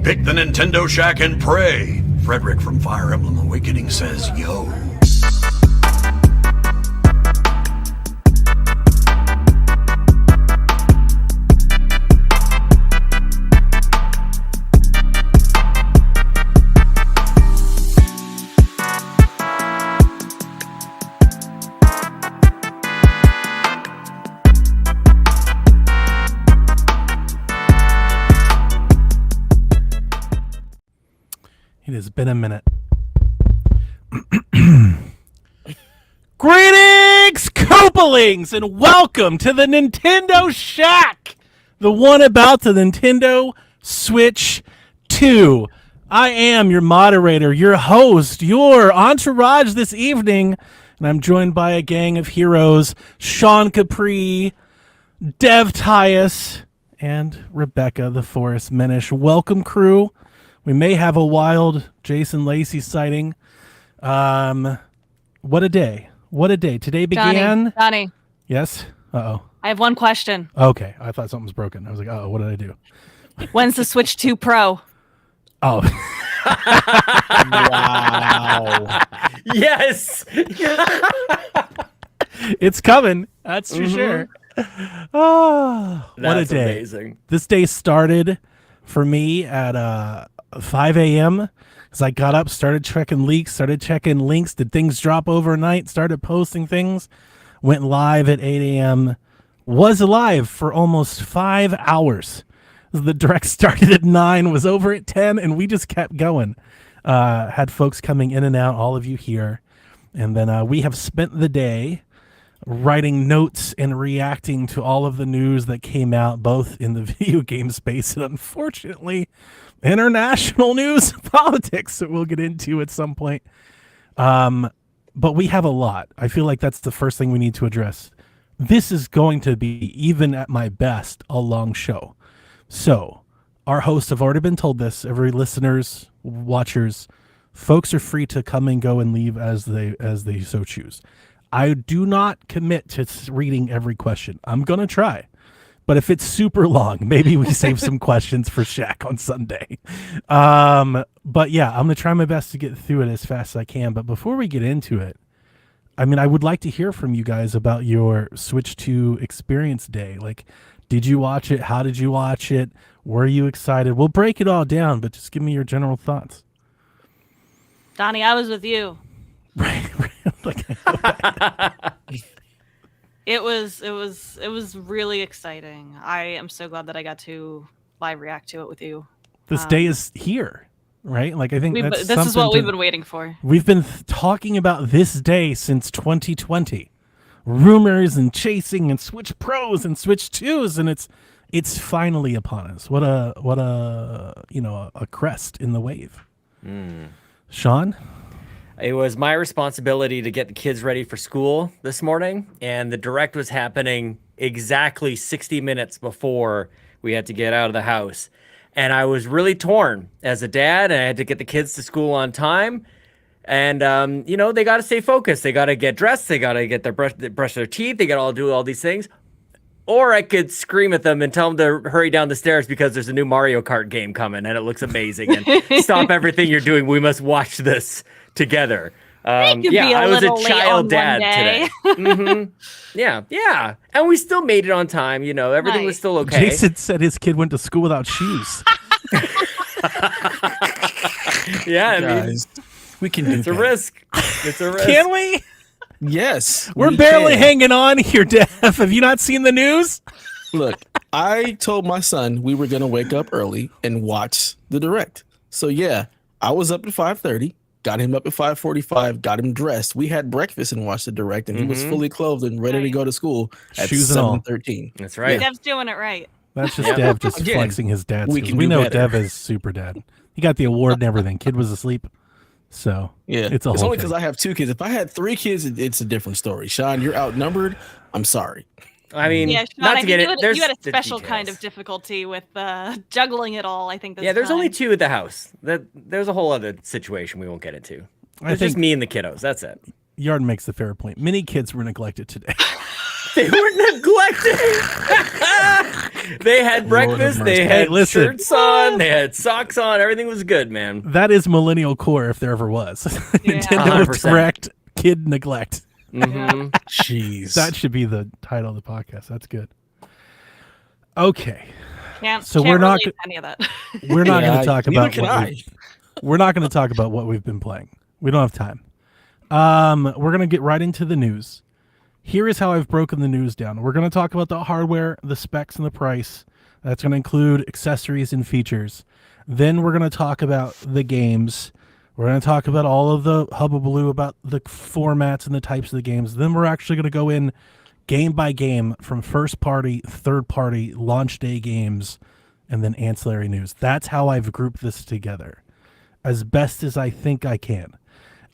Pick the Nintendo Shack and pray. Frederick from Fire Emblem Awakening says, yo. It has been a minute. Greetings, Koopalings, and welcome to the Nintendo Shack, the one about the Nintendo Switch 2. I am your moderator, your host, your entourage this evening, and I'm joined by a gang of heroes, Sean Capri, Dev Tyus, and Rebecca the Forest Menish. Welcome, crew. We may have a wild Jason Lacey sighting. What a day. What a day. Today began... Donnie. Yes? Uh-oh. I have one question. Okay. I thought something was broken. I was like, uh-oh, what did I do? When's the Switch 2 Pro? Oh. Wow. Yes. It's coming. That's for sure. Oh, what a day. Amazing. This day started for me at 5 a.m. as I got up, started checking leaks, started checking links. Did things drop overnight? Started posting things. Went live at 8 a.m. Was live for almost 5 hours. The direct started at 9, was over at 10, and we just kept going. Had folks coming in and out, all of you here. And then we have spent the day writing notes and reacting to all of the news that came out, both in the video game space and unfortunately international news and politics that we'll get into at some point. But we have a lot. I feel like that's the first thing we need to address. This is going to be, even at my best, a long show. So our hosts have already been told this. Every listeners, watchers, folks are free to come and go and leave as they so choose. I do not commit to reading every question. I'm going to try. But if it's super long, maybe we save some questions for Shaq on Sunday. But yeah, I'm going to try my best to get through it as fast as I can. But before we get into it, I mean, I would like to hear from you guys about your Switch 2 experience day. Like, did you watch it? How did you watch it? Were you excited? We'll break it all down, but just give me your general thoughts. Donnie, I was with you. Right. Like, It was really exciting. I am so glad that I got to live react to it with you. this day is here, right? Like, I think this is what we've been waiting for. We've been talking about this day since 2020. Rumors and chasing and Switch Pros and Switch 2s, and it's finally upon us. What a a crest in the wave. Sean? It was my responsibility to get the kids ready for school this morning, and the direct was happening exactly 60 minutes before we had to get out of the house. And I was really torn as a dad, and I had to get the kids to school on time. And, they got to stay focused. They got to get dressed. They got to get brush their teeth. They got to do all these things. Or I could scream at them and tell them to hurry down the stairs because there's a new Mario Kart game coming and it looks amazing. And stop everything you're doing. We must watch this together. I was a child dad today. Yeah. And we still made it on time. Everything was still okay. Jason said his kid went to school without shoes. Yeah, Guys, we can do it's a risk. It's a risk. Can we? Yes. We're barely hanging on here, Dev. Have you not seen the news? Look, I told my son we were going to wake up early and watch the direct. So, yeah, I was up at 5:30, got him up at 5:45, got him dressed. We had breakfast and watched the direct, and he was fully clothed and ready to go to school at 7:13. That's right. Dev's doing it right. That's just Dev just flexing his dad skills. can We do know better. Dev is super dad. He got the award and everything. Kid was asleep. So Yeah, it's only whole because thing. I have 2 kids. If I had 3 kids, it's a different story. Sean, you're outnumbered. I'm sorry. I mean, Yeah, Sean, not I to think get it. There's you had a the special kind details. of difficulty with juggling it all. I think. This There's time. only 2 at the house. There's a whole other situation we won't get into. I It's think just me and the kiddos. That's it. Yard makes the fair point. Many kids were neglected today. They were neglecting. They had breakfast. They had shirts on. They had socks on. Everything was good, man. That is millennial core if there ever was. Nintendo 100%. Direct Kid Neglect. Mm-hmm. Jeez. That should be the title of the podcast. That's good. Okay. Can't we're not relate to any of that. We're not going to talk neither about can I. we're not going to talk about what we've been playing. We don't have time. We're going to get right into the news. Here is how I've broken the news down. We're going to talk about the hardware, the specs, and the price. That's going to include accessories and features. Then we're going to talk about the games. We're going to talk about all of the hubbubaloo about the formats and the types of the games. Then we're actually going to go in game by game from first party, third party, launch day games, and then ancillary news. That's how I've grouped this together as best as I think I can.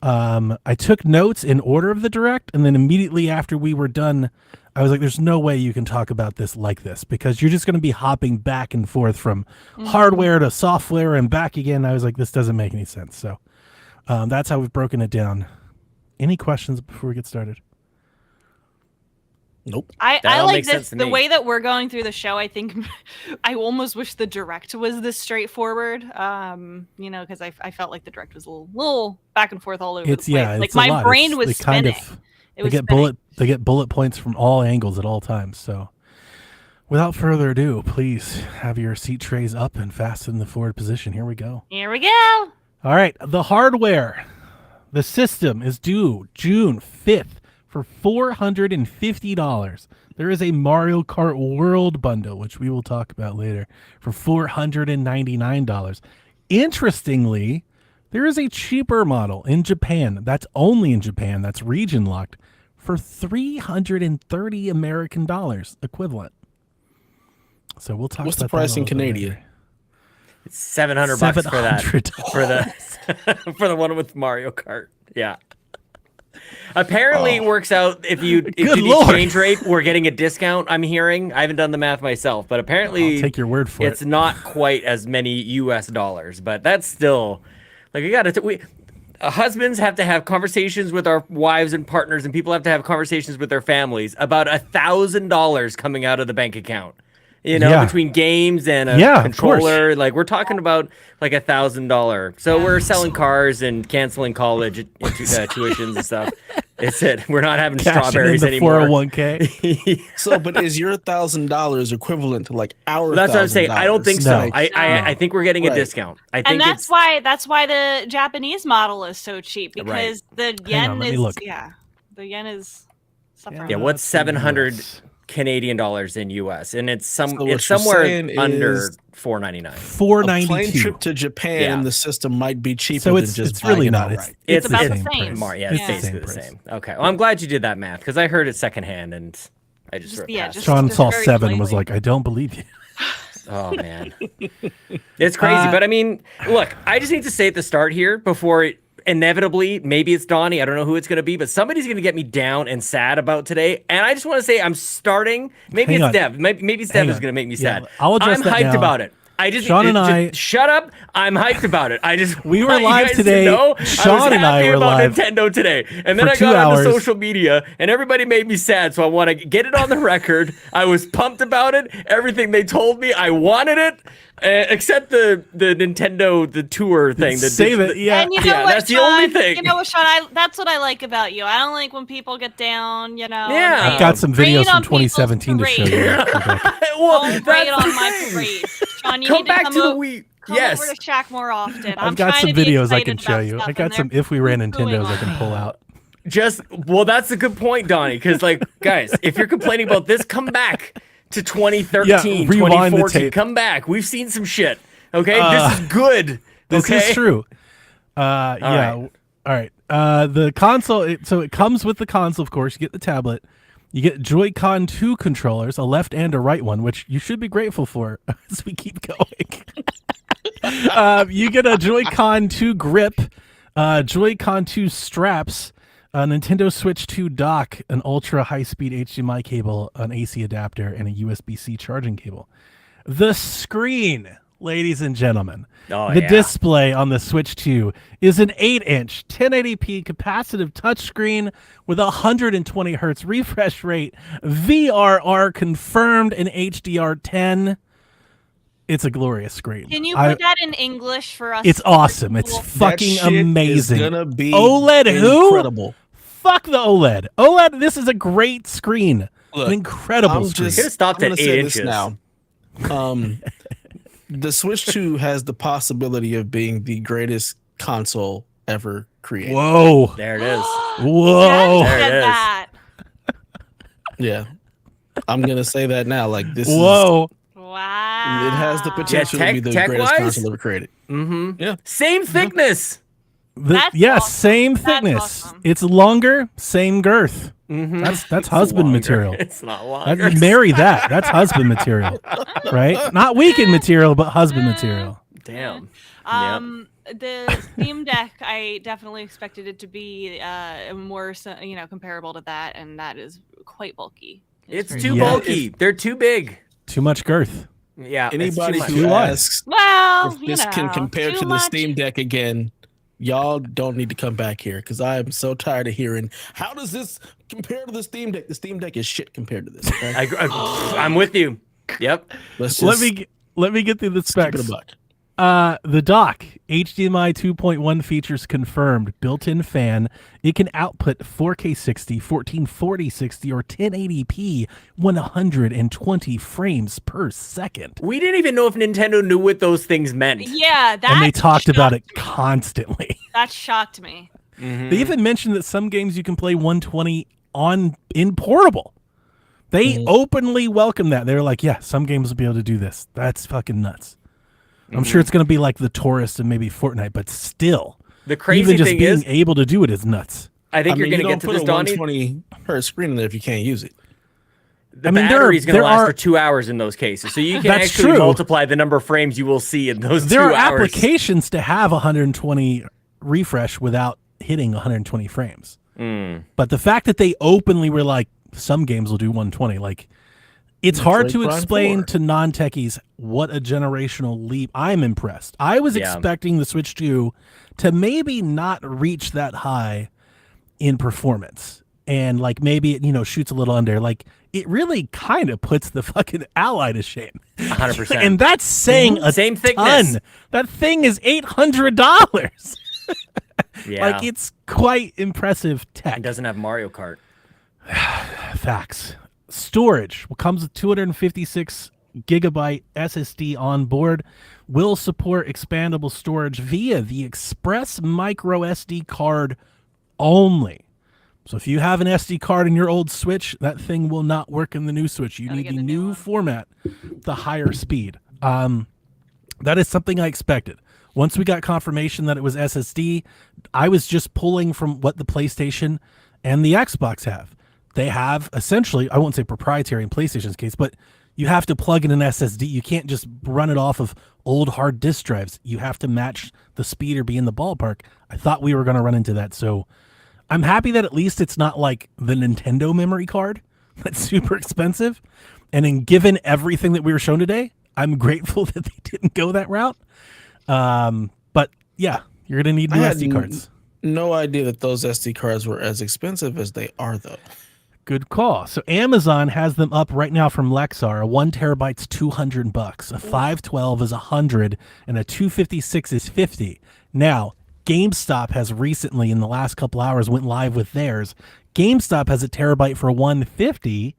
I took notes in order of the direct, and then immediately after we were done, I was like, there's no way you can talk about this like this, because you're just going to be hopping back and forth from hardware to software and back again. I was like, this doesn't make any sense. So that's how we've broken it down. Any questions before we get started? Nope. I all like makes sense this. to The me. way that we're going through the show, I think I almost wish the direct was this straightforward. Because I felt like the direct was a little back and forth all over the place. Like it's a my lot. brain was they kind spinning. of It they was get spinning. bullet points from all angles at all times. So without further ado, please have your seat trays up and fasten the forward position. Here we go. Here we go. All right, the hardware. The system is due June 5th for $450. There is a Mario Kart World bundle, which we will talk about later, for $499. Interestingly, there is a cheaper model in Japan. That's only in Japan. That's region locked for $330 American dollars equivalent. So we'll talk What's about the price that a in little bit Canadian? later. It's $700 for that. $700. For the for the one with Mario Kart. Yeah. Apparently it works out if you do Good the Lord. exchange rate, we're getting a discount, I'm hearing. I haven't done the math myself, but apparently I'll take your word for it's it. not quite as many US dollars, but that's still like husbands have to have conversations with our wives and partners, and people have to have conversations with their families about $1,000 coming out of the bank account. Yeah. Between games and a Yeah, of course. controller, like we're talking about like $1,000. So we're selling cars and canceling college tuitions and stuff. It's it. We're not having Cashing in strawberries the anymore. 401k. So, but is your $1,000 equivalent to like our? That's what I'm saying. I don't think so. No. I think we're getting a Right. discount. I think And it's that's why the Japanese model is so cheap, because the Hang on, yen let me is look. the yen is suffering. yeah. What's 700 US. Canadian dollars in US, and it's So what it's you're somewhere saying under is $4.99. A plane $492. trip to Japan Yeah. in the system might be cheaper So than it's just it's really buying it not. outright. It's about the same same. price. Yeah, It's it's the basically same the price. same. Okay. Well, I'm glad you did that math because I heard it secondhand and I just Just- sort of yeah, passed just- it. Sean saw very 7 and was slightly. like, I don't believe you. Oh man, it's crazy. But I mean, look, I just need to say at the start here before it inevitably, maybe it's Donnie. I don't know who it's going to be, but somebody's going to get me down and sad about today. And I just want to say I'm starting. Maybe Hang it's on. Dev. Maybe it's Hang Dev who's on. going to make me Yeah, sad. I'll address I'm that hyped now. about it. I just Sean and I- shut up. I'm hyped about it. I just We were want you live guys today. To know Sean I was and I happy were about live Nintendo today, and then for I 2 got on hours. the social media, and everybody made me sad. So I want to get it on the record. I was pumped about it. Everything they told me, I wanted it, except the Nintendo tour thing. Save it. Yeah. And you know Yeah, what, that's the Sean? only thing. You know what, Sean? That's what I like about you. I don't like when people get down. Yeah. and I've got some rain videos from on people's 2017 to show you. parade. Well, Don't that's rain the on my thing. parade. Sean, you Come need to back come to the over, Wii. come Yes. over to Shaq more often. I've got trying some to be videos I excited can show about you. stuff, I got and some they're if we ran poo-pooing Nintendos I on can me. pull out. That's a good point, Donnie. Because like, guys, if you're complaining about this, come back to 2013, Yeah, rewind the 2014. tape. Come back. We've seen some shit. Okay, this is good. This okay? is true. Yeah. right. All right. The console. So it comes with the console, of course. You get the tablet. You get Joy-Con 2 controllers, a left and a right one, which you should be grateful for as we keep going. You get a Joy-Con 2 grip, Joy-Con 2 straps, a Nintendo Switch 2 dock, an ultra high-speed HDMI cable, an AC adapter, and a USB-C charging cable. The screen. ladies and gentlemen, Oh, the yeah. display on the Switch 2 is an 8-inch 1080p capacitive touchscreen with a 120 hertz refresh rate, VRR confirmed in HDR10. It's a glorious screen. Can you put that in English for us? It's awesome. It's Cool. fucking That shit amazing. Is gonna be OLED incredible. Fuck the OLED. OLED, this is a great screen. Look, an incredible screen. Could have stopped I'm at gonna 8 say inches. this now. The Switch 2 has the possibility of being the greatest console ever created. Whoa. There it is. Whoa. Dev There it said is. that. Yeah, I'm gonna say that now. Like this. Whoa. Wow. It has the potential to be the greatest tech-wise? console ever created. Mm-hmm. Yeah. Same thickness. That's Yes, awesome. same That's thickness. awesome. It's longer, same girth. Mm-hmm. That's husband longer. material. It's not longer. Marry that. That's husband material. Right? Not weekend material, but husband material. Damn. The Steam Deck, I definitely expected it to be more, comparable to that, and that is quite bulky. It's very too Yeah. bulky. They're too big. Too much girth. Yeah. it's Anybody too much. who Too wide. asks Well, if this can compare to the Steam Deck again, y'all don't need to come back here because I am so tired of hearing how does this compare to the Steam Deck? The Steam Deck is shit compared to this. Okay? I'm with you. Yep. Let's just Let me get through the keep it a specs. buck. The dock, HDMI 2.1 features confirmed. Built-in fan. It can output 4K 60, 1440 60, or 1080p 120 frames per second. We didn't even know if Nintendo knew what those things meant. Yeah, that And they talked about it shocked me. constantly. That shocked me. Mhm. They even mentioned that some games you can play 120 in portable. They openly welcome that. They're like, yeah, some games will be able to do this. That's fucking nuts. I'm sure it's going to be like the Tourist and maybe Fortnite, but still, The crazy even just thing being is, able to do it is nuts. I think I you're mean, going to you get to don't this, put a Donnie. 120 hertz screen in there if you can't use it. The I mean, battery's going to there last are- for 2 hours in those cases. So you can That's actually true. multiply the number of frames you will see in those There 2 are hours. applications to have 120 refresh without hitting 120 frames. Mm. But the fact that they openly were like, some games will do 120, like, it's hard like to Prime explain 4. to non-techies what a generational leap. I'm impressed. I was Yeah. expecting the Switch 2 to maybe not reach that high in performance. And like maybe it, shoots a little under. Like it really kind of puts the fucking Ally to shame. 100%. And that's saying a Same thickness. ton. That thing is $800. Yeah. Like it's quite impressive tech. It doesn't have Mario Kart. Facts. Storage comes with 256 gigabyte SSD on board. Will support expandable storage via the Express Micro SD card only. So if you have an SD card in your old Switch, that thing will not work in the new Switch. You Gotta need get the a new new one. format, the higher speed. That is something I expected. Once we got confirmation that it was SSD, I was just pulling from what the PlayStation and the Xbox have. They have essentially, I won't say proprietary in PlayStation's case, but you have to plug in an SSD. You can't just run it off of old hard disk drives. You have to match the speed or be in the ballpark. I thought we were going to run into that. So I'm happy that at least it's not like the Nintendo memory card that's super expensive. And in given everything that we were shown today, I'm grateful that they didn't go that route. But yeah, you're going to need new I had SD cards. No idea that those SD cards were as expensive as they are, though. Good call. So Amazon has them up right now from Lexar. A 1 terabyte's $200, a 512 is $100, and a 256 is $50. Now, GameStop has recently, in the last couple hours, went live with theirs. GameStop has a terabyte for $150,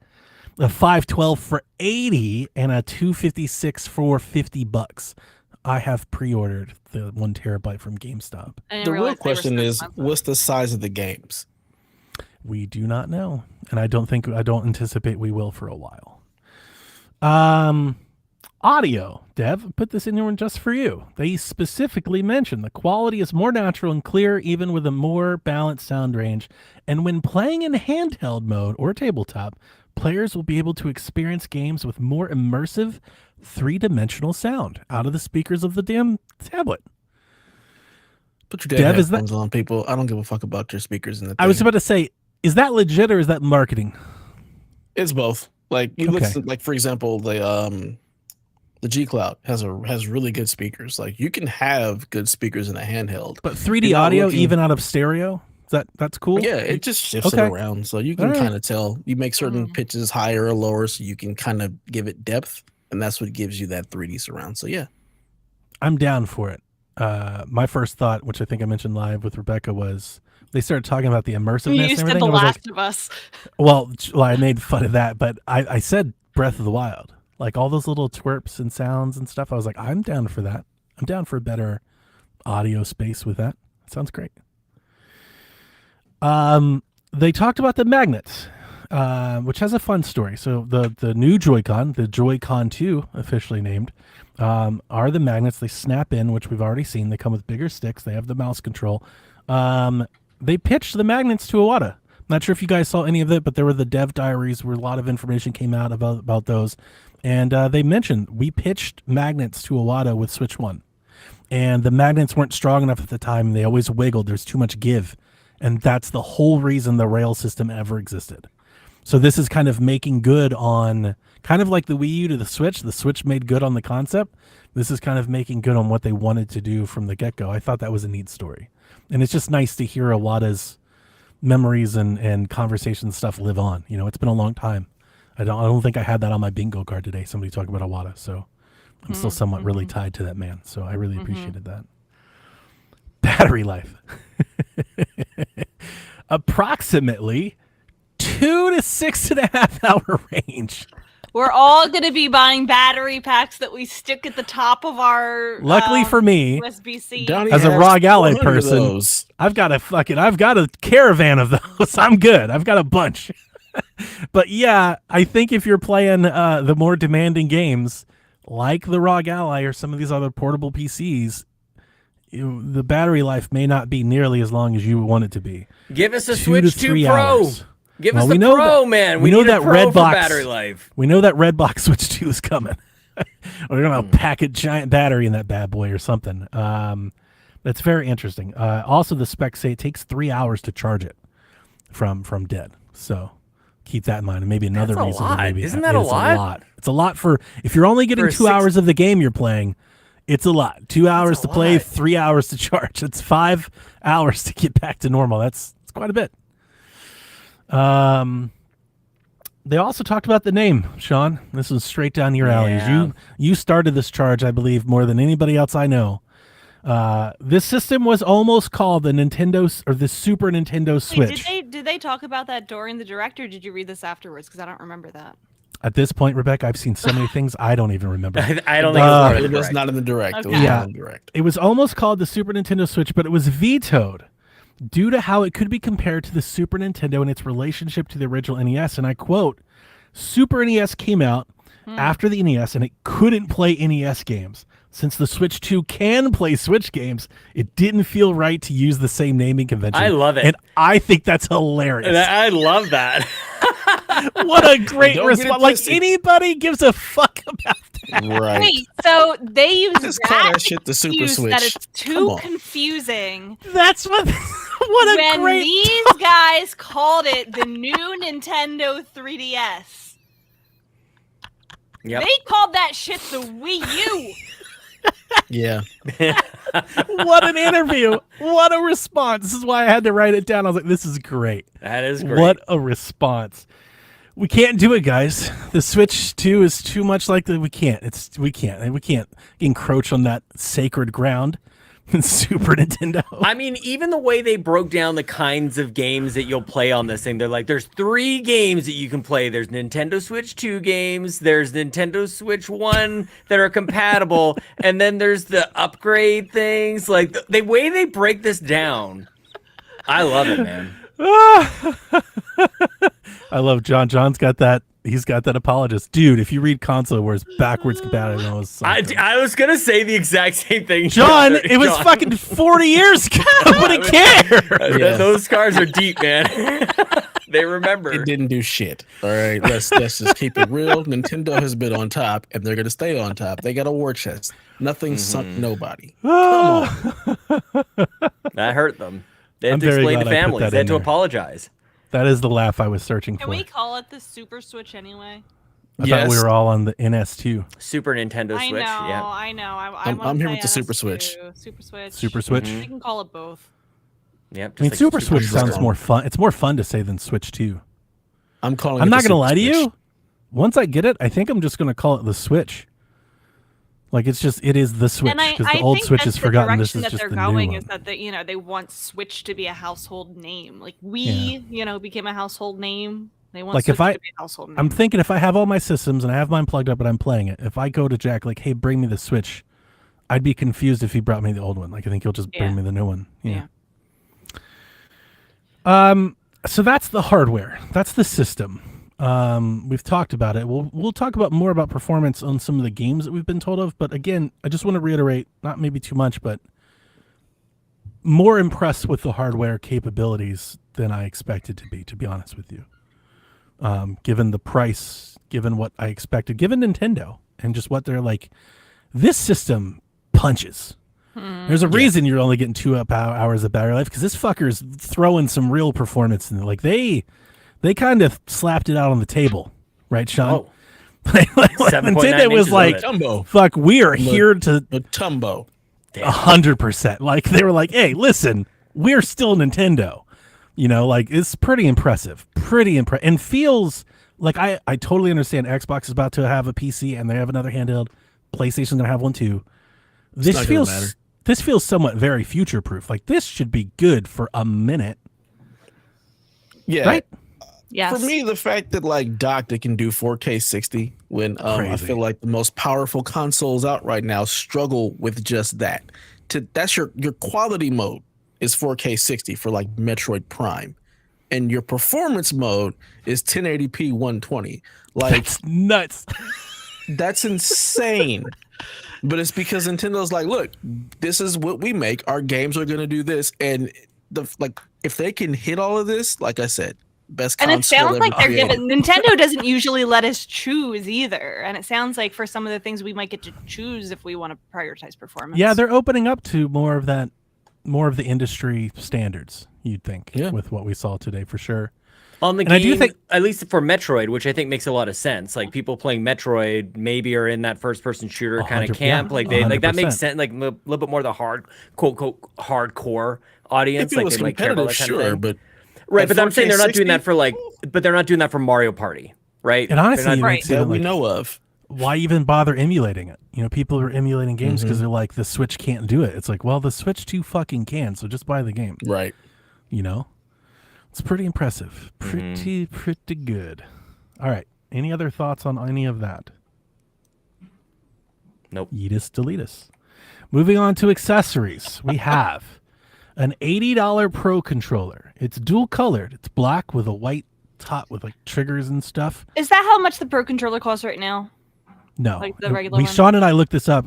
a 512 for $80, and a 256 for $50. I have pre-ordered the 1 terabyte from GameStop. I didn't The realize real they were question so is, expensive. what's the size of the games? We do not know, and I don't anticipate we will for a while. Audio, Dev, put this in here just for you. They specifically mentioned the quality is more natural and clear, even with a more balanced sound range. And when playing in handheld mode or tabletop, players will be able to experience games with more immersive, three-dimensional sound out of the speakers of the damn tablet. Put your damn Dev, is that- headphones on, people. I don't give a fuck about your speakers in the I was thing. about to say, is that legit or is that marketing? It's both. Like you Okay. listen, like for example, the The G Cloud has really good speakers. Like you can have good speakers in a handheld. But 3D You're not audio, looking- even out of stereo, that's cool. Yeah, it just shifts Okay. it around, so you can All right. kind of tell. You make certain pitches higher or lower, so you can kind of give it depth, and that's what gives you that 3D surround. So yeah, I'm down for it. My first thought, which I think I mentioned live with Rebecca, was they started talking about the immersiveness You and said everything. The I was Last like, of Us. well, I made fun of that, but I said Breath of the Wild. Like all those little twerps and sounds and stuff. I was like, I'm down for that. I'm down for a better audio space with that. Sounds great. They talked about the magnets, which has a fun story. So the new Joy-Con, the Joy-Con 2, officially named, are the magnets. They snap in, which we've already seen. They come with bigger sticks. They have the mouse control. They pitched the magnets to Iwata. Not sure if you guys saw any of it, but there were the dev diaries where a lot of information came out about those. And they mentioned we pitched magnets to Iwata with Switch 1. And the magnets weren't strong enough at the time. They always wiggled. There's too much give. And that's the whole reason the rail system ever existed. So this is kind of making good on, kind of like the Wii U to the Switch. The Switch made good on the concept. This is kind of making good on what they wanted to do from the get-go. I thought that was a neat story. And it's just nice to hear Iwata's memories and conversation stuff live on. You know, it's been a long time. I don't think I had that on my bingo card today. Somebody talking about Iwata, so I'm still somewhat really tied to that man. So I really appreciated that. Battery life, approximately 2 to 6.5 hour range. We're all going to be buying battery packs that we stick at the top of our. Luckily for me, USB-C. Donnie as a has ROG Ally 400 of person, those. I've got a caravan of those. I'm good. I've got a bunch. But yeah, I think if you're playing the more demanding games like the ROG Ally or some of these other portable PCs, the battery life may not be nearly as long as you want it to be. Give us a 2 to Switch 2 3 Pro. hours. Give Well, us we the know Pro, that- man. we know need a that Pro for Redbox- battery life. We know that Redbox Switch 2 is coming. We're gonna pack a giant battery in that bad boy or something. That's very interesting. Also, the specs say it takes 3 hours to charge it from dead. So keep that in mind. And maybe another That's a reason. lot. Maybe Isn't that a it's lot? It's a lot for if you're only getting For 2 hours of the game you're playing. It's a lot. 2 hours a to play, lot. 3 hours to charge. It's 5 hours to get back to normal. That's quite a bit. They also talked about the name, Sean. This was straight down your alley. Yeah. You started this charge, I believe, more than anybody else I know. This system was almost called the Super Nintendo Switch. Wait, did they talk about that during the direct, or did you read this afterwards? Because I don't remember that. At this point, Rebecca, I've seen so many things I don't even remember. I don't think it was part of the It was direct. not in the direct. It was Okay. Yeah. not in the direct. It was almost called the Super Nintendo Switch, but it was vetoed due to how it could be compared to the Super Nintendo and its relationship to the original NES. And I quote, Super NES came out after the NES and it couldn't play NES games. Since the Switch 2 can play Switch games, it didn't feel right to use the same naming convention. I love it. And I think that's hilarious. I love that. What a great Don't get it response. Like twisted. anybody gives a fuck about that. Right. Wait, so they use Just call that that shit the Super excuse Switch. that it's Come too on. confusing. That's what a When great these guys called it the new Nintendo 3DS, Yep. they called that shit the Wii U. Yeah. what an interview. What a response. This is why I had to write it down. I was like, this is great. That is great. What a response. We can't do it, guys. The Switch 2 is too much like we can't encroach on that sacred ground. Super Nintendo. I mean, even the way they broke down the kinds of games that you'll play on this thing, they're like, there's 3 games that you can play. There's Nintendo Switch 2 games, there's Nintendo Switch 1 that are compatible, and then there's the upgrade things. Like, the way they break this down, I love it, man. I love John. John's got that. He's got that apologist. Dude, if you read console where it's backwards compatible, it was something. I was going to say the exact same thing. John, it was John. fucking 40 years ago. Nobody cares. Yeah. Those scars are deep, man. They remember. It didn't do shit. All right. Let's just keep it real. Nintendo has been on top and they're gonna stay on top. They got a war chest. Nothing sunk nobody. Come on. That hurt them. They had I'm to very explain to glad I put families. that They had in to there. apologize. That is the laugh I was searching Can for. we call it the Super Switch anyway? I thought we were all on the NS too. Super Nintendo I Switch. know, Yeah. I know. I'm here with the Super Switch. Super Switch. Super Switch. You can call it both. Yep. I mean, just Super like Switch Switch. sounds more fun. It's more fun to say than Switch 2. I'm calling. I'm it not the gonna Super lie to Switch. you. Once I get it, I think I'm just gonna call it the Switch. Like it is the Switch And I because the old think Switch that's is forgotten. the This direction is that just they're the going new is one. that they want Switch to be a household name. Like Wii, became a household name. They want Like, Switch if I- to be a household name. I'm thinking if I have all my systems and I have mine plugged up and I'm playing it, if I go to Jack like, hey, bring me the Switch, I'd be confused if he brought me the old one. Like I think he'll just bring Yeah. me the new one. Yeah. Yeah. So that's the hardware. That's the system. We've talked about it. We'll talk about more about performance on some of the games that we've been told of. But again, I just want to reiterate, not maybe too much, but more impressed with the hardware capabilities than I expected to be honest with you. Given the price, given what I expected, given Nintendo and just what they're like, this system punches. There's a reason you're only getting 2 hours of battery life because this fucker's throwing some real performance in. Like they kind of slapped it out on the table, right, Sean? Oh. Like 7.9 Nintendo was inches like, of it. Tumbo. "Fuck, we are here to The Tumbo. 100%." Like they were like, "Hey, listen, we're still Nintendo." Like it's pretty impressive, and feels like I totally understand. Xbox is about to have a PC and they have another handheld. PlayStation's gonna have one too. This not gonna matter. feels somewhat very future proof. Like this should be good for a minute, Yeah. right? Yes. For me, the fact that like Doctor can do 4K 60 when I Crazy. feel like the most powerful consoles out right now struggle with just that. That's your quality mode is 4K 60 for like Metroid Prime, and your performance mode is 1080p 120. Like That's nuts. that's insane. But it's because Nintendo's like, look, this is what we make. Our games are gonna do this, and if they can hit all of this, like I said, best And it console sounds ever like they're created. giving Nintendo doesn't usually let us choose either. And it sounds like for some of the things we might get to choose if we want to prioritize performance. Yeah, they're opening up to more of the industry standards. You'd think, Yeah. with what we saw today, for sure. On the And I do game, think- at least for Metroid, which I think makes a lot of sense. Like people playing Metroid maybe are in that first-person shooter kind 100%, of camp. yeah, Like that makes 100%. sense. Like a little bit more the hardcore audience. If it Like was they might care about competitive, that kind of sure, thing. but Right, at but I'm saying they're not doing 4K that for but they're not doing that for Mario Party, right? And honestly, They're it not- makes it that we like, know of. why even bother emulating it? People are emulating games Mm-hmm. because they're like, the Switch can't do it. It's like, well, the Switch 2 fucking can, so just buy the game. Right. It's pretty impressive. Pretty good. All right. Any other thoughts on any of that? Nope. Yeetus deletus. Moving on to accessories. We have an $80 Pro controller. It's dual colored. It's black with a white top with like triggers and stuff. Is that how much the Pro controller costs right now? No. Like the regular one? Sean and I looked this up.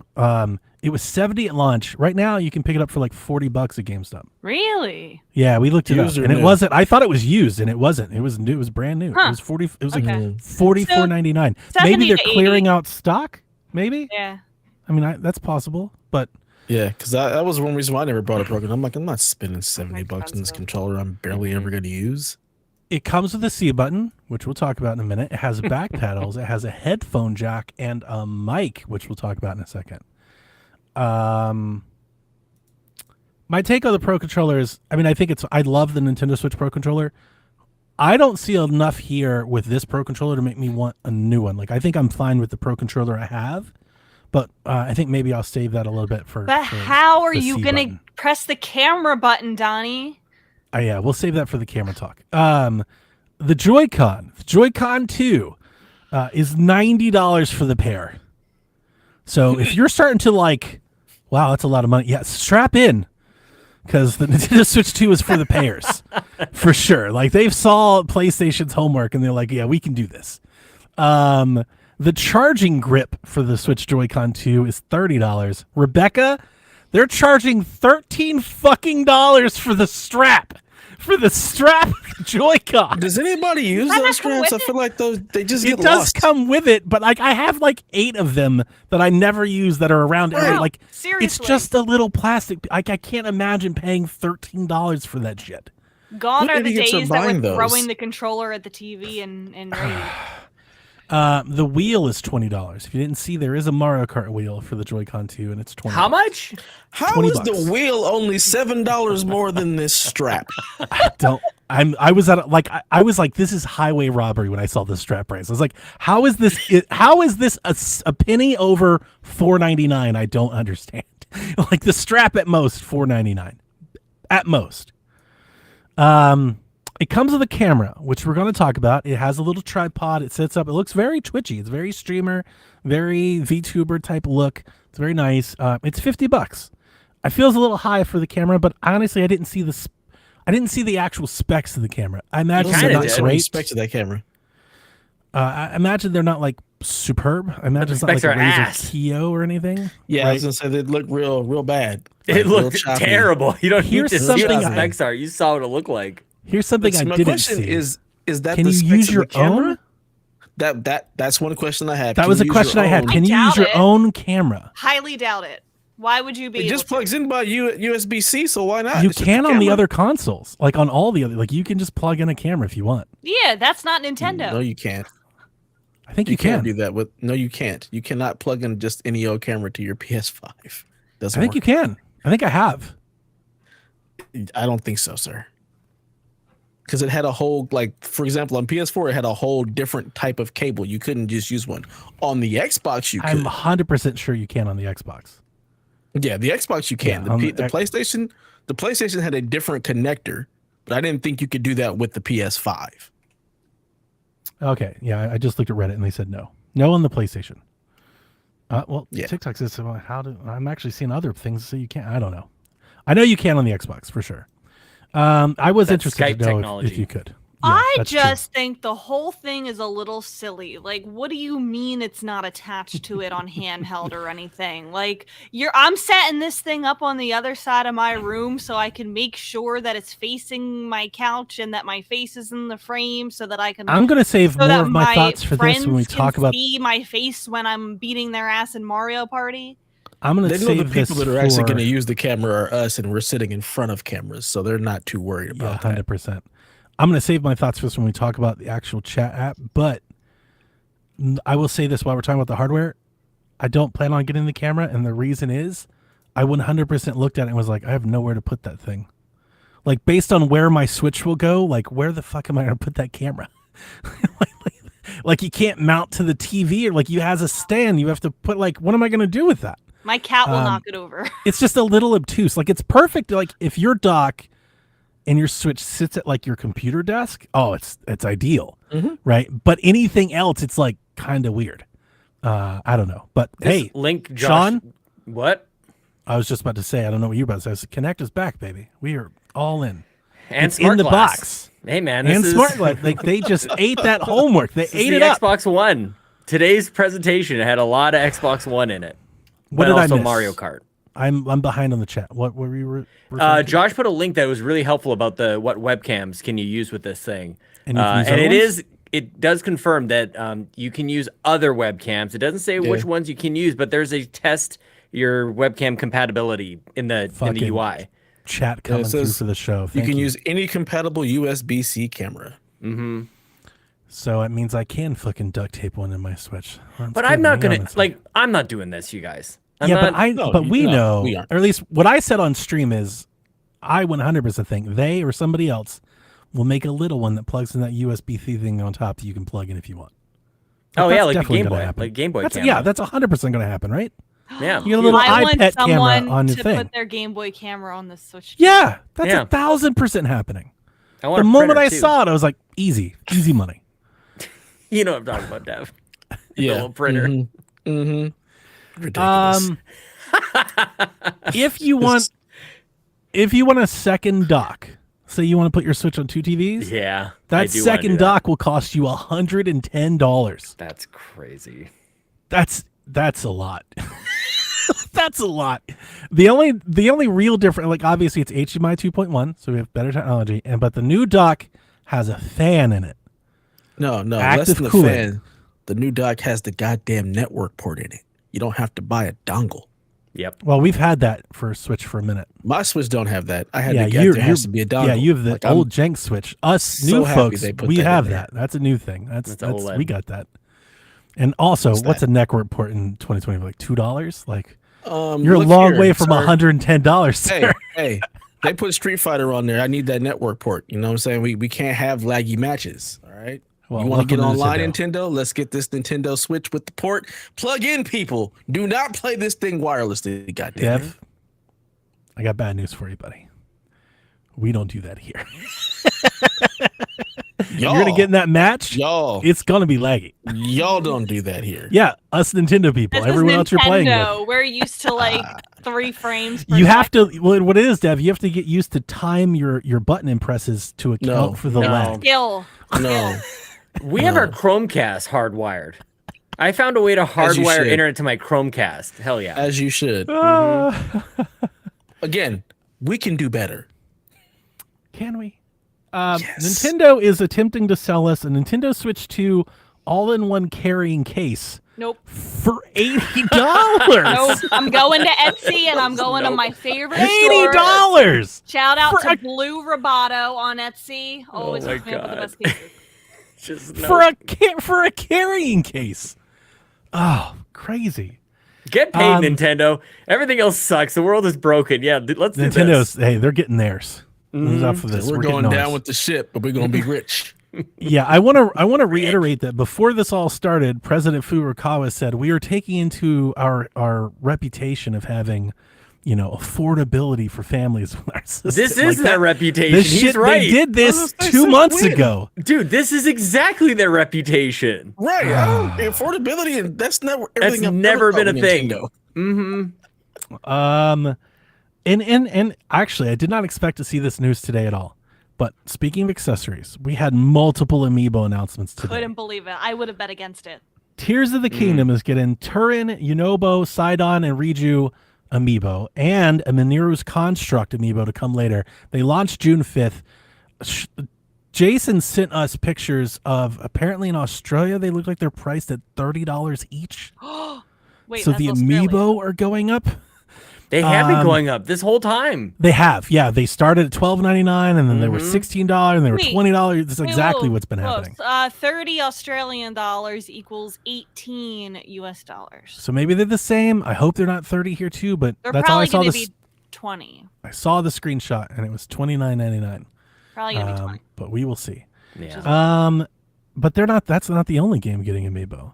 It was $70 at launch. Right now you can pick it up for like $40 at GameStop. Really? Yeah, we looked it up. Used or And it new? wasn't, I thought it was used and it wasn't. It was new. It was brand new. It Huh. was 40 it was Okay. like $44.99. 70 Maybe they're to 80. clearing out stock? Maybe? Yeah. I mean, that's possible, but Yeah, because that was one reason why I never bought a Pro. I'm like, I'm not spending $70 on this Expensive. controller I'm barely ever going to use. it comes with a C button, which we'll talk about in a minute. It has back pedals. It has a headphone jack and a mic, which we'll talk about in a second. My take on the Pro controller is, I mean, I love the Nintendo Switch Pro controller. I don't see enough here with this Pro controller to make me want a new one. Like, I think I'm fine with the Pro controller I have, but I think maybe I'll save that a little bit for. But for how are the you C going button. to press the camera button, Donnie? Yeah, we'll save that for the camera talk. The Joy-Con 2 is $90 for the pair. So if you're starting to like, wow, that's a lot of money. Yeah, strap in, because the Nintendo Switch 2 is for the pairs, for sure. Like, they've saw PlayStation's homework and they're like, yeah, we can do this. The charging grip for the Switch Joy-Con 2 is $30. Rebecca, they're charging $13 fucking for the strap. For the strap Joy-Con. Does anybody use Does that those not come straps? I with feel like those they just It get does lost. come with it, but like I have like 8 of them that I never use that are around. Wow, Like, seriously. it's just a little plastic. I can't imagine paying $13 for that shit. Gone What are the idiots are days that buying were those? throwing the controller at the TV and raid. The wheel is $20. If you didn't see, there is a Mario Kart wheel for the Joy-Con 2, and it's $20. How much? How is the wheel only $7 more than this strap? I was like, this is highway robbery when I saw this strap price. I was like, how is this a penny over $4.99? I don't understand. Like the strap at most $4.99, at most. It comes with a camera, which we're going to talk about. It has a little tripod. It sits up. It looks very twitchy. It's very streamer, very VTuber type look. It's very nice. It's $50. I feel it's a little high for the camera, but honestly, I didn't see the actual specs of the camera. I imagine they're not great. Specs of that camera. I imagine they're not like superb. I imagine it's not like a Razer Keo or anything. Yeah, right? I was gonna say they look real bad. It looked terrible. You don't need to see what the something specs are. You saw what it looked like. Here's something I didn't see. My question is that can the you specs use of your the camera? own? That's one question I have. That was a question I had. Can you use your own camera? Highly doubt it. Why would you be? It just plugs in by USB-C, so why not? You can on the other consoles, like on all the other. Like you can just plug in a camera if you want. Yeah, that's not Nintendo. No, you can't. I think you can can't do that with. No, you can't. You cannot plug in just any old camera to your PS5. Doesn't I think work. you can. I think I have. I don't think so, sir. Because it had a whole, like, for example, on PS4, it had a whole different type of cable. You couldn't just use one. On the Xbox, you could. I'm 100% sure you can on the Xbox. Yeah, the Xbox you can. Yeah, the PlayStation had a different connector, but I didn't think you could do that with the PS5. Okay, yeah, I just looked at Reddit and they said no. No on the PlayStation. Well, Yeah. TikTok says, well, I'm actually seeing other things so you can't. I don't know. I know you can on the Xbox for sure. I was interested Skype to know technology. if you could. Yeah, I that's just think the whole thing is a little silly. Like, what do you mean it's not attached to it on handheld or anything? Like, I'm setting this thing up on the other side of my room so I can make sure that it's facing my couch and that my face is in the frame so that I can. I'm going to save more of my thoughts for this when we talk about. See my face when I'm beating their ass in Mario Party. I'm going to save the this people that are actually going to use the camera are us, and we're sitting in front of cameras, so they're not too worried about that. 100%. I'm going to save my thoughts for this when we talk about the actual chat app, but I will say this while we're talking about the hardware. I don't plan on getting the camera, and the reason is I 100% looked at it and was like, I have nowhere to put that thing. Like, based on where my Switch will go, like, where the fuck am I going to put that camera? like, you can't mount to the TV, or like, you has a stand. You have to put, like, what am I going to do with that? My cat will knock it over. It's just a little obtuse. Like, it's perfect. Like, if your dock and your Switch sits at like your computer desk, it's ideal, right? But anything else, it's like kind of weird. I don't know, but hey, link, Josh, Sean, what? I was just about to say, I don't know what you're about to say. I said, Connect is back, baby. We are all in. And it's in the glass. box. Hey man, and smart glass. Like they just ate that homework. They ate it up. Xbox One. Today's presentation had a lot of Xbox One in it. What did I miss? Mario Kart. I'm behind on the chat. What were you? Josh put a link that was really helpful about what webcams can you use with this thing, and it does confirm that you can use other webcams. It doesn't say which ones you can use, but there's a test your webcam compatibility in the UI. Chat coming through for the show. You can use any compatible USB-C camera. Mm-hmm. So it means I can fucking duct tape one in my Switch. But I'm not gonna I'm not doing this, you guys. We know, or at least what I said on stream is, I 100% think they or somebody else will make a little one that plugs in that USB-C thing on top that you can plug in if you want. Like a Game Boy, like Game Boy. Yeah, that's 100% going to happen, right? Yeah, you get a little iPad camera on your to thing. Put their Game Boy camera on the Switch. Yeah, that's 1,000% happening. The moment I saw it, I was like, easy money. You know what I'm talking about, Dev. Yeah, little printer. Mm-hmm. Ridiculous. If you want a second dock, say you want to put your Switch on two TVs, that second dock will cost you $110. That's crazy. That's a lot. That's a lot. The only real difference, like obviously it's HDMI 2.1, so we have better technology, but the new dock has a fan in it. No, active less than cooling. The fan. The new dock has the goddamn network port in it. You don't have to buy a dongle. Yep. Well, we've had that for a Switch for a minute. My Switch don't have that. I had to get there has to be a dongle. Yeah, you have the old jank Switch. Us new folks, we have that. That's a new thing. That's we got that. And also, What's what's that? a network port in 2020? Like $2? Like you're a Look long here, way from sir. $110, sir. Hey, they put Street Fighter on there. I need that network port. You know what I'm saying? We can't have laggy matches. All right. Well, You want to welcome get to online, Nintendo. Nintendo? Let's get this Nintendo Switch with the port. Plug in, people. Do not play this thing wirelessly. Goddamn. Dev, I got bad news for you, buddy. We don't do that here. You're gonna get in that match. Y'all, It's gonna be laggy. y'all don't do that here. Yeah, us Nintendo people, This is everyone else you're playing with. Nintendo. We're used to like 3 frames. Per You have second. to. Well, what it is, Dev, you have to get used to time your button impresses to account No, for the no. lag. Skill. No. We have our Chromecast hardwired. I found a way to As you hardwire should. internet to my Chromecast. Hell yeah. As you should. Again, we can do better. Can we? Yes. Nintendo is attempting to sell us a Nintendo Switch 2 all-in-one carrying case Nope. for $80. Nope. I'm going to Etsy and I'm going to my favorite store. $80 Shout out For to a- Blue Roboto on Etsy. Always my hooks me up with the God. best cases. Just for a carrying case. Oh, crazy! get paid, Nintendo. Everything else sucks. The world is broken. Yeah, let's do Nintendo's this. hey, they're getting theirs. Who's up for this? We're getting going down ours. with the ship, but we're going to be rich. Yeah, I want to reiterate that before this all started, President Furukawa said we are taking into our reputation of having, affordability for families with our system. This is Like their reputation. This He's shit, right. They did this Well, that's 2 so months weird. ago. Dude, this is exactly their reputation. Right. Affordability, and that's never everything That's I've never ever been thought a with thing. Nintendo. And actually, I did not expect to see this news today at all. But speaking of accessories, we had multiple Amiibo announcements today. Couldn't believe it. I would have bet against it. Tears of the Kingdom is getting Turin, Yunobo, Sidon, and Riju Amiibo, and a Mineru's Construct Amiibo to come later. They launched June 5th. Jason sent us pictures of, apparently in Australia, they look like they're priced at $30 each. Wait, So that's the Australia. Amiibo are going up. They have been going up this whole time. They have, yeah. They started at $12.99, and then they were $16, and they were Wait. $20. That's Wait, exactly whoa, what's been whoa. happening. 30 Australian dollars equals 18 US dollars. So maybe they're the same. I hope they're not 30 here too, but They're that's all I probably saw. going to This be 20. I saw the screenshot, and it was $29.99. Probably going to be 20. But we will see. Yeah. But they're not. That's not the only game getting Amiibo.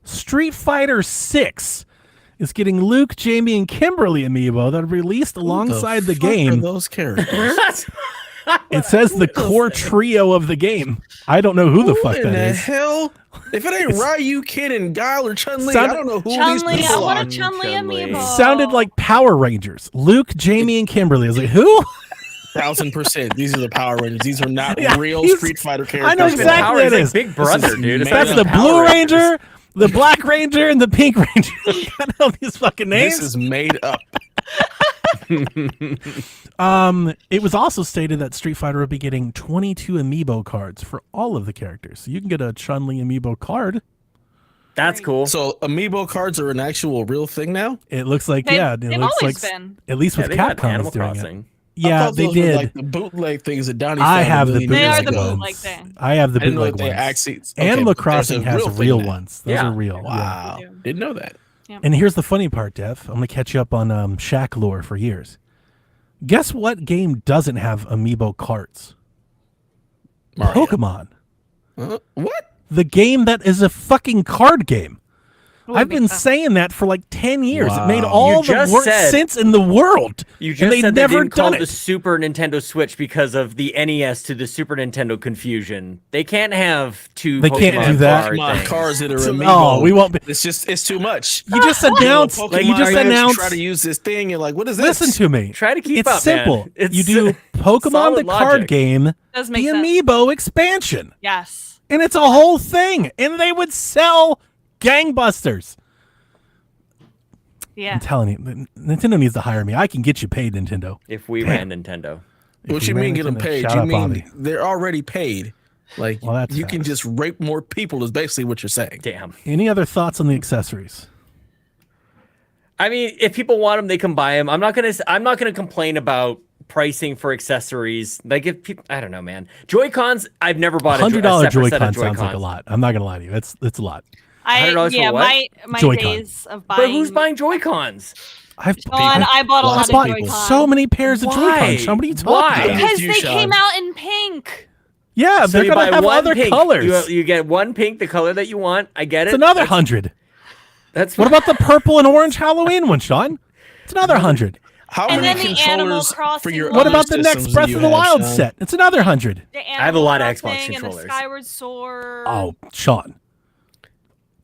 Street Fighter 6 is getting Luke, Jamie, and Kimberly Amiibo that are released alongside the fuck are game. those characters? It says the core trio of the game. I don't know who the fuck in the that is. hell? If it ain't Ryu, Kid, and Guile or Chun-Li, Sound- I don't know who Chun-Li, these I people want are. a Chun-Li Chun-Li. amiibo. Sounded like Power Rangers. Luke, Jamie, and Kimberly. I was like, who? 1000%. These are the Power Rangers. These are not Yeah, real he's- Street Fighter characters. I know exactly Power what it is is. like Big Brother, is dude. It's made not That's up. the even Power Blue Rangers. Ranger, the Black Ranger, and the Pink Ranger. I know these fucking names. This is made up. It was also stated that Street Fighter will be getting 22 Amiibo cards for all of the characters. So you can get a Chun-Li Amiibo card. That's cool. So Amiibo cards are an actual real thing now? It looks like, They've it looks always like, been. at least Yeah, with they got Capcom Animal is doing Crossing. it. I Yeah, thought they those were did. like the bootleg things that Donnie I found have a the million They years are the bootleg ago. bootleg ones. thing. I have the I didn't know bootleg that they ones. actually. Okay, Animal but there's Crossing a has real real thing now. ones. Those Yeah. are real. Yeah. Wow. They do. Didn't know that. And here's the funny part, Dev. I'm going to catch you up on Shaq lore for years. Guess what game doesn't have Amiibo cards? Mario. Pokemon. What? The game that is a fucking card game. Would I've be been fun. saying that for like 10 years. It made Wow. all You the just worst said- sense in the world. You and just they've said they never didn't call done the it. Super Nintendo Switch because of the NES to the Super Nintendo confusion. They can't have two. They can't Pokemon do that. card Pokemon things. cards that are So- Amiibo. oh, we won't be. It's too much. You just announced. Pokemon You just fans announced. Try to use this thing. You're like, what is this? Listen to me. Try to keep it's up, simple. man. It's You do Pokemon solid the card logic. game, Does the make sense. Amiibo expansion, Yes. and it's a whole thing, and they would sell gangbusters. Yeah. I'm telling you, Nintendo needs to hire me. I can get you paid, Nintendo. If we ran Nintendo. If What we you ran mean get them Nintendo, paid? shout You out mean Bobby. they're already paid? Like Well, that's you can facts. just rape more people is basically what you're saying. Damn. Any other thoughts on the accessories? I mean, if people want them, they can buy them. I'm not gonna complain about pricing for accessories. Like if people, I don't know, man. Joy-Cons, I've never bought a $100 separate set of Joy-Con sounds like a Joy-Cons. lot. I'm not gonna lie to you. It's a lot. $100 for yeah, what? my Joy-Con. days of buying. But who's buying Joy-Cons? I've Sean, I bought a Lots lot of of people. Joy-Cons. so many pairs of Why? Joy-Cons. Sean, what are you talking Why? about? Because you, they Sean. came out in pink. Yeah, So they're you gonna buy have one other pink. colors. You get one pink, the color that you want. I get it. It's another 100. That's What about the purple and orange Halloween one, Sean? It's another 100. How And many then the Animal controllers for Crossing your one. What other about the next systems Breath do of you the have, Wild Sean? set? It's another 100. The have a lot of Animal Xbox Crossing and the controllers. Skyward Sword. Oh, Sean.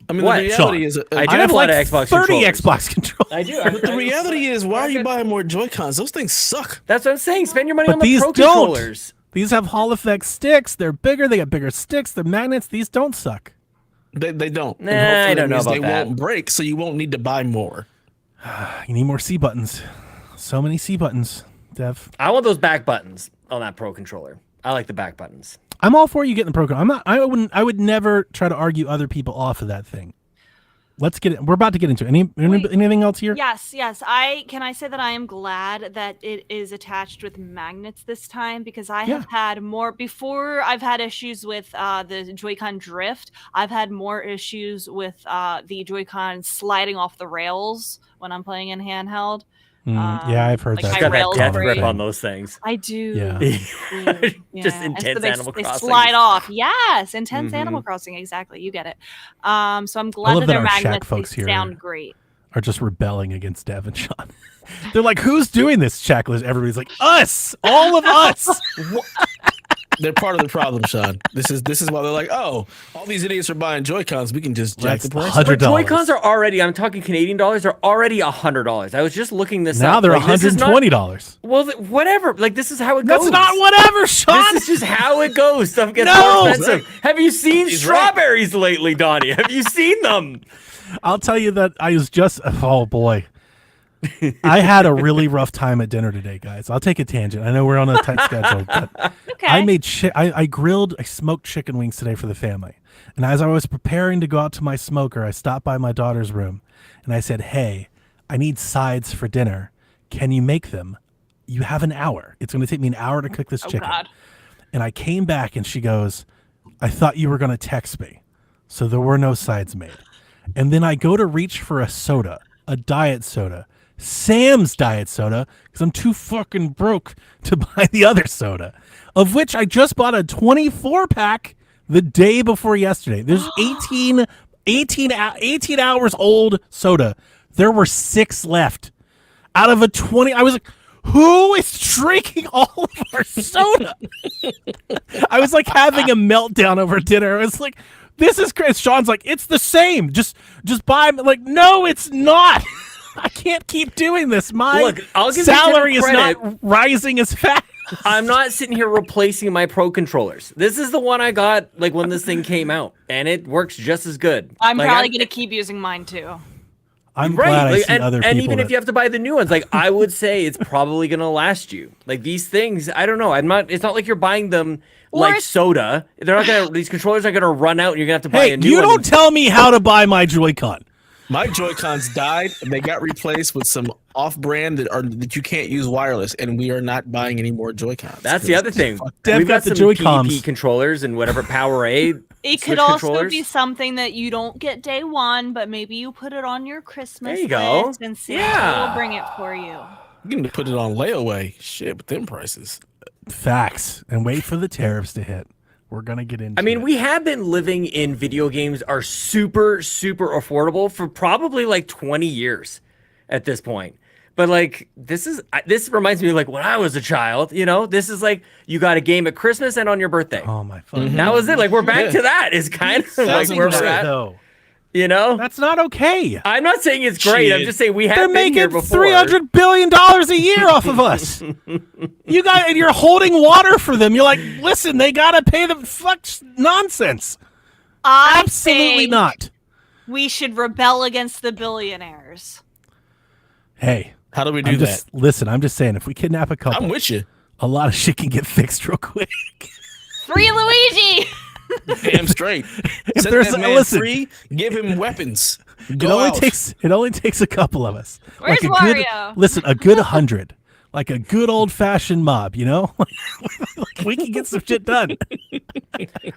I mean, What, the reality Sean? is, I do I have have a lot like of Xbox 30 controllers. Xbox controllers. I do. but the reality is, why are you buying more Joy-Cons? Those things suck. That's what I'm saying. Spend your money But on the these Pro don't. controllers. These have Hall effect sticks. They're bigger. They got bigger sticks. They're magnets. These don't suck. They don't. And Nah, hopefully I don't that know means about they that. won't break, so you won't need to buy more. You need more C buttons. So many C buttons, Dev. I want those back buttons on that Pro controller. I like the back buttons. I'm all for you getting the program. I'm not. I wouldn't. I would never try to argue other people off of that thing. Let's get it. We're about to get into it. Anything else here? Yes. Can I say that I am glad that it is attached with magnets this time, because I have had more before. I've had issues with the Joy-Con drift. I've had more issues with the Joy-Con sliding off the rails when I'm playing in handheld. Yeah, I've heard like that. my Got that rails death break. grip on those things. I do. Yeah. Just And intense so Animal they Crossing. slide off. Yes, intense Mhm. Animal Crossing. Exactly. You get it. So I'm I glad love that that they're our Shack magnets. folks They here sound great. Are just rebelling against Dev and Sean. They're like, who's doing this checklist? Everybody's like, us, all of us. They're part of the problem, Sean. This is why they're like, oh, all these idiots are buying Joy-Cons. We can just jack That's the price. $100. Joy-Cons are already, I'm talking Canadian dollars, are already $100. I was just looking this Now up. they're Like, this is not- $120. Well, whatever. Like, this is how it goes. That's not whatever, Sean. This is just how it goes. Stuff gets No! more expensive. Have you seen He's right. strawberries lately, Donnie? Have you seen them? I'll tell you that I was just, oh boy. I had a really rough time at dinner today, guys. I'll take a tangent. I know we're on a tight schedule, but Okay. I smoked chicken wings today for the family. And as I was preparing to go out to my smoker, I stopped by my daughter's room and I said, hey, I need sides for dinner. Can you make them? You have an hour. It's going to take me an hour to cook this chicken. God. And I came back and she goes, I thought you were going to text me. So there were no sides made. And then I go to reach for a soda, a diet soda, Sam's diet soda, because I'm too fucking broke to buy the other soda, of which I just bought a 24 pack the day before yesterday. There's 18 hours old soda. There were 6 left out of a 20. I was like, who is drinking all of our soda? I was like having a meltdown over dinner. I was like, this is crazy. Sean's like, it's the same. Just buy. I'm like, no, it's not. I can't keep doing this. My Look, I'll give salary you is credit. not rising as fast. I'm not sitting here replacing my Pro controllers. This is the one I got like when this thing came out, and it works just as good. I'm Like, probably gonna keep using mine too. I'm right. glad I like, see and, other and people. even if that- you have to buy the new ones, like I would say it's probably gonna last you. Like these things, I don't know. It's not like you're buying them Or like it's- soda. They're not gonna. These controllers are gonna run out, and you're gonna have to buy hey, a new you one. don't tell me how to buy my Joy-Con. My Joy-Cons died and they got replaced with some off-brand that you can't use wireless, and we are not buying any more Joy-Cons. That's the other thing. Dev We've got got the some Joy-Cons. PvP controllers and whatever Powerade. It Switch could also controllers. be something that you don't get day one, but maybe you put it on your Christmas There you go. list and Santa Yeah. will bring it for you. You need to put it on layaway. Shit, with them prices. Facts. And wait for the tariffs to hit. We're gonna get into. I mean, it. we have been living in video games are super, super affordable for probably like 20 years at this point. But like, this reminds me of like when I was a child, you know, this is like, you got a game at Christmas and on your birthday. Oh my fucking. That was it. Like, we're back Yeah. to that is kind of like where we're at, though. you know? That's not okay. I'm not saying it's great. I'm Shit. just saying we have They're been here making before. $300 billion a year off of us. And you're holding water for them. You're like, listen, they gotta pay the fuck nonsense. I Absolutely think not. We should rebel against the billionaires. Hey, How do we do I'm just listen. I'm just saying, if we kidnap a that? couple, I'm with you. a lot of shit can get fixed real quick. Free Luigi! Damn straight. If Set there's that a- man listen. free, give him weapons. It Go only out. takes a couple of us. Where's a Mario? Good, listen, a good 100, like a good old fashioned mob. You know, like We can get some shit done.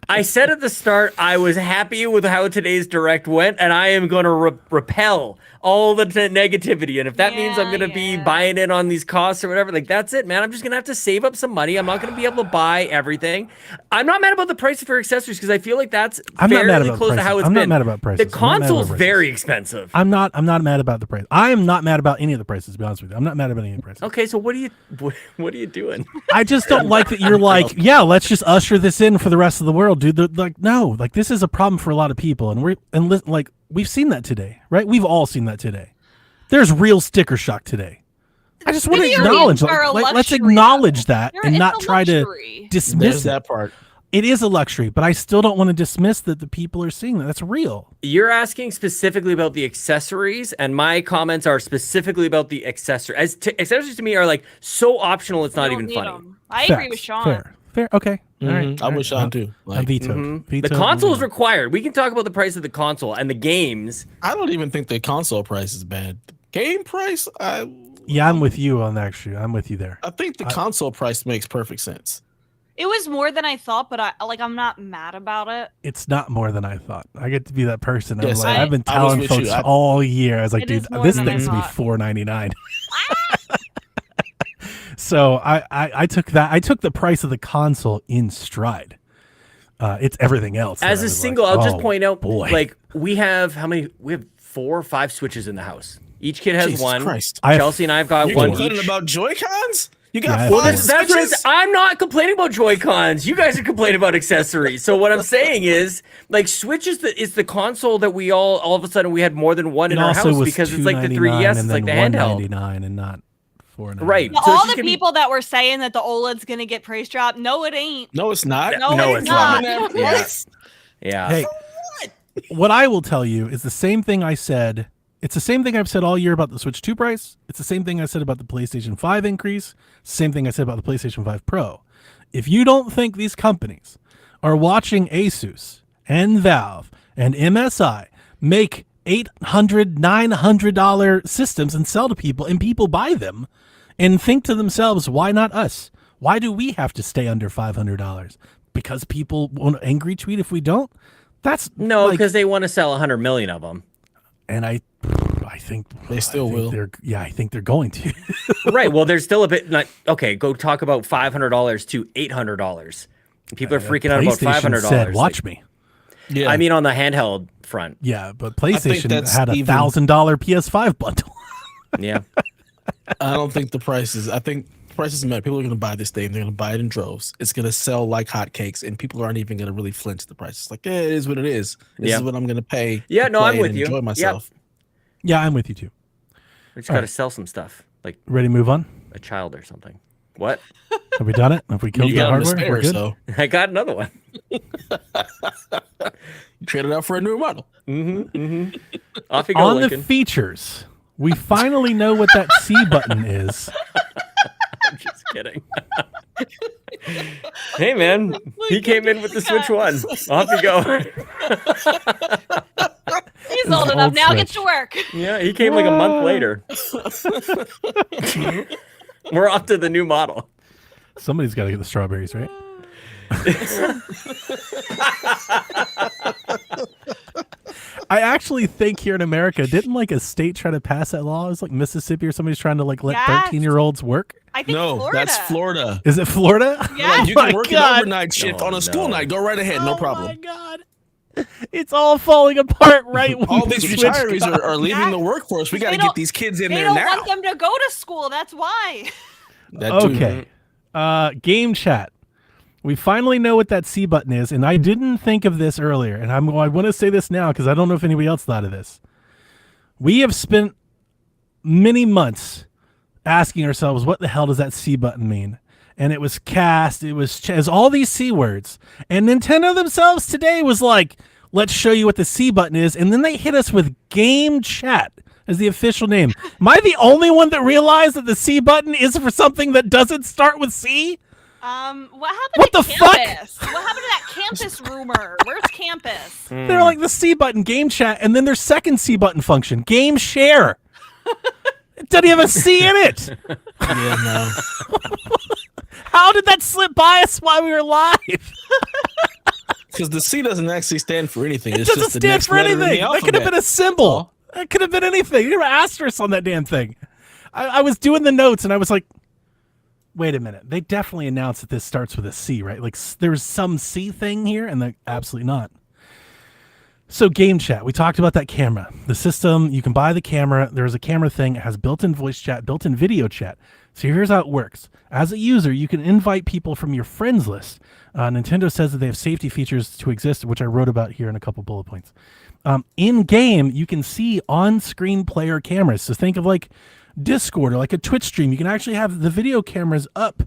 I said at the start I was happy with how today's direct went, and I am going to repel all the negativity. And if that means I'm going to be buying in on these costs or whatever, like that's it, man. I'm just going to have to save up some money. I'm not going to be able to buy everything. I'm not mad about the price for accessories because I feel like that's fairly close to how it's been. I'm not mad about prices. The console's very expensive. I'm not mad about the price. I am not mad about any of the prices, to be honest with you. I'm not mad about any of the prices. Okay, so what are you doing? I just don't like that you're like, yeah, let's just usher this in for the rest of the world, dude. Like, no, like this is a problem for a lot of people, and we've seen that today, right? We've all seen that today. There's real sticker shock today. I just want to acknowledge, let's acknowledge that and not try to dismiss that part. It is a luxury, but I still don't want to dismiss that the people are seeing that. That's real. You're asking specifically about the accessories, and my comments are specifically about the accessory. Accessories to me are like so optional, it's not even funny. I agree with Sean. Fair. Okay. All right. I'm with Sean too. Like, vetoed. The console is required. We can talk about the price of the console and the games. I don't even think the console price is bad. Game price, yeah, I'm with you on that. Actually, I'm with you there. I think the console price makes perfect sense. It was more than I thought, but I'm not mad about it. It's not more than I thought. I get to be that person. Yes, I've been telling folks all year. I was like, dude, this thing's gonna be $4.99. So I took that. I took the price of the console in stride. It's everything else. As a single, I'll just point out, like we have how many? We have 4 or 5 Switches in the house. Each kid has one. Christ. Chelsea and I've got one each. Complaining about Joy-Cons? You got Yeah, 4 that's Switches? I'm not complaining about Joy-Cons. You guys are complaining about accessories. So what I'm saying is, like, Switch is the console that we all of a sudden we had more than one in our house because it's like the 3DS, it's like the handheld. $199 and not $4.99. Right. So all the people that were saying that the OLED's gonna get price drop, no, it ain't. No, it's not. No, it's not. Yeah. Hey, what I will tell you is the same thing I said. It's the same thing I've said all year about the Switch 2 price. It's the same thing I said about the PlayStation 5 increase. Same thing I said about the PlayStation 5 Pro. If you don't think these companies are watching Asus and Valve and MSI make $800, $900 systems and sell to people and people buy them and think to themselves, why not us? Why do we have to stay under $500? Because people want to angry tweet if we don't? That's no, because they want to sell 100 million of them. And I think they still will. I think they're going to. Right. Well, there's still a bit. Okay, go talk about $500 to $800. People are freaking out about $500. Watch me. Yeah. I mean, on the handheld front. Yeah, but PlayStation had a $1,000 PS5 bundle. Yeah. I don't think the prices. I think prices matter. People are going to buy this thing. They're going to buy it in droves. It's going to sell like hotcakes, and people aren't even going to really flinch the price. It's like, it is what it is. This is what I'm going to pay. Yeah, no, I'm with you. Enjoy myself. Yep. Yeah, I'm with you too. We just got to sell some stuff, like ready to move on. A child or something. What? Have we done it? Have we killed the hardware? We're good. So. I got another one. You traded out for a new model. Off you go, On Lincoln. the features, we finally know what that C button is. I'm just kidding. Hey, man. He came in with the Switch 1. Off you go. He's old enough now. Get to work. Yeah, he came like a month later. We're off to the new model. Somebody's got to get the strawberries, right? I actually think here in America, didn't like a state try to pass that law? It was like Mississippi or somebody's trying to like let 13-year-olds work. I think No, Florida. that's Florida. Is it Florida? Yeah. You can work an overnight shift on a school no. night. Go right ahead. No problem. Oh my God. It's all falling apart right when All these the retirees Switch are leaving the workforce. We got to get these kids in They there don't now. want them to go to school. That's why. That too. Okay. Game chat. We finally know what that C button is, and I didn't think of this earlier, and I want to say this now because I don't know if anybody else thought of this. We have spent many months asking ourselves, what the hell does that C button mean? And it was cast, it was all these C words. And Nintendo themselves today was like, let's show you what the C button is. And then they hit us with game chat as the official name. Am I the only one that realized that the C button is for something that doesn't start with C? What happened What to the fuck? campus? What happened to that campus rumor? Where's campus? They're like the C button, game chat, and then their second C button function, game share. It doesn't even have a C in it. Yeah, no. How did that slip by us while we were live? Because the C doesn't actually stand for anything. It It's doesn't just the stand next for letter in the anything. That could have alphabet. been a symbol. That could have been anything. There were asterisks on that damn thing. I was doing the notes and I was like, wait a minute. They definitely announced that this starts with a C, right? Like there's some C thing here, and they're absolutely not. So game chat, we talked about that camera. The system, you can buy the camera. There's a camera thing. It has built-in voice chat, built-in video chat. So here's how it works. As a user, you can invite people from your friends list. Nintendo says that they have safety features to exist, which I wrote about here in a couple bullet points. In-game, you can see on-screen player cameras. So think of like Discord or like a Twitch stream. You can actually have the video cameras up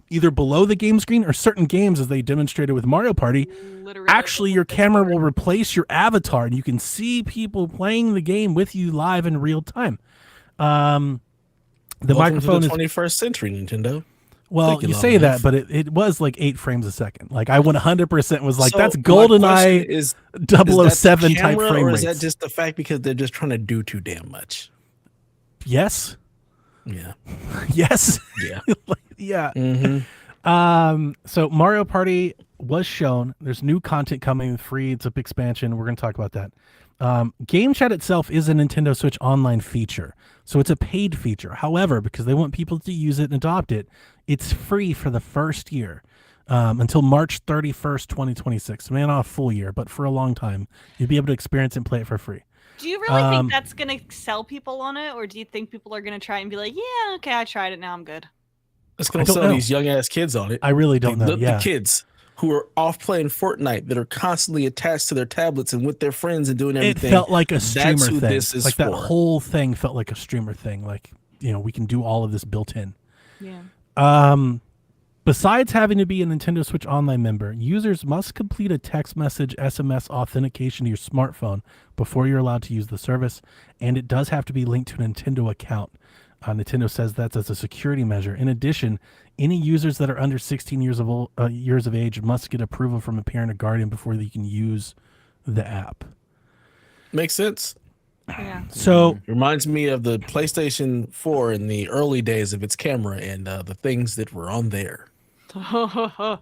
either below the game screen or certain games, as they demonstrated with Mario Party. Literally, Actually, your camera will replace your avatar, and you can see people playing the game with you live in real time. The Welcome microphone to is... the 21st century, Nintendo. Well, Thank you, you say that, Longleaf. but it was like 8 frames a second. Like I 100% was like, So that's my GoldenEye question is 007 that the type camera, frame or rates. is that just the fact because they're just trying to do too damn much? Yes. Yeah. Yes. Yeah. Yeah. Mm-hmm. So Mario Party was shown. There's new content coming, free. It's a big expansion. We're going to talk about that. Game chat itself is a Nintendo Switch Online feature, so it's a paid feature. However, because they want people to use it and adopt it, it's free for the first year until March 31st, 2026. Maybe not a full year, but for a long time, you'll be able to experience it and play it for free. Do you really think that's gonna sell people on it, or do you think people are gonna try and be like, "Yeah, okay, I tried it, now I'm good"? It's I going to don't sell know. these young ass kids on it. I really don't know. The kids who are off playing Fortnite that are constantly attached to their tablets and with their friends and doing It everything. felt like a streamer That's who thing. this is like that for. whole thing felt like a streamer thing. Like, we can do all of this built in. Yeah. Besides having to be a Nintendo Switch Online member, users must complete a text message SMS authentication to your smartphone before you're allowed to use the service, and it does have to be linked to a Nintendo account. Nintendo says that's as a security measure. In addition, any users that are under 16 years of age must get approval from a parent or guardian before they can use the app. Makes sense. Yeah. So Reminds me of the PlayStation 4 in the early days of its camera and the things that were on there. I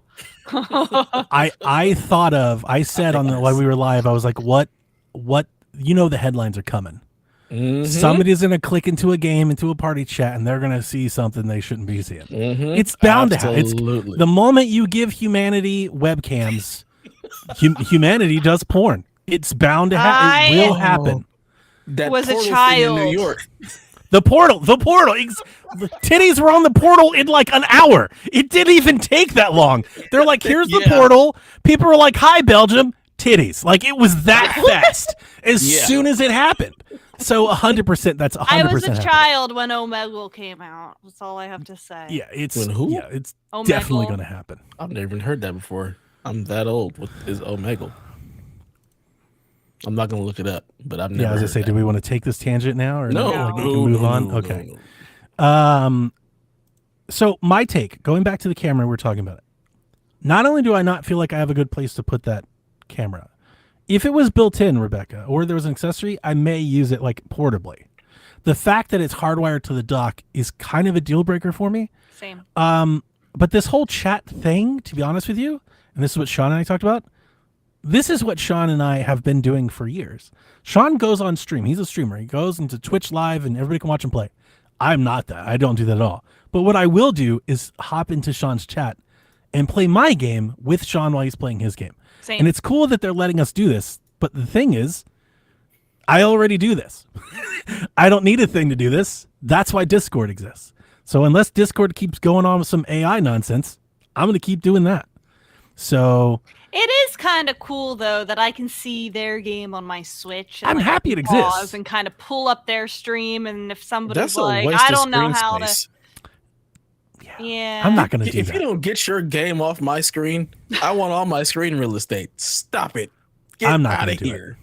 said on the when we were live, I was like, what the headlines are coming. Mm-hmm. Somebody's gonna click into a game, into a party chat, and they're gonna see something they shouldn't be seeing. Mm-hmm. It's bound to happen. Absolutely. The moment you give humanity webcams, humanity does porn. It's bound to happen. It will happen. That was a portal thing child. in New York. The portal. The titties were on the portal in like an hour. It didn't even take that long. They're like, here's the Yeah. portal. People were like, hi, Belgium. Titties. Like, it was that fast as soon as it happened. So 100%, that's 100% I was a happened. child when Omegle came out. That's all I have to say. Yeah, it's When who? Yeah, it's Omegle. definitely going to happen. I've never even heard that before. I'm that old. What is Omegle? I'm not gonna look it up, but I've never. Yeah, as I heard say, that. do we want to take this tangent now, or No, like, we no, can move no, on? no, Okay. no. So my take, going back to the camera, we're talking about it. Not only do I not feel like I have a good place to put that camera, if it was built in, Rebecca, or there was an accessory, I may use it like portably. The fact that it's hardwired to the dock is kind of a deal breaker for me. Same. But this whole chat thing, to be honest with you, and this is what Sean and I talked about, this is what Sean and I have been doing for years. Sean goes on stream. He's a streamer. He goes into Twitch Live and everybody can watch him play. I'm not that. I don't do that at all. But what I will do is hop into Sean's chat and play my game with Sean while he's playing his game. Same. And it's cool that they're letting us do this. But the thing is, I already do this. I don't need a thing to do this. That's why Discord exists. So unless Discord keeps going on with some AI nonsense, I'm going to keep doing that. So It is kind of cool though that I can see their game on my Switch. And, I'm like, happy it pause exists. And kind of pull up their stream, and if somebody's That's a like, waste I of don't know screen how space. yeah, I'm not going to do If that. you don't get your game off my screen, I want all my screen real estate. Stop it. Get I'm not out gonna of do it. here.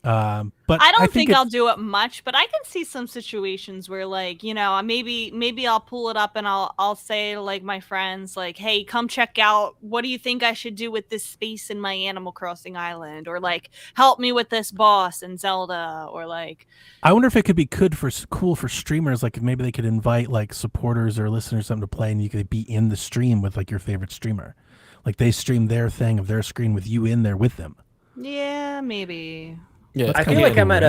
But I don't think it's- I'll do it much, but I can see some situations where, like, you know, maybe I'll pull it up and I'll say to, like, my friends, like, hey, come check out, what do you think I should do with this space in my Animal Crossing island, or like help me with this boss in Zelda, or like. I wonder if it could be cool for streamers, like if maybe they could invite like supporters or listeners something to play, and you could be in the stream with like your favorite streamer, like they stream their thing of their screen with you in there with them. Yeah, maybe. Yeah, That's I kinda feel like cool, I'm at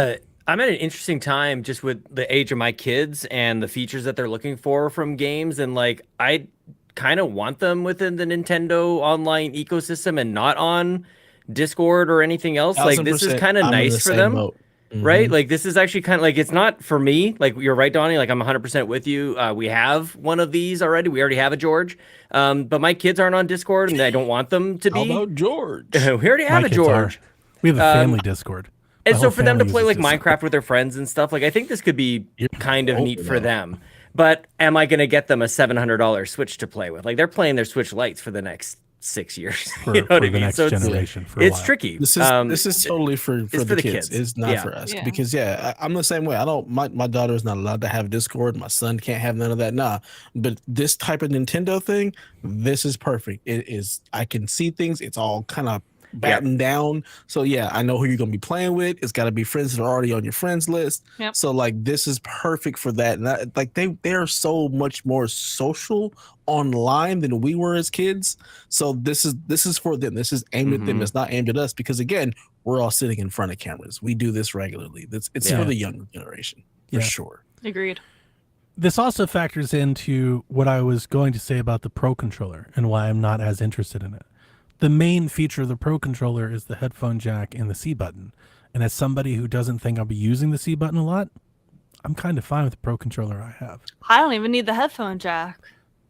right? an interesting time just with the age of my kids and the features that they're looking for from games, and like I kind of want them within the Nintendo online ecosystem and not on Discord or anything else. Like this is 1000%, kind of I'm in nice the for same them. boat. Right? Like this is actually kind of like, it's not for me. Like you're right, Donnie. Like I'm 100% with you. We have one of these already. We already have a George. But my kids aren't on Discord, and I don't want them to How be. about George? We already My have a kids George. We have a family Discord. And My so whole for them to family play like uses Discord. Minecraft with their friends and stuff, like I think this could be kind of old neat for now. them. But am I going to get them a $700 Switch to play with? Like they're playing their Switch Lights for the next 6 years. For, You know for what I the mean? next So generation. For a it's while. tricky. This is totally for the the kids. kids. It's not Yeah. for us Yeah. because I'm the same way. I don't. My daughter is not allowed to have Discord. My son can't have none of that. Nah. But this type of Nintendo thing, this is perfect. It is. I can see things. It's all kind of battened down. So yeah, I know who you're gonna be playing with. It's got to be friends that are already on your friends list. Yep. So like this is perfect for that. And that, like they are so much more social online than we were as kids. So this is for them. This is aimed at them. It's not aimed at us because again, we're all sitting in front of cameras. We do this regularly. It's Yeah. for the younger generation for Yeah. sure. Agreed. This also factors into what I was going to say about the Pro Controller and why I'm not as interested in it. The main feature of the Pro Controller is the headphone jack and the C button. And as somebody who doesn't think I'll be using the C button a lot, I'm kind of fine with the Pro Controller I have. I don't even need the headphone jack.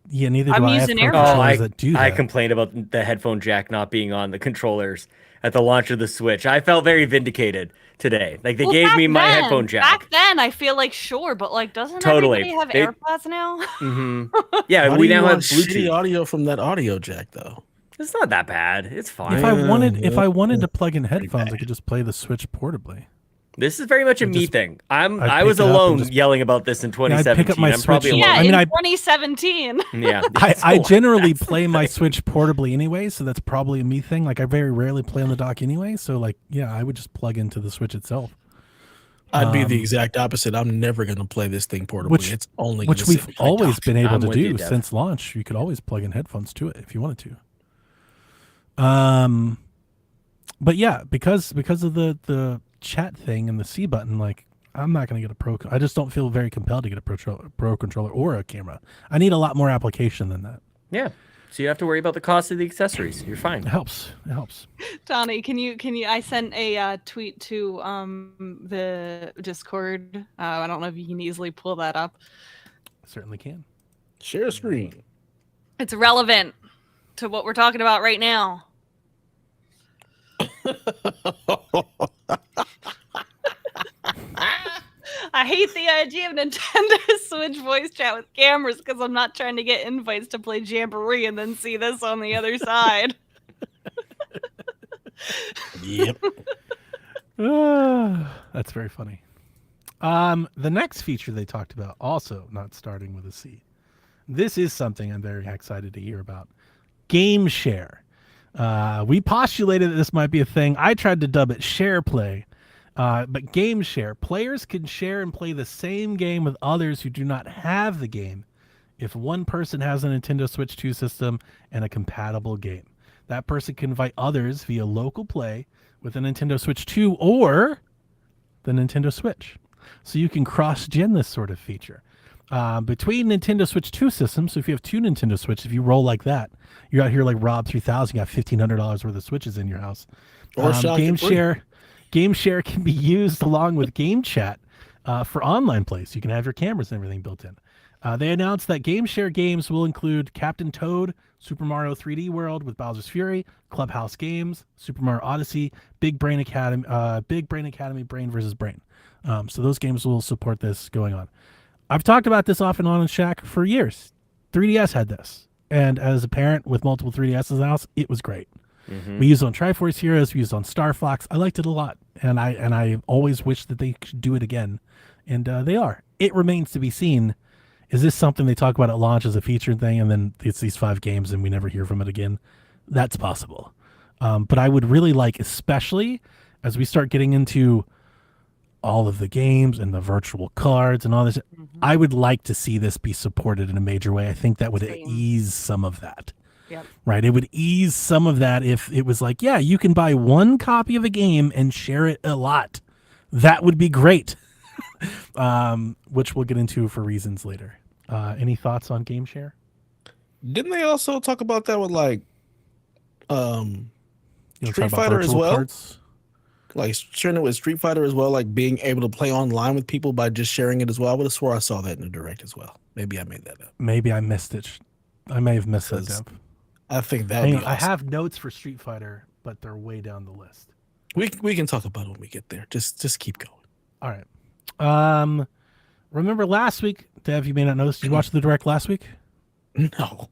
Yeah, neither do I'm I have using Pro AirPods. controllers that do that. I complained about the headphone jack not being on the controllers at the launch of the Switch. I felt very vindicated today. Like they Well, gave back me my then- headphone jack. Back then, I feel like sure, but like, doesn't Totally. everybody have They- AirPods now? Yeah, Why we do you now have want shitty Bluetooth. audio from that audio jack though. It's not that bad. It's fine. if I wanted to Yeah. plug in headphones, I bad. could just play the Switch portably. This is very much a I'd me just- thing. I'd I was pick it up and alone just- yelling about this in I'd pick up 2017. my I'm probably Switch alone. Yeah, I mean, in I- 2017. Yeah. I generally play my Switch portably anyway, so that's probably a me thing. Like I very rarely play on the dock anyway, so like yeah, I would just plug into the Switch itself. I'd be the exact opposite. I'm never gonna play this thing portably. Which- It's only Which gonna we've sit behind always dock. been able I'm to with you, do Dev. since launch. You could always plug in headphones to it if you wanted to. But yeah, because of the chat thing and the C button, like I'm not going to get a Pro. I just don't feel very compelled to get a Pro controller or a camera. I need a lot more application than that. Yeah. So you don't have to worry about the cost of the accessories. You're fine. It helps. It helps. Donnie, can you? I sent a tweet to the Discord. I don't know if you can easily pull that up. Certainly can. Share screen. It's relevant to what we're talking about right now. I hate the idea of Nintendo Switch voice chat with cameras because I'm not trying to get invites to play Jamboree and then see this on the other side. Yep. That's very funny. The next feature they talked about, also not starting with a C. This is something I'm very excited to hear about. Game share. We postulated that this might be a thing. I tried to dub it share play. But game share. Players can share and play the same game with others who do not have the game if one person has a Nintendo Switch 2 system and a compatible game. That person can invite others via local play with a Nintendo Switch 2 or the Nintendo Switch. So you can cross-gen this sort of feature. Between Nintendo Switch 2 systems, so if you have two Nintendo Switches, if you roll like that, you're out here like Rob 3000, you got $1,500 worth of Switches in your house. Or Shock game and Free. share. Game share can be used along with game chat for online play, so you can have your cameras and everything built in. They announced that game share games will include Captain Toad, Super Mario 3D World with Bowser's Fury, Clubhouse Games, Super Mario Odyssey, Big Brain Academy, Brain versus Brain. So those games will support this going on. I've talked about this off and on in Shaq for years. 3DS had this, and as a parent with multiple 3DSs in the house, it was great. We used it on Triforce Heroes. We used it on Star Fox. I liked it a lot, and I always wish that they should do it again, and they are. It remains to be seen. Is this something they talk about at launch as a featured thing, and then it's these 5 games and we never hear from it again? That's possible. But I would really like, especially as we start getting into all of the games and the virtual cards and all this, I would like to see this be supported in a major way. I think that would ease some of that. Yep. Right? It would ease some of that if it was like, yeah, you can buy 1 copy of a game and share it a lot. That would be great. Which we'll get into for reasons later. Any thoughts on game share? Didn't they also talk about that with like Street talk about Fighter as virtual well? cards? Like sharing it with Street Fighter as well, like being able to play online with people by just sharing it as well. I would have swore I saw that in the direct as well. Maybe I made that up. Maybe I missed it. I may have missed that, Dev. I think that would be awesome. I have notes for Street Fighter, but they're way down the list. We can talk about it when we get there. Just keep going. All right. Remember last week, Dev, you may not notice, did you watch the direct last week? No.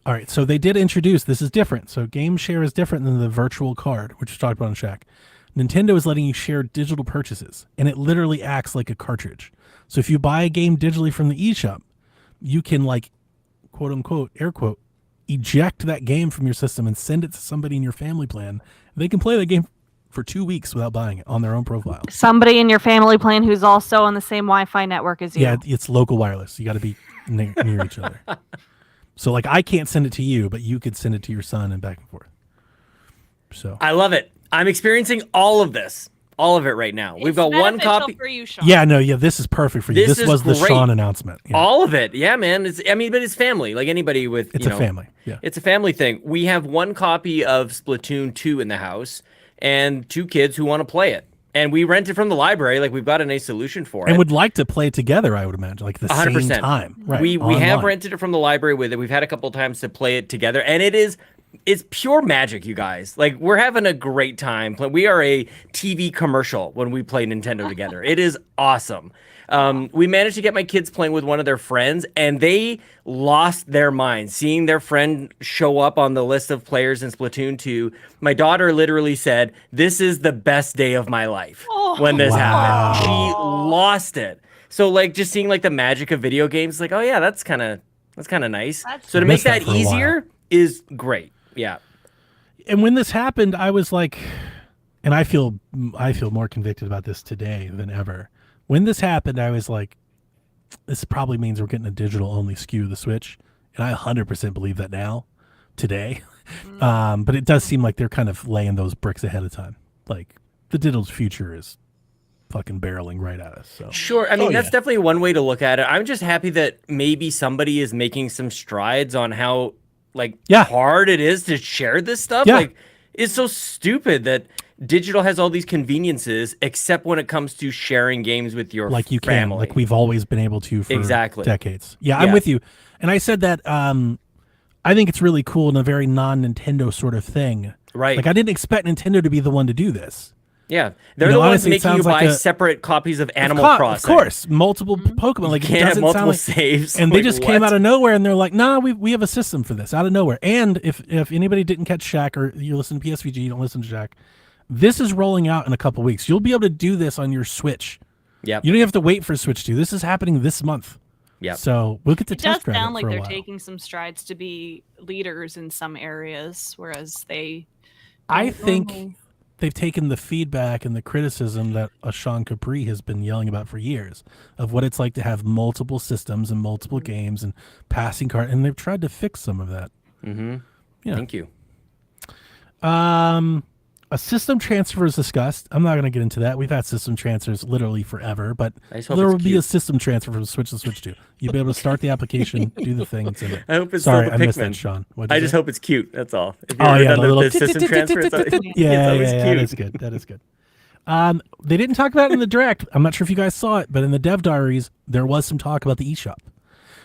All right, so they did introduce, this is different. So game share is different than the virtual card, which we talked about on Shaq. Nintendo is letting you share digital purchases, and it literally acts like a cartridge. So if you buy a game digitally from the eShop, you can, like, quote unquote, air quote, eject that game from your system and send it to somebody in your family plan. They can play that game for 2 weeks without buying it on their own profile. Somebody in your family plan who's also on the same Wi-Fi network as you. Yeah, it's local wireless. You got to be near each other. So, like, I can't send it to you, but you could send it to your son and back and forth. So I love it. I'm experiencing all of this. All of it right now. We've got 1 copy. For you, Sean. yeah, this is perfect for you. This was the great. Sean announcement. Yeah. All of it. Yeah, man. But it's family. Like anybody with, It's a family. Yeah. It's a family thing. We have 1 copy of Splatoon 2 in the house and 2 kids who want to play it. And we rent it from the library. Like, we've got a nice solution for it. And would like to play it together, I would imagine, like the 100%. same time. Right. We online. have rented it from the library with it. We've had a couple of times to play it together. And it's pure magic, you guys. Like, we're having a great time. We are a TV commercial when we play Nintendo together. It is awesome. We managed to get my kids playing with one of their friends, and they lost their minds seeing their friend show up on the list of players in Splatoon 2. My daughter literally said, "This is the best day of my life." When this happened, she lost it. So, like, just seeing like the magic of video games, like, oh yeah, that's kind of nice. So to make that easier is great. Yeah. And when this happened, I was like, and I feel more convicted about this today than ever. When this happened, I was like, this probably means we're getting a digital-only SKU of the Switch. And I 100% believe that now, today. But it does seem like they're kind of laying those bricks ahead of time. Like, the digital future is fucking barreling right at us. So sure. I mean, that's definitely one way to look at it. I'm just happy that maybe somebody is making some strides on how, like, hard it is to share this stuff. Yeah. Like, it's so stupid that digital has all these conveniences, except when it comes to sharing games with your like you family. can, like we've always been able to for decades. Yeah, I'm with you. And I said that I think it's really cool and a very non-Nintendo sort of thing. Right. Like, I didn't expect Nintendo to be the one to do this. Yeah, they're the ones making you buy separate copies of Animal Crossing. Of course, multiple Pokemon. Like, you can't have multiple saves. And they just came out of nowhere, and they're like, "Nah, we have a system for this out of nowhere." And if anybody didn't catch Shaq, or you listen to PSVG, you don't listen to Shaq, this is rolling out in a couple weeks. You'll be able to do this on your Switch. Yeah, you don't have to wait for Switch 2. This is happening this month. Yeah, so we'll get to test drive it. It does sound like they're taking some strides to be leaders in some areas, whereas I think they've taken the feedback and the criticism that Sean Capri has been yelling about for years of what it's like to have multiple systems and multiple games and passing card, and they've tried to fix some of that. Mm-hmm. Yeah. Thank you. A system transfer is discussed. I'm not going to get into that. We've had system transfers literally forever, but there will be a system transfer from Switch to Switch 2. You'll be able to start the application, do the thing, and send it. I hope it's Sorry, still I the missed Pikmin. that, Sean. I just hope it's cute. That's all. The little system transfer. Yeah, that is good. That is good. They didn't talk about it in the direct. I'm not sure if you guys saw it, but in the dev diaries, there was some talk about the eShop.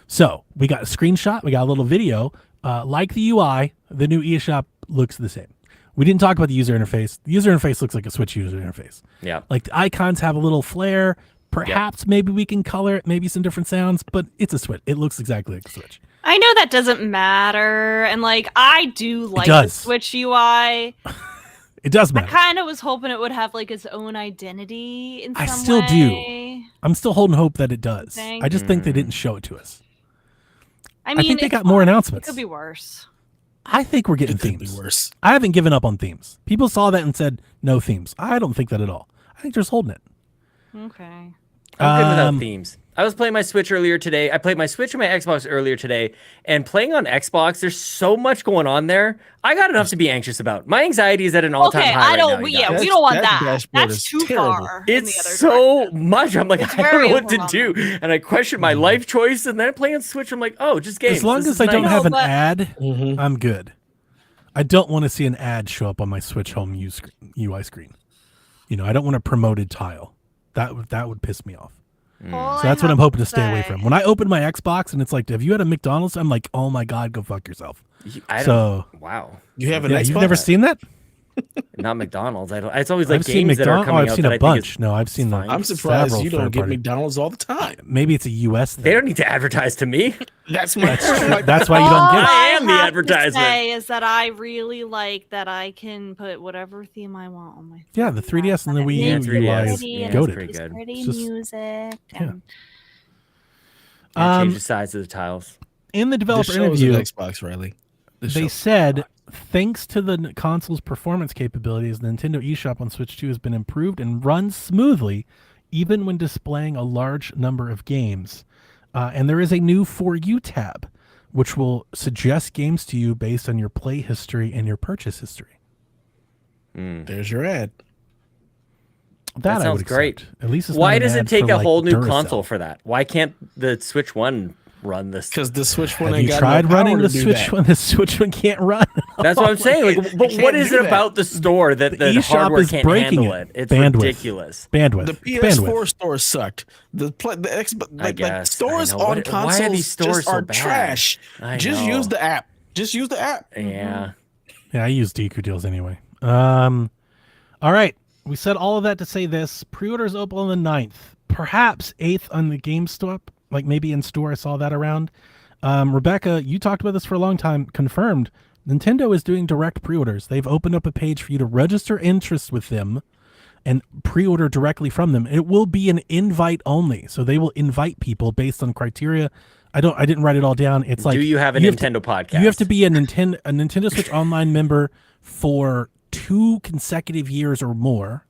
So we got a screenshot. We got a little video. Like the UI, the new eShop looks the same. We didn't talk about the user interface. The user interface looks like a Switch user interface. Yeah. Like, the icons have a little flair. Perhaps maybe we can color it, maybe some different sounds, but it's a Switch. It looks exactly like a Switch. I know that doesn't matter, and like I do like the does. Switch UI. It does I matter. kind of was hoping it would have like its own identity in some I still way. do. I'm still holding hope that it does. Think? I just think they didn't show it to us. I mean, think they it's got more fine. announcements. It could be worse. I think we're getting It could be themes. worse. I haven't given up on themes. People saw that and said no themes. I don't think that at all. I think they're just holding it. Okay. I'm good without themes. I was playing my Switch earlier today. I played my Switch and my Xbox earlier today. And playing on Xbox, there's so much going on there. I got enough to be anxious about. My anxiety is at an all-time Okay, high I don't. right now, you Yeah, guys. we don't want That that. dashboard That's is too terrible. far. in the It's other so direction. much. I'm like, It's I don't very know what to do. overwhelming. And I question my life choice. And then I play on Switch. I'm like, oh, just games. As long This as is I don't nice. have an No, but- ad, Mhm. I'm good. I don't want to see an ad show up on my Switch Home UI screen. I don't want a promoted tile. That would piss me off. All So I that's what I'm have hoping to stay away say- from. When I open my Xbox and it's like, have you had a McDonald's? I'm like, oh my God, go fuck yourself. I don't, So, wow. You have an yeah, Xbox? you've never seen that? Not McDonald's. I don't. It's always like I've seen games that are McDonald's. coming I've out seen that a I think bunch. is No, I've seen fine. I'm surprised several you don't get third-party. McDonald's all the time. Maybe it's a US thing. They don't need to advertise to me. That's my That's why you don't All get it. I am the have to advertisement. say is that I really like that I can put whatever theme I want on my. Yeah, the 3DS and the Wii Yeah, U 3DS. UI Yeah, is it's goated. pretty good. Pretty It's just- music. And Change the size of the tiles. In the The developer show is an interview, Xbox, Riley. The they show. said, thanks to the console's performance capabilities, the Nintendo eShop on Switch 2 has been improved and runs smoothly, even when displaying a large number of games. And there is a new For You tab, which will suggest games to you based on your play history and your purchase history. There's your ad. That I sounds would great. accept. At least it's Why not an does it ad take for, a like, whole new Duracell. console for that? Why can't the Switch One run this? Because the Switch one Have ain't you got tried no power running to the do Switch that. one? The Switch one can't run. That's what I'm saying. Like, but can't what is do it that. about the store that the eShop hardware is can't breaking handle it. it? It's Bandwidth. ridiculous. Bandwidth. The It's PS4 bandwidth. store sucked. The Xbox, like guess. stores I know. on Why are consoles these stores just so are bad? trash. I Just know. use the app. Just use the app. Yeah. Yeah, I use Deku deals anyway. All right. We said all of that to say this. Pre-orders open on the 9th. Perhaps 8th on the GameStop. Like maybe in store. I saw that around. Rebecca, you talked about this for a long time. Confirmed. Nintendo is doing direct pre-orders. They've opened up a page for you to register interest with them and pre-order directly from them. It will be an invite only. So they will invite people based on criteria. I didn't write it all down. It's like, Do you have a have to- Nintendo podcast? You have to be a Nintendo Switch Online member for 2 consecutive years or more.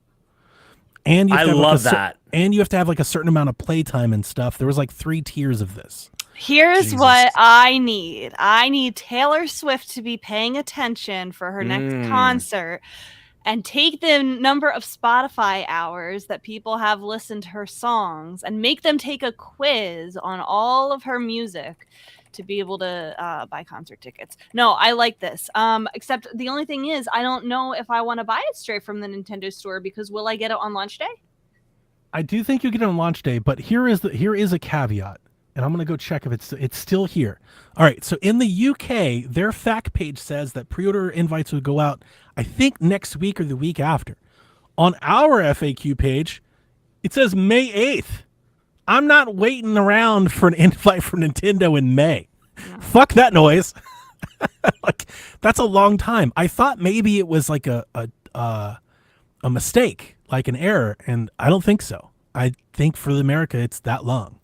And you have I to have like love a cer- that. And you have to have like a certain amount of playtime and stuff. There was like 3 tiers of this. Here's Jesus. what I need. I need Taylor Swift to be paying attention for her next concert and take the number of Spotify hours that people have listened to her songs and make them take a quiz on all of her music to be able to buy concert tickets. No, I like this. Except the only thing is, I don't know if I want to buy it straight from the Nintendo store because will I get it on launch day? I do think you get it on launch day, but here is a caveat, and I'm gonna go check if it's still here. All right, so in the UK, their fact page says that pre-order invites will go out, I think next week or the week after. On our FAQ page, it says May 8th. I'm not waiting around for an invite from Nintendo in May. Fuck that noise. Like that's a long time. I thought maybe it was like a mistake, like an error, and I don't think so. I think for America it's that long.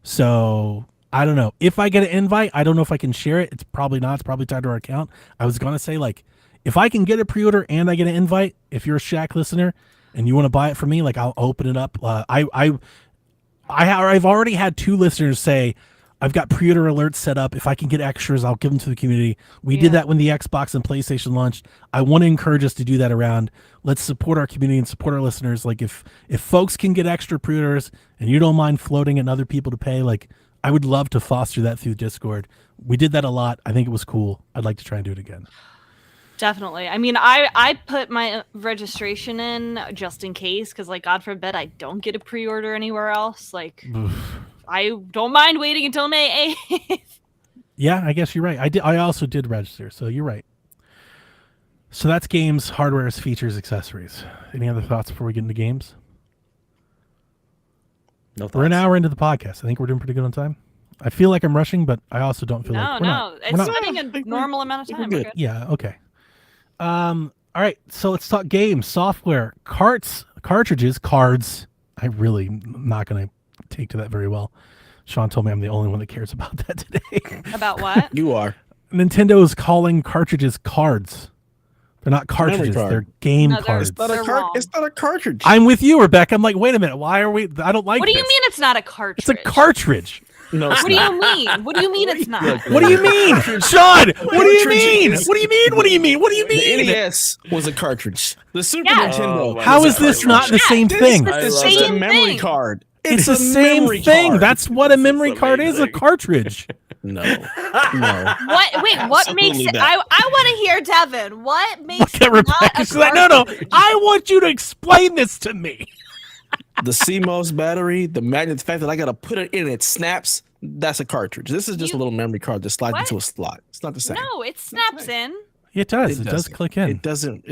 So I don't know. If I get an invite, I don't know if I can share it. It's probably not. It's probably tied to our account. I was gonna say like if I can get a pre-order and I get an invite, if you're a Shaq listener and you want to buy it from me, like I'll open it up. I've already had 2 listeners say, I've got pre-order alerts set up. If I can get extras, I'll give them to the community. We did that when the Xbox and PlayStation launched. I want to encourage us to do that around. Let's support our community and support our listeners. Like if folks can get extra pre-orders and you don't mind floating and other people to pay, like I would love to foster that through Discord. We did that a lot. I think it was cool. I'd like to try and do it again. Definitely. I mean, I put my registration in just in case, because like God forbid I don't get a pre-order anywhere else. Like I don't mind waiting until May 8th. Yeah, I guess you're right. I also did register, so you're right. So that's games, hardware, features, accessories. Any other thoughts before we get into games? No thoughts. We're an hour into the podcast. I think we're doing pretty good on time. I feel like I'm rushing, but I also don't feel No, like we're no, not. it's We're not. spending a normal amount of time. We're good. Yeah. Okay. All right. So let's talk games, software, cartridges, cards. I really not going to take to that very well. Sean told me I'm the only one that cares about that today. About what? You are. Nintendo is calling cartridges cards. They're not cartridges. card. They're game No, they're- cards. It's not They're wrong. it's not a cartridge. I'm with you, Rebecca. I'm like, wait a minute. Why are we? I don't like. What do you this. mean it's not a cartridge? It's a cartridge. No, it's What do not. you mean? What do you mean it's not? What do you mean, Sean? What do you mean? Cartridge is- What do you mean? What do you mean? What do you The mean? NES was a cartridge. The Super Yeah. Nintendo. Oh, my How was is a this cartridge. not the same This thing? is I the love It's same a memory thing. card. It's the a same memory thing. card. That's what a This is memory card is. A amazing. cartridge. No. No. What? Wait, what makes Absolutely it? not. I want to hear Devin. What makes Look it at not Rebecca. a She's like, no. cartridge? I want you to explain this to me. The CMOS battery, the magnet, the fact that I got to put it in and it snaps, that's a cartridge. This is just a little memory card that slides What? into a slot. It's not the same. No, it snaps in. It does. It does doesn't. click in. It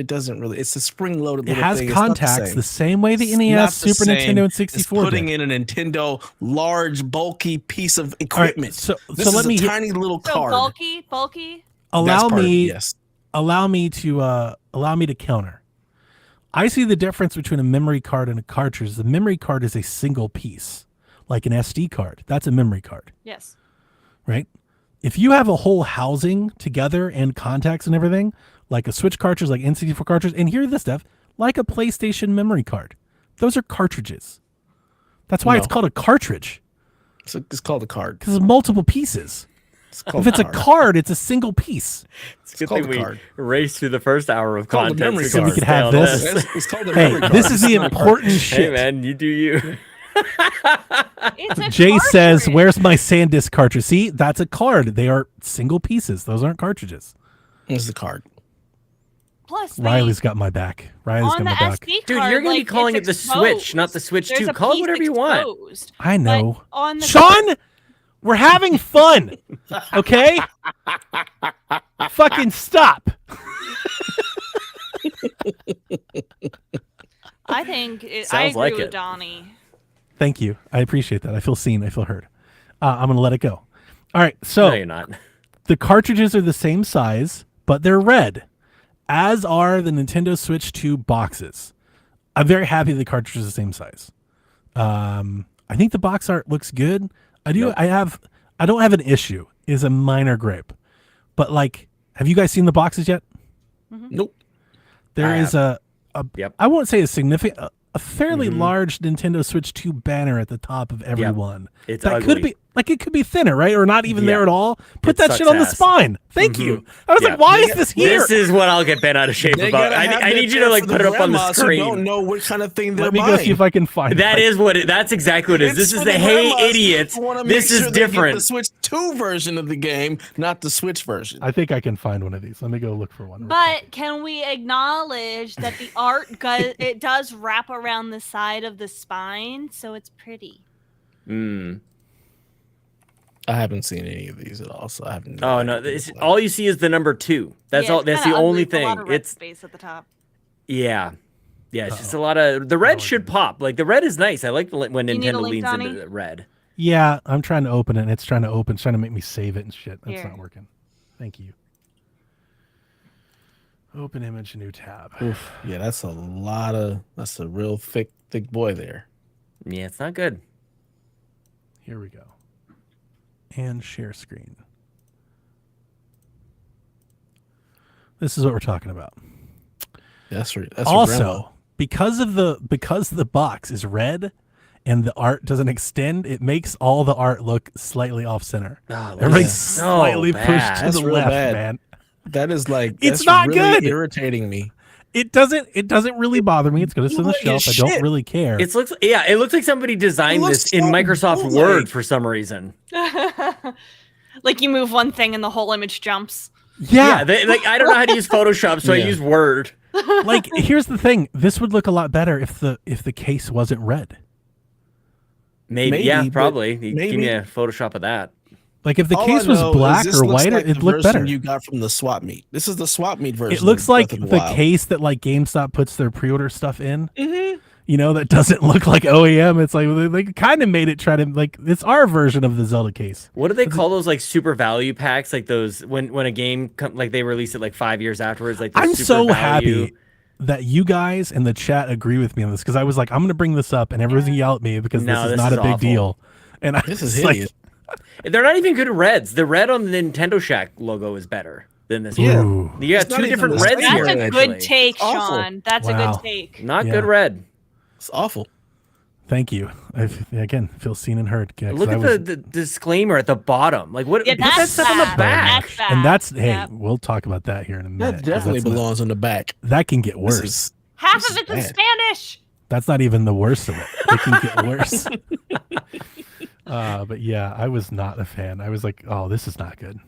doesn't really. It's a spring-loaded It little has thing. It's not contacts the the same way the It's not NES, the Super same Nintendo, and as 64 putting did. in a Nintendo large, bulky piece of All right, equipment. so This let is me a tiny little So card. bulky. allow That's part of it, me yes. allow me to counter. I see the difference between a memory card and a cartridge. The memory card is a single piece, like an SD card. That's a memory card, Yes. right? If you have a whole housing together and contacts and everything, like a Switch cartridge, like N64 cartridge, and hear this stuff, like a PlayStation memory card, those are cartridges. That's why it's No. called a cartridge, It's called a card. because it's multiple pieces. It's called If it's a card, it's a single piece. It's a good called thing a we card. raced through the first hour of called a content. memory so card. we could have stay on this. It's called a Hey, memory card. this is the It's not a card. important Hey shit. man, you do you. It's a Jay says, cartridge. "Where's my SanDisk cartridge?" See, that's a card. They are single pieces. Those aren't cartridges. It's the card. Plus, Riley's got my back. Riley's got on the my back. SD card, Dude, you're gonna be like, calling it it's the Switch, not the exposed. Switch There's 2. a Call it piece whatever you want. exposed. I know. But on the Sean, we're having fun. Okay? Fucking stop. I think I Sounds agree like with it. Donnie. Thank you. I appreciate that. I feel seen. I feel heard. I'm going to let it go. All right. So No, you're not. the cartridges are the same size, but they're red, as are the Nintendo Switch 2 boxes. I'm very happy the cartridge is the same size. I think the box art looks good. I do. Nope. I don't have an issue. Is a minor gripe, but like, have you guys seen the boxes yet? Nope. There I is a Yep. I won't say a significant, a fairly large Nintendo Switch 2 banner at the top of every one. It's that ugly. could be like it could be thinner, right, or not even there Yeah. at all. Put It that sucks shit on the ass. spine. Thank you. I was Yeah. like, why is this here? This is what I'll get bent out of shape They about. gotta have I that need you there to like for put it up on the grandmas who screen. don't know what kind of thing they're Let me buying. go see if I can find That it. is what it. That's exactly what it is. It's This is for the hey grandmas idiots. who wanna This make is sure they get different. The Switch 2 version of the game, not the Switch version. I think I can find one of these. Let me go look for one. real But quick. can we acknowledge that the art it does wrap around the side of the spine, so it's pretty. Mm. I haven't seen any of these at all, so I haven't. Oh no! All you see is the number 2. That's Yeah, all. it's That's kinda the only ugly. It's a lot thing. of red It's space at the top. yeah. It's just a lot of the red should pop. Like the red is nice. I like when You need a Nintendo link, leans Donnie? into the red. Yeah, I'm trying to open it, and it's trying to open. It's trying to make me save it and shit. That's Here. not working. Thank you. Open image, new tab. Oof. Yeah, that's a lot of. That's a real thick boy there. Yeah, it's not good. Here we go. And share screen. This is what we're talking about. That's for grandma. Also, because the box is red and the art doesn't extend, it makes all the art look slightly off center. Oh, Everybody's so slightly bad. pushed to That's the real left, bad. man. That is like It's that's not really good. irritating me. It doesn't really bother me. It's going to sit on the Ugly as shelf. I don't shit. really care. It looks like somebody designed looks this in so Microsoft bootleg. Word for some reason. Like you move one thing and the whole image jumps. yeah. I don't know how to use Photoshop, so I Yeah. use Word. Like here's the thing. This would look a lot better if the case wasn't red. Maybe yeah, but probably. You give maybe- me a Photoshop of that. Like if the All case I was know is black this or looks white, like it'd the look version better. You got from the swap meet. This is the swap meet version. It looks of like Breath of the Wild. case that like GameStop puts their pre-order stuff in. Mhm. that doesn't look like OEM. It's like they kind of made it try to like it's our version of the Zelda case. What do they call those like super value packs? Like those when a game like they release it like 5 years afterwards. Like I'm super so value. happy that you guys in the chat agree with me on this because I was like, I'm going to bring this up and everyone's gonna yell at me because No, this is this not is a big awful. deal. And This is like, hideous. They're not even good reds. The red on the Nintendo Shack logo is better than this Yeah. one. ooh, You got It's not two even different the reds same here. That's a red, good actually. take, Awful. Sean. That's a Wow. good take. Not Yeah. good red. It's awful. thank you. Again, feel seen and heard. Yeah, 'cause Look I at was- the disclaimer at the bottom. Like what? Yeah, Put that that's stuff on the bad. back. That's bad. and that's hey, Yep. we'll talk about that here in a minute. That 'cause definitely that's not- belongs on the back. that can get This worse. is- Half This of is it's in bad. Spanish. That's not even the worst of it. It can get worse. But yeah, I was not a fan. I was like, oh, this is not good.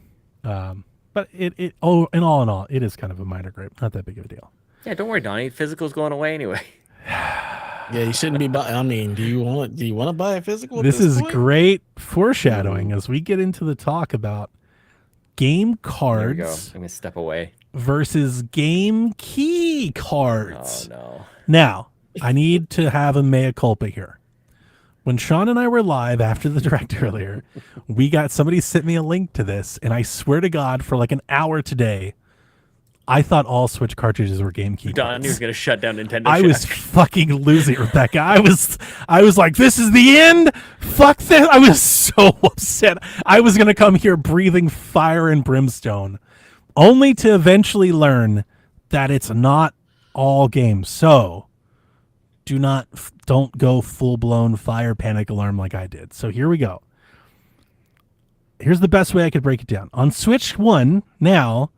But in all, it is kind of a minor gripe. Not that big of a deal. Yeah, don't worry, Donnie. Physical's going away anyway. Yeah, you shouldn't be buying. I mean, do you want to buy a physical? at This is point? great foreshadowing as we get into the talk about game There we go. cards I'm gonna step away. versus game key Oh cards. no. Now, I need to have a mea culpa here. When Sean and I were live after the direct earlier, somebody sent me a link to this, and I swear to God, for like an hour today, I thought all Switch cartridges were game key Donnie cards. was gonna shut down Nintendo. I was Shack. fucking losing it, Rebecca. I was like, this is the end. Fuck this. I was so upset. I was gonna come here breathing fire and brimstone, only to eventually that it's not all games. So don't go full blown fire panic alarm like I did. So here we go. Here's the best way I could break it down. On Switch 1 now,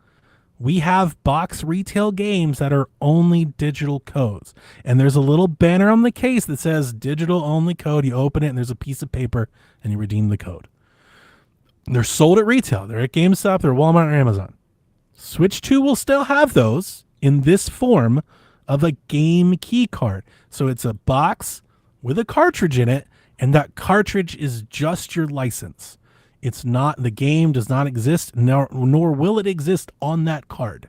we have box retail games that are only digital codes. And there's a little banner on the case that says digital only code. You open it and there's a piece of paper and you redeem the code. They're sold at retail. They're at GameStop, they're Walmart or Amazon. Switch 2 will still have those in this form of a game key card. So it's a box with a cartridge in it, and that cartridge is just your license. It's not, the game does not exist, nor will it exist on that card,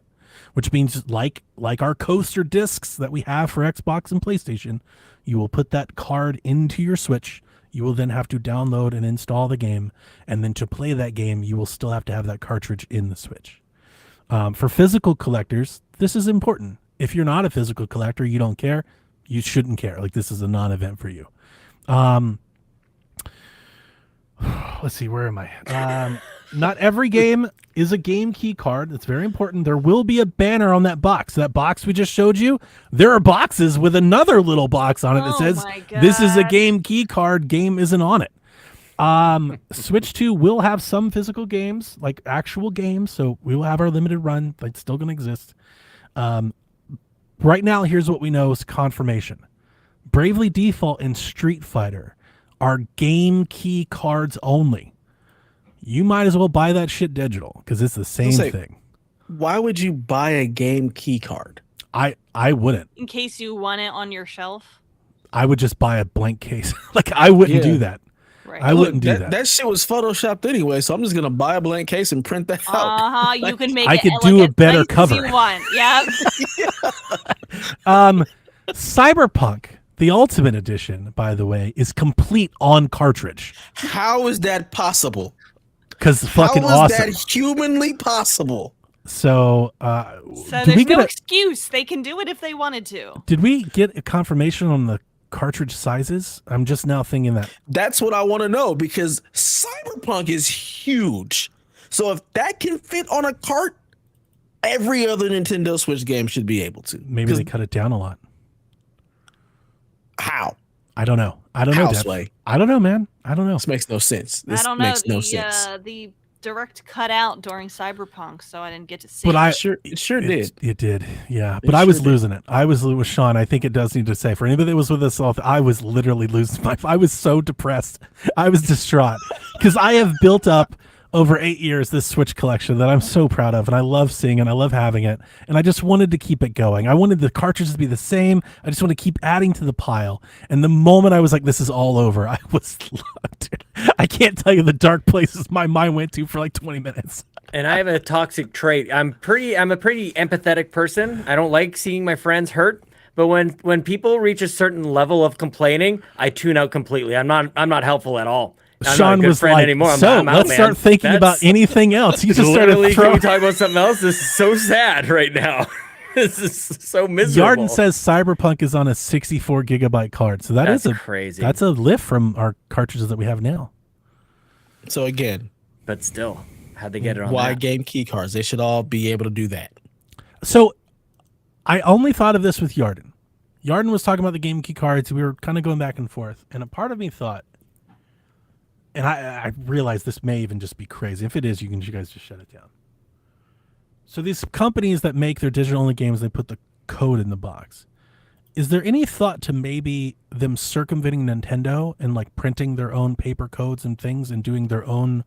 which means like our coaster discs that we have for Xbox and PlayStation, you will put that card into your Switch. You will then have to download and install the game, and then to play that game, you will still have to have that cartridge in the Switch. For physical collectors, this is important. If you're not a physical collector, you don't care. You shouldn't care. Like, this is a non-event for you. Let's see, where am I? Not every game is a game key card. It's very important. There will be a banner on that box. That box we just showed you, there are boxes with another little box on it that Oh says, my this is a God. game key card. Game isn't on it. Switch 2 will have some physical games, like actual games. So we will have our limited run. It's still going to exist. Right now, here's what we know is confirmation. Bravely Default and Street Fighter are game key cards only. You might as well buy that shit digital because it's the same say- thing. Why would you buy a game key card? I wouldn't. In case you want it on your shelf. I would just buy a blank case. Like, I wouldn't Yeah. do that. Right. I wouldn't do that. That shit was photoshopped anyway, so I'm just gonna buy a blank case and print that out. Uh-huh. You can make I it could like do a as better nice as cover. you want. Yep. Cyberpunk, the Ultimate Edition, by the way, is complete on cartridge How is that possible? because fucking How is awesome. that humanly possible? So, So did we there's no get excuse. They can do it if they wanted to. did we get a confirmation on the cartridge sizes? I'm just now thinking that. That's what I want to know because Cyberpunk is huge. So if that can fit on a cart, every other Nintendo Switch game should be able to. Maybe 'Cause they cut it down a lot. how? I don't know. I don't know, Dev. Houseway. I don't know, man. I don't know. This makes no sense. This I don't know. makes no sense. The direct cut out during Cyberpunk, so I didn't get to see. But it. It sure did. It did, yeah. It But I was sure did. losing it. I was with Sean. I think it does need to say for anybody that was with us all, I was literally losing my. I was so depressed. I was distraught because I have built up over 8 years this Switch collection that I'm so proud of, and I love seeing it. I love having it, and I just wanted to keep it going. I wanted the cartridges to be the same. I just want to keep adding to the pile. And the moment I was like, "This is all over," I was. Dude, I can't tell you the dark places my mind went to for like 20 minutes. And I have a toxic trait. I'm a pretty empathetic person. I don't like seeing my friends hurt, But when people reach a certain level of complaining, I tune out completely. I'm not helpful at all. I'm Sean not a good was friend like, anymore. so I'm out, let's man. start thinking about That's anything else. You just started literally, can throwing. we talk about something else? This is so sad right now. This is so miserable. Yarden says Cyberpunk is on a 64 gigabyte card, so That's is crazy. That's a lift from our cartridges that we have now. So again, But still, how'd they get it on why that? game key cards? They should all be able to do that. So I only thought of this with Yarden. Yarden was talking about the game key cards. We were kind of going back and forth, and a part of me thought, and I realize this may even just be crazy. If it is, you guys just shut it down. So these companies that make their digital-only games, they put the code in the box. Is there any thought to maybe them circumventing Nintendo and like printing their own paper codes and things and doing their own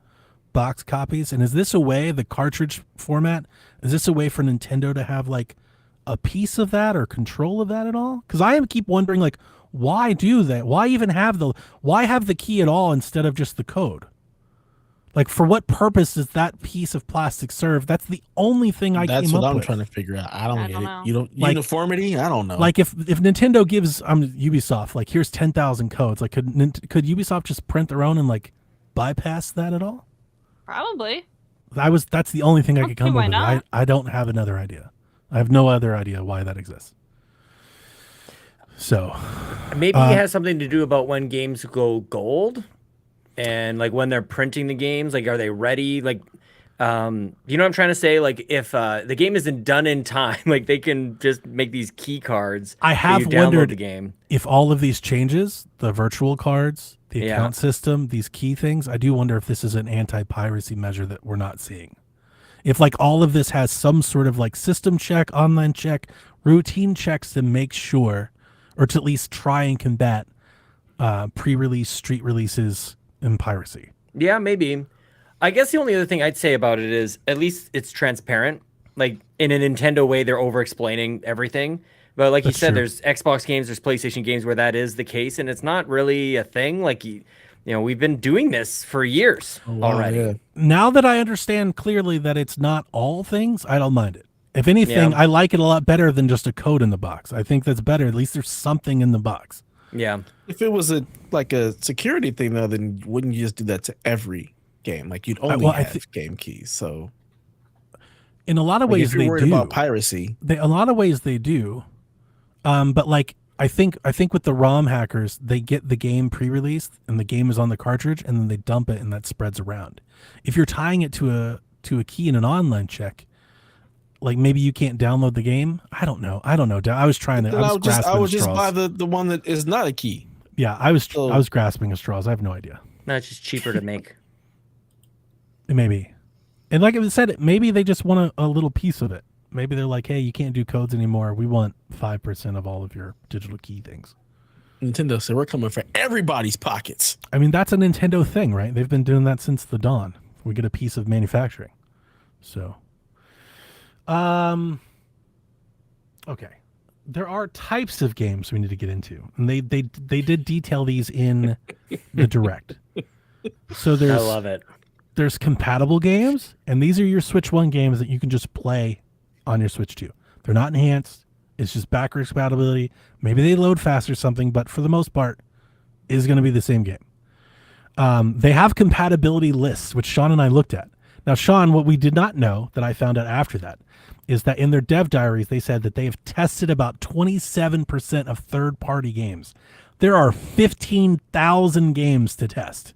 box copies? And is this a way, the cartridge format, is this a way for Nintendo to have like a piece of that or control of that at all? Because I keep wondering, like, why do that? Why even have the key at all instead of just the code? Like, for what purpose does that piece of plastic serve? That's the only thing I That's came what up I'm with. trying to figure out. I don't get know. it. You don't Like- uniformity? I don't know. Like if Nintendo gives Ubisoft like, here's 10,000 codes, like could Ubisoft just print their own and like bypass that at all? Probably. That's the only thing I Don't could see come why up with. not. I don't have another idea. I have no other idea why that exists. So Maybe it has something to do about when games go gold, and like when they're printing the games. Like, are they ready? Like, you know what I'm trying to say? Like, if the game isn't done in time, like they can just make these key cards. I that have you download wondered the game. if all of these changes, the virtual cards, the Yeah. account system, these key things, I do wonder if this is an anti-piracy measure that we're not seeing. If like all of this has some sort of like system check, online check, routine checks to make sure, or to at least try and combat pre-release street releases and piracy. Yeah, maybe. I guess the only other thing I'd say about it is at least it's transparent. Like in a Nintendo way, they're over-explaining everything. But like That's you said, true. there's Xbox games, there's PlayStation games where that is the case, and it's not really a thing. Like, you know, we've been doing this for years already. Yeah. Now that I understand clearly that it's not all things, I don't mind it. If anything, Yeah. I like it a lot better than just a code in the box. I think that's better. At least there's something in the box. Yeah. If it was a security thing though, then wouldn't you just do that to every game? Like you'd only well, I have game keys. So In a lot of like, ways, if you're they worried do. about piracy, A lot of ways they do. But like I think with the ROM hackers, they get the game pre-released and the game is on the cartridge, and then they dump it and that spreads around. If you're tying it to a key in an online check, like maybe you can't download the game. I don't know. I was trying to. then I would just straws. buy the one that is not a key. Yeah, I was So- grasping at straws. I have no idea. No, it's just cheaper to make. Maybe. And like I said, maybe they just want a little piece of it. Maybe they're like, hey, you can't do codes anymore. We want 5% of all of your digital key things. Nintendo said we're coming for everybody's pockets. I mean, that's a Nintendo thing, right? They've been doing that since the dawn. We get a piece of manufacturing. So, okay. There are types of games we need to get into. And they did detail these in the Direct. So I love it. there's compatible games, and these are your Switch 1 games that you can just play on your Switch 2. They're not enhanced. It's just backwards compatibility. Maybe they load fast or something, but for the most part, it is going to be the same game. They have compatibility lists, which Sean and I looked at. Now, Sean, what we did not know that I found out after that is that in their dev diaries, they said that they have tested about 27% of third-party games. There are 15,000 games to test.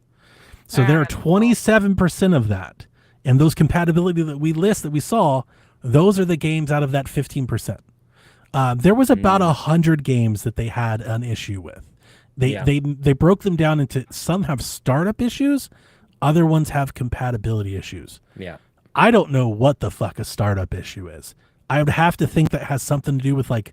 So there are 27% of that. And those compatibility that we list, that we saw, those are the games out of that 15%. There was about 100 games that they had an issue with. They broke them down into, some have startup issues, other ones have compatibility issues. Yeah. I don't know what the fuck a startup issue is. I would have to think that has something to do with like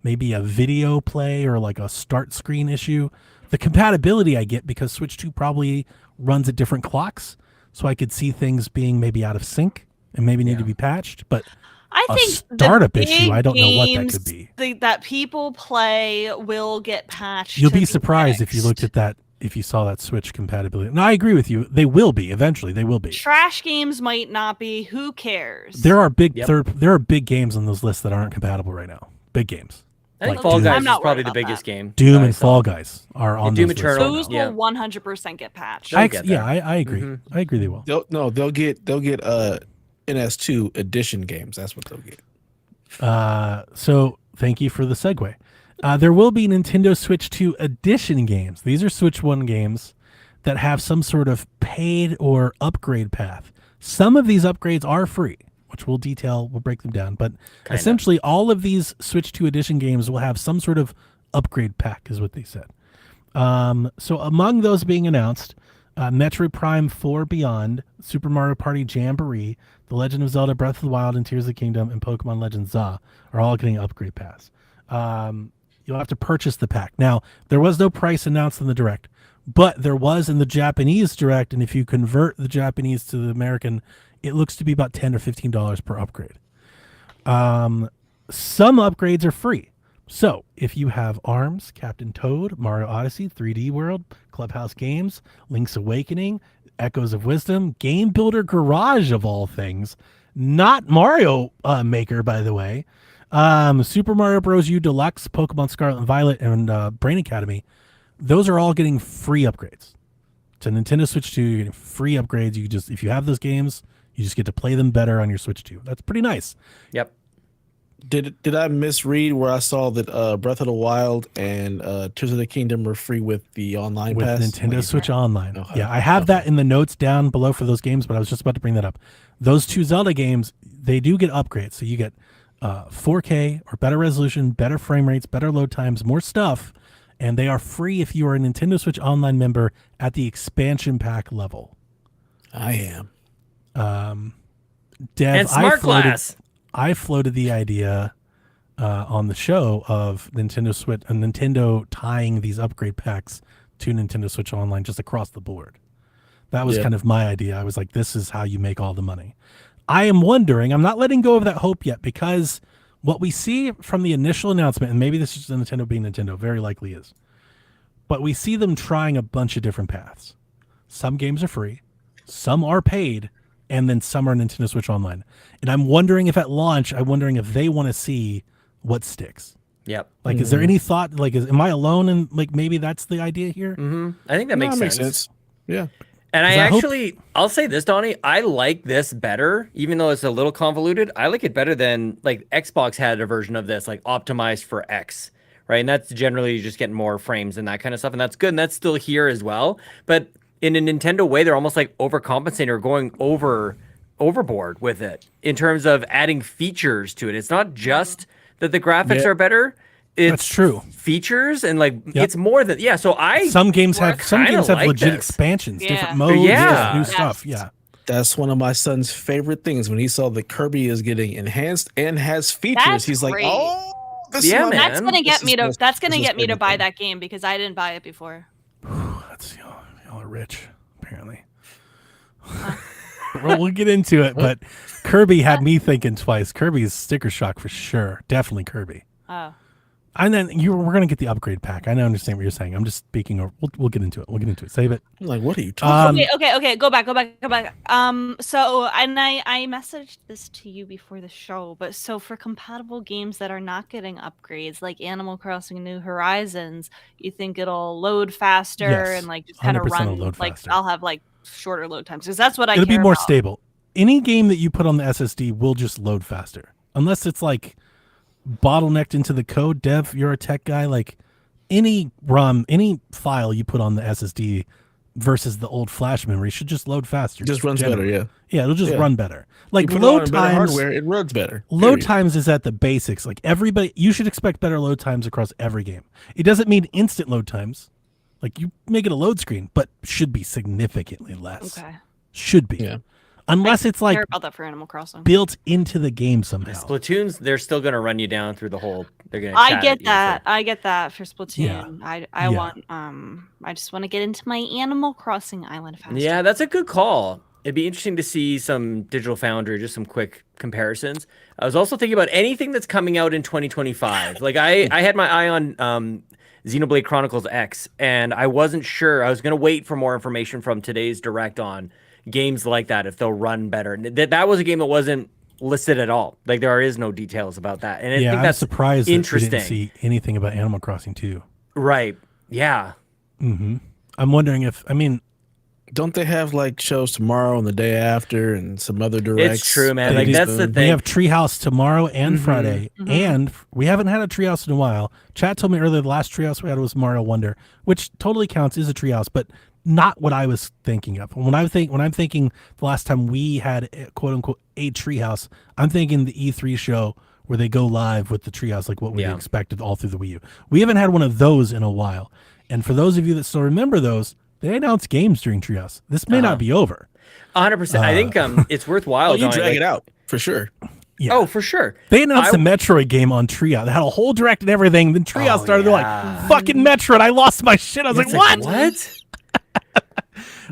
maybe a video play or like a start screen issue. The compatibility I get because Switch 2 probably runs at different clocks, so I could see things being maybe out of sync and maybe need to be patched. But I a think startup the issue, big I don't know what that games could be. that people play will get patched. You'll to be surprised if you looked fixed. at that, if you saw that Switch compatibility. And I agree with you. They will be eventually. They will be. Trash games might not be. Who cares? There are big Yep. there are big games on those lists that aren't compatible right now. Big games. I think Like Fall Doom. Guys I'm is not probably worried the about biggest that. game. Doom that I and saw. Fall Guys are on Doom those lists. Eternal. Those Yeah. will 100% get patched. They'll get there. I agree. Mhm. I agree they will. They'll get NS2 edition games. That's what they'll get. So thank you for the segue. There will be Nintendo Switch 2 edition games. These are Switch 1 games that have some sort of paid or upgrade path. Some of these upgrades are free, which we'll break them down. But essentially, all of these Switch 2 edition games will have some sort of upgrade pack, is what they said. So among those being announced, Metroid Prime 4 Beyond, Super Mario Party Jamboree, The Legend of Zelda Breath of the Wild and Tears of the Kingdom, and Pokemon Legends ZA are all getting upgrade pass. You'll have to purchase the pack. Now, there was no price announced in the Direct, but there was in the Japanese Direct, and if you convert the Japanese to the American, it looks to be about $10 or $15 per upgrade. Some upgrades are free. So, if you have ARMS, Captain Toad, Mario Odyssey, 3D World, Clubhouse Games, Link's Awakening, Echoes of Wisdom, Game Builder Garage of all things, not Mario Maker, by the way, Super Mario Bros. U Deluxe, Pokemon Scarlet and Violet, and Brain Academy, those are all getting free upgrades. To Nintendo Switch 2, you're getting free upgrades. You just, if you have those games, you just get to play them better on your Switch 2. That's pretty nice. Yep. Did I misread where I saw that Breath of the Wild and Tears of the Kingdom were free with the online With pass? Nintendo Switch Online. Okay. Yeah, I have that in the notes down below for those games, but I was just about to bring that up. Those two Zelda games, they do get upgrades. So you get 4K or better resolution, better frame rates, better load times, more stuff, and they are free if you are a Nintendo Switch Online member at the expansion pack level. I am. Dev, And Smart Glass. I floated the idea on the show of Nintendo tying these upgrade packs to Nintendo Switch Online just across the board. That was kind of my idea. I was like, this is how you make all the money. I am wondering, I'm not letting go of that hope yet, because what we see from the initial announcement, and maybe this is Nintendo being Nintendo, very likely is, but we see them trying a bunch of different paths. Some games are free, some are paid, and then some are Nintendo Switch Online. And I'm wondering if at launch, if they want to see what sticks. Yep. Like, is there any thought, like, am I alone? And like, maybe that's the idea here? Mm-hmm. I think that makes sense. Yeah. And I I'll say this, Donnie, I like this better, even though it's a little convoluted. I like it better than, like, Xbox had a version of this, like, optimized for X, right? And that's generally just getting more frames and that kind of stuff. And that's good. And that's still here as well. But in a Nintendo way, they're almost like overcompensating or going overboard with it in terms of adding features to it. It's not just that the graphics are better. It's That's true. Features and like it's more than So some games have like legit this. expansions, Yeah. different modes, new stuff. Yeah. That's one of my son's favorite things. When he saw that Kirby is getting enhanced and has features, That's he's like, great. "Oh, this Yeah, is man. That's gonna get me to. That's gonna this is get me to buy everything. that game because I didn't buy it before. That's y'all are rich, apparently. Well, we'll get into it, but Kirby had me thinking twice. Kirby's sticker shock for sure. Definitely Kirby. Oh. And then we're gonna get the upgrade pack. I know, understand what you're saying. I'm just speaking. Or we'll get into it. We'll get into it. Save it. I'm like, what are you talking Okay. Go back. So, and I messaged this to you before the show, but so for compatible games that are not getting upgrades, like Animal Crossing New Horizons, you think it'll load faster Yes, and like just kind of 100% run it'll load like faster. I'll have like shorter load times because that's what I It'll be care more about. stable. Any game that you put on the SSD will just load faster, unless it's like bottlenecked into the code. Dev, you're a tech guy. Like any ROM, any file you put on the SSD versus the old flash memory should just load faster. Just runs generally. better, Yeah, it'll just Yeah. run better. Like You put it on load a better times. hardware, it runs better. Load period. times is at the basics. Like you should expect better load times across every game. It doesn't mean instant load times. Like you make it a load screen, but should be significantly less. Okay. Should be. Yeah. Unless it's I like care about that for Animal Crossing. built into the game somehow. Splatoons, they're still going to run you down through the whole. They're going to. I get that. I get that for Splatoon. Yeah. I want I just want to get into my Animal Crossing island faster. Yeah, that's a good call. It'd be interesting to see some Digital Foundry, just some quick comparisons. I was also thinking about anything that's coming out in 2025. Like I had my eye on Xenoblade Chronicles X, and I wasn't sure. I was going to wait for more information from today's Direct on games like that, if they'll run better. And that was a game that wasn't listed at all. Like there is no details about that. And I think I'm that's surprised that we interesting. didn't see anything about Animal Crossing 2. Right. Yeah. I'm wondering if, Don't they have like shows tomorrow and the day after and some other directs? It's true, man. They Like do. that's the we thing. have Treehouse tomorrow and Friday, and we haven't had a Treehouse in a while. Chat told me earlier the last Treehouse we had was Mario Wonder, which totally counts as a Treehouse, but not what I was thinking of. When I'm thinking the last time we had quote unquote a Treehouse, I'm thinking the E3 show where they go live with the Treehouse, like what we expected all through the Wii U. We haven't had one of those in a while, and for those of you that still remember those, they announced games during Treehouse. This may not be over. 100%. I think it's worthwhile. You Johnny, drag like- it out for sure. Yeah. Oh, for sure. They announced a Metroid game on Treehouse. They had a whole direct and everything. Then Treehouse started. They're like, "Fucking Metroid!" I lost my shit. I was like, "What?" What?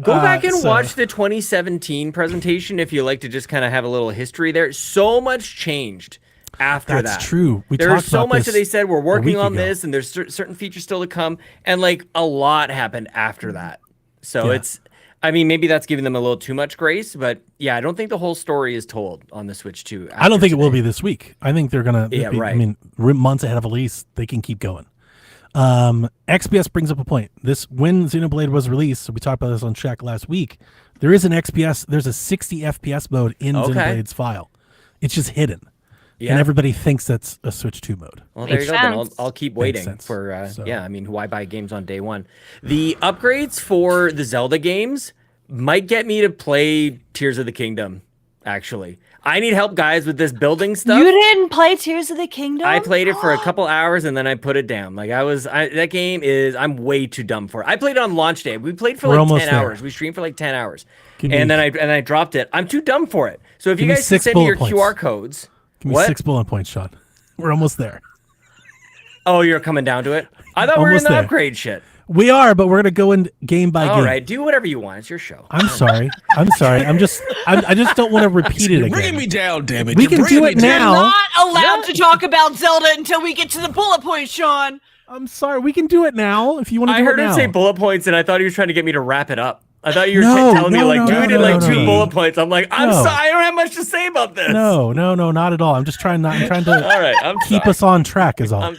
Go back and so- watch the 2017 presentation if you like to just kind of have a little history there. So much changed after that. That's true. There's so much that they said we're working week on ago. this, and there's certain features still to come, and like a lot happened after that. So it's, I mean, maybe that's giving them a little too much grace, but yeah, I don't think the whole story is told on the Switch 2. I don't think it will be this week. I think they're gonna. Yeah, I right. mean, months ahead of release, they can keep going. XPS brings up a point. When Xenoblade was released, so we talked about this on Shack last week. There is an XPS. There's a 60 FPS mode in Xenoblade's file. It's just hidden, and everybody thinks that's a Switch 2 mode. Well, there you go. Then sense. I'll keep waiting sense. for. So- Yeah, I mean, why buy games on day one? The upgrades for the Zelda games might get me to play Tears of the Kingdom. Actually, I need help, guys, with this building stuff. You didn't play Tears of the Kingdom? I played it for a couple hours and then I put it down. Like that game is, I'm way too dumb for it. I played it on launch day. We played for We're like almost 10 there. hours. We streamed for like 10 hours. Give me- And then I dropped it. I'm too dumb for it. So if Give you me guys can 6 send me your bullet points. QR codes. Give me What? 6 bullet points, Sean. We're almost there. Oh, you're coming down to it? I thought we were in Almost the there. upgrade shit. We are, but we're gonna go in game by All game. right, do whatever you want. It's your show. I'm sorry. I just don't want to repeat it You're bringing again. me down, damn it. We You're can bringing do me it down. now. Not allowed to talk about Zelda until we get to the bullet points, Sean. I'm sorry. We can do it now if you want to I do heard it him now. say bullet points and I thought he was trying to get me to wrap it up. I thought you were No, telling me no, like, no, dude, no, in no, like no, 2 no. bullet points. I'm like, I'm No. sorry. I don't have much to say about this. No, not at all. I'm just trying to All right, I'm keep sorry. us on track is all.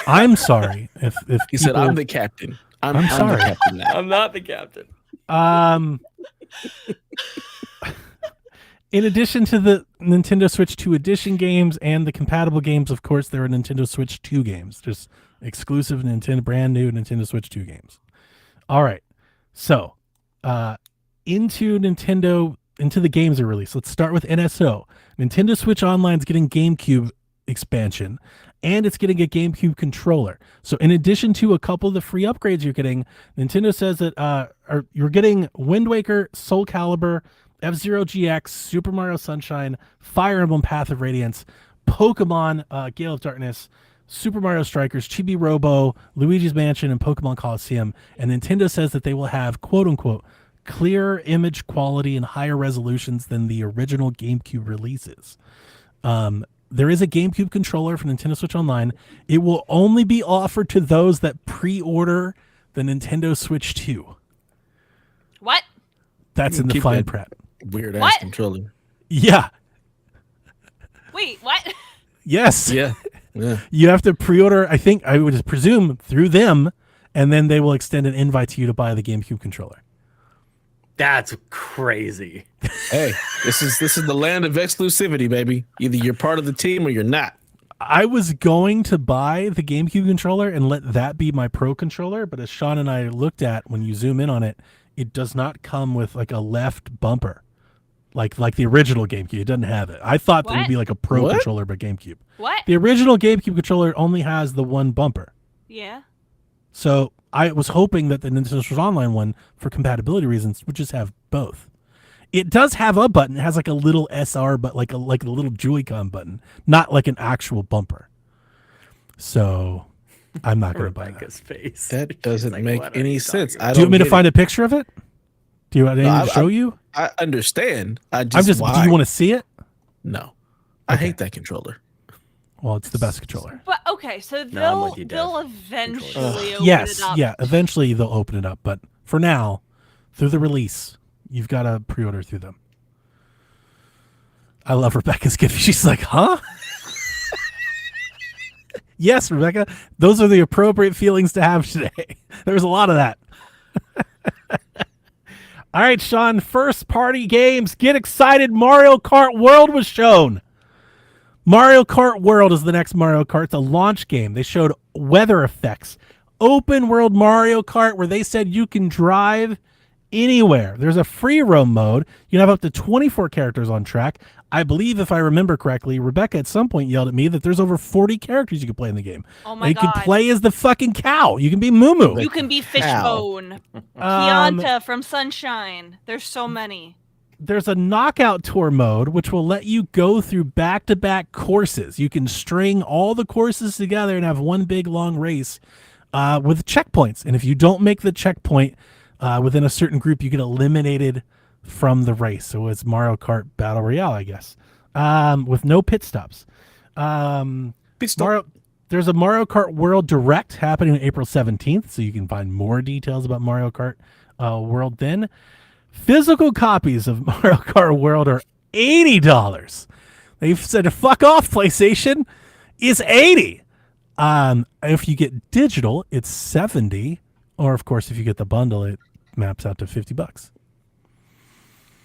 I'm sorry if He said, people- I'm the captain. I'm sorry. the captain now. I'm not the captain. In addition to the Nintendo Switch 2 Edition games and the compatible games, of course, there are Nintendo Switch 2 games, just exclusive brand new Nintendo Switch 2 games. All right, so into the games are released. Let's start with NSO. Nintendo Switch Online is getting GameCube expansion, and it's getting a GameCube controller. So in addition to a couple of the free upgrades you're getting, Nintendo says that you're getting Wind Waker, Soul Calibur, F-Zero GX, Super Mario Sunshine, Fire Emblem Path of Radiance, Pokemon Gale of Darkness, Super Mario Strikers, Chibi Robo, Luigi's Mansion, and Pokemon Coliseum. And Nintendo says that they will have, quote unquote, clearer image quality and higher resolutions than the original GameCube releases. There is a GameCube controller for Nintendo Switch Online. It will only be offered to those that pre-order the Nintendo Switch 2. What? That's in the Keep fine that print. Weird ass What? controller. Yeah. Wait, what? Yes. Yeah. Yeah. You have to pre-order, I would presume, through them, and then they will extend an invite to you to buy the GameCube controller. That's crazy. Hey, this is the land of exclusivity, baby. Either you're part of the team or you're not. I was going to buy the GameCube controller and let that be my Pro controller, but as Sean and I looked at, when you zoom in on it, it does not come with like a left bumper, like the original GameCube. It doesn't have it. I thought that would What? be like a Pro What? controller, but GameCube. What? The original GameCube controller only has the one bumper. Yeah. So I was hoping that the Nintendo Switch Online one, for compatibility reasons, would just have both. It does have a button. It has like a little SR, but like a little Joy-Con button, not like an actual bumper. So I'm not going to buy that. Rebecca's face. That She's doesn't like, make what are any you sense. talking I Do you want me to get find a picture of it? Do you want me to show you? I understand. I'm just. Why? Do you want to see it? No. I hate that controller. Well, it's the best controller. But okay, so I'm they'll with you, Dev. they'll eventually open Yes, it up. yeah. Eventually they'll open it up, but for now, through the release, you've got to pre-order through them. I love Rebecca's gift. She's like, huh? Yes, Rebecca. Those are the appropriate feelings to have today. There was a lot of that. All right, Sean, first party games. Get excited. Mario Kart World was shown. Mario Kart World is the next Mario Kart. It's a launch game. They showed weather effects. Open world Mario Kart where they said you can drive anywhere. There's a free roam mode. You can have up to 24 characters on track. I believe, if I remember correctly, Rebecca at some point yelled at me that there's over 40 characters you can play in the game. Oh my you god! You can play as the fucking cow. You can be Moo Moo. You can be Fishbone. Kianta from Sunshine. There's so many. There's a knockout tour mode, which will let you go through back-to-back courses. You can string all the courses together and have one big, long race with checkpoints. And if you don't make the checkpoint within a certain group, you get eliminated from the race. So it's Mario Kart Battle Royale, I guess, with no pit stops. There's a Mario Kart World Direct happening on April 17th, so you can find more details about Mario Kart World then. Physical copies of Mario Kart World are $80. They've said, fuck off, PlayStation. It's $80. If you get digital, it's $70. Or, of course, if you get the bundle, it maps out to $50.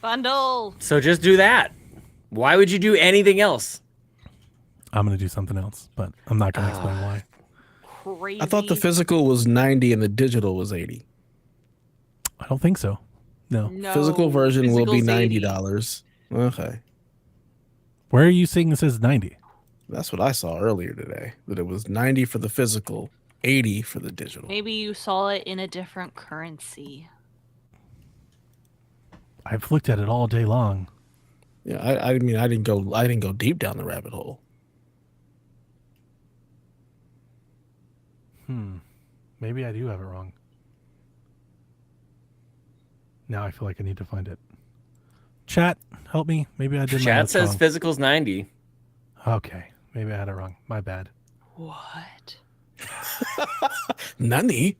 Bundle. So just do that. Why would you do anything else? I'm going to do something else, but I'm not going to explain why. Crazy. I thought the physical was 90 and the digital was 80. I don't think so. No. Physical version will be physical's $90. Okay. Where are you seeing it says 90? That's what I saw earlier today, that it was 90 for the physical, 80 for the digital. Maybe you saw it in a different currency. I've looked at it all day long. Yeah, I mean, I didn't go deep down the rabbit hole. Maybe I do have it wrong. Now I feel like I need to find it. Chat, help me. Maybe I did my Chat notes says wrong. physical's 90. Okay, maybe I had it wrong. My bad. What? Nani?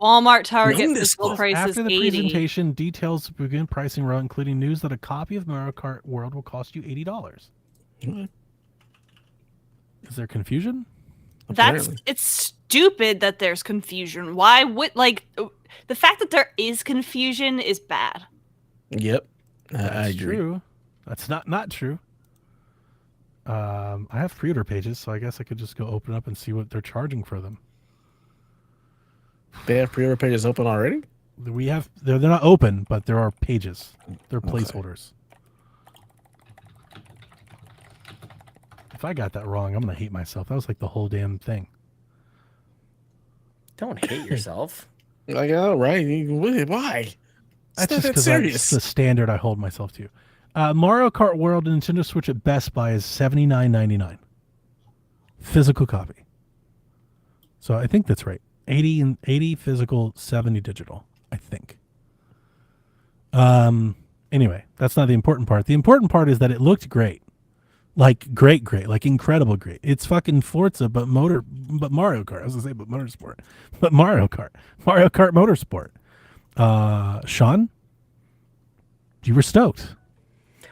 Walmart Target None physical this- price is After the 80. presentation, details begin pricing row, including news that a copy of Mario Kart World will cost you $80. Okay. Is there confusion? Apparently. It's stupid that there's confusion. Why would the fact that there is confusion is bad. Yep. I That's agree. true. That's not true. I have pre-order pages, so I guess I could just go open up and see what they're charging for them. They have pre-order pages open already? We have they're not open, but there are pages. They're placeholders. If I got that wrong, I'm gonna hate myself. That was like the whole damn thing. Don't hate yourself. Like, oh, right. Why? That's It's not just that because that's serious. the standard I hold myself to. Mario Kart World and Nintendo Switch at Best Buy is $79.99. Physical copy. So I think that's right. 80 physical, 70 digital, I think. Anyway, that's not the important part. The important part is that it looked great. Like great, like incredible great. It's fucking Forza, but Mario Kart. I was gonna say, but Motorsport, but Mario Kart Motorsport. Sean, you were stoked.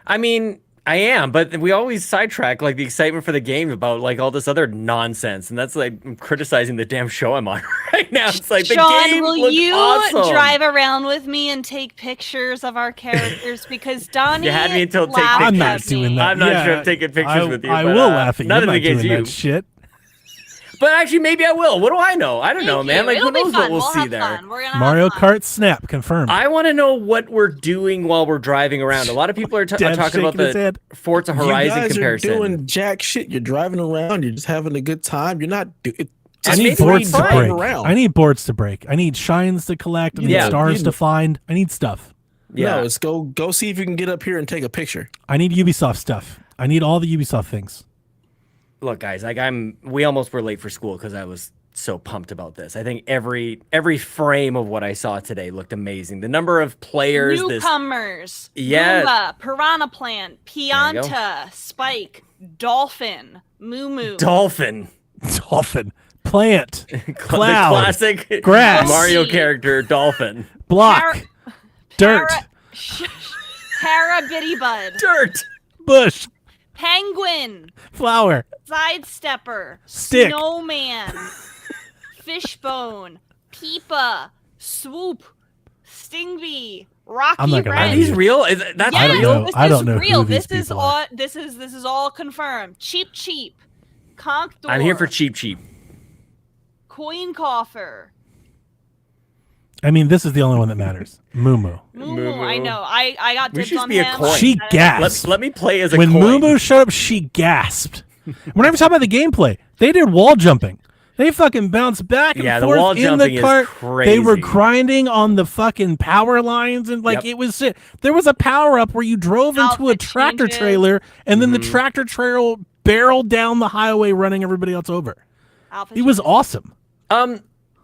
I mean, I am, but we always sidetrack like the excitement for the game about like all this other nonsense, and that's like I'm criticizing the damn show I'm on right now. It's like Sean, the game will looks you awesome. drive around with me and take pictures of our characters? Because Donnie You had me until take laughed I'm pictures. not at doing me. that. I'm not Yeah, sure I'm taking pictures with you. I but, will laugh at you. Nothing I'm not against doing you. that shit. But actually, maybe I will. What do I know? I don't know, Thank man. you. Like, It'll who be knows fun. what we'll see have there? Fun. We're gonna Mario have fun. Kart Snap confirmed. I want to know what we're doing while we're driving around. A lot of people are Dev talking about shaking his the head. Forza You Horizon guys comparison. are doing jack shit. You're driving around. You're just having a good time. You're not doing. I need maybe boards to fine. break. I need boards to break. I need shines to collect. I need Yeah. stars to find. I need stuff. Yeah. No, it's go see if you can get up here and take a picture. I need Ubisoft stuff. I need all the Ubisoft things. Look, guys, like we almost were late for school because I was so pumped about this. I think every frame of what I saw today looked amazing. The number of players, Newcomers. Yeah. Goomba, Piranha Plant, There you go. Pianta, Spike, Dolphin, Moo Moo. Dolphin, Dolphin, plant, the cloud, classic grass. Mario character, Dolphin. block, Parrot- dirt, Parrot- Parabitty Dirt. Bush. Penguin. Flower. Sidestepper. Stick. Snowman. Fishbone. Peepa. Swoop. Stingbee. Rocky I'm not gonna lie Are to Wrench. these you. real? That's I don't Yes, know. this I is don't know who real. these This is people all. are. This is all confirmed. Cheap, cheap. Conch door. I'm here for cheap. Coin coffer. I mean, this is the only one that matters. Moo Moo. Moo. I know. I got We dibs should on be a him. coin. She gasped. Let me play as a When coin. Moo Moo showed up, she gasped. We're not even talking about the gameplay. They did wall jumping. They fucking bounced back and Yeah, the forth wall in jumping the is cart. They were crazy. grinding on the fucking power lines and like Yep. it was. There was a power up where you drove into a Outfit tractor changes. trailer and then the Mm-hmm. tractor trailer barreled down the highway, running everybody else over. Outfit It was changes. awesome.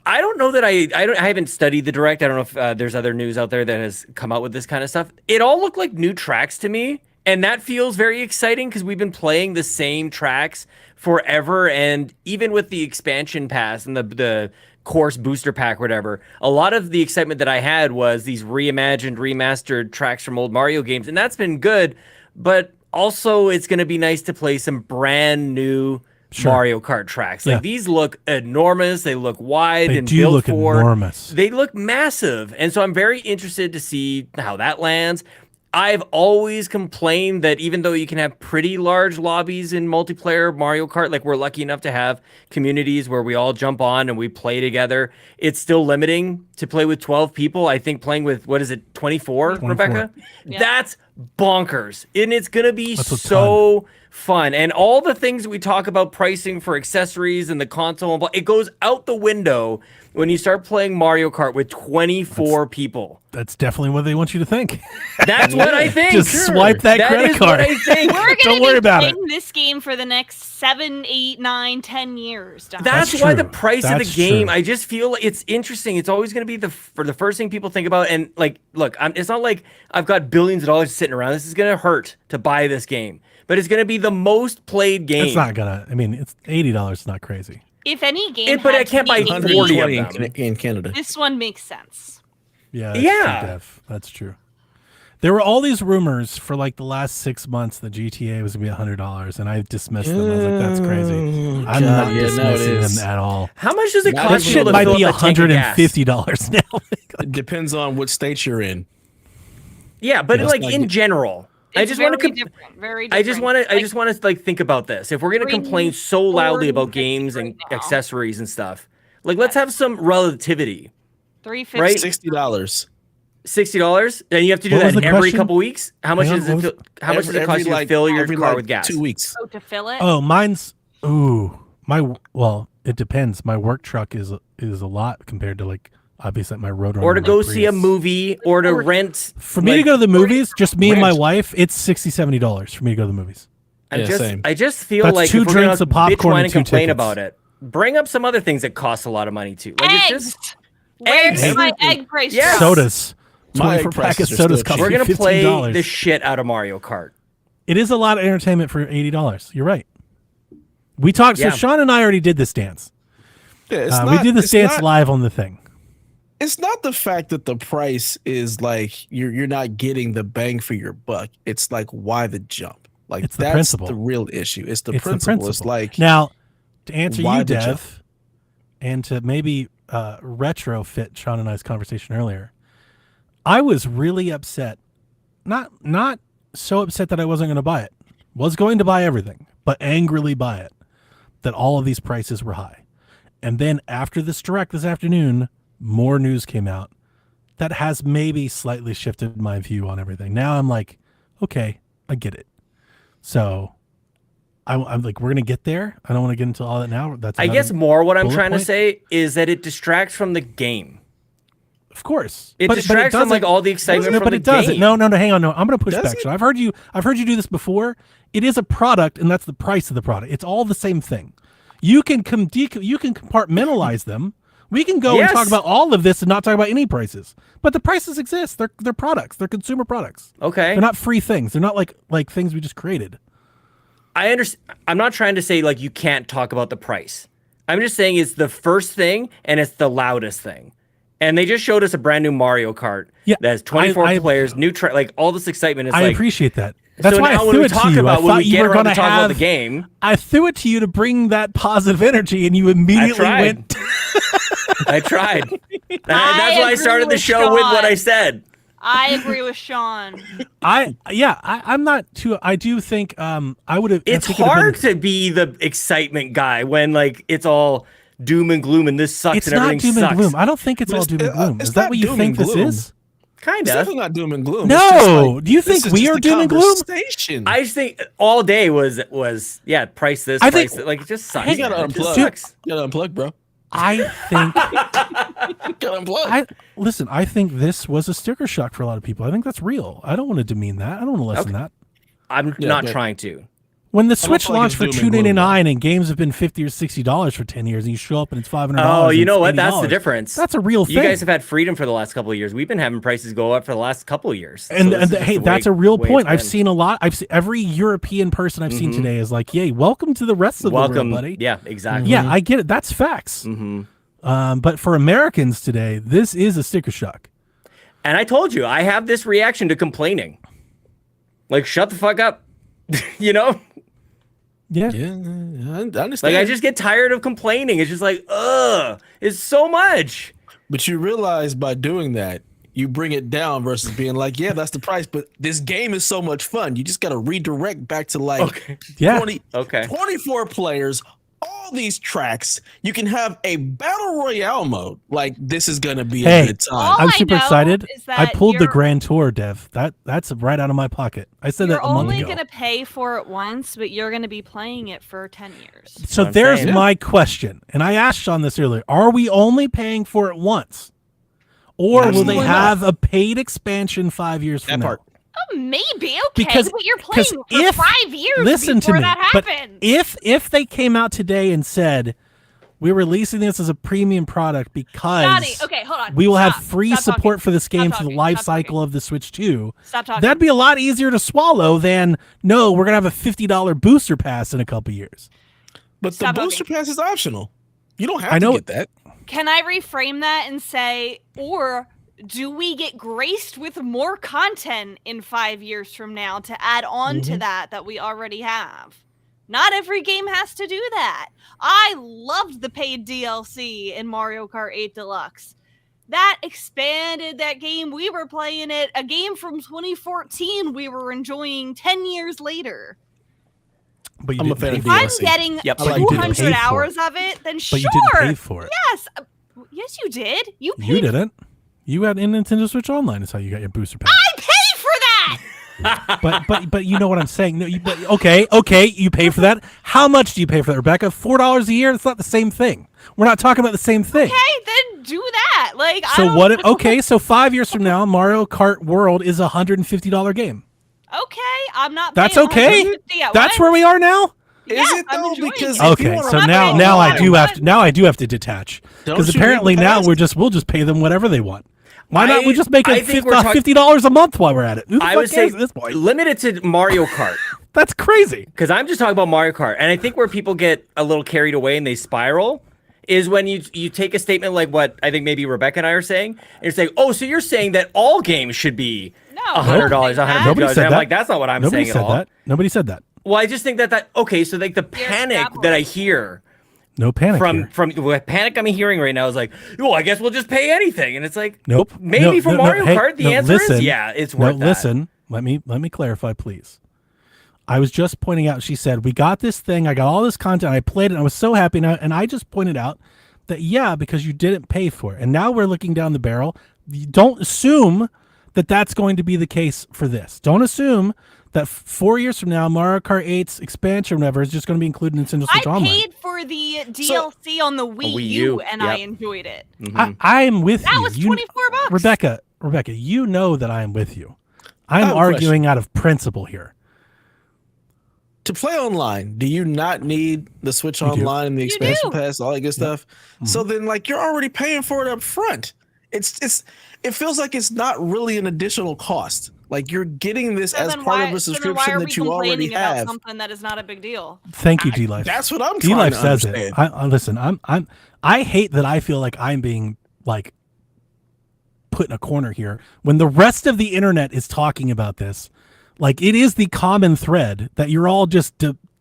I don't know that I haven't studied the direct. I don't know if there's other news out there that has come out with this kind of stuff. It all looked like new tracks to me, and that feels very exciting because we've been playing the same tracks forever. And even with the expansion pass and the course booster pack, whatever, a lot of the excitement that I had was these reimagined, remastered tracks from old Mario games, and that's been good. But also, it's going to be nice to play some brand new Mario Kart tracks. Like Yeah. these look enormous. They look wide They and do built look for. enormous. They look massive, and so I'm very interested to see how that lands. I've always complained that even though you can have pretty large lobbies in multiplayer Mario Kart, like we're lucky enough to have communities where we all jump on and we play together, it's still limiting to play with 12 people. I think playing with, what is it, 24, 24. Rebecca? Yeah. That's bonkers. And it's going to be That's a so fun. And all the things we talk about pricing for accessories and the console, and blah, it goes out the window when you start playing Mario Kart with 24 people. That's definitely what they want you to think. That's what I think. Just swipe that credit is card. What I think. We're gonna Don't be worry about playing it. this game for the next 7, 8, 9, 10 years. Don. That's That's why true. the price of That's the game, true. I just feel like it's interesting. It's always going to be the first thing people think about. And like, look, it's not like I've got billions of dollars sitting around. This is going to hurt to buy this game, but it's going to be the most played game. It's not gonna. I mean, it's $80. It's not crazy. If any game, But I had can't to buy be 40 120 of them. in Canada. This one makes sense. Yeah. That's Yeah. true, Dev. That's true. There were all these rumors for like the last 6 months that GTA was gonna be $100, and I dismissed them. I was like, "That's crazy." I'm God, not yeah, no, it dismissing is. them at all. How much does it That That cost shit you to might fill be up a tank of gas? $150 now. It depends on what state you're in. Yeah, but Yeah. like Like in it- general, I It's just want very to. different. Very I different. just want to like think about this. If we're gonna Bring complain so loudly about 40 games and right now. accessories and stuff, like let's have some relativity. 350. Right? $60. $60, and you have to do What was that the every question? couple weeks. How much Hang on, does it? what was- How much does it cost you to like- fill your every, car like, with gas? 2 weeks. Oh, to fill it. Oh, mine's well, it depends. My work truck is a lot compared to like obviously my road Or to go see a movie, or to rent. For me to like, go to the movies, just me and my rent. wife, it's $60-$70 for me to go to the movies. Yeah, same. I just feel That's like 2 if we're drinks gonna of popcorn bitch, whine, and 2 complain tickets. about it, bring up some other things that cost a lot of money too. Like Eggs. it's just Where's eggs. my egg price? Yes. drop? Sodas. My 24 pack of prices are sodas still cost cheap. we're me gonna play $15. the shit out of Mario Kart. It is a lot of entertainment for $80. You're right. We talked. Yeah. So Sean and I already did this dance. Yeah, it's We did this it's dance not- live on the thing. It's not the fact that the price is like you're not getting the bang for your buck. It's like why the jump? Like It's the that's principle. the real issue. It's the It's the principle. It's principle. like Now, to answer why you, the jump? Dev, and to maybe retrofit Sean and I's conversation earlier, I was really upset. Not so upset that I wasn't going to buy it. Was going to buy everything, but angrily buy it. That all of these prices were high. And then after this direct this afternoon, more news came out that has maybe slightly shifted my view on everything. Now I'm like, okay, I get it. So I'm like, we're gonna get there. I don't want to get into all that now. That's I another guess more what I'm bullet trying to point. say is that it distracts from the game. Of course, It distracts from like doesn't- all the excitement No, from but the it doesn't. game. No, hang on. No, I'm gonna push Does back. it? So I've heard you do this before. It is a product, and that's the price of the product. It's all the same thing. You can you can compartmentalize them. We can go and talk Yes. about all of this and not talk about any prices. But the prices exist. They're products. They're consumer products. Okay. They're not free things. They're not like things we just created. I understand. I'm not trying to say like you can't talk about the price. I'm just saying it's the first thing and it's the loudest thing. And they just showed us a brand new Mario Kart that has 24 players, new like all this excitement. It's I like, appreciate that. That's so why I now when threw we it to talk you. about I when thought we you get were around going to to talk about have the game, I threw it to you to bring that positive energy, and you immediately went. I tried. That's why I started the show with what I said. I agree with Sean. I'm not too. I do think I would have. It's hard to be the excitement guy when like it's all doom and gloom and this sucks and everything sucks. It's not doom and gloom. I don't think it's all doom and gloom. Is that what you think this is? Kind It's of. definitely not doom and gloom. No. It's just like, Do you think we are doom and gloom? I I just think all day was price this, price that. Like it just sucks. You gotta unplug. You gotta unplug, bro. I think. Gotta unplug. Listen. I think this was a sticker shock for a lot of people. I think that's real. I don't want to demean that. I don't want to lessen that. I'm not trying to. When the Switch feel like launched for it's doom and gloom, $2.99 and games have been $50 or $60 for 10 years, and you show up and it's $500. Oh, you know what? $80. That's the difference. That's a real thing. You guys have had freedom for the last couple of years. We've been having prices go up for the last couple of years. And, So and hey, that's a real point. I've been. seen a lot. I've seen every European person I've seen today is like, "Yay, welcome to the rest of the world, buddy." Yeah, exactly. Yeah, I get it. That's facts. But for Americans today, this is a sticker shock. And I told you, I have this reaction to complaining. Like, shut the fuck up. You know? Yeah. Yeah, I understand. Like, I just get tired of complaining. It's just like, ugh, it's so much. But you realize by doing that, you bring it down versus being like, yeah, that's the price, but this game is so much fun. You just got to redirect back to like 24 players, all these tracks. You can have a battle royale mode. Like, this is going to be a good time. All I'm I super know excited. is that I pulled the you're- Grand Tour, Dev. That's right out of my pocket. I said that You're a month only ago. going to pay for it once, but you're going to be playing it for 10 years. So I'm there's saying. my question, and I asked Sean this earlier. Are we only paying for it once? Or will they Absolutely have a paid expansion 5 years from now? Oh, maybe. Okay, Because- but you're playing for if- 5 years Listen to before me. that But happens. if they came out today and said, we're releasing this as a premium product because Johnny, okay, hold on. we will Stop. have free Stop support talking. for this game Stop for the talking. life Stop cycle talking. of the Switch 2, Stop talking. that'd be a lot easier to swallow than, no, we're going to have a $50 booster pass in a couple years. But the Stop booster pass is optional. You don't have I know to get that. Can I reframe that and say, or do we get graced with more content in 5 years from now to add on to that we already have? Not every game has to do that. I loved the paid DLC in Mario Kart 8 Deluxe. That expanded that game. We were playing it, a game from 2014 we were enjoying 10 years later. But you I'm a didn't fan pay of If I'm DLC. getting Yep. But you didn't pay 200 for hours of it, then But sure. you didn't pay for it. Yes. Yes, you did. You paid. You didn't. You had in Nintendo Switch Online is how you got your booster pass. I paid for that. But you know what I'm saying. No, okay, you pay for that. How much do you pay for that, Rebecca? $4 a year? It's not the same thing. We're not talking about the same thing. Okay, then do that. Like, I So don't what? know. Okay, so 5 years from now, Mario Kart World is a $150 game. Okay, I'm not. That's paying okay. $150 at That's once. where we are now. Is Yes, it I'm though? enjoying Because it. if you Okay, wanna so ride now it now I online, do have to detach Don't because you apparently get now past- we'll just pay them whatever they want. Why not? We just make I it think we're talk- $50 a month while we're at it. Who the I fuck would cares say at this point? limited to Mario Kart. That's crazy. Because I'm just talking about Mario Kart. And I think where people get a little carried away and they spiral is when you take a statement like what I think maybe Rebecca and I are saying, and you're saying, oh, so you're saying that all games should be No, $100, Nobody Nobody $150. said And I'm that. like, that's not what I'm Nobody saying said at all. that. Nobody said that. Well, I just think that okay, so like the panic that I hear No panic here. from what panic I'm hearing right now is like, oh, I guess we'll just pay anything. And it's like, Nope. maybe for Mario hey, Kart, the no, answer listen. is yeah, it's worth that. Listen, let me clarify, please. I was just pointing out, she said, we got this thing, I got all this content, I played it, and I was so happy, and I just pointed out that, yeah, because you didn't pay for it. And now we're looking down the barrel. You don't assume that that's going to be the case for this. Don't assume that 4 years from now, Mario Kart 8's expansion, or whatever, is just going to be included in Nintendo Switch I Online. paid for the DLC on the Wii, Wii U, U, and yep. I enjoyed it. I am with That you. was You- $24. Rebecca, you know that I am with you. I'm have a arguing out of principle here. To play online, do you not need the Switch do. Online and the You expansion do. pass, all that good stuff? So then, like, you're already paying for it up front. It feels like it's not really an additional cost. Like, you're getting this So as then part why- of a so then why subscription are we that you already complaining about have. something that is not a big deal? Thank you, D-Life. That's what I'm trying D-Life to says understand. it. Listen, I hate that I feel like I'm being like put in a corner here. When the rest of the internet is talking about this, like it is the common thread that you're all just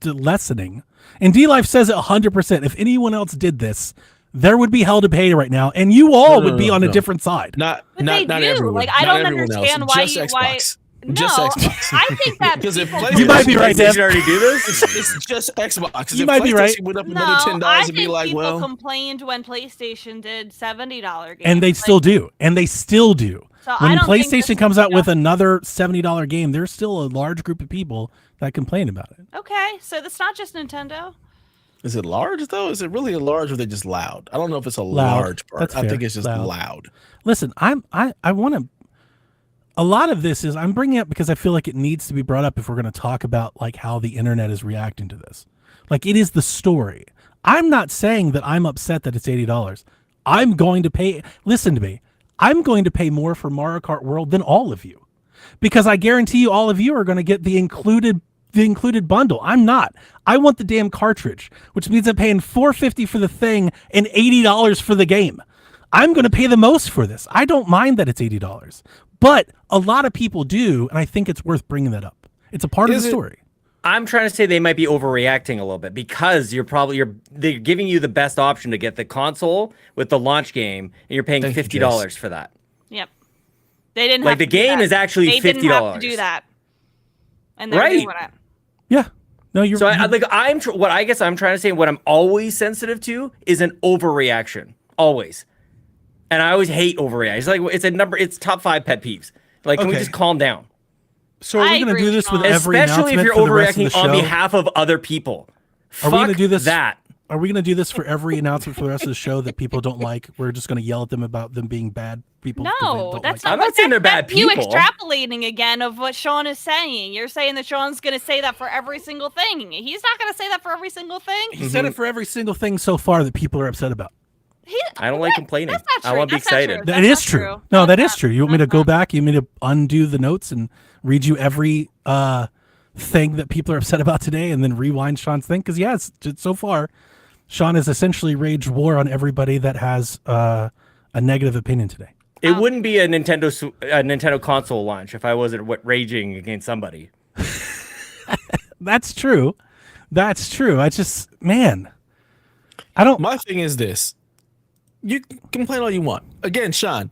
lessening. And D-Life says it 100%. If anyone else did this, there would be hell to pay right now, and you all would be on a different side. Not they do. everyone. Like, I Not don't everyone understand else. why Just you- Xbox. No, Just Xbox. I think that Because if people- You might be right, Did Deb. you already do this? It's just Xbox. You If might be right. PlayStation went up No, another $10 I and think be like, people well, complained when PlayStation did $70 games. And they still do. And they still do. So I When don't think this PlayStation is comes out with just- another $70 game, there's still a large group of people that complain about it. Okay, so that's not just Nintendo. is it large though? Is it really a large or are they just loud? I don't know if it's a Loud. large part. That's I fair. think it's just Loud. loud. Listen, I want to. A lot of this is I'm bringing up because I feel like it needs to be brought up if we're going to talk about like how the internet is reacting to this. Like it is the story. I'm not saying that I'm upset that it's $80. I'm going to pay. Listen to me. I'm going to pay more for Mario Kart World than all of you, because I guarantee you, all of you are going to get the included bundle. I'm not. I want the damn cartridge, which means I'm paying $450 for the thing and $80 for the game. I'm going to pay the most for this. I don't mind that it's $80, but a lot of people do, and I think it's worth bringing that up. It's a part of the story. I'm trying to say they might be overreacting a little bit because they're giving you the best option to get the console with the launch game, and you're paying Thank you, $50 for that. Yep. They didn't Like, have the to do game that. is actually They didn't have $50. to do that. And they're Right. doing it. Yeah. No, you're So what I guess I'm trying to say, what I'm always sensitive to is an overreaction, always. And I always hate overreaction. It's top 5 pet peeves. Like, can we Okay. just calm down? So are I we going to agree do with this with Sean. every Especially if announcement you're for the rest of the overreacting on show? behalf of other people. Are we going to Fuck do this? that. Are we going to do this for every announcement for the rest of the show that people don't like? We're just going to yell at them about them being bad people. 'cause they No, don't that's like I'm not. not saying they're bad that's you people. extrapolating again of what Sean is saying. You're saying that Sean's going to say that for every single thing. He's not going to say that for every single thing. He said it for every single thing so far that people are upset about. I don't like complaining. That's not true. I want to be That's not excited. true. That That's is not true. true. No, That's that is not- true. You want me to that's go not- back? You want me to undo the notes and read you every thing that people are upset about today and then rewind Sean's thing? Because, yes, so far, Sean has essentially raged war on everybody that has a negative opinion today. It wouldn't be a Nintendo console launch if I wasn't raging against somebody. That's true. That's true. I just, man, I don't. My thing is this: you can complain all you want. Again, Sean,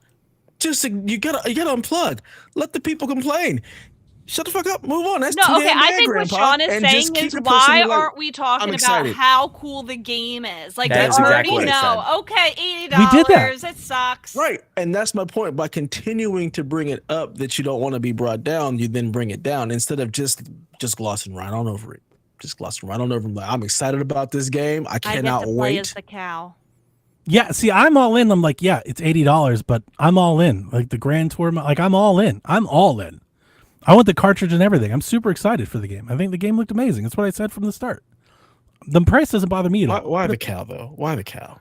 you gotta unplug. Let the people complain. Shut the fuck up. Move on. That's No, too okay. damn I bad, think Grandpa. what Sean is And just saying keep is it pushing why me like, aren't we talking I'm about excited. how cool the game is? Like, That we is already exactly what I know. said. Okay, We did that. $80. It sucks. Right, and that's my point. By continuing to bring it up that you don't want to be brought down, you then bring it down instead of just glossing right on over it. Just glossing right on over it. Like, I'm excited about this game. I I get cannot to play wait. as the cow. Yeah, see, I'm all in. I'm like, yeah, it's $80, but I'm all in. Like the Grand Tour, like I'm all in. I'm all in. I want the cartridge and everything. I'm super excited for the game. I think the game looked amazing. That's what I said from the start. The price doesn't bother me at all. Why the cow though? Why the cow?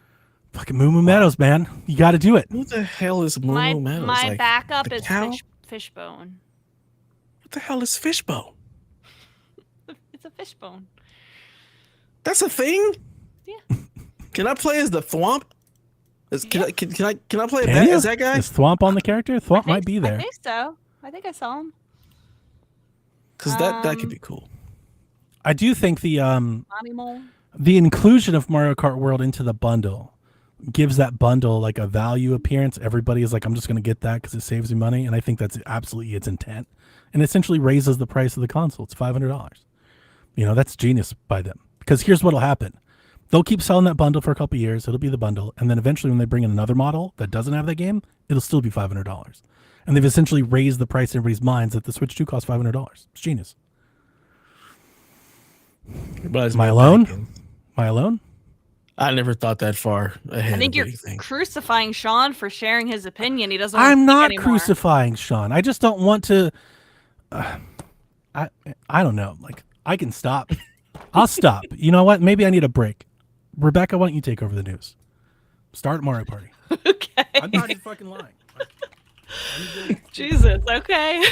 Fucking Moo Moo Meadows, man. You got to do it. Who the hell is Moo My Moo Meadows? my Like, backup the is cow? fishbone. What the hell is Fishbone? It's a fishbone. That's a thing. Yeah. Can I play as the Thwomp? Can I play Can that you? as that guy? Is Thwomp on the character? Thwomp might be I there. think so. I think I saw him. Because that could be cool. I do think the Bonnie Mole. the inclusion of Mario Kart World into the bundle gives that bundle like a value appearance. Everybody is like, I'm just going to get that because it saves me money. And I think that's absolutely its intent. And essentially raises the price of the console. It's $500. You know, that's genius by them. Because here's what'll happen. They'll keep selling that bundle for a couple of years. It'll be the bundle. And then eventually when they bring in another model that doesn't have that game, it'll still be $500. And they've essentially raised the price in everybody's minds that the Switch 2 costs $500. It's genius. Am I alone? Am I alone? I never thought that far ahead. I think of you're anything. crucifying Sean for sharing his opinion. He doesn't. Want to I'm speak not anymore. crucifying Sean. I just don't want to. I don't know. Like I can stop. I'll stop. You know what? Maybe I need a break. Rebecca, why don't you take over the news? Start Mario Party. Okay. I'm not even fucking lying. Jesus. Okay.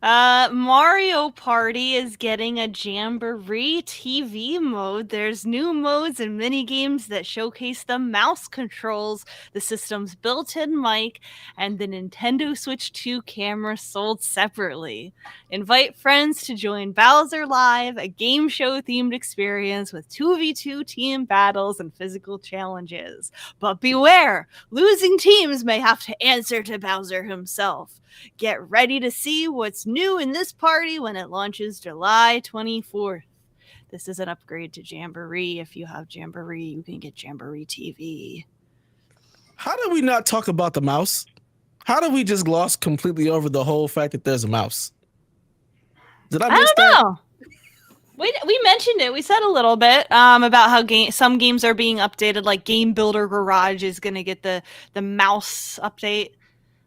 Mario Party is getting a Jamboree TV mode. There's new modes and mini games that showcase the mouse controls, the system's built-in mic, and the Nintendo Switch 2 camera sold separately. Invite friends to join Bowser Live, a game show themed experience with 2v2 team battles and physical challenges. But beware, losing teams may have to answer to Bowser himself. Get ready to see what's new in this party when it launches July 24th. This is an upgrade to Jamboree. If you have Jamboree, you can get Jamboree TV. How did we not talk about the mouse? How did we just gloss completely over the whole fact that there's a mouse? Did I miss I don't know. We mentioned it. We said a little bit about how some games are being updated. Like Game Builder Garage is going to get the mouse update.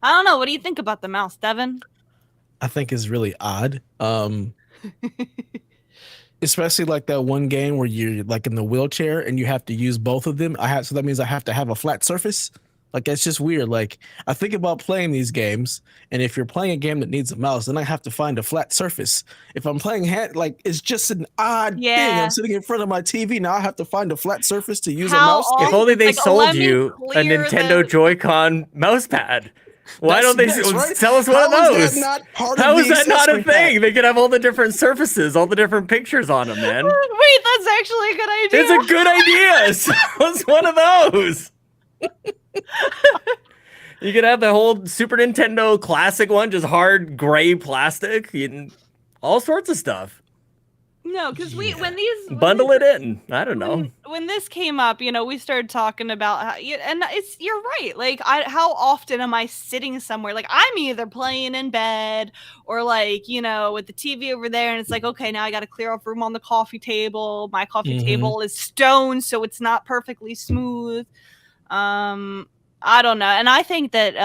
I don't know. What do you think about the mouse, Devin? I think is really odd. Especially like that one game where you're like in the wheelchair and you have to use both of them. So that means I have to have a flat surface. Like that's just weird. Like I think about playing these games, and if you're playing a game that needs a mouse, then I have to find a flat surface. If I'm playing like it's just an odd thing. I'm sitting in front of my TV now. I have to find a flat surface to use a mouse. If only they sold you a Nintendo Joy-Con mouse pad. Why don't they sell us one of those? How is that not a thing? They could have all the different surfaces, all the different pictures on them, man. Wait, that's actually a good idea. It's a good idea. Sell us one of those. You could have the whole Super Nintendo classic one, just hard gray plastic, all sorts of stuff. No, because bundle it in. I don't know. When this came up, we started talking about how, and you're right. Like, how often am I sitting somewhere? Like, I'm either playing in bed or like, with the TV over there, and it's like, okay, now I got to clear off room on the coffee table. My coffee table is stone, so it's not perfectly smooth. I don't know, and I think that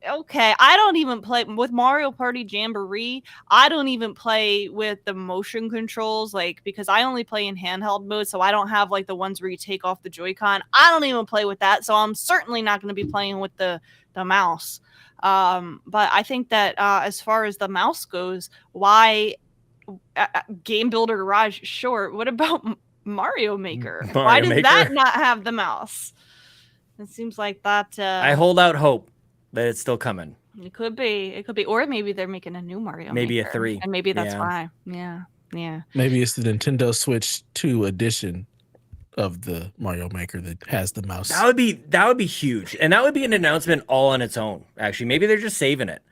okay, I don't even play with Mario Party Jamboree. I don't even play with the motion controls, like, because I only play in handheld mode, so I don't have like the ones where you take off the Joy-Con. I don't even play with that, so I'm certainly not going to be playing with the mouse. But I think that as far as the mouse goes, why Game Builder Garage? Sure. What about Mario Maker? Why does that not have the mouse? It seems like that. I hold out hope that it's still coming. It could be, or maybe they're making a new Mario. Maybe Maker, a 3, and maybe that's why. Yeah. Maybe it's the Nintendo Switch 2 edition of the Mario Maker that has the mouse. That would be huge, and that would be an announcement all on its own. Actually, maybe they're just saving it.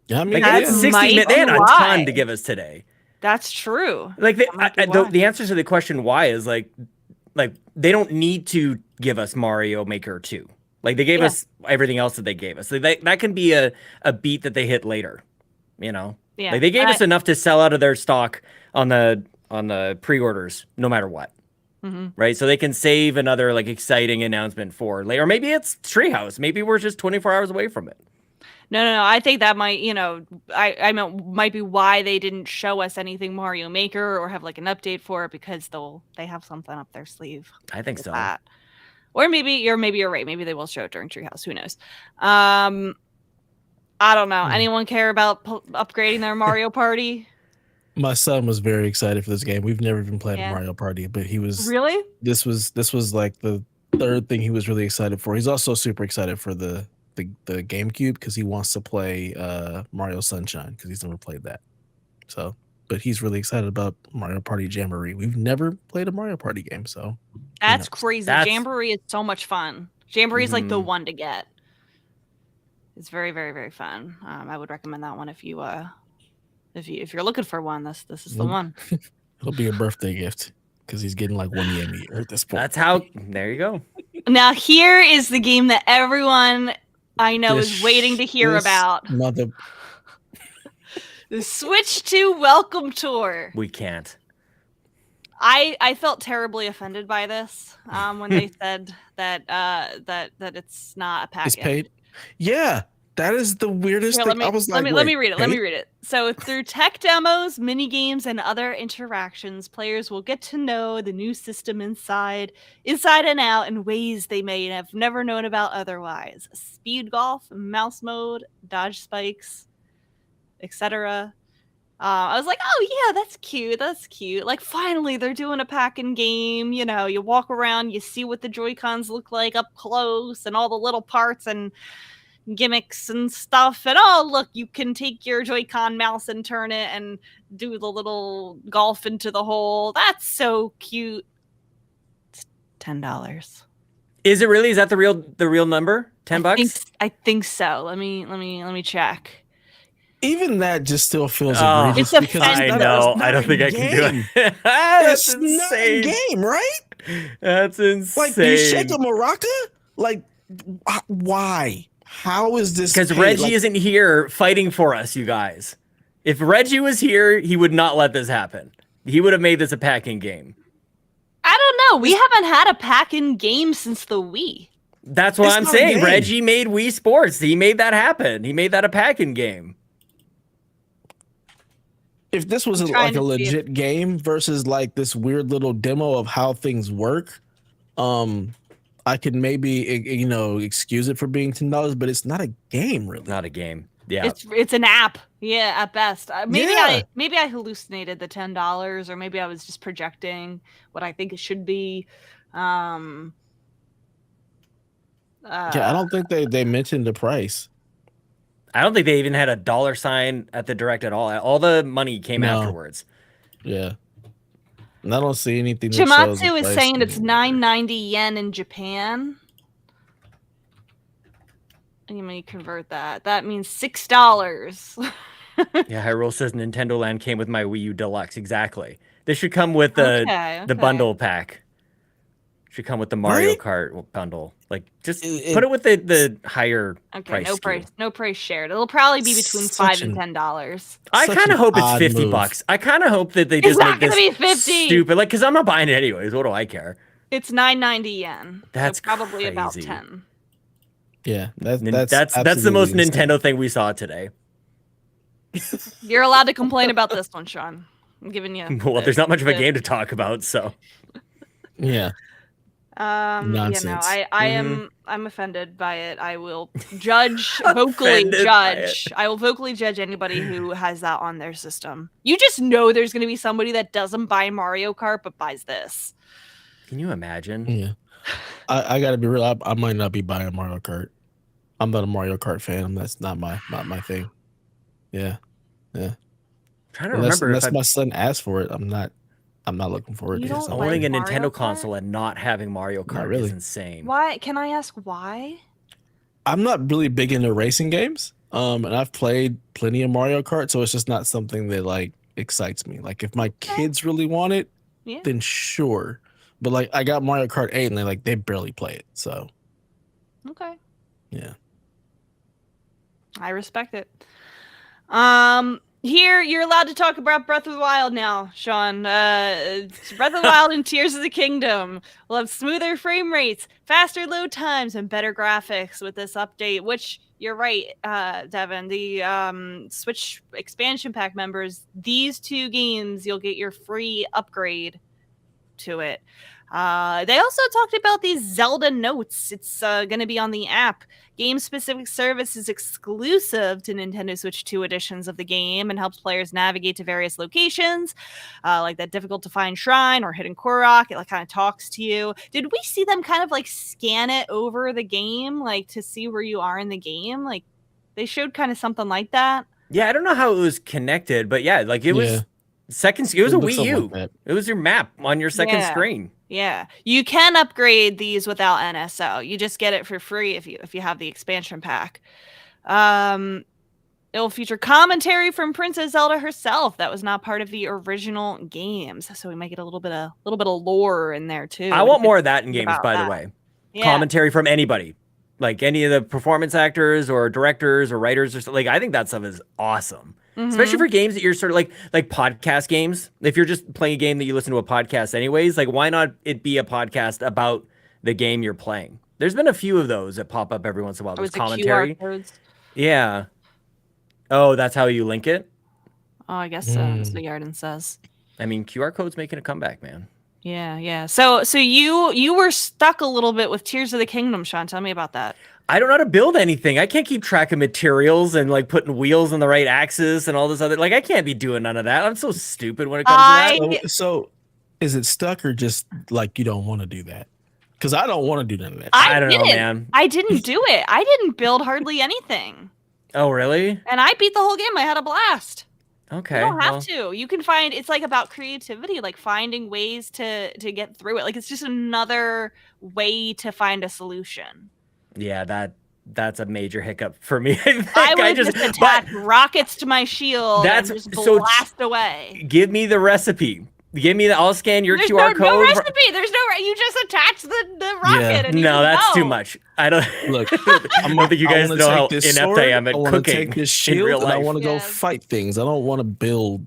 Yeah, I mean, like 60 minutes. They had a ton to give us today. That's true. Like the answer to the question why is like they don't need to give us Mario Maker 2. Like they gave us everything else that they gave us. Like that can be a beat that they hit later, Yeah. Like they gave us enough to sell out of their stock on the pre-orders, no matter what. Right? So they can save another like exciting announcement for later. Or maybe it's Treehouse. Maybe we're just 24 hours away from it. No. I think that might, I meant might be why they didn't show us anything Mario Maker or have like an update for it, because they have something up their sleeve. I think so. That. Or maybe you're right. Maybe they will show it during Treehouse. Who knows? I don't know. Anyone care about upgrading their Mario Party? My son was very excited for this game. We've never even played a Mario Party, but he was really. This was like the third thing he was really excited for. He's also super excited for the GameCube because he wants to play Mario Sunshine because he's never played that. So, but he's really excited about Mario Party Jamboree. We've never played a Mario Party game, so that's crazy. Jamboree is so much fun. Jamboree is like the one to get. It's very, very, very fun. I would recommend that one if you're looking for one. This is the one. It'll be a birthday gift because he's getting like 1 year at this point. That's how. There you go. Now here is the game that everyone I know is waiting to hear about. The Switch 2 Welcome Tour. We can't. I felt terribly offended by this when they said that it's not a package. It's paid. Yeah, that is the weirdest thing. I was like, let me read it. Let me read it. So through tech demos, mini games, and other interactions, players will get to know the new system inside and out in ways they may have never known about otherwise. Speed golf, mouse mode, dodge spikes. etc. I was like, oh yeah, that's cute. That's cute. Like finally they're doing a pack-in game. You know, you walk around, you see what the Joy-Cons look like up close and all the little parts and gimmicks and stuff. And oh look, you can take your Joy-Con mouse and turn it and do the little golf into the hole. That's so cute. It's $10. Is it really? Is that the real number? $10? I think so. Let me check. Even that just still feels Oh, egregious. It's because offensive. I that's know. not I don't a think I can do game. it. That's It's not a insane. game, right? That's insane. Like you shake a maraca? Like why? How is this? Because paid? Reggie Like, isn't here fighting for us, you guys. If Reggie was here, he would not let this happen. He would have made this a packing game. I don't know. We haven't had a pack-in game since the Wii. That's what It's I'm not a saying. game. Reggie made Wii Sports. He made that happen. He made that a packing game. if this was I'm like trying a to see legit game versus like this weird little demo of how things work, I could maybe excuse it for being $10, but it's not a game really. Not a game. Yeah. It's an app. Yeah, at best. Maybe Yeah. I hallucinated the $10, or maybe I was just projecting what I think it should be. Yeah, I don't think they mentioned the price. I don't think they even had a dollar sign at the direct at all. All the money came No. afterwards. Yeah. And I don't see anything that shows the Jamatsu is price saying to it's me. 990 yen in Japan. Let me convert that. That means $6. Yeah, Hyrule says Nintendo Land came with my Wii U Deluxe. Exactly. This should come with the Okay. bundle pack. Should come with the Mario Right? Kart bundle. Like, just It- put it with the higher Okay, price. no SKU. price, no price shared. It'll probably be between Such $5 and an- $10. I Such kind an of hope it's odd $50 move. bucks. I kind of hope that they It's just not make this gonna be 50. stupid. Like, because I'm not buying it anyways. What do I care? It's 990 yen. So That's probably about crazy. 10. Yeah, that's That's the absolutely most insane. Nintendo thing we saw today. You're allowed to complain about this one, Sean. I'm giving you. Well, there's not much of a the- game to talk about, so Yeah. Nonsense. I'm offended by it. I will judge vocally Offended by judge. I will vocally judge anybody who has that on their system. You just know there's going to be somebody that doesn't buy Mario Kart but buys this. can you imagine? Yeah. I gotta be real. I might not be buying Mario Kart. I'm not a Mario Kart fan. That's not my thing. Yeah. I'm trying to Unless, remember if my son asked for it, I'm not looking forward You to it. don't so- like owning a Mario Nintendo Kart? console and not having Mario Kart really. is insane. Why? Can I ask why? I'm not really big into racing games. And I've played plenty of Mario Kart, so it's just not something that like excites me. Like if my kids really want it, Yeah. then sure. But like I got Mario Kart 8 and they barely play it. So Okay. yeah. I respect it. Here you're allowed to talk about Breath of the Wild now, Sean. Breath of the Wild and Tears of the Kingdom will have smoother frame rates, faster load times, and better graphics with this update. Which you're right, Devin. The Switch expansion pack members, these two games, you'll get your free upgrade to it. They also talked about these Zelda notes. It's going to be on the app. Game-specific service is exclusive to Nintendo Switch 2 editions of the game and helps players navigate to various locations, like that difficult-to-find shrine or hidden Korok. It like kind of talks to you. Did we see them kind of like scan it over the game, like to see where you are in the game? Like they showed kind of something like that. Yeah, I don't know how it was connected, but yeah, like it was Yeah. second. It was a looks Wii something U. like that. It was your map on your second Yeah. screen. Yeah, you can upgrade these without NSO. You just get it for free if you have the expansion pack. It'll feature commentary from Princess Zelda herself that was not part of the original games, so we might get a little bit of lore in there too. I want more of that in games, about by that. the way. Yeah. Commentary from anybody, like any of the performance actors or directors or writers or something. Like I think that stuff is awesome. Especially for games that you're sort of like podcast games. If you're just playing a game that you listen to a podcast anyways, like why not it be a podcast about the game you're playing? There's been a few of those that pop up every once in a while. Or Those was it commentary. QR codes? Yeah. Oh, that's how you link it? Oh, I guess so. That's what Yarden says. I mean, QR code's making a comeback, man. Yeah. So you were stuck a little bit with Tears of the Kingdom, Sean. Tell me about that. I don't know how to build anything. I can't keep track of materials and like putting wheels on the right axis and all this other. Like I can't be doing none of that. I'm so stupid when it comes to that. So is it stuck or just like you don't want to do that? Because I don't want to do none of that. I don't know, man. I didn't do it. I didn't build hardly anything. Oh, really? And I beat the whole game. I had a blast. Okay. You don't have to. You can find, it's like about creativity, like finding ways to get through it. Like it's just another way to find a solution. Yeah, that's a major hiccup for me. I would just attach rockets to my shield and just blast away. Give me the recipe. Give me I'll scan your QR code. No recipe. There's no. You just attach the rocket. Yeah. And no, that's too much. I don't. Look, I don't think you guys know how inept I am at cooking. Take this shield in real life. And I want to go fight things. I don't want to build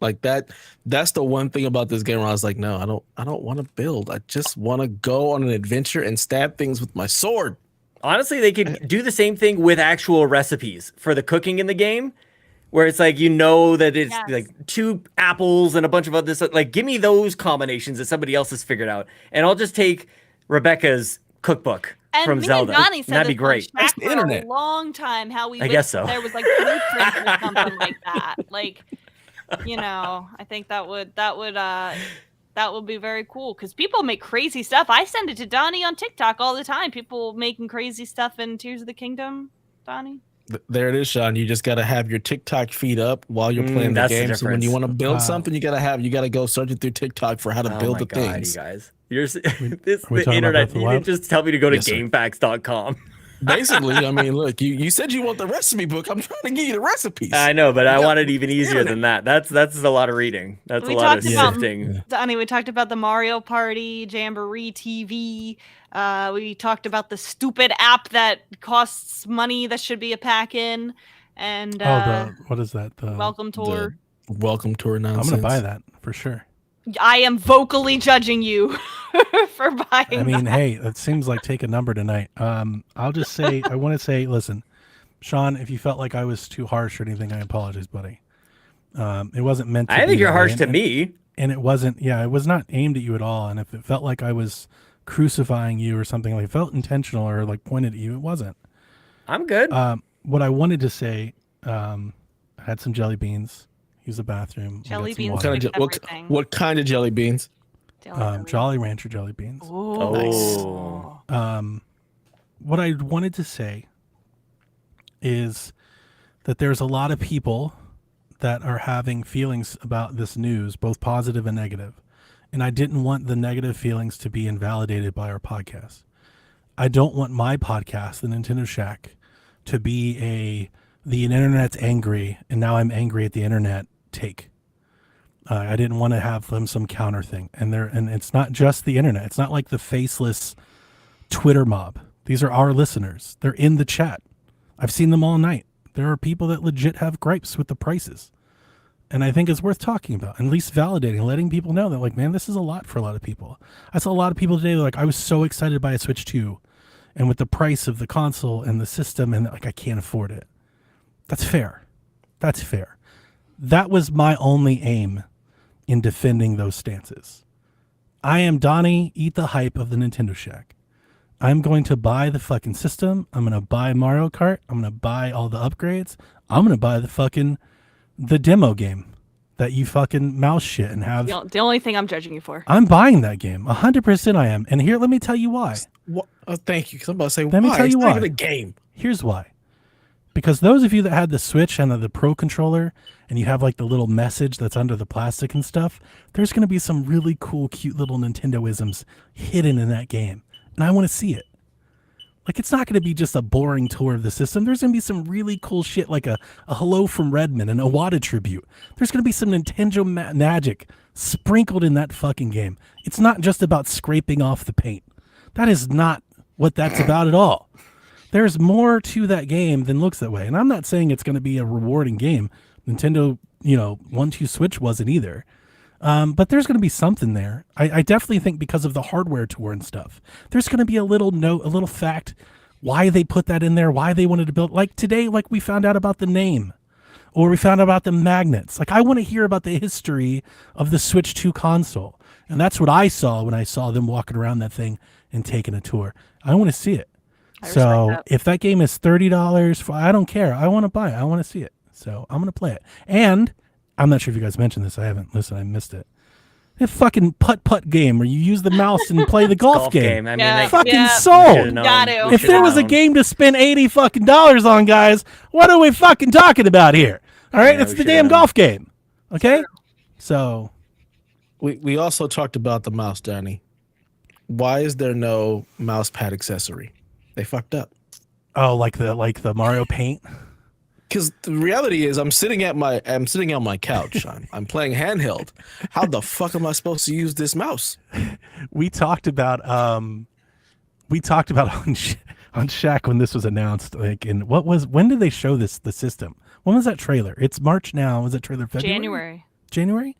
like that. That's the one thing about this game where I was like, no, I don't want to build. I just want to go on an adventure and stab things with my sword. Honestly, they could do the same thing with actual recipes for the cooking in the game, where it's like, that it's like 2 apples and a bunch of other stuff. Like, give me those combinations that somebody else has figured out, and I'll just take Rebecca's cookbook from Zelda. And Johnny said that'd be great. That's the internet. For a long time, how we I guess so. There was like blueprints or something like that. Like, I think that would be very cool because people make crazy stuff. I send it to Donnie on TikTok all the time. People making crazy stuff in Tears of the Kingdom, Donnie. There it is, Sean. You just got to have your TikTok feed up while you're playing the game. So when you want to build something, you got to go searching through TikTok for how to build the things. You guys, the internet. You didn't just tell me to go to GameFAQs.com. Basically, I mean, look, you said you want the recipe book. I'm trying to give you the recipes. I know, but I want it even easier than that. That's a lot of reading. That's a lot of sifting. Donnie, we talked about the Mario Party Jamboree TV. We talked about the stupid app that costs money that should be a pack-in. And what is that? The Welcome Tour. Welcome Tour nonsense. I'm gonna buy that for sure. I am vocally judging you for buying. I mean, hey, that seems like take a number tonight. I'll just say, I want to say, listen, Sean, if you felt like I was too harsh or anything, I apologize, buddy. It wasn't meant to I think you're harsh to me. And it wasn't, it was not aimed at you at all. And if it felt like I was crucifying you or something, like it felt intentional or like pointed at you, it wasn't. I'm good. What I wanted to say, I had some jelly beans. Use the bathroom. Jelly beans. What kind of jelly beans? Jolly Rancher jelly beans. Oh, nice. What I wanted to say is that there's a lot of people that are having feelings about this news, both positive and negative. And I didn't want the negative feelings to be invalidated by our podcast. I don't want my podcast, the Nintendo Shack, to be the internet's angry and now I'm angry at the internet take. I didn't want to have them some counter thing. And it's not just the internet. It's not like the faceless Twitter mob. These are our listeners. They're in the chat. I've seen them all night. There are people that legit have gripes with the prices. And I think it's worth talking about, and at least validating, letting people know that, like, man, this is a lot for a lot of people. I saw a lot of people today, like, I was so excited by a Switch 2. And with the price of the console and the system, and like, I can't afford it. That's fair. That's fair. That was my only aim in defending those stances. I am Donnie, eat the hype of the Nintendo Shack. I'm going to buy the fucking system. I'm going to buy Mario Kart. I'm going to buy all the upgrades. I'm going to buy the demo game that you fucking mouse shit and have. The only thing I'm judging you for. I'm buying that game. 100% I am. And here, let me tell you why. Thank you. Because I'm about to say, let me tell you why. It's not even a game. Here's why. Because those of you that had the Switch and the Pro controller, and you have like the little message that's under the plastic and stuff, there's going to be some really cool, cute little Nintendo-isms hidden in that game. And I want to see it. Like, it's not going to be just a boring tour of the system. There's going to be some really cool shit, like a hello from Redmond, an Iwata tribute. There's going to be some Nintendo magic sprinkled in that fucking game. It's not just about scraping off the paint. That is not what that's about at all. There's more to that game than looks that way. And I'm not saying it's going to be a rewarding game. Nintendo, 1-2 Switch wasn't either. But there's going to be something there. I definitely think because of the hardware tour and stuff, there's going to be a little note, a little fact, why they put that in there, why they wanted to build. Like today, like we found out about the name, or we found out about the magnets. Like I want to hear about the history of the Switch 2 console. And that's what I saw when I saw them walking around that thing and taking a tour. I want to see it. So that. if that game is $30, I don't care. I want to buy it. I want to see it. So I'm gonna play it. And I'm not sure if you guys mentioned this. I haven't listened. I missed it. A fucking putt game where you use the mouse and play the golf game. I mean, Yeah. Fucking sold. Got to. If there was a game to spend $80 on, guys, what are we fucking talking about here? All right, Yeah, it's we the should damn have. golf game. Okay, so We also talked about the mouse, Danny. Why is there no mouse pad accessory? They fucked up. like the Mario Paint. Because the reality is, I'm sitting on my couch. I'm playing handheld. How the fuck am I supposed to use this mouse? We talked about on Shaq when this was announced. Like, when did they show the system? When was that trailer? It's March now. Was that trailer February? January.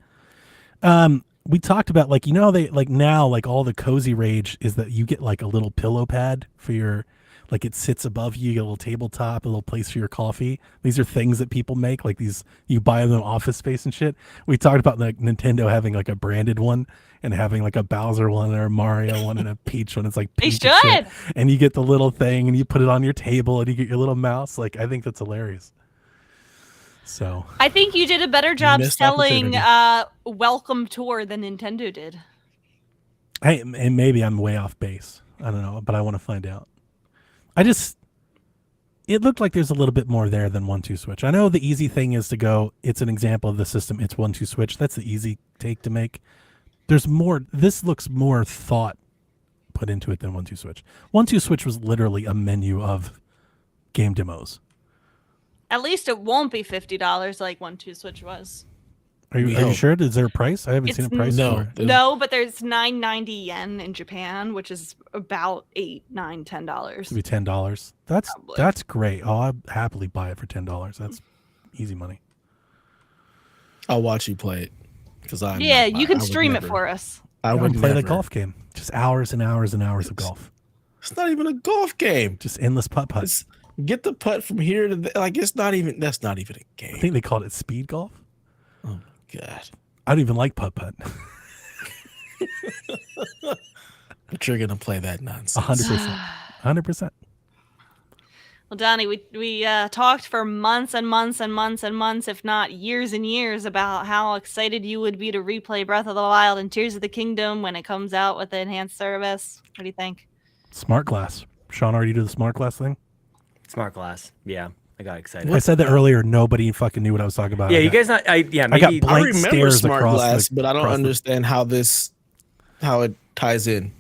We talked about, like, how they, like, now, like, all the cozy rage is that you get like a little pillow pad for your, like, it sits above you, you get a little tabletop, a little place for your coffee. These are things that people make, like these, you buy them in Office Space and shit. We talked about, like, Nintendo having like a branded one and having like a Bowser one or a Mario one and a Peach one. It's like They pink and shit. should. And you get the little thing and you put it on your table and you get your little mouse. Like, I think that's hilarious. So I think you did a better job Missed selling opportunity. Welcome Tour than Nintendo did. hey, and maybe I'm way off base. I don't know, but I want to find out. It looked like there's a little bit more there than 1-2 switch. I know the easy thing is to go, it's an example of the system, it's 1-2 switch. That's the easy take to make. There's more, this looks more thought put into it than 1-2 switch. 1-2 switch was literally a menu of game demos. At least it won't be $50 like 1-2 Switch was. Are you No. sure? Is there a price? I haven't It's seen a price no. for it. No, but there's 990 yen in Japan, which is about $8, $9, $10. It'd be $10. Probably. That's great. Oh, I'd happily buy it for $10. That's easy money. I'll watch you play it. Because Yeah, you can stream it for us. I I would would play never. the golf game. Just hours and hours and hours of golf. It's not even a golf game. Just endless putt. It's get the putt from here to there. Like, it's not even. That's not even a I game. think they called it speed golf. Oh my god. I don't even like putt. But you're gonna play that nonsense. 100%. 100%. Well, Donnie, we talked for months and months and months and months, if not years and years, about how excited you would be to replay Breath of the Wild and Tears of the Kingdom when it comes out with the enhanced service. What do you think? Smart glass. Sean, already do the smart glass thing? Smart glass. Yeah, I got excited. I said that earlier. Nobody fucking knew what I was talking about. Yeah, I you got- guys not. I Maybe. got I blank remember stairs smart across glass, the- but I don't across the- understand how it ties in.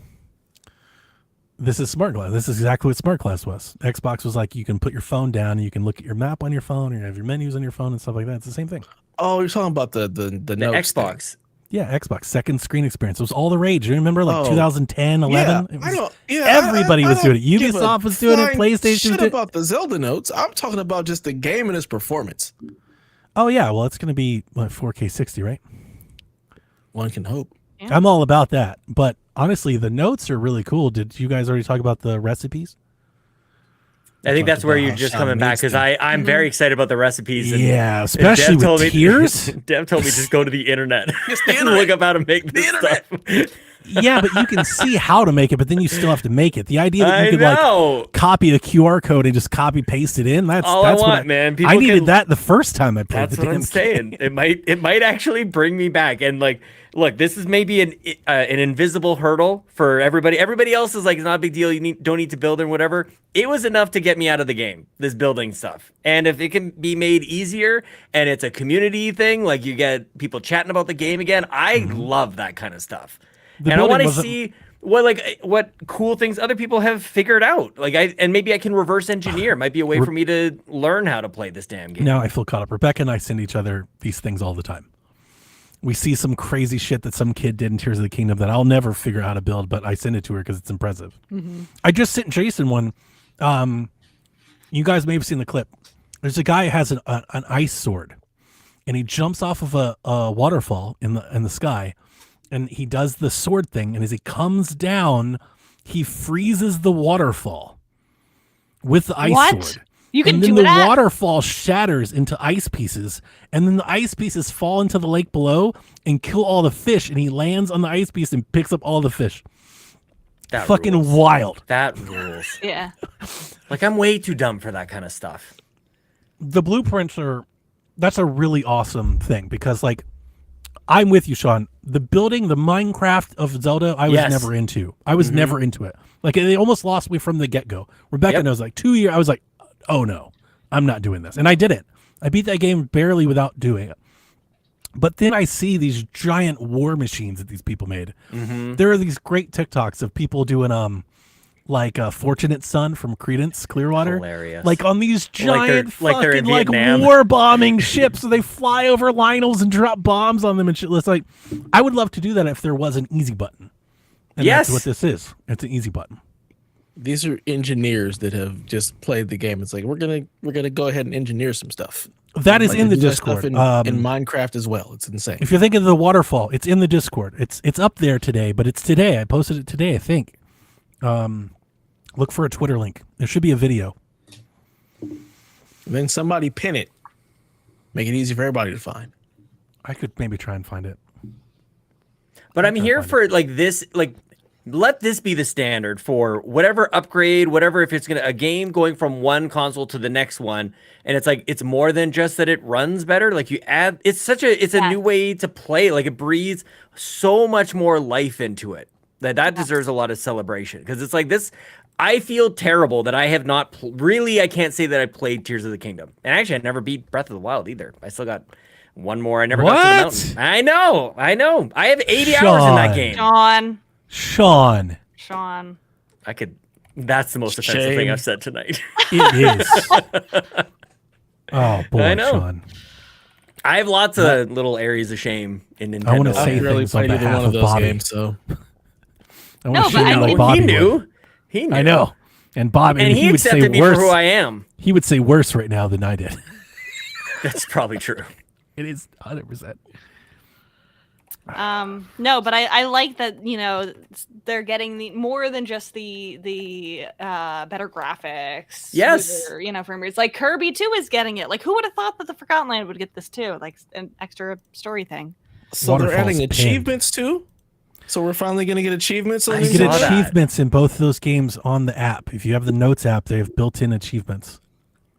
This is smart glass. This is exactly what smart glass was. Xbox was like, you can put your phone down and you can look at your map on your phone, or you have your menus on your phone and stuff like that. It's the same thing. Oh, you're talking about the the notes thing. Xbox. Yeah, Xbox second screen experience. It was all the rage. You remember, like, Oh. 2010, 11. Yeah, It I was- don't. Yeah, everybody I was doing don't it. give a Ubisoft was doing it. flying PlayStation shit did- about the Zelda notes. I'm talking about just the game and its performance. Oh yeah, well, it's going to be 4K 60, right? One can hope. Yeah. I'm all about that. But honestly, the notes are really cool. Did you guys already talk about the recipes? I think that's where about you're how just Sean coming back makes because them. I'm very excited about the recipes. And Yeah, especially Dev told with me- tears. Dev told me just go to the internet It's the and internet. look up how to make this internet. stuff. Yeah, but you can see how to make it, but then you still have to make it. The idea that I you could know. like copy the QR code and just copy paste it in, that's All that's I what want, man. I People needed can- that the first time I played That's the what I'm damn saying. game. It might actually bring me back. And like, look, this is maybe an invisible hurdle for everybody. Everybody else is like, it's not a big deal. You don't need to build or whatever. It was enough to get me out of the game. This building stuff. And if it can be made easier and it's a community thing, like you get people chatting about the game again, I love that kind of stuff. The And I building want to wasn't- see what cool things other people have figured out. And maybe I can reverse engineer. Might be a way for me to learn how to play this damn game. Now I feel caught up. Rebecca and I send each other these things all the time. We see some crazy shit that some kid did in Tears of the Kingdom that I'll never figure out how to build, but I send it to her because it's impressive. I just sent Jason one. You guys may have seen the clip. There's a guy who has an ice sword, and he jumps off of a waterfall in the sky, and he does the sword thing. And as he comes down, he freezes the waterfall with the ice What? sword. You can and then do the that? waterfall shatters into ice pieces, and then the ice pieces fall into the lake below and kill all the fish. And he lands on the ice piece and picks up all the fish. That fucking rules. wild. That rules. Yeah. Like, I'm way too dumb for that kind of stuff. The blueprints that's a really awesome thing because like I'm with you, Sean. The building, the Minecraft of Zelda, I was Yes. never into. I was never into it. Like they almost lost me from the get-go. Rebecca knows like 2 years I was like, oh no, I'm not doing this. And I did it. I beat that game barely without doing it. But then I see these giant war machines that these people made. There are these great TikToks of people doing like Fortunate Son from Creedence Clearwater. Hilarious. Like on these giant like they're in fucking like Vietnam. war bombing ships. So they fly over Lionels and drop bombs on them and shit. It's like I would love to do that if there was an easy button. And Yes. that's what this is. It's an easy button. These are engineers that have just played the game. It's like we're gonna go ahead and engineer some stuff. That is Like, in they the do that stuff Discord. in Minecraft as well. It's insane. If you're thinking of the waterfall, it's in the Discord. It's up there today, but it's today. I posted it today, I think. Look for a Twitter link. There should be a video. And then somebody pin it. Make it easy for everybody to find. I could maybe try and find it. But I'm here find for like this, like let this be the standard for whatever upgrade, whatever. If it's a game going from one console to the next one, and it's like it's more than just that it runs better. Like you add, it's a new way to play. Like it breathes so much more life into it that deserves a lot of celebration because it's like this. I feel terrible that I have not really. I can't say that I played Tears of the Kingdom, and actually, I never beat Breath of the Wild either. I still got one more. I never got to the mountain. I know. I have 80 hours in that game. Sean. I could. That's the most offensive thing I've said tonight. It is. Oh boy, I know. Sean. I have lots of little areas of shame in Nintendo. I want to I say haven't really things on played either behalf one of of those Bobby. games, so I want to No, shame but I you like mean, Bobby he knew. would. He knew. I know. And Bobby, And he would say accepted me worse. for who I am. He would say worse right now than I did. That's probably true. It is 100%. No, but I like that, they're getting more than just the better graphics. Yes. smoother, frame rates. Like Kirby too is getting it. Like who would have thought that the Forgotten Land would get this too? Like an extra story thing. so they're Waterfall's adding pinned. achievements too. So we're finally gonna get achievements on I these You get saw that. achievements in both those games on the app. If you have the Notes app, they have built-in achievements.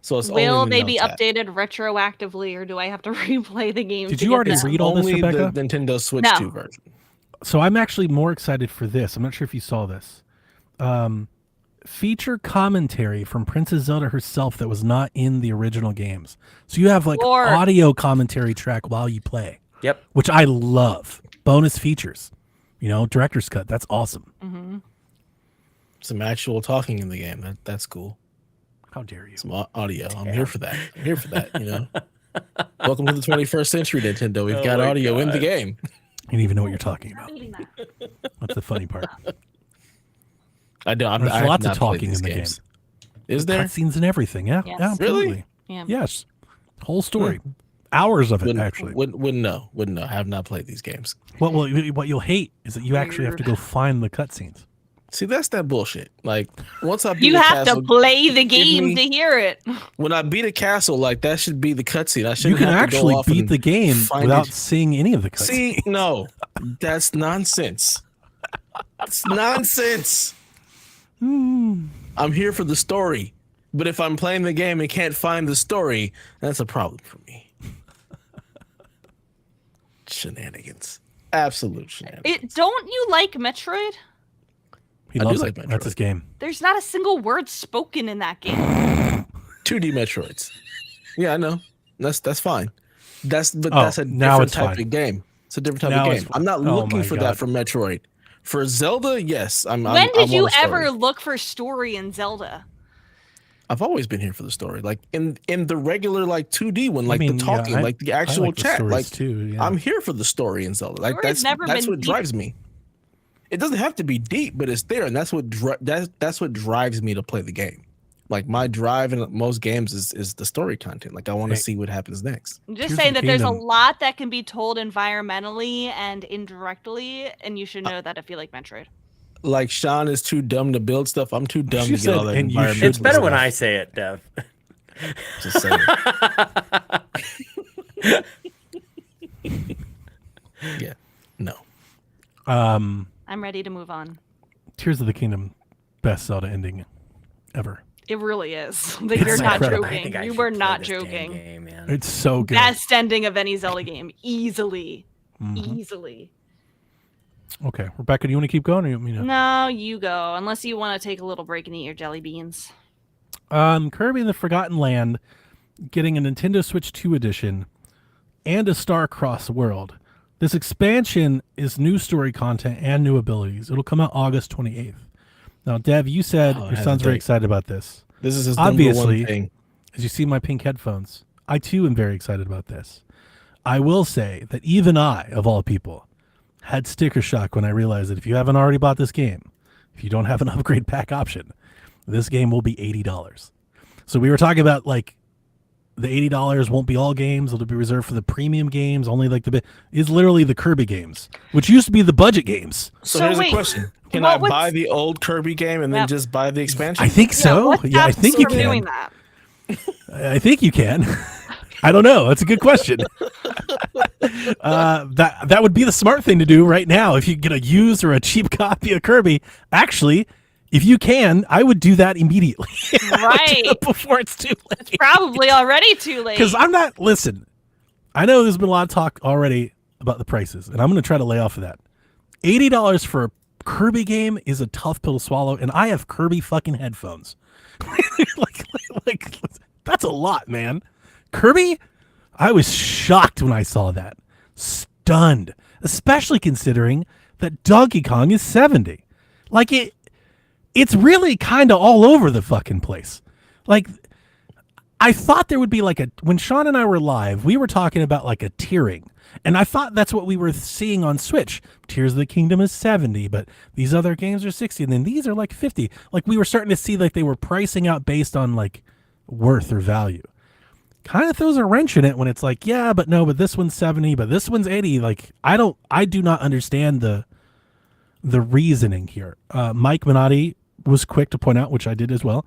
So it's Will only they the be Notes app. updated retroactively, or do I have to replay the game? Did to you get already them? read all this, Only the Rebecca? Nintendo Switch No. 2 version. So I'm actually more excited for this. I'm not sure if you saw this. Feature commentary from Princess Zelda herself that was not in the original games. So you have like Or- audio commentary track while you play, Yep. which I love. Bonus features, director's cut. That's awesome. Mm-hmm. Some actual talking in the game. That's cool. How dare you? Some audio. I'm here for that. I'm here for that. Welcome to the 21st century, Nintendo. We've Oh got my audio in the God. game. You don't even know what you're talking about. That's the funny part. I do. There's I have lots of not played talking these in the games. Is there? Cutscenes and everything. Yeah. Yes. Yeah, absolutely. Really? Yeah. Yes. Whole story. Hours of it, actually. Wouldn't know. I have not played these games. What you'll hate is that you actually have to go find the cutscenes. See, that's that bullshit. Like once I beat You a have castle, to play the game me- to hear it. when I beat a castle, like that should be the cutscene. I You shouldn't can have to go actually off beat and the game find without it. seeing any of the cutscenes. See, no, that's nonsense. It's nonsense. I'm here for the story, but if I'm playing the game and can't find the story, that's a problem for me. Shenanigans, absolute shenanigans. Don't you like Metroid? He I do loves like it. That's Metroid. his game. There's not a single word spoken in that game. 2D Metroids. Yeah, I know. That's fine. That's a now different it's type fine. of game. It's a different type Now of it's game. fine. I'm not Oh looking my for God. that for Metroid. For Zelda, yes. When I did you want a story. ever look for story in Zelda? I've always been here for the story. Like in the regular like 2D one, like mean, the yeah, talking, I- like the I actual like the chat. stories Like too, yeah. I'm here for the story in Zelda. Like Story's never that's been what deep. drives me. It doesn't have to be deep, but it's there, and that's what that's what drives me to play the game. Like my drive in most games is the story content. Like I want to Hey. see what happens next. I'm just Tears saying of the that there's a Kingdom. lot that can be told environmentally and indirectly, and you should know that if you like Metroid. Like Sean is too dumb to build stuff. I'm too dumb She to get all said, that and you environmental It's better when stuff. I say it, Dev. Just saying. Yeah. No. I'm ready to move on. Tears of the Kingdom, best Zelda ending ever. It really is. It's You're not incredible. I think joking. I You should were play not this damn joking. game, man. It's so good. Best ending of any Zelda game, easily. Mhm. Easily. Okay, Rebecca, do you want to keep going, or you want me to? No, you go. Unless you want to take a little break and eat your jelly beans. Kirby and the Forgotten Land getting a Nintendo Switch 2 edition and a Star-Crossed World. This expansion is new story content and new abilities. It'll come out August 28th. Now, Dev, you said your son's very excited about this. This is his Obviously, number one thing. As you see my pink headphones, I too am very excited about this. I will say that even I, of all people, had sticker shock when I realized that if you haven't already bought this game, if you don't have an upgrade pack option, this game will be $80. So we were talking about like the $80 won't be all games. It'll be reserved for the premium games. Only like is literally the Kirby games, which used to be the budget games. So, So here's wait, a question. Can what I was- buy the old Kirby game and then Yep. just buy the expansion? I think so. what's Yeah, I stopping think you from doing can. that? I think you can. I don't know. That's a good question. That would be the smart thing to do right now. If you get a used or a cheap copy of Kirby, actually, if you can, I would do that immediately. Right. Before it's too late. Probably already too late. Because I'm not. Listen, I know there's been a lot of talk already about the prices, and I'm going to try to lay off of that. $80 for a Kirby game is a tough pill to swallow, and I have Kirby fucking headphones. like that's a lot, man. Kirby, I was shocked when I saw that. Stunned, especially considering that Donkey Kong is 70. Like it's really kind of all over the fucking place. Like I thought there would be like when Sean and I were live, we were talking about like a tiering. And I thought that's what we were seeing on Switch. Tears of the Kingdom is 70, but these other games are 60, and then these are like 50. Like we were starting to see like they were pricing out based on like worth or value. Kind of throws a wrench in it when it's like, yeah, but no, but this one's 70, but this one's 80. Like I do not understand the reasoning here. Mike Minotti was quick to point out, which I did as well.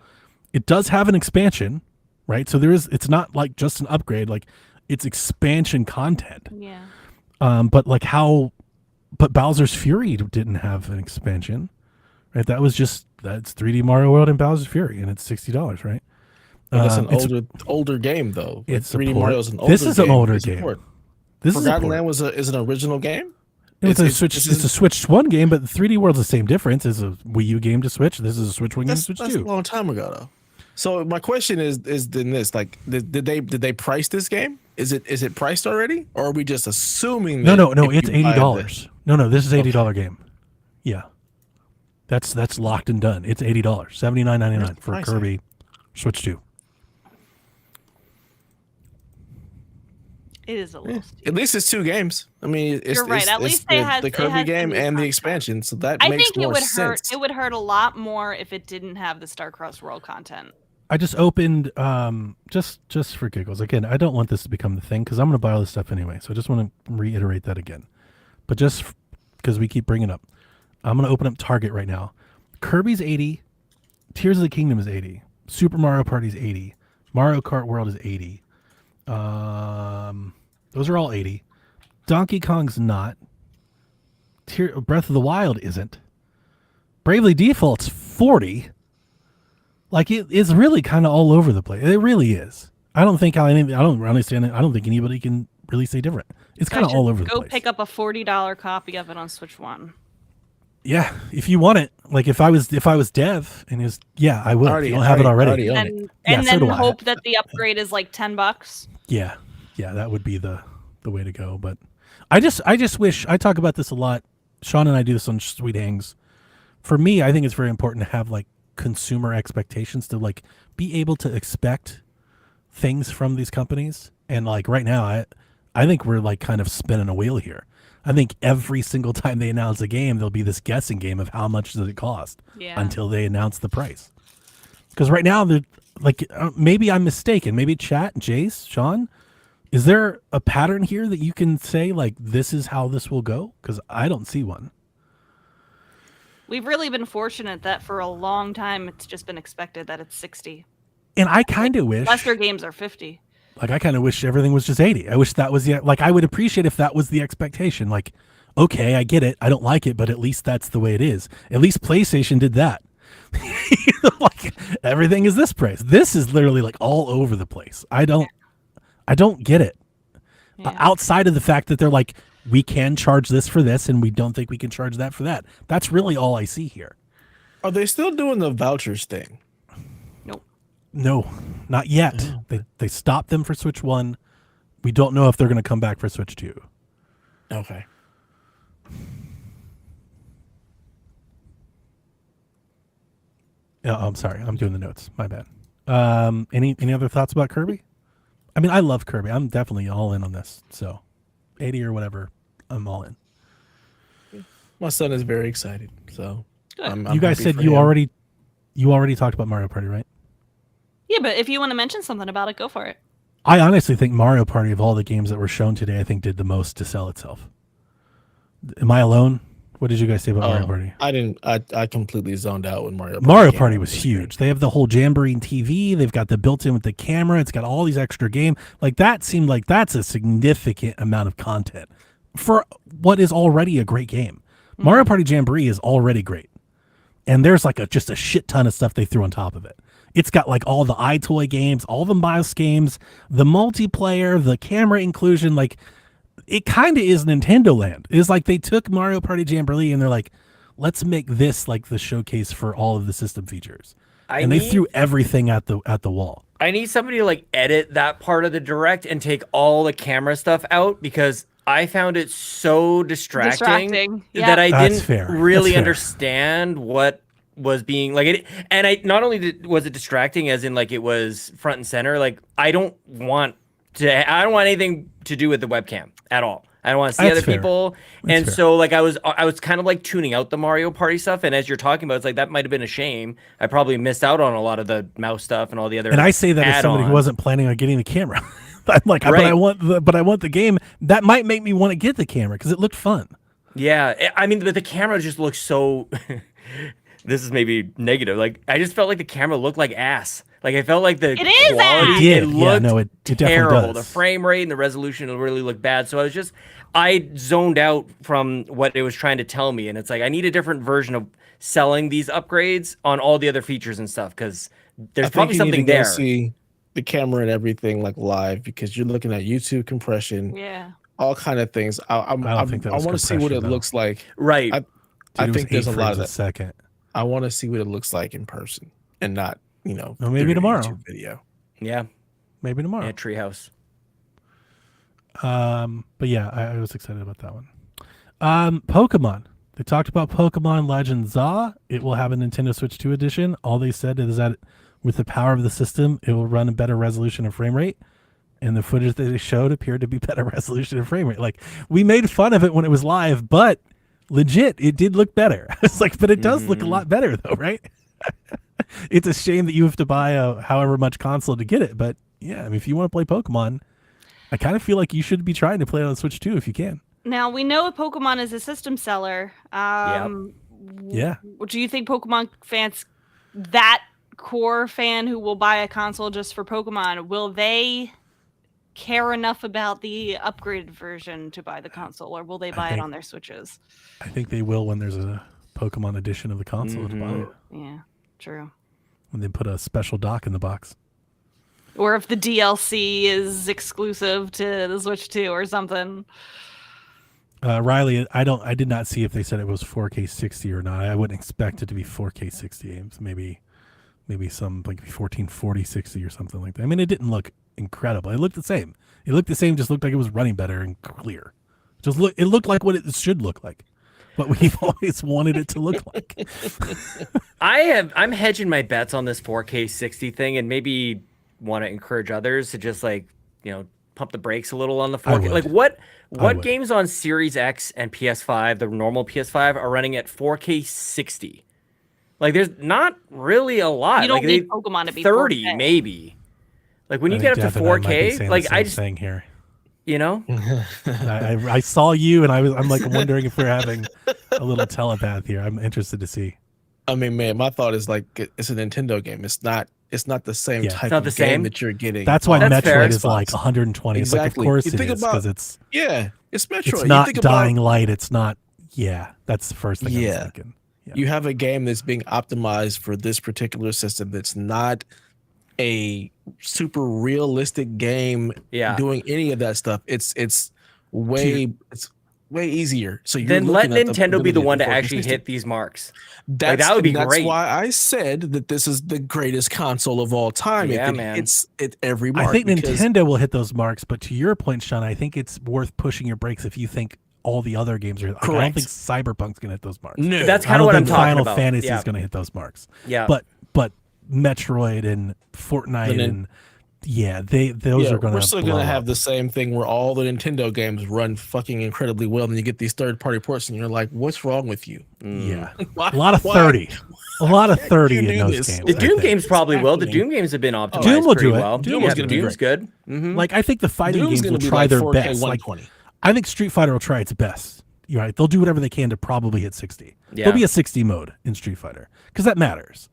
It does have an expansion, right? So it's not like just an upgrade, like it's expansion content. Yeah. But Bowser's Fury didn't have an expansion, right? That's 3D Mario World and Bowser's Fury, and it's $60, right? It's an older game though. It's 3D Mario's an older game. This is an older game. This Forgotten is Land is an original game. it's a Switch 1 game, but the 3D World's the same difference. It's a Wii U game to Switch. This is a Switch 1 game to Switch 2. That's a long time ago though. So my question is then this, like, did they price this game? Is it priced already, or are we just assuming? No, that if it's you buy $80. No, this is $80 game. Yeah, that's locked and done. It's $80, $79.99 for pricing? Kirby Switch 2. It is a little steep. At least it's 2 games. I mean, You're right. At least they had the Kirby game new and the content. expansion, so that I makes think it more would sense. hurt. It would hurt a lot more if it didn't have the Star-Crossed World content. I just opened just for giggles. Again, I don't want this to become the thing because I'm going to buy all this stuff anyway. So I just want to reiterate that again. But just because we keep bringing it up, I'm going to open up Target right now. Kirby's 80, Tears of the Kingdom is 80, Super Mario Party is 80, Mario Kart World is 80. Those are all 80. Donkey Kong's not. Breath of the Wild isn't. Bravely Default's 40. Like it's really kind of all over the place. It really is. I don't think understand it. I don't think anybody can really say different. It's kind of all over the place. Go pick up a $40 copy of it on Switch 1. Yeah, if you want it. Like if I was Dev and I will. If you don't have it already. own it. And Yeah, so then do I. hope that the upgrade is like $10. Yeah, that would be the way to go. But I just wish, I talk about this a lot. Sean and I do this on Sweet Hangs. For me, I think it's very important to have like consumer expectations, to like be able to expect things from these companies. And like right now, I think we're like kind of spinning a wheel here. I think every single time they announce a game, there'll be this guessing game of how much does it cost until they announce the price. Because right now, they're like, maybe I'm mistaken. Maybe chat, Jace, Sean, is there a pattern here that you can say like this is how this will go? Because I don't see one. We've really been fortunate that for a long time it's just been expected that it's 60. And I kind of wish Lesser games are 50. Like, I kind of wish everything was just 80. I wish that was I would appreciate if that was the expectation. Like, okay, I get it. I don't like it, but at least that's the way it is. At least PlayStation did that. Like everything is this price. This is literally like all over the place. I don't get it. Yeah. Outside of the fact that they're like, we can charge this for this and we don't think we can charge that for that. That's really all I see here. Are they still doing the vouchers thing? Nope. No, not yet. They stopped them for Switch 1. We don't know if they're going to come back for Switch 2. Okay. Oh, I'm sorry. I'm doing the notes. My bad. Any other thoughts about Kirby? I mean, I love Kirby. I'm definitely all in on this. So 80 or whatever, I'm all in. My son is very excited. So Good. I'm You guys happy said for you him. already talked about Mario Party, right? Yeah, but if you want to mention something about it, go for it. I honestly think Mario Party, of all the games that were shown today, I think did the most to sell itself. Am I alone? What did you guys say about Mario Party? I didn't. I completely zoned out when Mario. Mario came Party out was on the screen. huge. They have the whole Jamboree TV. They've got the built-in with the camera. It's got all these extra game. Like that seemed like that's a significant amount of content for what is already a great game. Mario Party Jamboree is already great, and there's like just a shit ton of stuff they threw on top of it. It's got like all the iToy games, all the Miles games, the multiplayer, the camera inclusion. Like it kind of is Nintendo Land. It's like they took Mario Party Jamboree and they're like, let's make this like the showcase for all of the system features. They threw everything at the wall. I need somebody to like edit that part of the direct and take all the camera stuff out because I found it so distracting, Yeah. that I That's didn't fair. really That's fair. understand what was being like it. And I not only was it distracting as in like it was front and center, like I don't want anything to do with the webcam at all. I don't want to see That's other fair. people. That's And fair. so like I was kind of like tuning out the Mario Party stuff. And as you're talking about, it's like that might have been a shame. I probably missed out on a lot of the mouse stuff and all the other. And I say that as somebody who add-ons. wasn't planning on getting the camera. I'm like, but Right. I want the game. That might make me want to get the camera because it looked fun. Yeah, I mean, but the camera just looks so. This is maybe negative. Like I just felt like the camera looked like ass. Like I felt like the It is quality. ass. It did. It Yeah, looked no, it definitely terrible. does. The frame rate and the resolution really looked bad. So I zoned out from what it was trying to tell me, and it's like I need a different version of selling these upgrades on all the other features and stuff because there's I think probably you need something to go there. see the camera and everything like live because you're looking at YouTube compression, Yeah. all kind of things. I don't think that was want to see what compression, it though. looks like. Right. I Dude, it was think there's 8 a lot of frames a that. second. I want to see what it looks like in person and not, Well, maybe through a tomorrow. YouTube video. Yeah. Maybe tomorrow. Yeah. Treehouse. But yeah, I was excited about that one. Pokemon. They talked about Pokemon Legends Za. It will have a Nintendo Switch 2 edition. All they said is that with the power of the system, it will run a better resolution and frame rate. And the footage that they showed appeared to be better resolution and frame rate. Like we made fun of it when it was live, but legit, it did look better. It's like, but it does look a lot better though, right? It's a shame that you have to buy a however much console to get it. But yeah, I mean, if you want to play Pokemon, I kind of feel like you should be trying to play it on Switch 2 if you can. Now we know Pokemon is a system seller. Yeah. Do you think Pokemon fans, that core fan who will buy a console just for Pokemon, will they care enough about the upgraded version to buy the console, or will they buy it on their Switches? I think they will when there's a Pokemon edition of the console to buy it. Yeah, true. When they put a special dock in the box. Or if the DLC is exclusive to the Switch 2 or something. Riley, I did not see if they said it was 4K 60 or not. I wouldn't expect it to be 4K 60 games. Maybe some like 1440 60 or something like that. I mean, it didn't look incredible. It looked the same. Just looked like it was running better and clear. It looked like what it should look like. What we've always wanted it to look like. I'm hedging my bets on this 4K 60 thing and maybe want to encourage others to just like, pump the brakes a little on the 4K. Like what games on Series X and PS5, the normal PS5, are running at 4K 60? Like there's not really a lot. You don't like need Pokemon to be 30 4K. maybe. Like when you get up to 4K, like I just saying here. I I saw you and I'm like wondering if we're having a little telepath here. I'm interested to see. I mean, man, my thought is like it's a Nintendo game. It's not the same type not of the game same. that you're getting. That's why on Metroid is Xbox. like 120. Exactly. It's like, of course You it think is about- because it's Yeah, It's Metroid. It's You not think about- Dying Light. It's not. Yeah, that's the first thing I was thinking. Yeah. You have a game that's being optimized for this particular system. That's not a super realistic game. Doing any of that stuff. It's way easier. So you're then let looking at Nintendo be the one to 4K actually 60. hit these marks. That's, that would be that's great. why I said that this is the greatest console of all time. Yeah, It man. hits at every mark. I think because- Nintendo will hit those marks, but to your point, Sean, I think it's worth pushing your brakes if you think all the other games are. Like, I don't Correct. think Cyberpunk's gonna hit those marks. No. That's I kind of don't what I'm think talking Final about. Fantasy Yeah. is gonna hit those marks. Yeah. But Metroid and Fortnite and those are gonna. We're still blow gonna have up. the same thing where all the Nintendo games run fucking incredibly well, and you get these third-party ports, and you're like, "What's wrong with you?" Yeah, Why- a lot of why- 30, a lot of 30 you in do those this? games. The I Doom think. games probably will. The happening. Doom games have been optimized Doom will pretty do it. well. Doom yeah, is gonna be Doom's good. Mhm. Like I think the fighting Doom's games gonna will be try like their 4K best. Like 120. I think Street Fighter will try its best. You're right. They'll do whatever they can to probably hit 60. Yeah. There'll be a 60 mode in Street Fighter because that matters,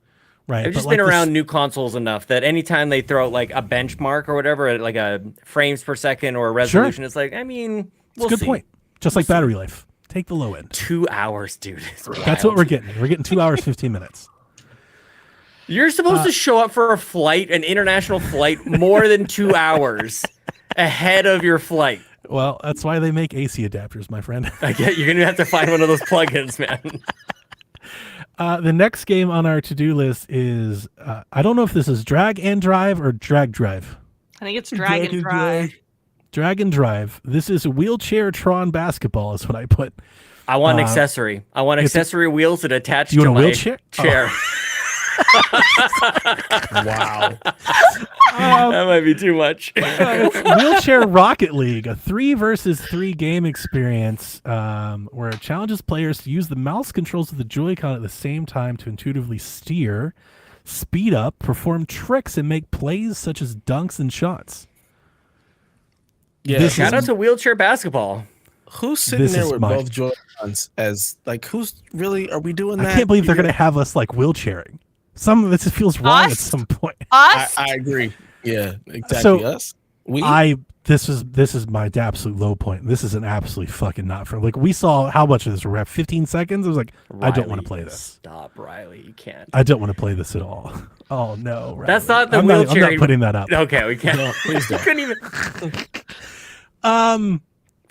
right? I've just But been like around new consoles enough that anytime they throw out like a benchmark or whatever, like a frames per second or a resolution, it's like, I mean, we'll It's a good see. point. Just like battery life. Take the low end. 2 hours, dude. It's That's what wild. we're getting. We're getting 2 hours, 15 minutes. You're supposed to show up for a flight, an international flight, more than 2 hours ahead of your flight. Well, that's why they make AC adapters, my friend. I get you're gonna have to find one of those plugins, man. The next game on our to-do list is, I don't know if this is Drag and Drive or Drag Drive. I think it's Dragon Drive. Drag and Drive. This is wheelchair Tron basketball is what I put. I want an accessory. I want accessory wheels that attach You to want a my wheelchair? chair. Wow. That might be too much. Wheelchair Rocket League, a 3 versus 3 game experience where it challenges players to use the mouse controls of the Joy-Con at the same time to intuitively steer, speed up, perform tricks, and make plays such as dunks and shots. Yeah. Shout out to wheelchair basketball. Who's sitting This there is with my- both Joy-Cons as like who's really are we doing that? I can't believe they're going to have us like wheelchairing. Some of this feels wrong at Us? some point. Us? I agree. Yeah, exactly. So, Us. We This is my absolute low point. This is an absolutely fucking not for like we saw how much of this we're at 15 seconds. I was like, I don't want to play this. Stop, Riley. You can't. I don't want to play this at all. Oh no, Riley. That's not the I'm wheelchair. I'm not putting that up. Okay, we can't. No, please don't. Couldn't even.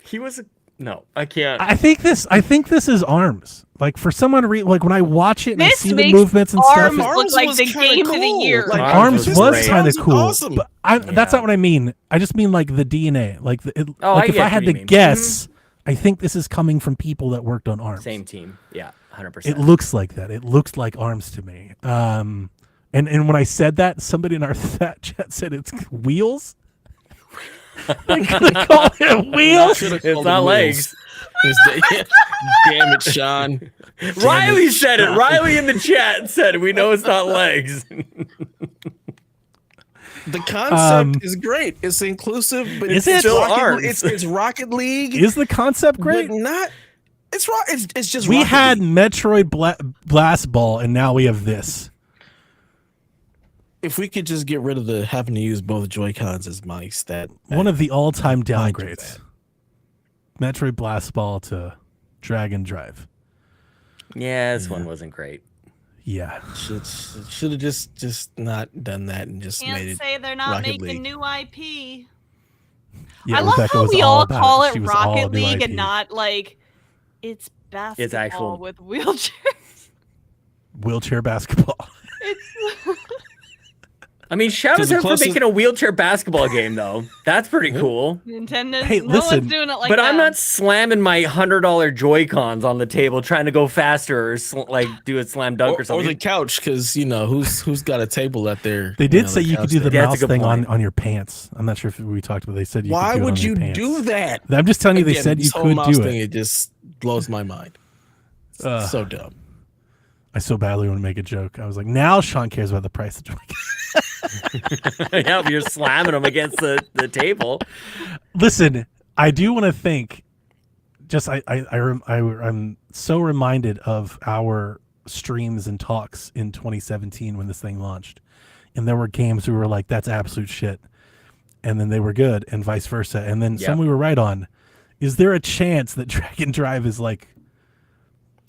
He was. No, I can't. I think this is ARMS. Like for someone like when I watch it and I This see the makes movements and ARMS stuff, look like was the kinda game of the cool. year. Like, ARMS was was great. kind of Sounds cool. awesome. But that's not what I mean. I just mean like the DNA. Like Oh, like I if get I what had you to mean. guess, I think this is coming from people that worked on ARMS. Same team. Yeah, 100%. It looks like that. It looks like ARMS to me. And when I said that, somebody in our chat said it's wheels. They could have called it wheels. It's not legs. Damn it, Sean. Riley said it. Riley in the chat said, "We know it's not legs." The concept is great. It's inclusive, but Is it's it? Still Rocket, ARMS. it's Rocket League. Is the concept great? But not. It's it's just. We Rocket had League. Metroid Blast Ball, and now we have this. If we could just get rid of the having to use both Joy Cons as mice, that One of the all-time I'd do downgrades. that. Metroid Blast Ball to Drag and Drive. Yeah, this one wasn't great. Yeah. should have just not done that and just made Can't it. say they're not Rocket making League. new IP. Yeah, I love Rebecca how was we all all about call it. it She was all Rocket new League IP. and not like it's basketball actual- with wheelchairs. Wheelchair basketball. I mean, shout out Because to the him for closest- making a wheelchair basketball game, though. That's pretty cool. Nintendo. Hey, no listen, one's doing it like But that. I'm not slamming my $100 Joy-Cons on the table trying to go faster or like do a slam dunk or Or something. the couch, because who's got a table out there? They did know, say you could couch do the there. Yeah, that's a mouse good thing point. on your pants. I'm not sure if we talked about. They said you. Why could do it would on your you pants. do that? I'm just telling you. They Again, said you this whole could mouse do thing, it. It just blows my mind. It's so dumb. I so badly want to make a joke. I was like, now Sean cares about the price of Joy. Yeah, but you're slamming them against the table. Listen, I do want to think. Just I'm so reminded of our streams and talks in 2017 when this thing launched, and there were games we were like, "That's absolute shit," and then they were good, and vice versa, and then some we were right on. Is there a chance that Drag and Drive is like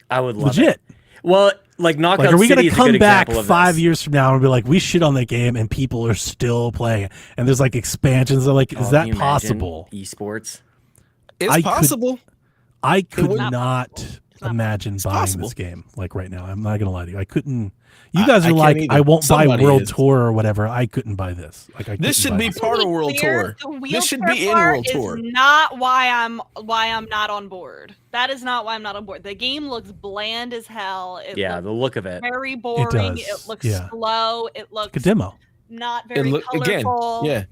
I would love legit? it. Well, like Knockout Like, are we City going to is a good come back example of 5 this. years from now and be like, we shit on the game and people are still playing it? And there's like expansions. Are like, is Oh, that can you imagine possible? Esports. It's I could- possible. I could would- not not imagine buying possible. this game like right now. I'm not going to lie to you. I couldn't. You guys I are can't like, either. I won't Somebody buy World is. Tour or whatever. I couldn't buy this. Like, I This couldn't should buy be part of World Tour. The This should wheelchair be in part World is Tour. not why I'm not on board. That is not why I'm not on board. The game looks bland as hell. It Yeah, looks the look of it. very boring. It, does, looks yeah. slow. It looks a demo. not It very look again. colorful. Yeah,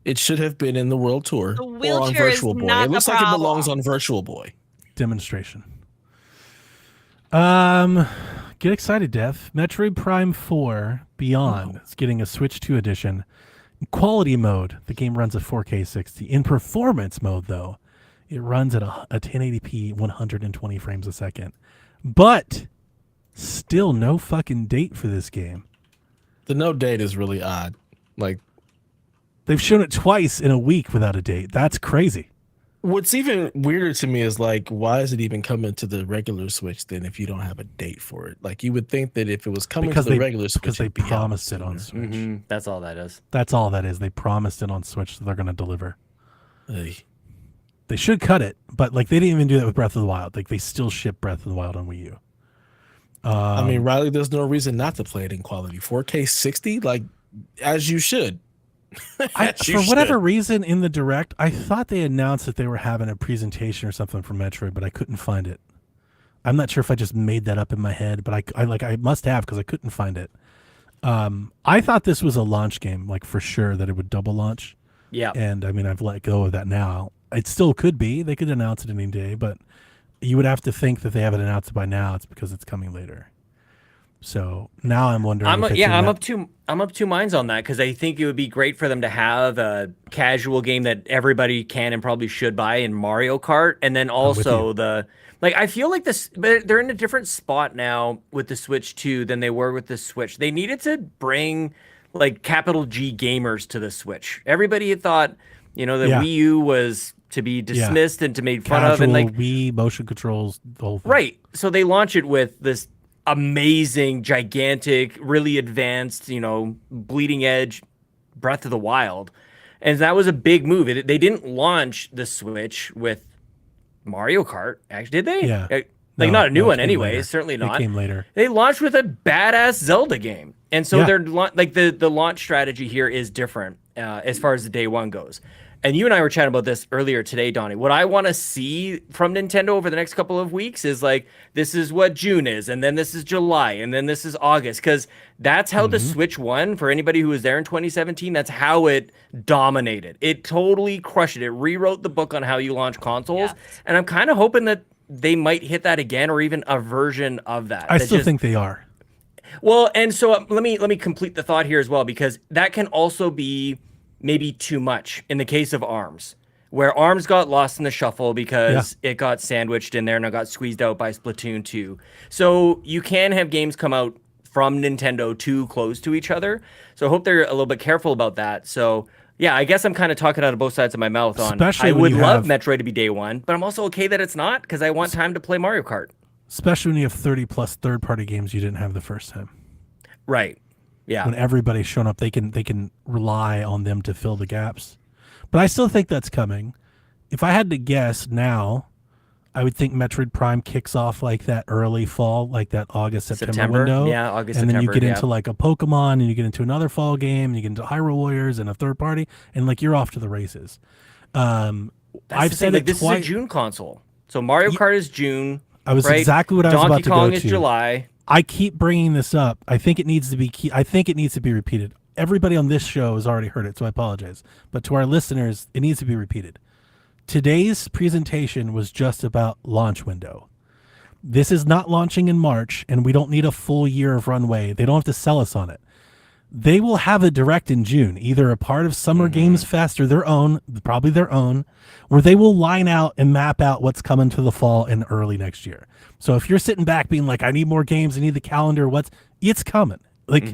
it should have been in the World Tour The or on wheelchair is Virtual Boy. not It looks the like it belongs problem. on Virtual Boy. Demonstration. Get excited, Dev. Metroid Prime 4 Beyond is getting a Switch 2 edition. In quality mode, the game runs at 4K 60. In performance mode, though, it runs at a 1080p 120 frames a second. But still no fucking date for this game. The no date is really odd. Like, They've shown it twice in a week without a date. That's crazy. what's even weirder to me is like, why is it even coming to the regular Switch then if you don't have a date for it? Like, you would think that if it was coming Because to the they, regular Switch, because they it'd be out promised it on sooner. Switch. That's all that is. That's all that is. They promised it on Switch, so they're going to deliver. Ugh. They should cut it, but like they didn't even do that with Breath of the Wild. Like they still ship Breath of the Wild on Wii U. I mean, Riley, there's no reason not to play it in quality. 4K 60, like, as you should. As you For whatever should. reason, in the Direct, I thought they announced that they were having a presentation or something for Metroid, but I couldn't find it. I'm not sure if I just made that up in my head, but I must have because I couldn't find it. I thought this was a launch game, like for sure that it would double launch. Yeah. And I mean, I've let go of that now. It still could be. They could announce it any day, but you would have to think that they haven't announced it by now. It's because it's coming later. So now I'm wondering. I'm if it's in I'm that- up two minds on that because I think it would be great for them to have a casual game that everybody can and probably should buy in Mario Kart, and then also I feel like they're in a different spot now with the Switch 2 than they were with the Switch. They needed to bring like capital G gamers to the Switch. Everybody had thought, the Wii U was to be dismissed and to make fun of, and Casual, like Wii motion controls, the whole thing. right. So they launch it with this amazing, gigantic, really advanced, bleeding edge Breath of the Wild. And that was a big move. They didn't launch the Switch with Mario Kart. Actually, did they? Yeah. Like, No, not a new no, it one came anyway. later. Certainly It not. came later. They launched with a badass Zelda game. And so Yeah. they're like the launch strategy here is different as far as the day one goes. And you and I were chatting about this earlier today, Donnie. What I want to see from Nintendo over the next couple of weeks is like, this is what June is, and then this is July, and then this is August. Because that's how the Switch won. For anybody who was there in 2017, that's how it dominated. It totally crushed it. It rewrote the book on how you launch consoles. Yes. And I'm kind of hoping that they might hit that again, or even a version of that. I that still just- think they are. well, and so let me complete the thought here as well, because that can also be maybe too much in the case of ARMS, where ARMS got lost in the shuffle because it got sandwiched in there and it got squeezed out by Splatoon 2. So you can have games come out from Nintendo too close to each other. So I hope they're a little bit careful about that. So yeah, I guess I'm kind of talking out of both sides of my mouth on Especially I when would you love have- Metroid to be day one, but I'm also okay that it's not because I want time to play Mario Kart. Especially when you have 30 plus third-party games you didn't have the first time. Right. Yeah. When everybody's shown up, they can rely on them to fill the gaps. But I still think that's coming. If I had to guess now, I would think Metroid Prime kicks off like that early fall, like that August, September window. Yeah, August, and then you September, get yeah. into like a Pokemon, and you get into another fall game, and you get into Hyrule Warriors and a third party, and like you're off to the races. That's I've the said thing, like, it this twice. is a June console. So Mario Kart is June. I was right? exactly what I was Donkey about to Kong go is to. July. I keep bringing this up. I think it needs to be I think it needs to be repeated. Everybody on this show has already heard it, so I apologize. But to our listeners, it needs to be repeated. Today's presentation was just about launch window. This is not launching in March, and we don't need a full year of runway. They don't have to sell us on it. They will have a direct in June, either a part of Summer Games Fest or their own, probably their own, where they will line out and map out what's coming to the fall and early next year. So if you're sitting back being like, I need more games, I need the calendar, it's coming. Like,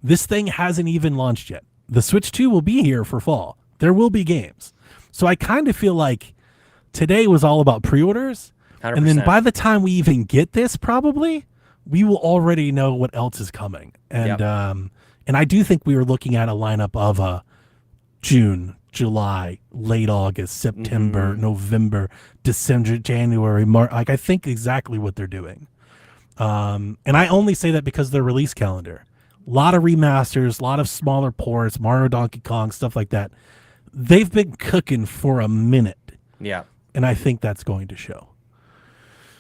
this thing hasn't even launched yet. The Switch 2 will be here for fall. There will be games. So I kind of feel like today was all about pre-orders. 100%. And then by the time we even get this, probably we will already know what else is coming. And and I do think we were looking at a lineup of June, July, late August, September, November, December, January, March. Like, I think exactly what they're doing. And I only say that because of their release calendar. A lot of remasters, a lot of smaller ports, Mario, Donkey Kong, stuff like that. They've been cooking for a minute. Yeah. And I think that's going to show.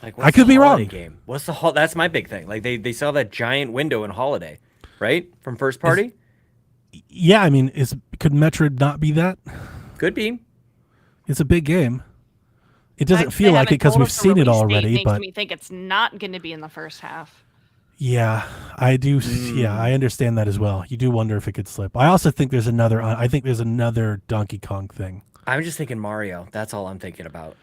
Like, I could be wrong. Game? What's the That's my big thing. Like they saw that giant window in Holiday, right? From first party. Yeah, I mean, could Metroid not be that? Could be. It's a big game. It doesn't feel like it because we've seen it already. But makes me think it's not going to be in the first half. Yeah, I do. Yeah, I understand that as well. You do wonder if it could slip. I also think there's another. I think there's another Donkey Kong thing. I'm just thinking Mario. That's all I'm thinking about.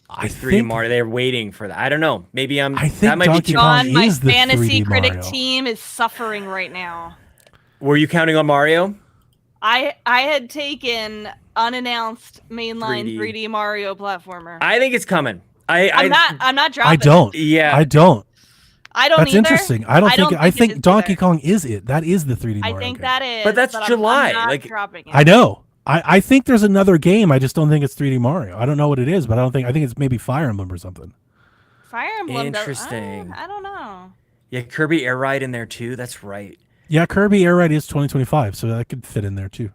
I think Mario. They're waiting for that. I don't know. Maybe I'm. I think that might Donkey be Kong my is the fantasy 3D critic Mario. team is suffering right now. Were you counting on Mario? I had taken unannounced mainline 3D. 3D Mario platformer. I think it's coming. I'm not dropping. I don't. Yeah. I don't. I don't That's either. interesting. I don't think. I it think is Donkey either. Kong is it. That is the 3D Mario. I think game. that is. But that's July, I'm not like- dropping it. I know. I think there's another game. I just don't think it's 3D Mario. I don't know what it is, but I think it's maybe Fire Emblem or something. Fire Emblem. Interesting. I don't know. Yeah, Kirby Air Ride in there too. That's right. Yeah, Kirby Air Ride is 2025, so that could fit in there too.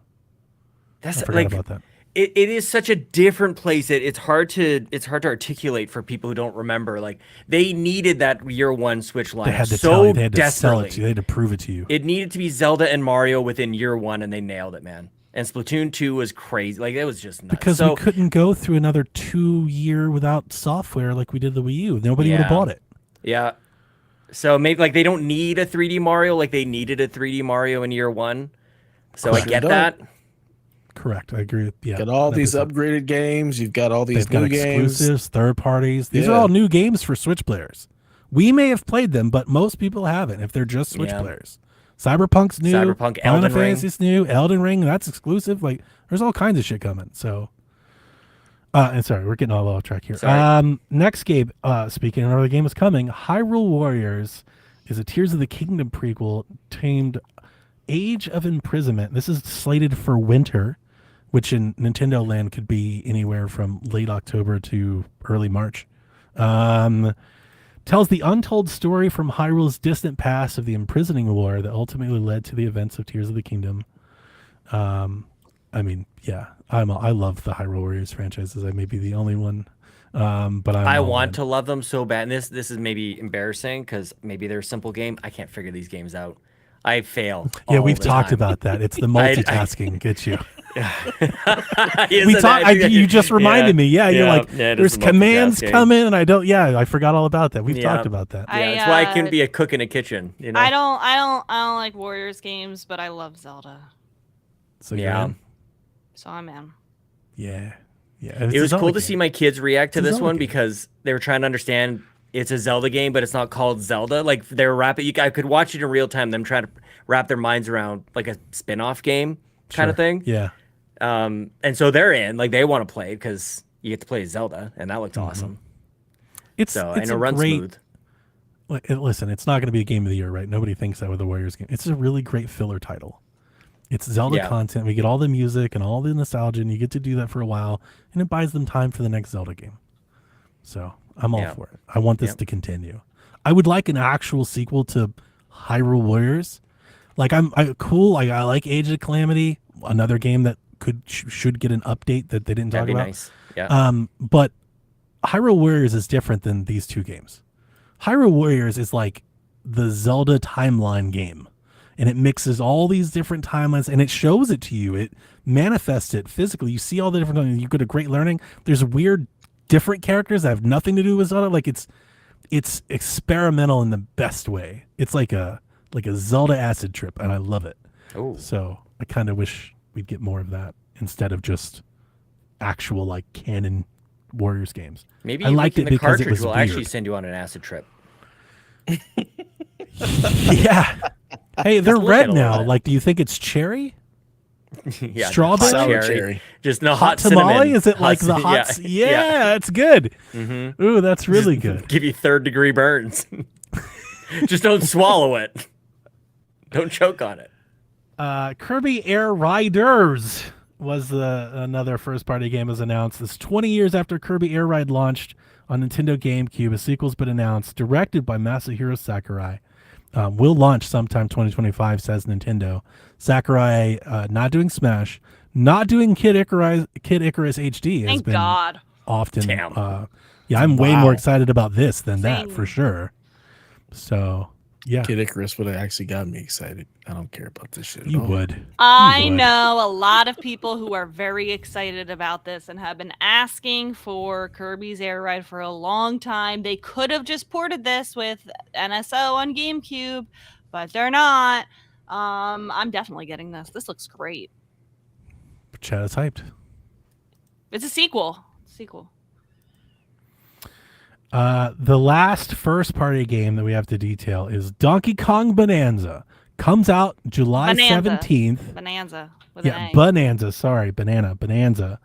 I That's forgot like about that. it is such a different place. It's hard to articulate for people who don't remember. Like they needed that year one Switch line They had to so tell you. They had to sell desperately. it to you. They had to prove it to you. It needed to be Zelda and Mario within year one, and they nailed it, man. And Splatoon 2 was crazy. Like it was just nuts. Because so, we couldn't go through another 2 year without software like we did the Wii U. Nobody would have Yeah. bought it. yeah. So maybe like they don't need a 3D Mario like they needed a 3D Mario in year one. So I Sure get don't. that. Correct. I agree with Got all these 100%. upgraded games. You've got all these They've got new games. exclusives, third parties. These are Yeah. all new games for Switch players. We may have played them, but most people haven't if they're just Switch Yeah. players. Cyberpunk's new. Cyberpunk, Final Elden Ring. Fantasy's new. Elden Ring, that's exclusive. Like, there's all kinds of shit coming. So, and sorry, we're getting all off track here. Sorry. Next game, speaking of another game is coming, Hyrule Warriors is a Tears of the Kingdom prequel named Age of Imprisonment. This is slated for winter, which in Nintendo land could be anywhere from late October to early March. Tells the untold story from Hyrule's distant past of the imprisoning war that ultimately led to the events of Tears of the Kingdom. I mean, yeah, I love the Hyrule Warriors franchises. I may be the only one, but I want to love them so bad. And this is maybe embarrassing because maybe they're a simple game. I can't figure these games out. I fail. Yeah, all we've the talked time. about that. It's the multitasking gets you. Yes, We and talked. You just reminded me. Yeah, you're like, yeah, it is there's the commands multitasking. coming, and I don't. Yeah, I forgot all about that. We've Yeah. talked about that. Yeah, I, that's why I couldn't uh, be a cook in a kitchen. You know. I don't like Warriors games, but I love Zelda, So you're Yeah. in? so I'm in. Yeah. It was cool to see my kids react to It's a this Zelda one game. because they were trying to understand it's a Zelda game, but it's not called Zelda. Like they were wrapping. I could watch it in real time. Them trying to wrap their minds around like a spin-off game kind of thing. Yeah. And so they're in. Like they want to play because you get to play Zelda, and that looked awesome. It's So it's and it a runs great. smooth. Listen, it's not going to be a game of the year, right? Nobody thinks that with the Warriors game. It's a really great filler title. It's Zelda Yeah. content. We get all the music and all the nostalgia, and you get to do that for a while, and it buys them time for the next Zelda game. So I'm all Yeah. for it. I want this Yep. to continue. I would like an actual sequel to Hyrule Warriors. Like I cool. Like I like Age of Calamity, another game that should get an update that they didn't That'd talk be about. nice. Yeah. But Hyrule Warriors is different than these two games. Hyrule Warriors is like the Zelda timeline game, and it mixes all these different timelines, and it shows it to you. It manifests it physically. You see all the different. You get a great learning. There's weird, different characters that have nothing to do with Zelda. Like it's experimental in the best way. It's like a Zelda acid trip, and I love it. Oh. So I kind of wish we'd get more of that instead of just actual like canon Warriors games. Maybe I liked making it the because it cartridge was will actually weird. send you on an acid trip. Yeah. Hey, they're look at red a now. lot. Like, do you think it's cherry? Yeah, Strawberry? hot Sour cherry. cherry. Just no Hot hot tamale? cinnamon. Is it like the hot? Yeah, it's good. Ooh, that's really good. Give you 3rd-degree burns. Just don't swallow it. Don't choke on it. Kirby Air Riders was another first-party game was announced. This 20 years after Kirby Air Ride launched on Nintendo GameCube, a sequel's been announced, directed by Masahiro Sakurai. Will launch sometime 2025, says Nintendo. Sakurai not doing Smash, not doing Kid Icarus HD. Thank God. Often. Damn. Yeah, I'm way Wow. more excited about this than that Same. for sure. So, yeah, Kid Icarus would have actually got me excited. I don't care about this shit. at you all. would. I You would. know a lot of people who are very excited about this and have been asking for Kirby's Air Ride for a long time. They could have just ported this with NSO on GameCube, but they're not. I'm definitely getting this. This looks great. Chad is hyped. It's a sequel. The last first-party game that we have to detail is Donkey Kong Bonanza. Comes out July Bonanza. 17th. Bonanza with Yeah, an A. Bonanza. Sorry, Bonanza.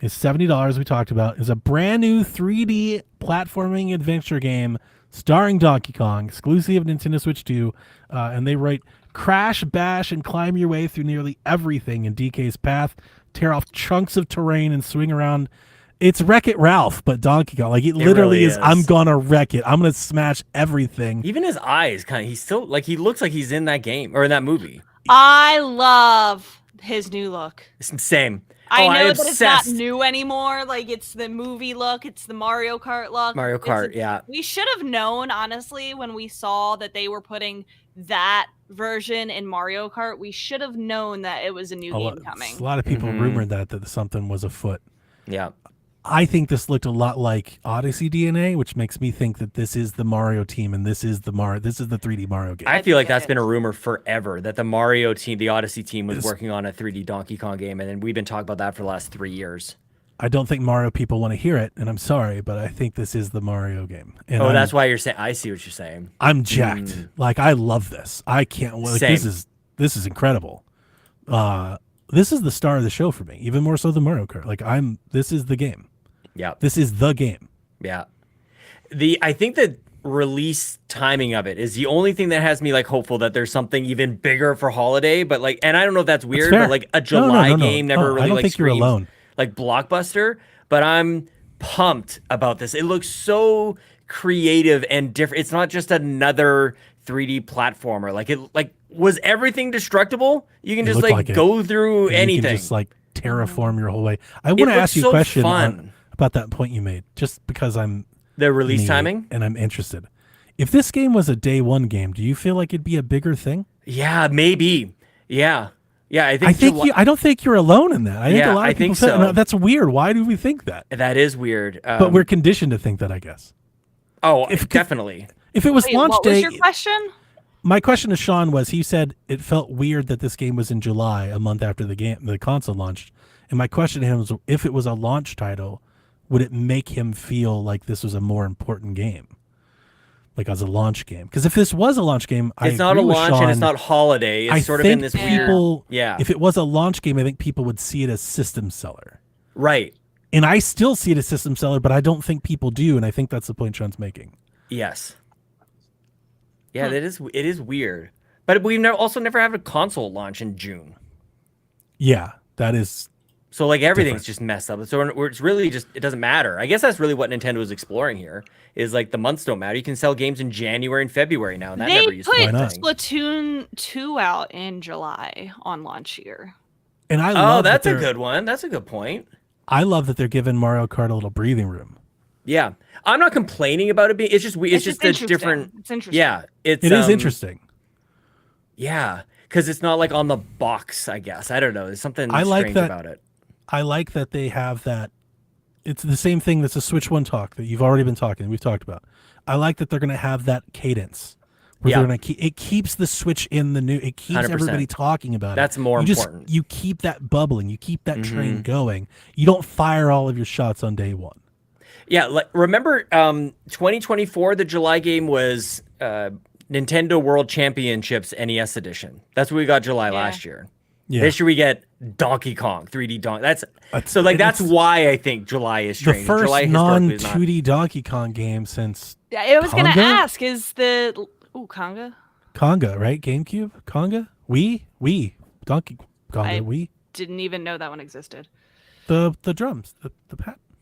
Is $70. We talked about is a brand new 3D platforming adventure game starring Donkey Kong, exclusive of Nintendo Switch 2. And they write crash, bash, and climb your way through nearly everything in DK's path. Tear off chunks of terrain and swing around. It's Wreck-It Ralph, but Donkey Kong. Like it literally really is. is. I'm gonna wreck it. I'm gonna smash everything. Even his eyes, he's still like he looks like he's in that game or in that movie. I love his new look. Same. I Oh, know that it's not obsessed. new anymore. Like it's the movie look, it's the Mario Kart look. Mario Kart, yeah. We should have known, honestly, when we saw that they were putting that version in Mario Kart. We should have known that it was a new game coming. A lot of people rumored that something was afoot. Yeah. I think this looked a lot like Odyssey DNA, which makes me think that this is the Mario team and this is the 3D Mario game. I feel like get that's it. been a rumor forever that the Mario team, the Odyssey team, was working on a 3D Donkey Kong game, and then we've been talking about that for the last 3 years. I don't think Mario people want to hear it, and I'm sorry, but I think this is the Mario game. And Oh, that's why you're saying. I see what you're saying. I'm jacked. Like I love this. I can't. Like, Same. this is incredible. This is the star of the show for me, even more so than Mario Kart. Like this is the game. Yeah. This is the game. Yeah. I think the release timing of it is the only thing that has me like hopeful that there's something even bigger for holiday. But like, and I don't know if that's weird, fair. but like a July game never really I don't like think you're screams alone. like blockbuster. But I'm pumped about this. It looks so creative and different. It's not just another 3D platformer. Like was everything destructible? You can It just looked like like it. go through And anything. You can just like terraform your whole way. I want to looks ask you a so question fun. about that point you made, just because I'm The release me timing? and I'm interested. If this game was a day one game, do you feel like it'd be a bigger thing? Yeah, maybe. Yeah. Yeah, I think I don't think you're alone in that. I think Yeah, a lot of I people think feel, so. no, that's weird. Why do we think that? that is weird. But we're conditioned to think that, I guess. Oh, if- definitely. If it was Wait, launch what day, was your question? my question to Sean was, he said it felt weird that this game was in July, a month after the console launched. And my question to him was, if it was a launch title, would it make him feel like this was a more important game? Like as a launch game? Because if this was a launch game, It's not a launch and it's not holiday. It's I sort of think in this weird. people, Yeah. if it was a launch game, I think people would see it as system seller. Right. And I still see it as system seller, but I don't think people do, and I think that's the point Sean's making. Yes. Yeah, it is weird. But we've also never had a console launch in June. Yeah, that is. So like everything's Different. just messed up. So it's really just it doesn't matter. I guess that's really what Nintendo is exploring here. Is like the months don't matter. You can sell games in January and February now, and that never They used to be put a thing. Splatoon 2 out in July on launch year. And I Oh, love that's that a they're- good one. That's a good point. I love that they're giving Mario Kart a little breathing room. Yeah, I'm not complaining about it being. It's just it's just a interesting. different. It's interesting. Yeah, It is interesting. Yeah, because it's not like on the box. I guess I don't know. There's something I like strange that- about it. I like that they have that. It's the same thing that's a Switch 1 talk that you've already been talking. We've talked about. I like that they're going to have that cadence. Where Yeah. they're going to it keeps the Switch in the new. It keeps 100%. everybody talking about it. That's more you important. You keep that bubbling. You keep that train Mhm. going. You don't fire all of your shots on day one. Yeah, like remember 2024, the July game was Nintendo World Championships NES edition. That's what we got July Yeah. last year. Yeah. This year we get Donkey Kong 3D Donkey. That's it's why I think July is the strange. first July historically is not. non-2D Donkey Kong game since Yeah, I was gonna Conga? ask, is the Conga? Conga, right? GameCube, Conga, Wii, Donkey Konga, I Wii. didn't even know that one existed. The drums,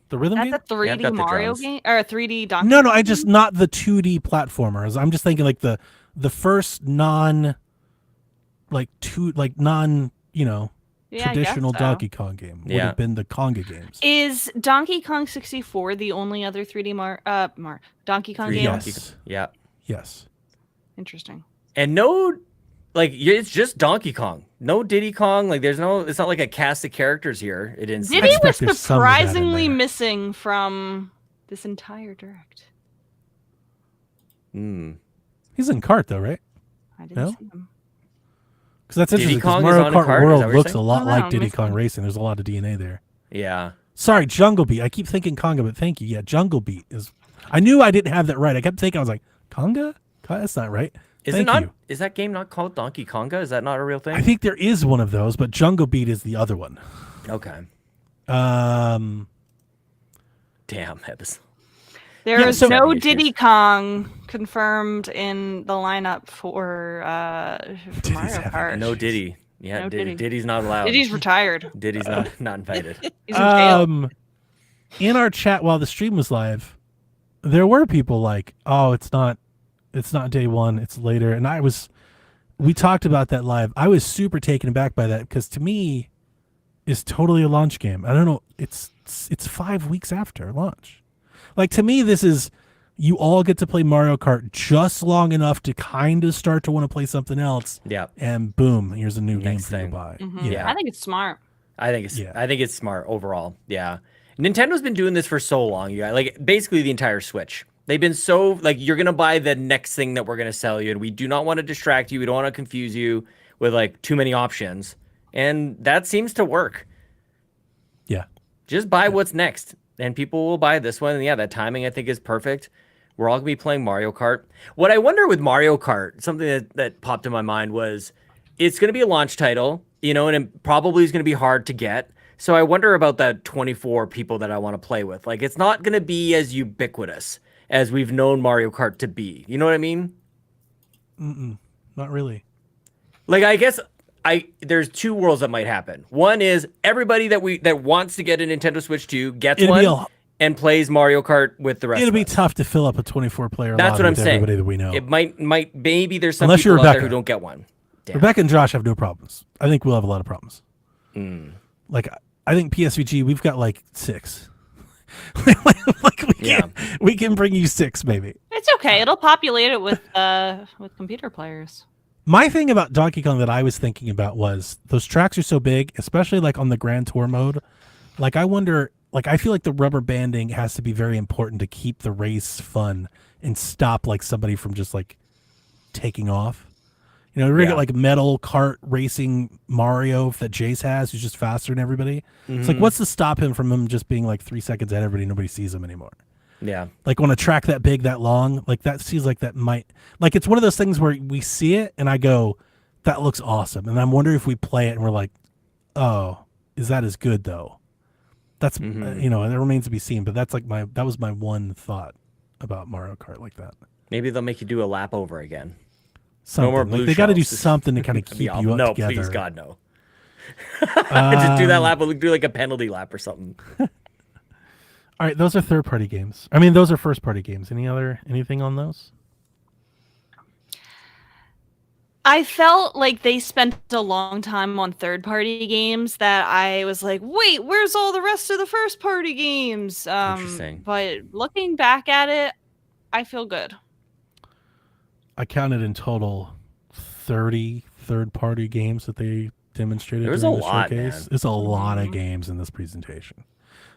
the rhythm That's game. a 3D I've got the Mario drums. game or a 3D Donkey No, Kong I game? just not the 2D platformers. I'm just thinking like the first non, like non, Yeah, I guess traditional so. Donkey Kong game would Yeah. have been the Conga games. Is Donkey Kong 64 the only other 3D Donkey Kong 3D game? Donkey Yes. Kong. Yeah. Yes. Interesting. And no, like it's just Donkey Kong. No Diddy Kong. Like it's not like a cast of characters here. It didn't. Diddy was expect there's some of that in surprisingly there. missing from this entire direct. He's in Kart though, right? I didn't No? see him. Because that's Diddy interesting. Because Kong is Mario on a Kart cart? Is that World what you're looks a saying? lot Oh, like no, Diddy missed Kong him. Racing. There's a lot of DNA there. Yeah. Sorry, Jungle Beat. I keep thinking Conga, but thank you. Yeah, Jungle Beat is. I knew I didn't have that right. I kept thinking I was like Conga. That's not right. Is Thank it not? you. Is that game not called Donkey Konga? Is that not a real thing? I think there is one of those, but Jungle Beat is the other one. Okay. Um, Damn, Hebs. There Yeah, is so- no Issues. Diddy Kong confirmed in the lineup for Diddy's Mario having Kart. No Diddy. Yeah, No Diddy. Diddy. Diddy's not allowed. Diddy's retired. Diddy's not invited. He's in jail. in our chat while the stream was live, there were people like, "Oh, it's not day one. It's later." And we talked about that live. I was super taken aback by that because to me, it's totally a launch game. I don't know. It's 5 weeks after launch. Like to me, this is you all get to play Mario Kart just long enough to kind of start to want to play something else, Yeah. and boom, here's a new game Next for you to thing. buy. Mhm. Yeah. I think it's smart. I think it's Yeah. I think it's smart overall. Yeah. Nintendo's been doing this for so long, you guys. Like basically the entire Switch. They've been so like you're gonna buy the next thing that we're gonna sell you, and we do not want to distract you. We don't want to confuse you with like too many options. And that seems to work. Yeah. Just buy what's next. And people will buy this one. And yeah, that timing I think is perfect. We're all gonna be playing Mario Kart. What I wonder with Mario Kart, something that popped in my mind was it's gonna be a launch title, and it probably is gonna be hard to get. So I wonder about the 24 people that I want to play with. Like it's not gonna be as ubiquitous as we've known Mario Kart to be. You know what I mean? Not really. Like I guess there's two worlds that might happen. One is everybody that wants to get a Nintendo Switch 2 gets It'll be one and plays Mario Kart with the rest It'll of be us. tough to fill up a 24-player That's lobby what I'm with saying. everybody that we know. It might maybe there's some Unless people you're out there who Rebecca. don't get one. Damn. Rebecca and Josh have no problems. I think we'll have a lot of problems. Hmm. Like I think PSVG, we've got like 6. like we can bring you 6 maybe. It's okay. It'll populate it with computer players. My thing about Donkey Kong that I was thinking about was those tracks are so big, especially like on the Grand Tour mode. Like I wonder, like I feel like the rubber banding has to be very important to keep the race fun and stop like somebody from just like taking off. We're gonna get like metal kart racing Mario that Jace has, who's just faster than everybody. It's like, what's to stop him from him just being like 3 seconds ahead of everybody? Nobody sees him anymore. Yeah. Like on a track that big, that long, like that seems like that might, like it's one of those things where we see it and I go, that looks awesome. And I'm wondering if we play it and we're like, oh, is that as good though? That's, it remains to be seen, but that's like that was my one thought about Mario Kart like that. Maybe they'll make you do a lap over again. Something. more Like, blue they got to do shells. something to kind of keep Yeah, you up no, together. please, God, no. Just do that lap. We'll do like a penalty lap or something. All right, those are third-party games. I mean, those are first-party games. Anything on those? I felt like they spent a long time on third-party games that I was like, wait, where's all the rest of the first-party games? Interesting. But looking back at it, I feel good. I counted in total 30 third-party games that they demonstrated. There's during a the lot, showcase. man. There's a lot of games in this presentation.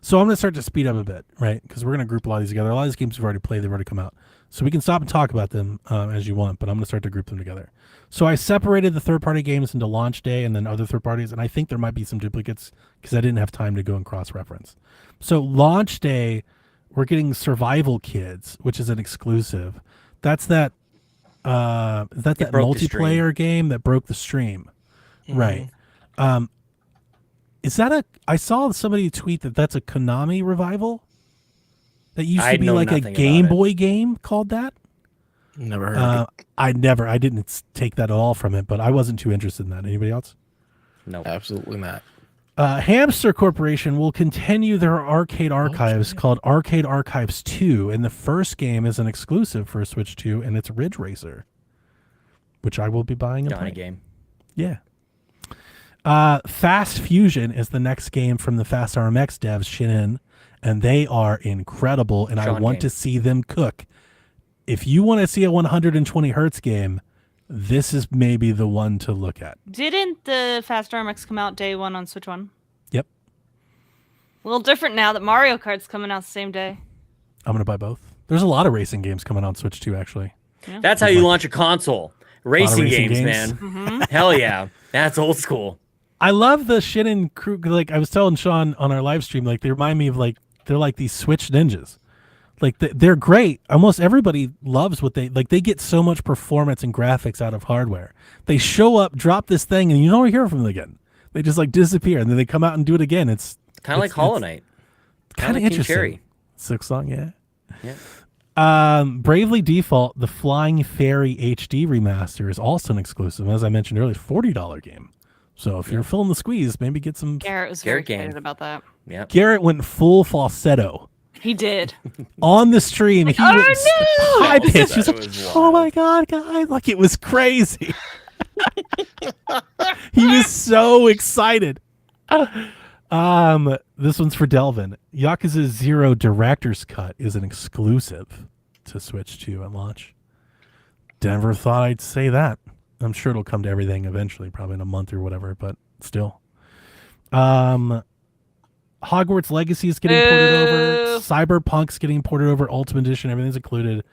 So I'm going to start to speed up a bit, right? Because we're going to group a lot of these together. A lot of these games we've already played, they've already come out. So we can stop and talk about them as you want, but I'm going to start to group them together. So I separated the third-party games into launch day and then other third parties, and I think there might be some duplicates because I didn't have time to go and cross-reference. So launch day, we're getting Survival Kids, which is an exclusive. That's that broke the multiplayer game that broke the stream. Right. Is that I saw somebody tweet that that's a Konami revival. That used to be like a Game Boy game called that. Never heard of it. I didn't take that at all from it, but I wasn't too interested in that. Anybody else? No, Absolutely not. Hamster Corporation will continue their arcade archives called Arcade Archives 2, and the first game is an exclusive for Switch 2, and it's Ridge Racer, which I will be buying and Johnny playing. game. Yeah. Fast Fusion is the next game from the Fast RMX devs, Shinin, and they are incredible, and I want to see them cook. If you want to see a 120 hertz game, this is maybe the one to look at. Didn't the Fast RMX come out day one on Switch 1? Yep. A little different now that Mario Kart's coming out the same day. I'm going to buy both. There's a lot of racing games coming on Switch 2, actually. Yeah. That's how you launch a console. Racing racing games, games. man. Hell yeah. That's old school. I love the Shinin crew. Like I was telling Sean on our live stream, like they remind me of they're like these Switch ninjas. Like they're great. Almost everybody loves what they like. They get so much performance and graphics out of hardware. They show up, drop this thing, and you don't hear from them again. They just like disappear, and then they come out and do it again. It's kind of like Hollow Knight. Kind of like interesting. Cherry. Silksong, yeah. Yeah. Bravely Default, the Flying Fairy HD remaster is also an exclusive. As I mentioned earlier, $40 game. So if you're feeling the squeeze, maybe get some. Garrett was very Garrett excited game. about that. Yeah. Garrett went full falsetto He did. on the stream. He oh, went no! high pitched. He was That like, was "Oh wild. my god, guys!" Like it was crazy. He was so excited. This one's for Delvin. Yakuza 0 Director's Cut is an exclusive to Switch 2 at launch. Never thought I'd say that. I'm sure it'll come to everything eventually, probably in a month or whatever, but still. Hogwarts Legacy is getting ported over. Cyberpunk's getting ported over. Ultimate Edition, everything's included.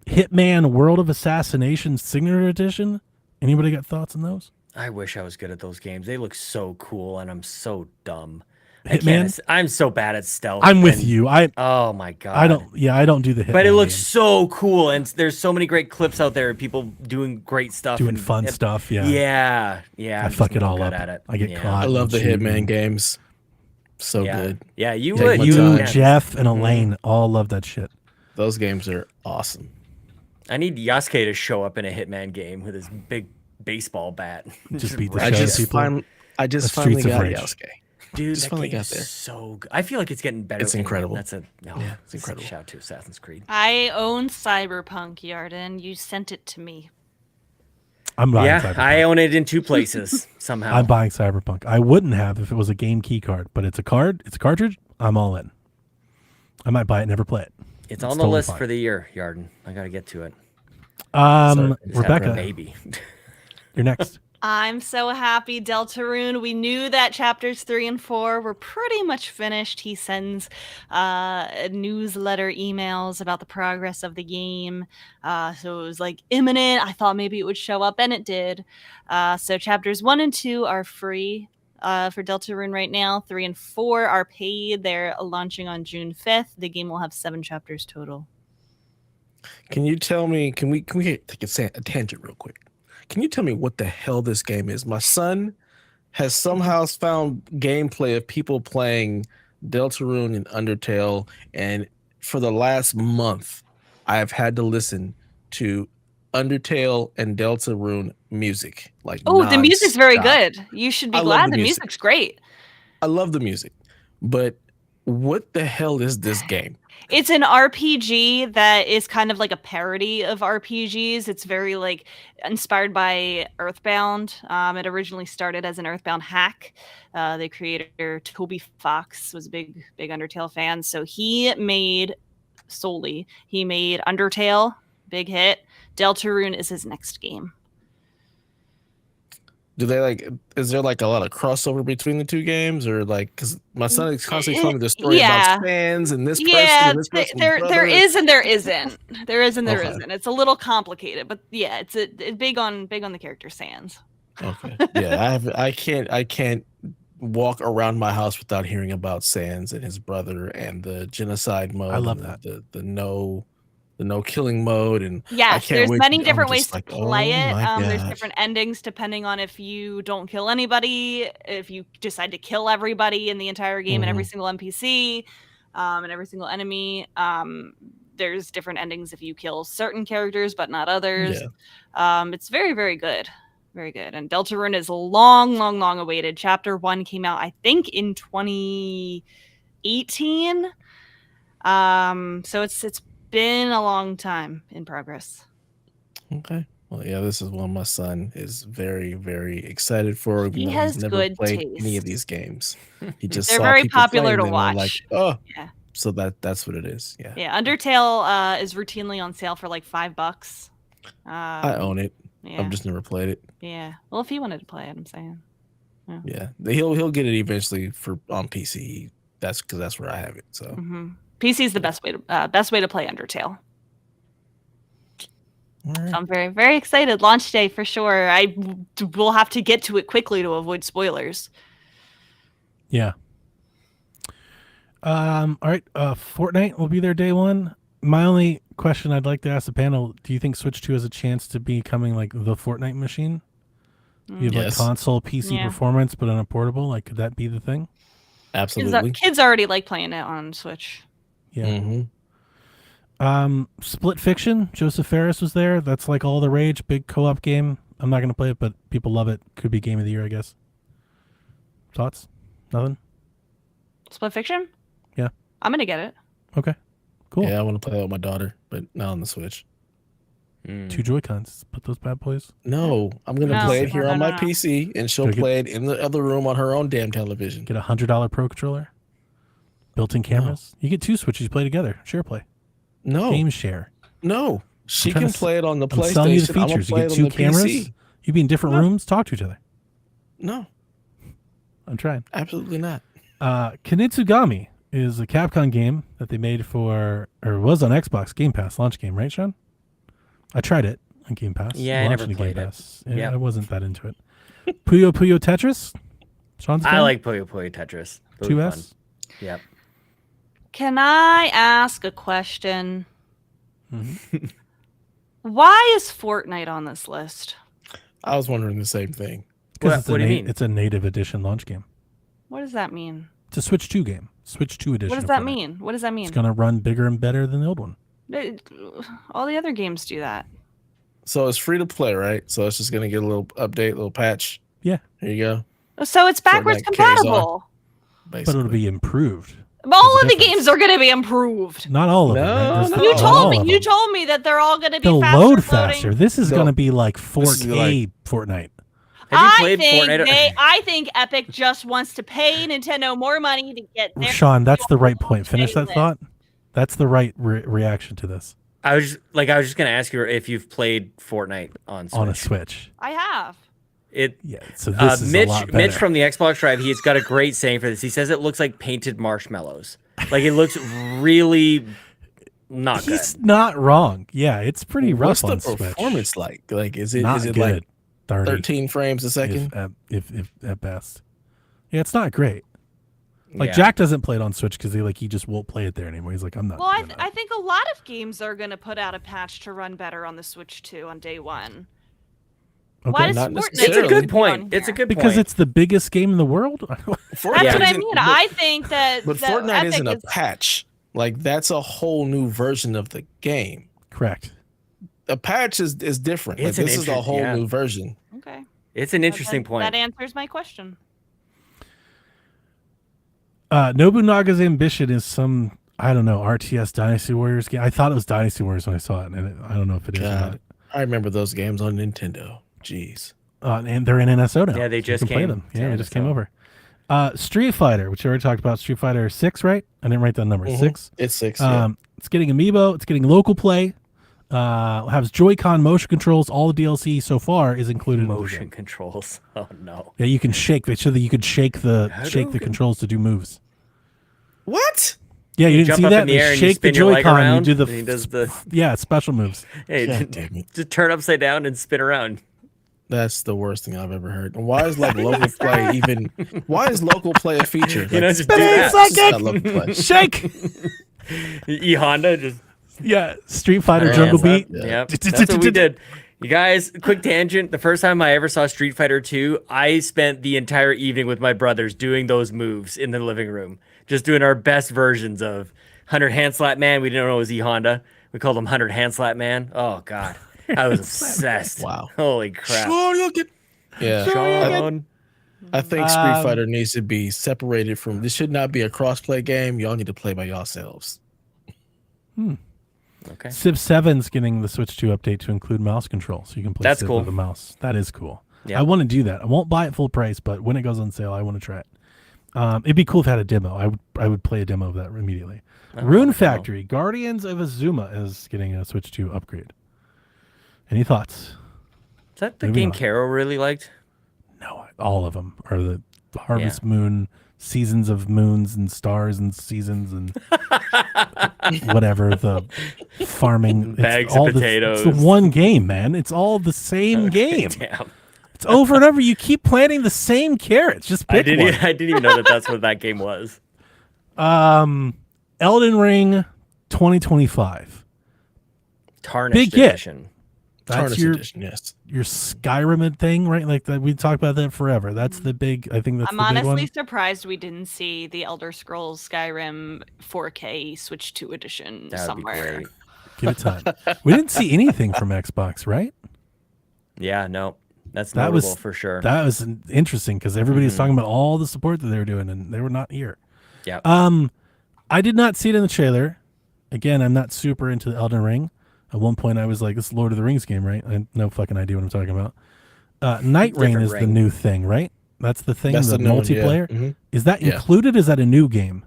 Hitman World of Assassination Signature Edition. Anybody got thoughts on those? I wish I was good at those games. They look so cool, and I'm so dumb. Hitman? I'm so bad at stealth. I'm with and- you. Oh my god. I don't do the Hitman. But it looks games. so cool, and there's so many great clips out there of people doing great stuff, Doing and fun stuff, yeah. Yeah. I I'm fuck just it not all good up. at it. I get Yeah. caught. I love the shooting. Hitman games. So Yeah. good. Yeah, you Yeah, would. you You would. yeah. Jeff and Elaine all love that shit. Those games are awesome. I need Yasuke to show up in a Hitman game with his big baseball bat. Just beat the rip shit I out of shit. just people. find I just That's finally Streets of got Rage. Yasuke. Dude, Just that finally game got is there. so good. I feel like it's getting better. It's incredible. That's a no. Yeah, it's a incredible. Shout out to Assassin's Creed. I own Cyberpunk, Yarden. You sent it to me. I'm buying Yeah, Cyberpunk. I own it in 2 places somehow. I'm buying Cyberpunk. I wouldn't have if it was a game key card, but it's a card. It's a cartridge. I'm all in. I might buy it, and never play it. It's on the totally list fine. for the year, Yarden. I got to get to it. Sorry, Just have Rebecca, a maybe. you're next. I'm so happy, Deltarune. We knew that chapters 3 and 4 were pretty much finished. He sends newsletter emails about the progress of the game. So it was like imminent. I thought maybe it would show up, and it did. So chapters 1 and 2 are free for Deltarune right now. 3 and 4 are paid. They're launching on June 5th. The game will have 7 chapters total. Can you tell me? Can we take a tangent real quick? Can you tell me what the hell this game is? My son has somehow found gameplay of people playing Deltarune and Undertale, and for the last month, I have had to listen to Undertale and Deltarune music. Like, Oh, the music's very nonstop. good. You should be I love glad. the The music. music's great. I love the music, but what the hell is this game? It's an RPG that is kind of like a parody of RPGs. It's very like inspired by Earthbound. It originally started as an Earthbound hack. The creator Toby Fox was a big Undertale fan, so he made Undertale, big hit. Deltarune is his next game. Do they like? Is there like a lot of crossover between the two games, or like? Because my son is constantly telling me the story Yeah. about fans and this person. Yeah, and this person's there brother. is and there isn't. There is and there Okay. not. It's a little complicated, but yeah, it's big on the character Sans. Okay. Yeah, I can't walk around my house without hearing about Sans and his brother and the genocide mode. I love and that. The no the no killing mode, and I Yes, can't there's wait. many I'm different just ways to like, play oh it. my There's gosh. different endings depending on if you don't kill anybody, if you decide to kill everybody in the entire game and every single NPC, and every single enemy. There's different endings if you kill certain characters but not others. It's very, very good. Very good. And Deltarune is long, long, long awaited. Chapter 1 came out, I think, in 2018. So it's been a long time in progress. Okay. Well, yeah, this is one my son is very, very excited for. Even He though has he's never good played any of taste. these games. He just They're saw very people popular playing to them and like, watch. oh, Yeah. so that's what it is. Yeah. Yeah. Undertale is routinely on sale for like $5. I own it. Yeah. I've just never played it. Yeah. Well, if he wanted to play it, I'm saying. Yeah. He'll get it eventually on PC. That's because that's where I have it. So PC is the best way to play Undertale. all right. So I'm very, very excited. Launch day for sure. I will have to get to it quickly to avoid spoilers. Yeah. All right. Fortnite will be there day one. My only question I'd like to ask the panel: do you think Switch 2 has a chance to be becoming like the Fortnite machine? You have like Yes. console PC Yeah. performance, but on a portable. Like, could that be the thing? Absolutely. Kids already like playing it on Switch. Yeah. Split Fiction. Joseph Ferris was there. That's like all the rage. Big co-op game. I'm not gonna play it, but people love it. Could be game of the year, I guess. Thoughts? Nothing. Split Fiction? Yeah. I'm gonna get it. Okay. Cool. Yeah, I want to play that with my daughter, but not on the Switch. 2 Joy-Cons. Put those bad boys. No, I'm gonna No, play it here no, on no, my no. PC, and she'll Go get- play it in the other room on her own damn television. Get a $100 Pro controller. Built-in cameras. You get 2 Switches. You play together. Share play. No, Game share. no, she trying can to play it on the I'm selling you the PlayStation. I'm gonna features. You play get it 2 on the cameras. PC. You be in different No. rooms. Talk to each other. No, I'm trying. absolutely not. Kinitsugami is a Capcom game that they made for, or was on Xbox Game Pass launch game, right, Sean? I tried it on Game Pass. Yeah, I Launched never in played Game it. Pass. Yeah, Yep. I wasn't that into it. Puyo Puyo Tetris. Sean's I fan? like Puyo Puyo Tetris. Those are 2S. fun. Yep. Can I ask a question? Mm-hmm. Why is Fortnite on this list? I was wondering the same thing. Because What do you mean? it's a native edition launch game. What does that mean? It's a Switch 2 game. Switch 2 edition. What does of that Fortnite. mean? What does that mean? It's going to run bigger and better than the old one. All the other games do that. So it's free to play, right? So it's just gonna get a little update, a little patch. Yeah. Here you go. So it's backwards Fortnite carries on. compatible. Basically. But it'll be improved. All There's of a the difference. games are going to be improved. Not all of them. No, Right? There's no. not You all told me. of You them. told me that they're all going to be They'll faster load loading. faster. This is They'll- going to be like this is 4K like- Fortnite. Have you I played think Fortnite? I think Epic just wants to pay Nintendo more money to get their Sean, that's the right point. Finish that list. thought. That's the right reaction to this I was just gonna ask you if you've played Fortnite on Switch. on a Switch. I have. It Yeah, so this is Mitch a lot better. Mitch from the Xbox Drive, he's got a great saying for this. He says it looks like painted marshmallows. Like it looks really not good. He's not wrong. Yeah, it's pretty What's rough the on Switch. performance like? Like is it Not is it good. like 30 13 frames a second? if at best. Yeah, it's not great. Like Yeah. Jack doesn't play it on Switch because he just won't play it there anymore. He's like, I'm not. Well, doing that. I think a lot of games are going to put out a patch to run better on the Switch 2 on day one. Okay. Why does Not Fortnite necessarily. It's a need good to be point. on It's a here? good because point. it's the biggest game in the world. That's Fortnite what I isn't- mean. but- I think that. But that Fortnite Epic isn't a is- patch. Like that's a whole new version of the game. Correct. A patch is different. Like, It's an this is a interest- whole yeah. new version. Okay. It's an interesting That point. answers my question. Nobunaga's Ambition is some, I don't know, RTS Dynasty Warriors game. I thought it was Dynasty Warriors when I saw it, and I don't know if it is or God, not. I remember those games on Nintendo. Jeez. And they're in NSO now. Yeah, they so you just can play came them. to Yeah, they just came NSO. over. Street Fighter, which I already talked about. Street Fighter 6, right? I didn't write that number. Mhm. 6. It's 6. Yeah. It's getting Amiibo. It's getting local play. Has Joy-Con motion controls. All the DLC so far is included. in the Motion game. controls. Oh no. Yeah, you can shake. They showed that you could shake the Hadouken. controls to do moves. What? Yeah, you didn't Jump see up that? in the They air and you shake the spin your leg Joy-Con. You around. do the and he does the yeah special moves. hey, God damn it. just turn upside down and spin around. That's the worst thing I've ever heard. And why is like local play even? Why is local play a feature? You know, Like, just do Spin it, that. suck it's not it! local play. Shake. E Honda just Yeah, Street Fighter Yeah, Jungle that- Beat. yeah. Yep, that's what we did. You guys, quick tangent. The first time I ever saw Street Fighter 2, I spent the entire evening with my brothers doing those moves in the living room, just doing our best versions of 100 Hand Slap Man. We didn't know it was E Honda. We called him 100 Hand Slap Man. Oh God, I was obsessed. Wow. Holy crap. Yeah. Sean. I think Street Fighter needs to be separated from. This should not be a cross-play game. Y'all need to play by yourselves. Okay. Civ 7's getting the Switch 2 update to include mouse control, so you can play That's Civ cool. with a mouse. That is cool. Yeah. I want to do that. I won't buy it full price, but when it goes on sale, I want to try it. It'd be cool if it had a demo. I would play a demo of that immediately. Rune Factory, Guardians of Azuma is getting a Switch 2 upgrade. Any thoughts? Is that the Maybe game not. Carol really liked? No, all of them are the Harvest Moon, seasons of moons and stars and seasons and whatever, the farming. Bags it's all of potatoes. It's the one game, man. It's all the same game. Damn. It's over and over. You keep planting the same carrots. Just pick one. I didn't even know that that's what that game was. Elden Ring 2025. Tarnished Big hit. edition. That's Tarnished your edition, yes. Skyrim thing, right? Like that. We talked about that forever. That's the big. I think that's I'm the big honestly one. surprised we didn't see the Elder Scrolls Skyrim 4K Switch 2 edition That would somewhere. be great. Give it time. We didn't see anything from Xbox, right? Yeah, no. That's That notable was for sure. That was interesting because everybody was talking about all the support that they were doing, and they were not here. Yeah. I did not see it in the trailer. Again, I'm not super into the Elden Ring. At one point, I was like, "This is Lord of the Rings game, right?" I have no fucking idea what I'm talking about. Night Rain Different is the ring. new thing, right? That's the thing. That's the the new one, yeah. multiplayer. Mhm. Is that Yeah. included? Is that a new game?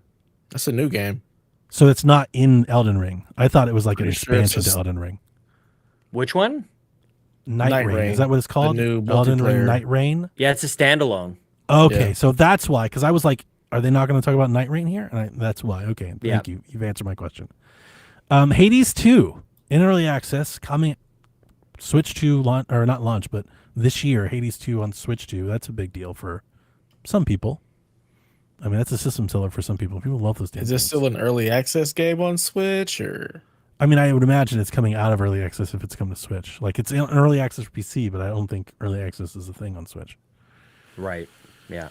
That's a new game. So it's not in Elden Ring. I thought it was like an Pretty sure it's expansion just- to Elden Ring. Which one? Night Night Rain. Rain, Is that what it's called? new Elden Ring multiplayer. Night Rain. Yeah, it's a standalone. Okay, Yeah. so that's why. Because I was like, are they not going to talk about Night Rain here? And that's why. Okay, Yeah. thank you. You've answered my question. Hades 2 in early access coming. Switch 2 launch, or not launch, but this year, Hades 2 on Switch 2. That's a big deal for some people. I mean, that's a system seller for some people. People love those damn Is this games. still an early access game on Switch or? I mean, I would imagine it's coming out of early access if it's come to Switch. Like, it's in early access for PC, but I don't think early access is a thing on Switch. Right. Yeah.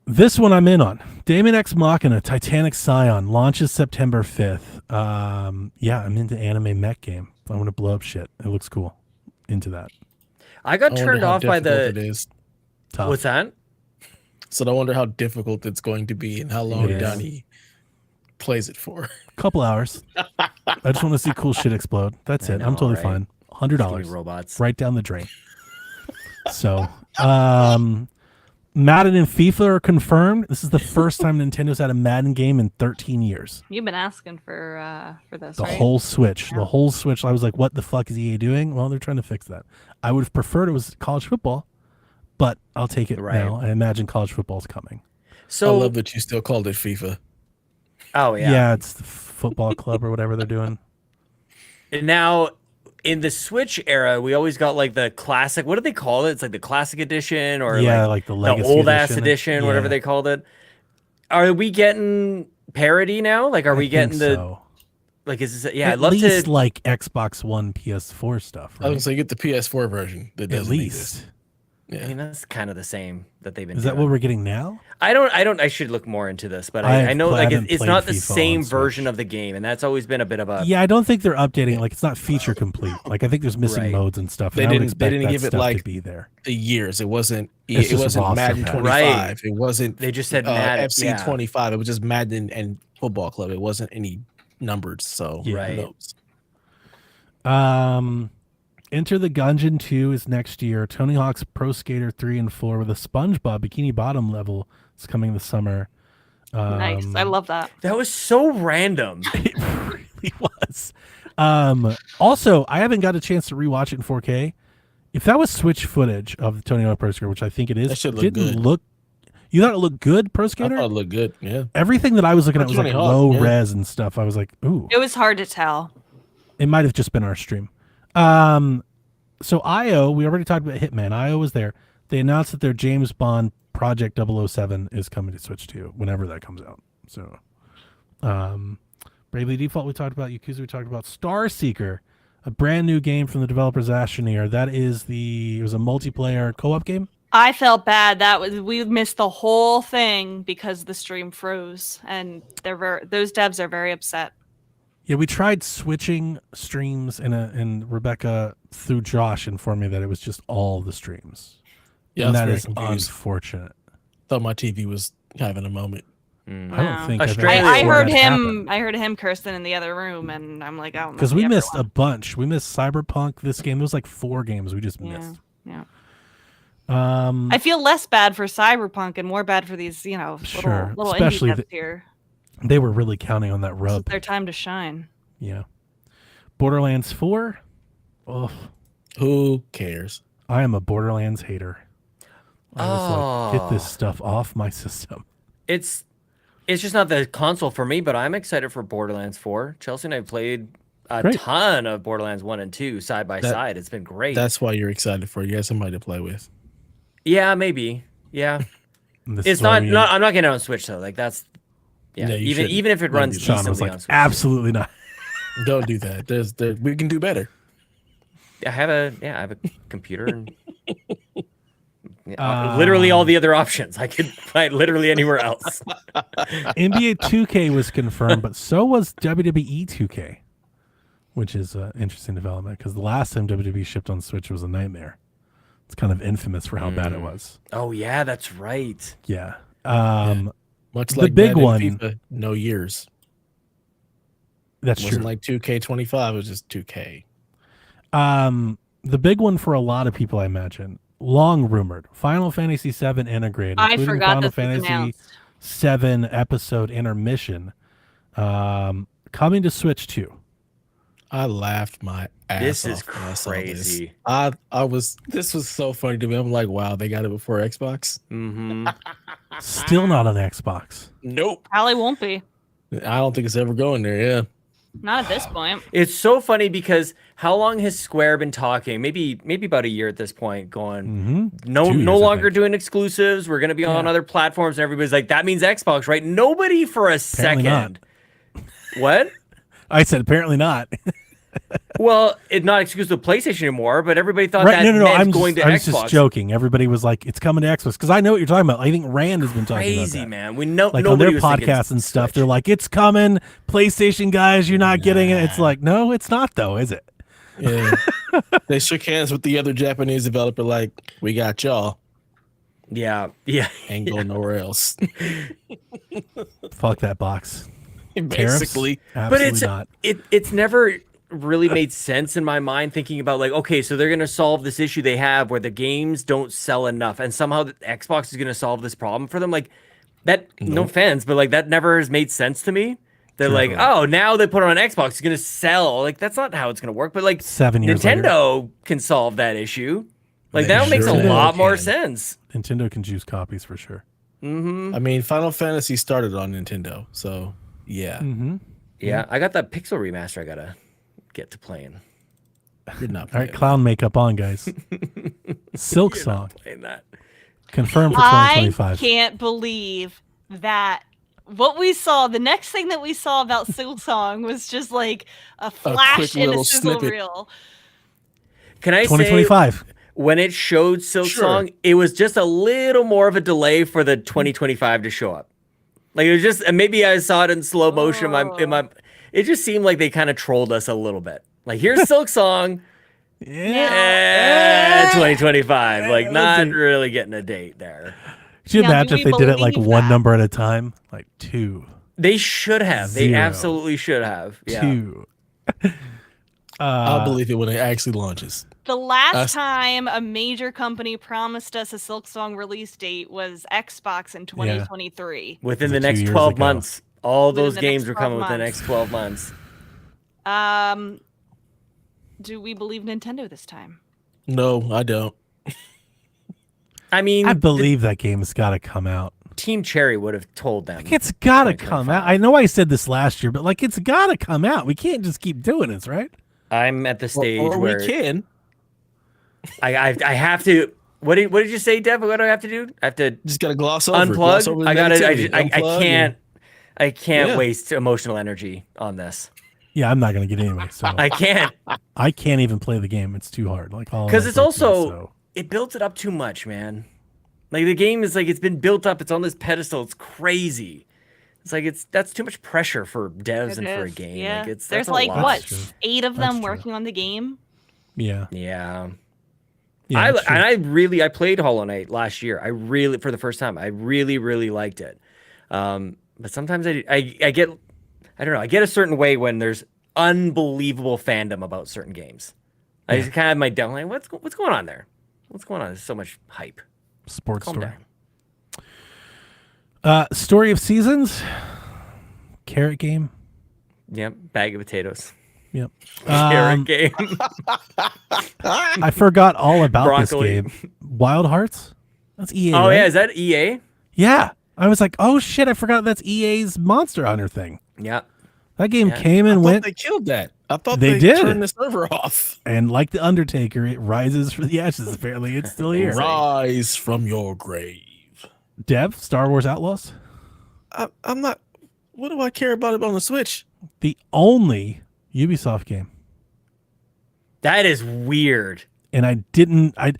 This one I'm in on. Daemon X Machina, Titanic Scion, launches September 5th. Yeah, I'm into anime mech game. I want to blow up shit. It looks cool. Into that. I got I wonder turned how off by difficult the. It is. Tough. What's that? So I wonder how difficult it's going to be and how long It is. Donnie plays it for. Couple hours. I just want to see cool shit explode. That's I it. know, I'm totally right? fine. Give me $100. robots. Right down the drain. So, Madden and FIFA are confirmed. This is the first time Nintendo's had a Madden game in 13 years. You've been asking for this, The right? whole Switch. Yeah. The whole Switch. I was like, what the fuck is EA doing? Well, they're trying to fix that. I would have preferred it was college football, but I'll take it Right. now. I imagine college football's coming. So. I love that you still called it FIFA. Oh Yeah, yeah. it's the football club or whatever they're doing. And now, in the Switch era, we always got like the classic. What do they call it? It's like the classic edition or Yeah, like the Legacy old ass edition. edition, whatever Yeah. they called it. Are we getting parity now? Like, are we I getting think the so. like? Is this? Yeah, At I'd love least to. like Xbox One, PS4 stuff, I was right? gonna say get the PS4 version. That At doesn't least. exist. I Yeah. mean, that's kind of the same that they've been. Is that doing. what we're getting now? I don't. I should look more into this, but I know like haven't it's played not the FIFA on same Switch. version of the game, and that's always been a bit of a. Yeah, I don't think they're updating. Like, it's not feature complete. Like, I think there's missing Right. modes and stuff. They and I would didn't- they expect didn't that give it, stuff to like, be there. The years. It wasn't. It's It just a wasn't roster Madden pack. 25. Right. It wasn't. They just said Madden, FC yeah. 25. It was just Madden and Football Club. It wasn't any numbered. So Yeah. Right. who knows? Enter the Gungeon 2 is next year. Tony Hawk's Pro Skater 3 and 4 with a SpongeBob Bikini Bottom level is coming this summer. Nice. I love that. That was so random. It really was. Also, I haven't got a chance to rewatch it in 4K. If that was Switch footage of the Tony Hawk Pro Skater, which I think it is, That should look didn't good. look. You thought it looked good, Pro I Skater? thought it looked good. Yeah. Everything that I was looking at was like Tony Hawk, low yeah. res and stuff. I was like, ooh. It was hard to tell. It might have just been our stream. So IO, we already talked about Hitman. IO was there. They announced that their James Bond Project 007 is coming to Switch 2 whenever that comes out. So, Bravely Default we talked about. Yakuza we talked about. Star Seeker, a brand new game from the developers Astroneer. That is it was a multiplayer co-op game. I felt bad. We missed the whole thing because the stream froze, and those devs are very upset. Yeah, we tried switching streams, and Rebecca through Josh informed me that it was just all the streams. Yeah, and I that was is very confused. Unfortunate. Thought my TV was having a moment. I don't think Australia- I seen heard that him. happen. I heard him cursing in the other room, and I'm like, oh, Because we missed a bunch. We missed Cyberpunk. This game. There was like 4 games we just missed. Yeah. I feel less bad for Cyberpunk and more bad for these, little Especially indie devs here. They were really counting on that This is rub. their time to shine. Yeah. Borderlands 4. Oh, Who cares? I am a Borderlands hater. I was like, get this stuff off my system. It's just not the console for me, but I'm excited for Borderlands 4. Chelsea and I played a ton of Borderlands 1 and 2 side by side. It's been great. That's why you're excited for it. You have somebody to play with. Yeah, maybe. Yeah. It's not. I'm not getting it on Switch though. Like that's. Yeah. No, you even if it runs Sean was decently like, on Switch. absolutely not. Don't do that. We can do better. I have a computer and literally all the other options. I could play it literally anywhere else. NBA 2K was confirmed, but so was WWE 2K, which is an interesting development because the last time WWE shipped on Switch was a nightmare. It's kind of infamous for how bad it was. Oh yeah, that's right. Yeah. Much the like big Madden one. FIFA, no years. That's It wasn't true. like 2K25. It was just 2K. The big one for a lot of people, I imagine, long rumored, Final Fantasy VII integrated, I including forgot Final this was Fantasy announced. 7 episode intermission, coming to Switch 2. I laughed my ass This is off when I saw crazy. this. This was so funny to me. I'm like, wow, they got it before Xbox. Mm-hmm. Still not on Xbox. Nope. Probably won't be. I don't think it's ever going there. Yeah. Not at this point. It's so funny because how long has Square been talking? Maybe about a year at this point. Going 2 years, no I longer think. doing exclusives. We're gonna be on Yeah. other platforms, and everybody's like, that means Xbox, right? Nobody for a Apparently second. What? I said apparently not. Well, it's not exclusive to PlayStation anymore, but everybody thought Right? that No. meant I'm going just, to I was Xbox. just joking. Everybody was like, "It's coming to Xbox," because I know what you're talking about. I think Rand has been talking about Crazy, that. man. We know Like on nobody their was thinking podcasts and stuff, Switch. they're like, "It's coming, PlayStation guys. You're not getting it." It's like, no, it's not though, is it? Yeah. They shook hands with the other Japanese developer, like, we got y'all. Yeah. Ain't going nowhere else. Fuck that box. Basically. Tariffs? But Absolutely not. it's never really made sense in my mind thinking about like, okay, so they're gonna solve this issue they have where the games don't sell enough, and somehow the Xbox is gonna solve this problem for them. Like that, no offense, but like that never has made sense to me. They're like, oh, now they put it on Xbox, it's gonna sell. Like that's not how it's gonna work. But like 7 years Nintendo can solve that issue. Like They that makes a sure lot more can. sense. Nintendo can juice copies for sure. Mm-hmm. I mean, Final Fantasy started on Nintendo, so yeah. Mm-hmm. Yeah, I got that Pixel remaster I gotta get to playing. You're not All right, playing. clown makeup on, guys. Silk You're Song not playing that. confirmed for I 2025. can't believe that what we saw, the next thing that we saw about Silksong was just like a flash quick in a little sizzle snippet. reel. Can I say 2025. when it showed Silksong, it was just a little more of a delay for the 2025 to show up. Like it was just, and maybe I saw it in slow motion. In my, it just seemed like they kind of trolled us a little bit. Like here's Silksong, Yeah. 2025. Like not really getting a date there. Could you Now, imagine do if they we did it like believe one that? number at a time? Like 2, They should have. They 0, absolutely should have. Yeah. 2. I'll believe it when it actually launches. The last time a major company promised us a Silksong release date was Xbox in 2023. Within Was the it 2 next years 12 ago? months, all Within those the games next were 12 coming within the months. next 12 months. Do we believe Nintendo this time? No, I don't. I mean, I believe that game's got to come out. Team Cherry would have told them. It's got to come out. I know I said this last year, but like it's got to come out. We can't just keep doing this, right? I'm at the stage Or where we can. I have to. What did you say, Dev? What do I have to do? I have to Just gotta gloss over. unplug. Gloss over the I negativity. I Unplug can't. I can't Yeah. waste emotional energy on this. Yeah, I'm not gonna get anyway. So I can't I can't even play the game. It's too hard. Like all because it's also it built it up too much, man. Like the game is like it's been built up. It's on this pedestal. It's crazy. It's like that's too much pressure for devs and for a game. Yeah. Like that's There's a like lot. what That's true. 8 of That's them true. working on the game. Yeah. Yeah. Yeah. it's true. I played Hollow Knight last year. For the first time. I really liked it. But sometimes I get I don't know. I get a certain way when there's unbelievable fandom about certain games. I just kind of have my down like what's going on there? What's going on? There's so much hype. Sports Calm story. down. Story of Seasons. Carrot game. Yep, bag of potatoes. Yep. Carrot game. I forgot all about Broccoli. this game. Wild Hearts. That's EA. Oh right? yeah, is that EA? Yeah. I was like, oh shit! I forgot that's EA's Monster Hunter thing. Yeah. That game Yeah. came I and thought went, they killed that. I thought They they did. turned the server off. and like the Undertaker, it rises from the ashes. Apparently, it's still here. Rise from your grave. Dev, Star Wars Outlaws, I'm not. What do I care about it on the Switch? the only Ubisoft game. That is weird. And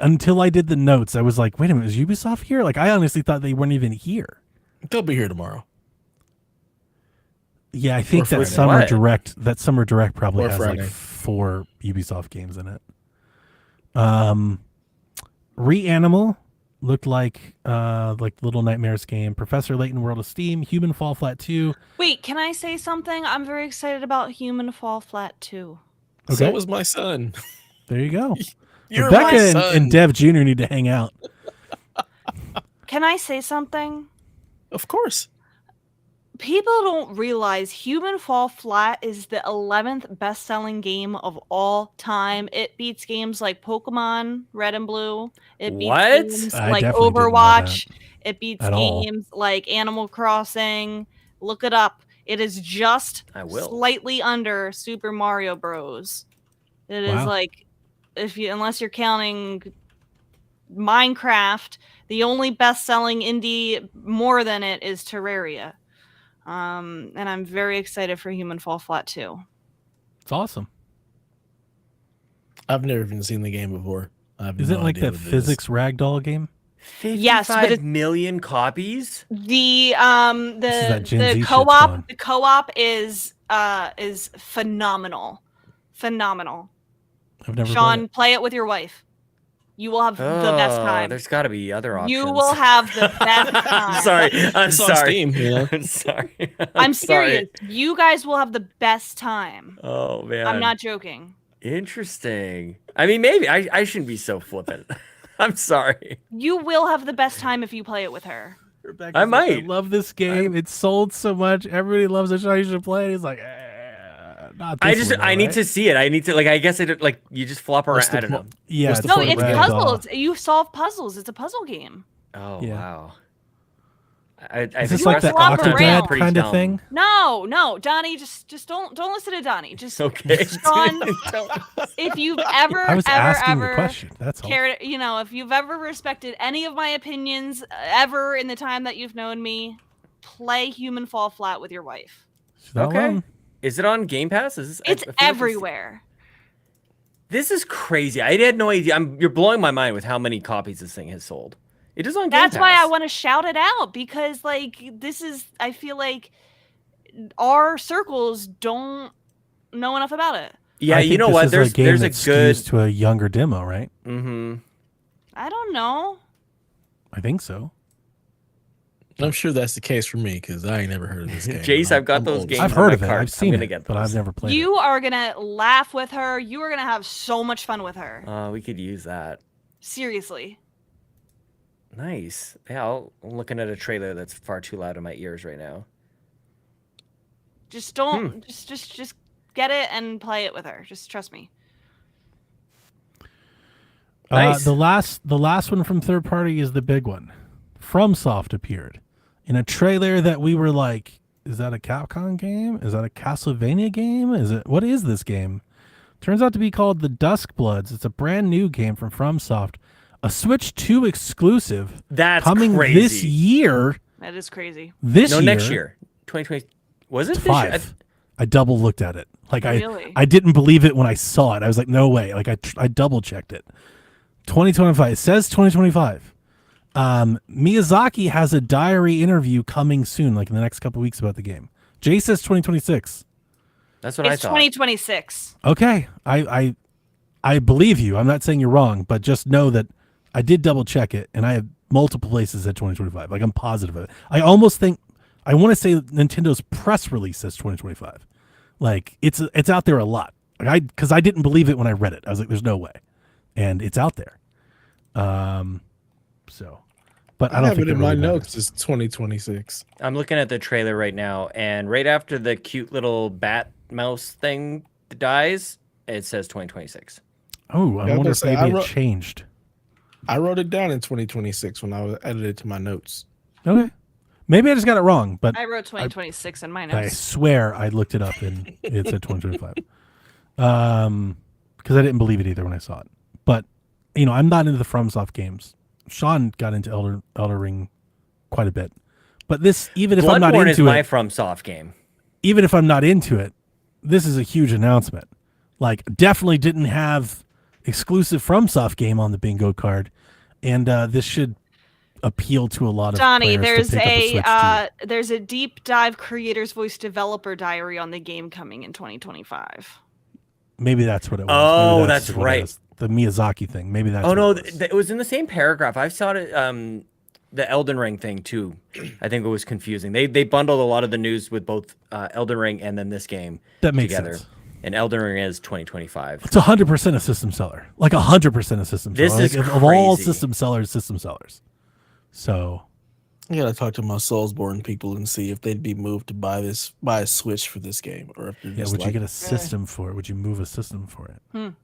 until I did the notes, I was like, wait a minute, is Ubisoft here? Like, I honestly thought they weren't even here. They'll be here tomorrow. Yeah, I think Or that Friday. Summer Direct probably Or has Friday. like 4 Ubisoft games in it. Reanimal looked like Little Nightmares game, Professor Layton World of Steam, Human Fall Flat 2. Wait, can I say something? I'm very excited about Human Fall Flat 2. Okay. So was my son. There you go. You're Rebecca my and, son. and Dev Jr. need to hang out. Can I say something? Of course. People don't realize Human Fall Flat is the 11th best-selling game of all time. It beats games like Pokemon Red and Blue. It beats What? games I like definitely didn't know Overwatch. It beats at all. games like Animal Crossing. Look it up. It is just I will. slightly under Super Mario Bros. It is Wow. like unless you're counting Minecraft, the only best-selling indie more than it is Terraria. And I'm very excited for Human Fall Flat 2. It's awesome. I've never even seen the game before. I have Is no it like idea that what it is. physics ragdoll game? 55 Yes, but it- million copies? The This is that Gen Z the shit's fun. co-op is phenomenal. Phenomenal. I've never Sean, played play it with your wife. You will have the best time. There's got to be other options. You will have the best time. Sorry, I'm It's on sorry. Steam, you know? I'm sorry. I'm sorry. serious. You guys will have the best time. Oh man, I'm not joking. Interesting. I mean, maybe I shouldn't be so flippant. I'm sorry. You will have the best time if you play it with her. it. Rebecca's I like, I might. love this game. It's sold so much. Everybody loves it. You should play it. He's like, not this one, I need right? to see it. I need to I guess you just flop around. What's the I don't know. point? Yeah, What's the No, point it's of ragdoll? puzzles. You solve puzzles. It's a puzzle game. Oh Yeah. wow. I Is think this You like the flop Octodad around. pretty kind of dumb. thing? No, Donnie, just don't listen to Donnie. Just Okay. Sean, if you've ever I was asking the ever question. That's all. cared, if you've ever respected any of my opinions ever in the time that you've known me, play Human Fall Flat with your wife. She's not Okay. alone. Is it on Game Pass? Is this, It's I feel like everywhere. This is crazy. I had no idea. You're blowing my mind with how many copies this thing has sold. It is on Game That's Pass. why I want to shout it out because I feel like our circles don't know enough about it. Yeah, I you think know this what? is There's a game a that good. skews to a younger demo, right? Mm-hmm. I don't know. I think so. I'm sure that's the case for me because I ain't never heard of this game. Jace, I've got I'm those old. games. I've on heard my of it. cart. I've seen gonna it, get but I've those. never played You are gonna laugh with her. You are gonna have so much fun with her. We could use that. Seriously. Nice. Yeah, I'm looking at a trailer that's far too loud in my ears right now. Just don't just get it and play it with her. Just trust me. it. Nice. The last one from third party is the big one. FromSoft appeared in a trailer that we were like, is that a Capcom game? Is that a Castlevania game? What is this game? Turns out to be called The Duskbloods. It's a brand new game from FromSoft. A Switch 2 exclusive. That's coming crazy. this year. That is crazy. Next year. 2020. Was it It's this year? 5. I double looked at it. Like Really? I didn't believe it when I saw it. I was like, no way. Like I double checked it. 2025. It says 2025. Miyazaki has a diary interview coming soon, like in the next couple weeks about the game. Jay says 2026. That's what It's I thought. 2026. Okay. I believe you. I'm not saying you're wrong, but just know that I did double check it and I have multiple places at 2025. Like I'm positive of it. I almost think I want to say Nintendo's press release says 2025. Like it's out there a lot. Like because I didn't believe it when I read it. I was like, there's no way. And it's out there. So but I don't have think it in really my matters. notes. It's 2026. I'm looking at the trailer right now, and right after the cute little bat mouse thing dies, it says 2026. Oh, I Yeah, I was wonder gonna if say, maybe it changed. I wrote it down in 2026 when I was edited to my notes. Okay. Maybe I just got it wrong, but I wrote 2026 in my I notes. swear I looked it up and it said 2025. Because I didn't believe it either when I saw it. But I'm not into the FromSoft games. Sean got into Elder Ring quite a bit, but this even if I'm not Bloodborne is into my it, FromSoft game. even if I'm not into it, this is a huge announcement. Like, definitely didn't have exclusive FromSoft game on the bingo card, and this should appeal to a lot of Donnie, players to pick up a Switch there's a deep dive creator's voice developer diary on the game coming in 2025. Maybe that's what it was. Oh, Maybe that's what it right. is. The Miyazaki thing. Maybe that's. Oh what no, it was. it was in the same paragraph. I saw it. The Elden Ring thing too. I think it was confusing. They bundled a lot of the news with both Elden Ring and then this game That makes together. sense. And Elden Ring is 2025. It's 100% a system seller. Like 100% a system This seller. is Like, of all crazy. system sellers. So I gotta talk to my Soulsborne people and see if they'd be moved to buy a Switch for this game, or if they're yeah, just would like, you get a system for it? Would you move a system for it?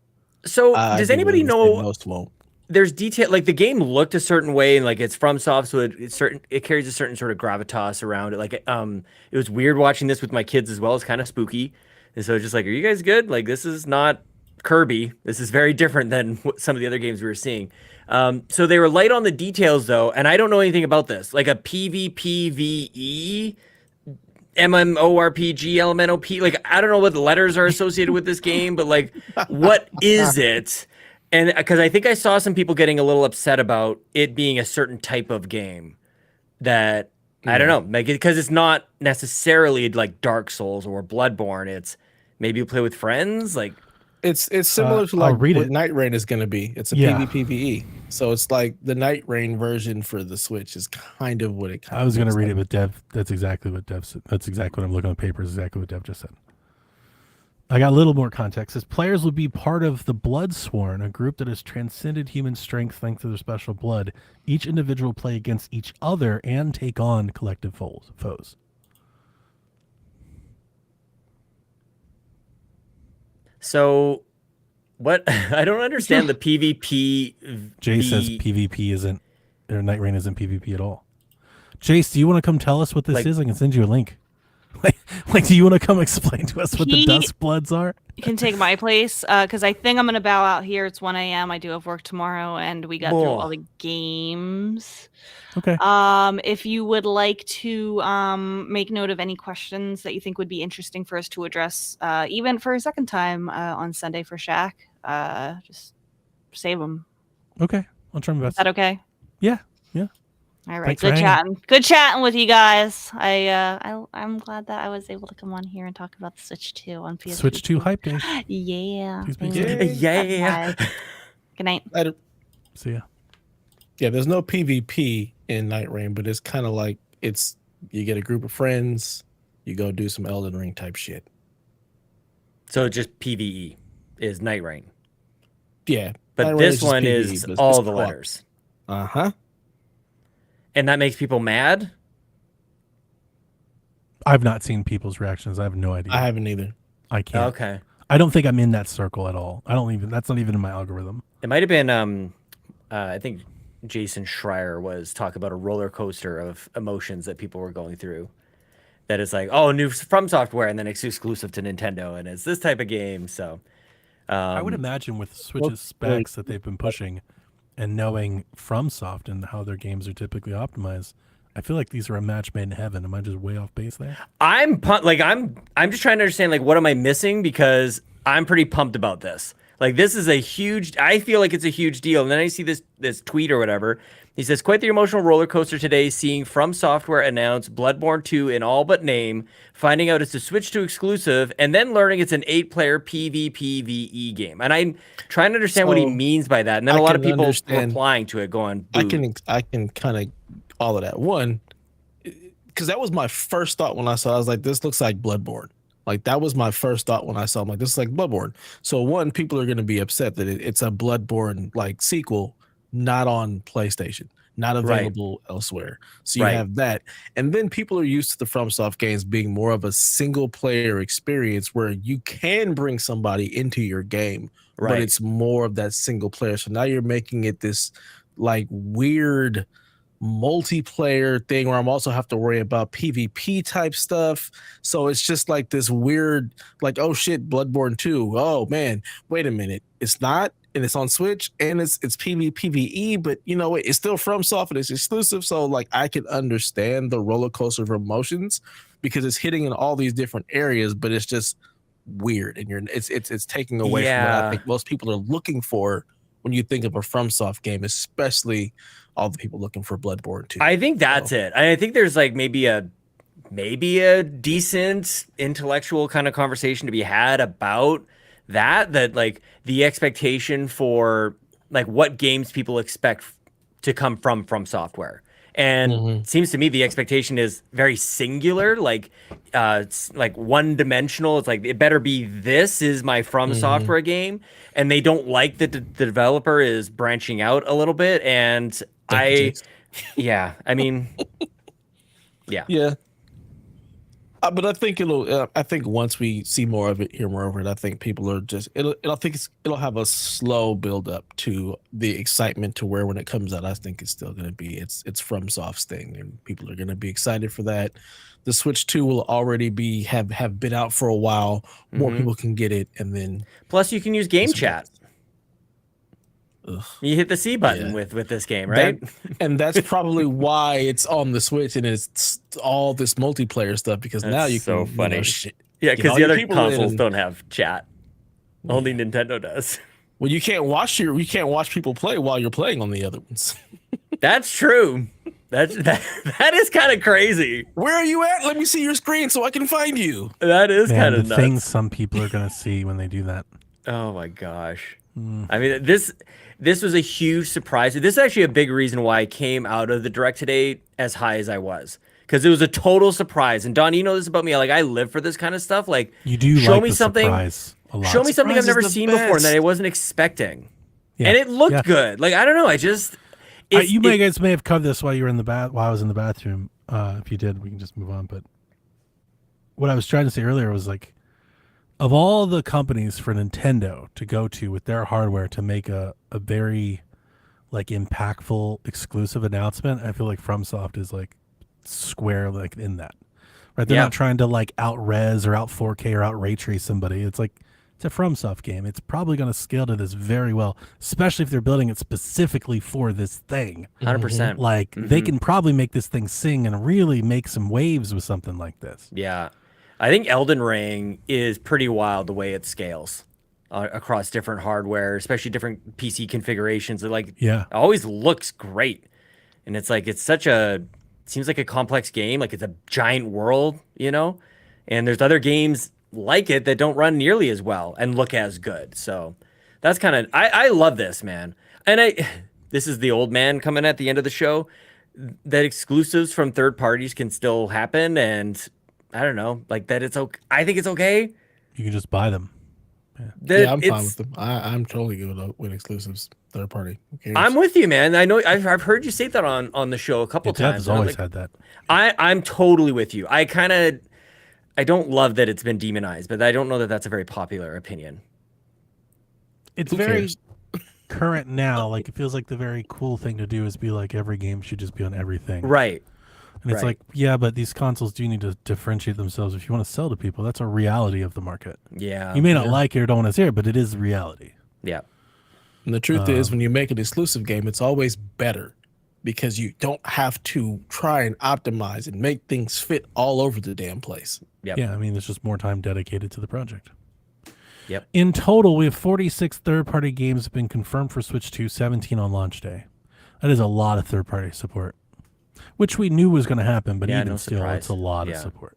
So I'd does be anybody willing to say know? most won't. There's detail, like the game looked a certain way, and like it's FromSoft, so it carries a certain sort of gravitas around it. Like it was weird watching this with my kids as well. It's kind of spooky, and so it's just like, are you guys good? Like, this is not Kirby. This is very different than what some of the other games we were seeing. So they were light on the details though, and I don't know anything about this. Like a PvPvE, MMORPG, LMNOP. Like, I don't know what the letters are associated with this game, but like, what is it? And because I think I saw some people getting a little upset about it being a certain type of game that I don't know, like, because it's not necessarily like Dark Souls or Bloodborne. It's maybe you play with friends, like. It's similar to I'll like read what it. Night Rain is going to be. It's a Yeah. PvPvE. So it's like the Night Rain version for the Switch is kind of what it kind I was of going to looks read like. it, but Dev, that's exactly what Dev said. That's exactly what I'm looking at papers, exactly what Dev just said. I got a little more context. As players will be part of the Bloodsworn, a group that has transcended human strength thanks to their special blood. Each individual play against each other and take on collective foes. So, what I don't understand the PvP. Jay says PvP isn't, or Night Rain isn't PvP at all. Jace, do you want to come tell us what this Like- is? I can send you a link. Like, do you want to come explain to us what the He- Dusk Bloods are? You can take my place because I think I'm going to bow out here. It's 1 a.m. I do have work tomorrow, and we got through Whoa. all the games. Okay. If you would like to make note of any questions that you think would be interesting for us to address, even for a second time on Sunday for Shaq, just save them. Okay. I'll try my Is best. that okay? Yeah. All right. Thanks for Good hanging. chatting. Good chatting with you guys. I'm glad that I was able to come on here and talk about the Switch 2 on PS. Switch 2 hype day. Yeah. Please be thanks. good. Yeah. Good night. See ya. Yeah, there's no PvP in Night Rain, but it's kind of like you get a group of friends, you go do some Elden Ring type shit. So just PvE is Night Rain, Yeah, but Night Rain this just one PvE, is but it's all just the co-op. letters, Uh-huh. and that makes people mad. I've not seen people's reactions. I have no idea. I haven't either. I can't. Okay, I don't think I'm in that circle at all. That's not even in my algorithm. it might have been. I think Jason Schreier was talking about a roller coaster of emotions that people were going through. That is like, oh, new from software, and then it's exclusive to Nintendo, and it's this type of game. So, I would imagine with Switch's specs that they've been pushing and knowing FromSoft and how their games are typically optimized, I feel like these are a match made in heaven. Am I just way off base there? I'm just trying to understand like what am I missing, because I'm pretty pumped about this. Like this is a huge, I feel like it's a huge deal. And then I see this tweet or whatever. He says, quite the emotional roller coaster today, seeing From Software announce Bloodborne 2 in all but name, finding out it's a Switch 2 exclusive, and then learning it's an 8-player PvPvE game. And I'm trying to understand what he means by that. And then a lot of people replying to it going, boo. I can kind of all of that. One, because that was my first thought when I saw it. I was like, this looks like Bloodborne. Like that was my first thought when I saw it. I'm like, this is like Bloodborne. So one, people are going to be upset that it's a Bloodborne like sequel, not on PlayStation, not available elsewhere. So you have that. And then people are used to the FromSoft games being more of a single player experience where you can bring somebody into your game, but it's more of that single player. So now you're making it this like weird multiplayer thing where I'm also have to worry about PvP type stuff. So it's just like this weird, like, oh shit, Bloodborne 2. Oh man, wait a minute. It's not, and it's on Switch, and it's PvPvE, but you know, it's still FromSoft and it's exclusive. So like I can understand the roller coaster of emotions because it's hitting in all these different areas, but it's just weird, and it's taking away from what I think most people are looking for when you think of a FromSoft game, especially all the people looking for Bloodborne 2. I think that's it. I think there's like maybe a decent intellectual kind of conversation to be had about that like the expectation for like what games people expect to come from software. And it seems to me the expectation is very singular, like it's like one dimensional. It's like it better be this is my From Software game, and they don't like that the developer is branching out a little bit. And I mean, yeah. But I think I think once we see more of it, hear more of it, I think people are just it'll have a slow build up to the excitement to where when it comes out, I think it's still going to be it's FromSoft's thing, and people are going to be excited for that. The Switch 2 will already have been out for a while. More people can get it, and then plus you can use game chat. You hit the C button with this game, right? And that's probably why it's on the Switch and it's all this multiplayer stuff, because now you can. Funny. Yeah, because the other consoles don't have chat. Only Nintendo does. Well, you can't watch people play while you're playing on the other ones. That's true. That is kind of crazy. Where are you at? Let me see your screen so I can find you. That is kind of nuts. Things some people are gonna see when they do that. Oh my gosh. I mean, this was a huge surprise. This is actually a big reason why I came out of the Direct today as high as I was, because it was a total surprise. And Don, you know this about me. Like I live for this kind of stuff. Like you do show like me the something. Surprise a lot. Show me something I've never seen before and that I wasn't expecting. Yeah. And it looked good. Like I don't know. You guys may have covered this while you were in the while I was in the bathroom. If you did, we can just move on. But what I was trying to say earlier was like, of all the companies for Nintendo to go to with their hardware to make a very like impactful exclusive announcement, I feel like FromSoft is like square like in that. Right? They're not trying to like out-res or out 4K or out ray trace somebody. It's like it's a FromSoft game. It's probably going to scale to this very well, especially if they're building it specifically for this thing. 100%. Like they can probably make this thing sing and really make some waves with something like this. Yeah. I think Elden Ring is pretty wild the way it scales across different hardware, especially different PC configurations. It always looks great. And it's like, seems like a complex game. Like it's a giant world, you know, and there's other games like it that don't run nearly as well and look as good. So that's kind of, I love this, man. And this is the old man coming at the end of the show, that exclusives from third parties can still happen. And I don't know, like that. It's okay. I think it's okay. You can just buy them. Yeah, I'm fine with them. I'm totally good with exclusives, third party. I'm with you, man. I know I've heard you say that on the show a couple times. Has always had that. I'm totally with you. I don't love that it's been demonized, but I don't know that that's a very popular opinion. It's very current now. Like it feels like the very cool thing to do is be like every game should just be on everything. Right. And it's like, yeah, but these consoles do need to differentiate themselves if you want to sell to people. That's a reality of the market. Yeah. You may not like it or don't want to hear it, but it is reality. Yeah. And the truth is, when you make an exclusive game, it's always better because you don't have to try and optimize and make things fit all over the damn place. Yep. Yeah, I mean, there's just more time dedicated to the project. Yep. In total, we have 46 third-party games have been confirmed for Switch 2, 17 on launch day. That is a lot of third-party support, which we knew was going to happen, but Yeah, even no still, surprise. it's a lot of Yeah. support.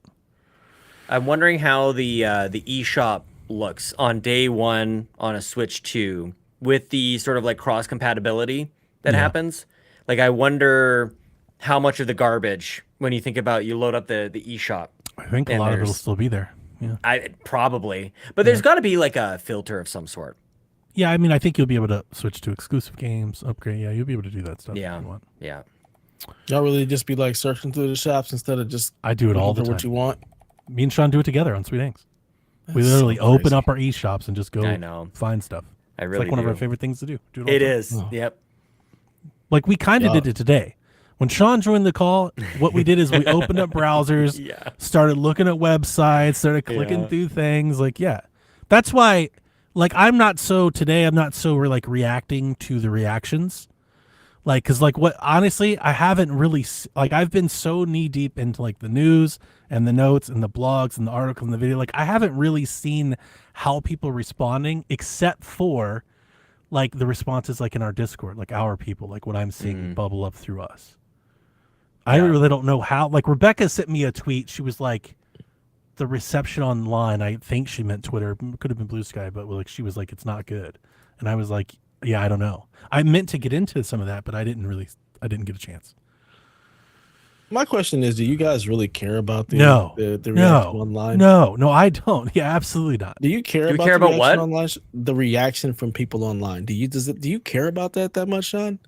I'm wondering how the eShop looks on day one on a Switch 2 with the sort of like cross compatibility that Yeah. happens. Like, I wonder how much of the garbage when you think about you load up the eShop. I think a And lot of it will there's- still be there. Yeah. I probably, but there's got to be like a filter of some sort. Yeah, I mean, I think you'll be able to switch to exclusive games, upgrade. Yeah, you'll be able to do that stuff Yeah. if you want. Yeah. Y'all really just be like searching through the shops instead of just I do it all the looking for what you time. want. Me and Sean do it together on Sweet Inks. We That's literally so open crazy. up our eShops and just go I know. find stuff. I It's really like one of do. our favorite things to do. Do all It the time. is. Oh. Yep. Like we kind of Yeah. did it today. When Sean joined the call, what we did is we opened up browsers, Yeah. started looking at websites, started clicking Yeah. through things. Like, yeah, that's why. Like, I'm not so like reacting to the reactions. Like, cause like what honestly, I haven't really like I've been so knee deep into like the news and the notes and the blogs and the articles and the video. Like, I haven't really seen how people are responding except for like the responses like in our Discord, like our people, like what I'm seeing bubble up through us. I Yeah. really don't know how. Like Rebecca sent me a tweet. She was like, the reception online, I think she meant Twitter, could have been Blue Sky, but like she was like, it's not good. And I was like, yeah, I don't know. I meant to get into some of that, but I didn't get a chance. My question is, do you guys really care about the reaction no, online? no, I don't. Yeah, absolutely not. Do you care Do you about care the about reaction what? online? The reaction from people online. Do you care about that much, Sean?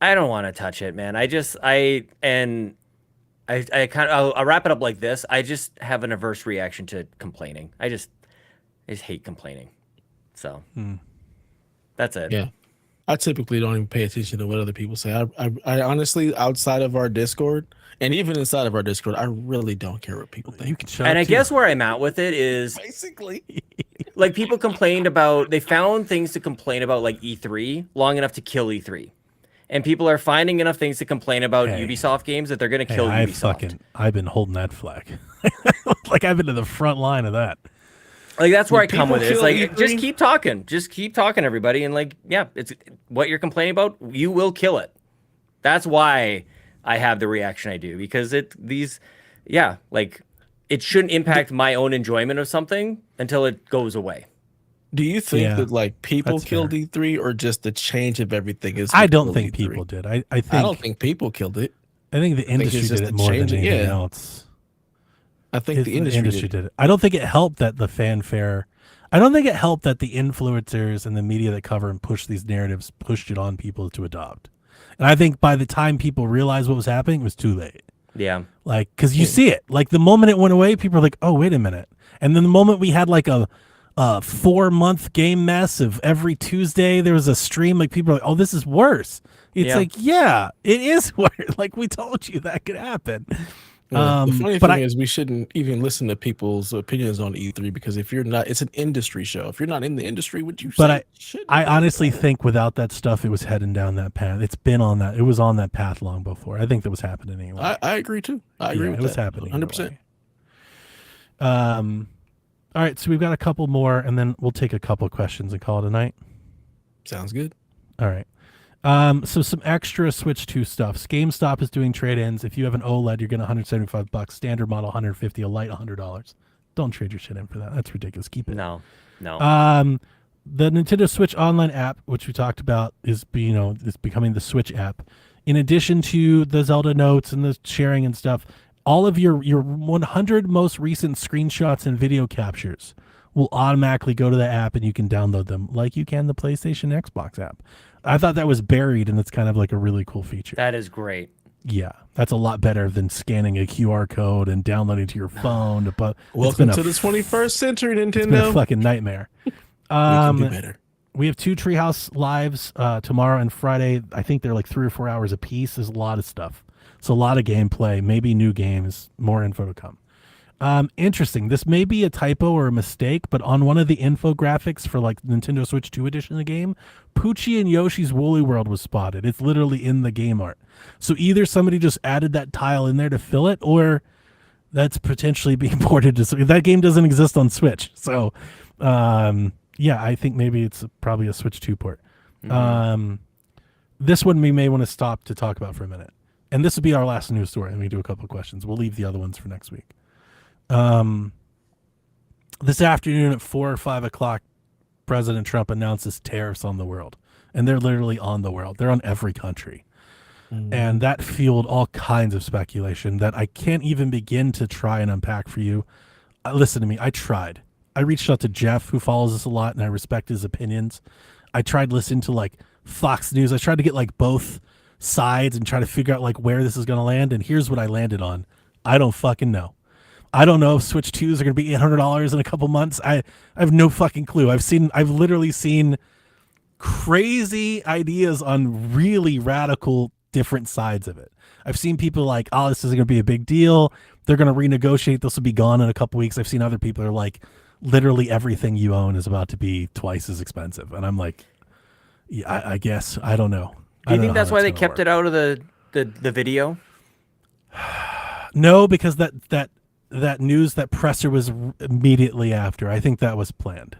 I don't want to touch it, man. I I'll wrap it up like this. I just have an averse reaction to complaining. I just hate complaining. So that's it. Yeah. I typically don't even pay attention to what other people say. I honestly, outside of our Discord, and even inside of our Discord, I really don't care what people You think. can shut And up I too. guess where I'm at with it is Basically. like people complained about, they found things to complain about like E3 long enough to kill E3. And people are finding enough things to complain about Hey. Ubisoft games that they're going to Hey, kill Ubisoft. I've been holding that flag. Like I've been to the front line of that. Like that's where I When come with it. It's people like kill just E3? keep talking. Just keep talking, everybody. And like, yeah, it's what you're complaining about, you will kill it. That's why I have the reaction I do, because it shouldn't impact my own enjoyment of something until it goes away. Do you think Yeah, that like people that's killed fair. E3 or just the change of everything is? I what don't killed think E3? people did. I I think don't think people killed it. the think it's industry just did a it more than change in- anything yeah. else. I think the industry did. it. I don't think it helped that the fanfare. I don't think it helped that the influencers and the media that cover and push these narratives pushed it on people to adopt. And I think by the time people realized what was happening, it was too late. Yeah. Like, because you see it. Like the moment it went away, people are like, "Oh, wait a minute!" And then the moment we had like a 4-month game mess of every Tuesday, there was a stream. Like people are like, "Oh, this is worse." It's Yeah. like, yeah, it is worse. Like we told you that could happen. Yeah. The funny but thing is, we shouldn't even listen to people's opinions on E3 because if you're not, it's an industry show. If you're not in the industry, would you? But say I honestly think without that stuff, it was heading down that path. It's been on that. It was on that path long before. I think that was happening anyway. I agree too. I agree Yeah, with it was that. happening. 100%. All right, so we've got a couple more, and then we'll take a couple questions and call it a night. Sounds good. All right. So some extra Switch 2 stuff. GameStop is doing trade-ins. If you have an OLED, you're getting $175. Standard model, $150. A light, $100. Don't trade your shit in for that. That's ridiculous. Keep it. No. The Nintendo Switch Online app, which we talked about, is becoming the Switch app. In addition to the Zelda notes and the sharing and stuff, all of your 100 most recent screenshots and video captures will automatically go to the app, and you can download them like you can the PlayStation Xbox app. I thought that was buried, and it's kind of like a really cool feature. That is great. Yeah, that's a lot better than scanning a QR code and downloading to your phone. But Welcome to the 21st century, It's been a Nintendo. fucking nightmare. We can do better. We have 2 Treehouse lives tomorrow and Friday. I think they're like 3 or 4 hours a piece. There's a lot of stuff. It's a lot of gameplay, maybe new games, more info to come. Interesting. This may be a typo or a mistake, but on one of the infographics for like Nintendo Switch 2 edition of the game, Poochie and Yoshi's Woolly World was spotted. It's literally in the game art. So either somebody just added that tile in there to fill it, or that's potentially being ported to Switch. That game doesn't exist on Switch. So, yeah, I think maybe it's probably a Switch 2 port. This one we may want to stop to talk about for a minute. And this will be our last news story, and we do a couple of questions. We'll leave the other ones for next week. This afternoon at 4 or 5 o'clock, President Trump announces tariffs on the world. And they're literally on the world. They're on every country. And that fueled all kinds of speculation that I can't even begin to try and unpack for you. Listen to me. I tried. I reached out to Jeff, who follows us a lot, and I respect his opinions. I tried listening to like Fox News. I tried to get like both sides and try to figure out like where this is going to land. And here's what I landed on. I don't fucking know. I don't know if Switch 2s are going to be $800 in a couple months. I have no fucking clue. I've literally seen crazy ideas on really radical different sides of it. I've seen people like, oh, this isn't going to be a big deal. They're going to renegotiate. This will be gone in a couple weeks. I've seen other people are like, literally everything you own is about to be twice as expensive. And I'm like, yeah, I guess. I don't know. Do you think that's why they kept it out of the video? No, because that news, that presser was immediately after. I think that was planned.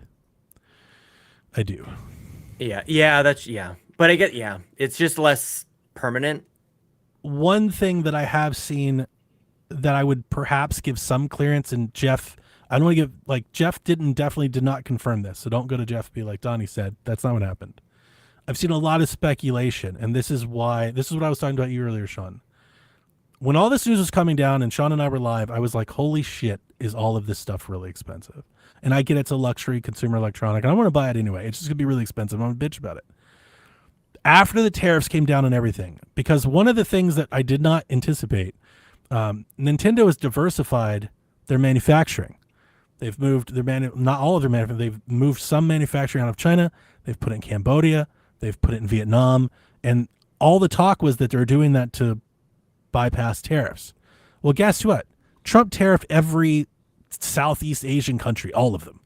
I do. Yeah, but I get, it's just less permanent. One thing that I have seen that I would perhaps give some clearance, and Jeff, I don't want to give, like, Jeff did not confirm this, so don't go to Jeff and be like, Donnie said, that's not what happened. I've seen a lot of speculation, and this is what I was talking about you earlier, Sean. When all this news was coming down and Sean and I were live, I was like, holy shit, is all of this stuff really expensive? And I get it's a luxury consumer electronic, and I want to buy it anyway. It's just going to be really expensive. I'm a bitch about it. After the tariffs came down and everything, because one of the things that I did not anticipate, Nintendo has diversified their manufacturing. They've moved not all of their manufacturing. They've moved some manufacturing out of China. They've put it in Cambodia. They've put it in Vietnam. And all the talk was that they're doing that to bypass tariffs. Well, guess what? Trump tariffed every Southeast Asian country, all of them.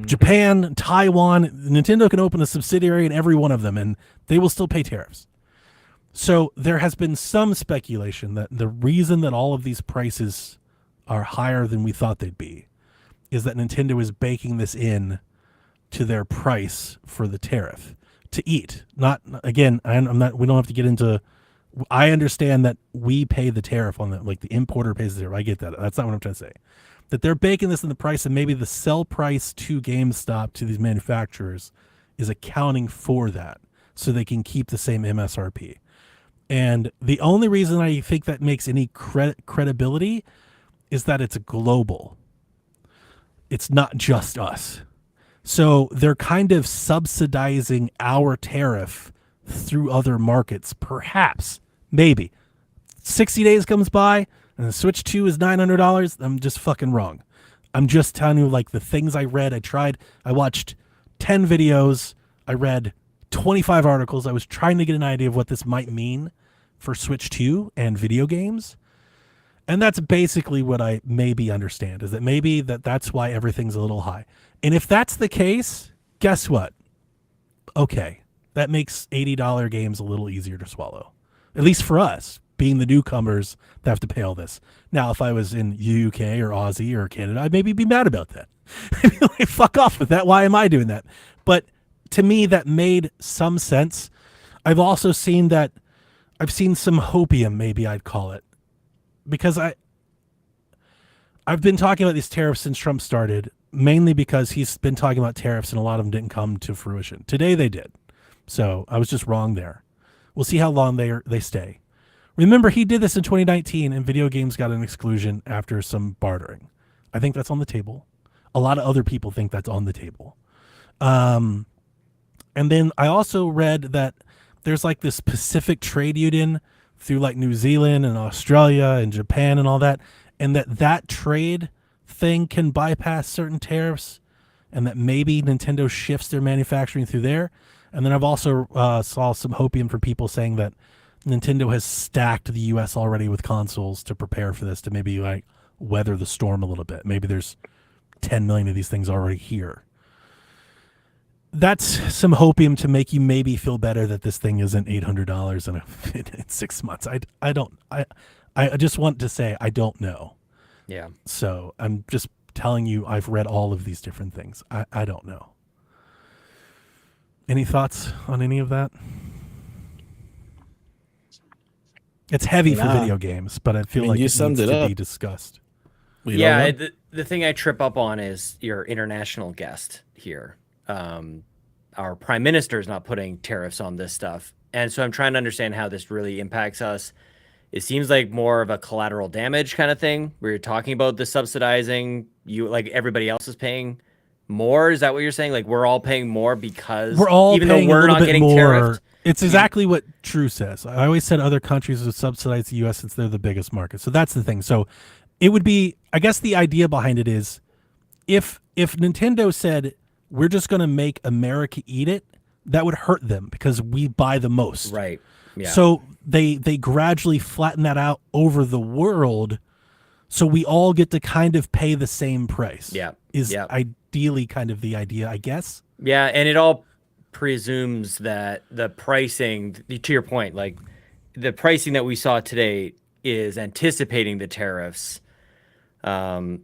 Japan, Taiwan, Nintendo can open a subsidiary in every one of them, and they will still pay tariffs. So there has been some speculation that the reason that all of these prices are higher than we thought they'd be is that Nintendo is baking this in to their price for the tariff to eat. Not, again, we don't have to get into, I understand that we pay the tariff on that, like the importer pays the tariff. I get that. That's not what I'm trying to say. That they're baking this in the price, and maybe the sell price to GameStop, to these manufacturers, is accounting for that so they can keep the same MSRP. And the only reason I think that makes any credibility is that it's global. It's not just us. So they're kind of subsidizing our tariff through other markets, perhaps, maybe. 60 days comes by, and the Switch 2 is $900, I'm just fucking wrong. I'm just telling you, like, the things I read. I watched 10 videos. I read 25 articles. I was trying to get an idea of what this might mean for Switch 2 and video games. And that's basically what I maybe understand, is that maybe that's why everything's a little high. And if that's the case, guess what? Okay, that makes $80 games a little easier to swallow. At least for us, being the newcomers that have to pay all this. Now, if I was in UK or Aussie or Canada, I'd maybe be mad about that. I'd be like, fuck off with that. Why am I doing that? But to me, that made some sense. I've also seen I've seen some hopium, maybe I'd call it. Because I've been talking about these tariffs since Trump started, mainly because he's been talking about tariffs and a lot of them didn't come to fruition. Today they did. So I was just wrong there. We'll see how long they stay. Remember, he did this in 2019 and video games got an exclusion after some bartering. I think that's on the table. A lot of other people think that's on the table. And then I also read that there's like this Pacific trade union through like New Zealand and Australia and Japan and all that. And that trade thing can bypass certain tariffs, and that maybe Nintendo shifts their manufacturing through there. And then I've also saw some hopium from people saying that Nintendo has stacked the U.S. already with consoles to prepare for this, to maybe like weather the storm a little bit. Maybe there's 10 million of these things already here. That's some hopium to make you maybe feel better that this thing isn't $800 in 6 months. I just want to say I don't know. Yeah. So I'm just telling you I've read all of these different things. I don't know. Any thoughts on any of that? It's heavy for video games, but I feel like it needs to be discussed. Yeah, the thing I trip up on is your international guest here. Our prime minister is not putting tariffs on this stuff. And so I'm trying to understand how this really impacts us. It seems like more of a collateral damage kind of thing. We were talking about the subsidizing, like everybody else is paying more. Is that what you're saying? Like we're all paying more because we're all even paying though we're a little not bit getting more. tariffed. It's exactly what True says. I always said other countries would subsidize the U.S. since they're the biggest market. So that's the thing. So it would be, I guess the idea behind it is if Nintendo said, we're just going to make America eat it, that would hurt them because we buy the most. Right. Yeah. So they gradually flatten that out over the world so we all get to kind of pay the same price. Yeah. Is ideally kind of the idea, I guess. Yeah, and it all presumes that the pricing, to your point, like the pricing that we saw today is anticipating the tariffs. So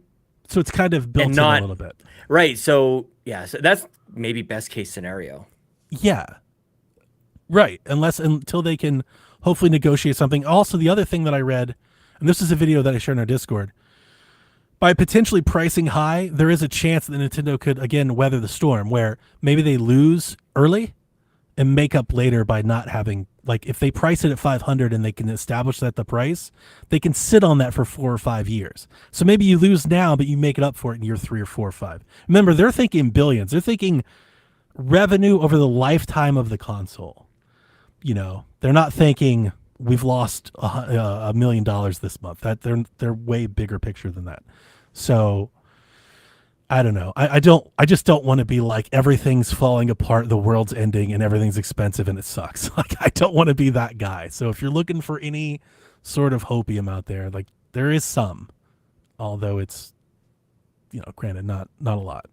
it's kind of built in a little bit. Right. So, yeah, so that's maybe best case scenario. Yeah. Right. Until they can hopefully negotiate something. Also, the other thing that I read, and this is a video that I shared in our Discord, by potentially pricing high, there is a chance that Nintendo could, again, weather the storm where maybe they lose early and make up later by not having, like, if they price it at 500 and they can establish that the price, they can sit on that for 4 or 5 years. So maybe you lose now, but you make it up for it in year 3 or 4 or 5. Remember, they're thinking billions. They're thinking revenue over the lifetime of the console. You know, they're not thinking we've lost $1 million this month. That they're way bigger picture than that. So I don't know. I just don't want to be like everything's falling apart, the world's ending, and everything's expensive and it sucks. Like I don't want to be that guy. So if you're looking for any sort of hopium out there, like there is some, although it's, you know, granted not a lot.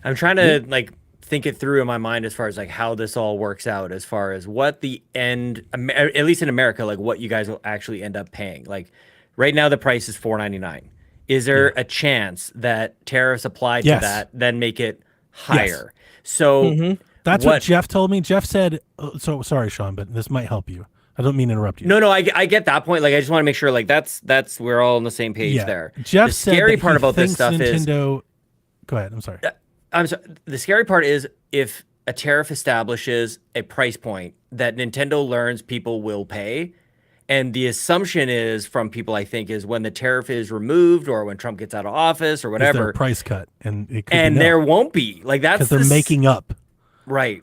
I'm trying to like think it through in my mind as far as like how this all works out, as far as what the end, at least in America, like what you guys will actually end up paying. Like right now, the price is $4.99. Is there a chance that tariffs applied to that then make it higher? Yes. So that's what Jeff told me. Jeff said, so sorry, Sean, but this might help you. I don't mean to interrupt you. No, I get that point. Like, I just want to make sure, like, that's we're all on the same page there. Jeff the scary part about this stuff Nintendo... Go ahead. I'm sorry. I'm sorry. The scary part is if a tariff establishes a price point that Nintendo learns people will pay, and the assumption is from people, I think, is when the tariff is removed or when Trump gets out of office or whatever, is there a price cut, and it could and there won't be. Like that's because they're making up. Right.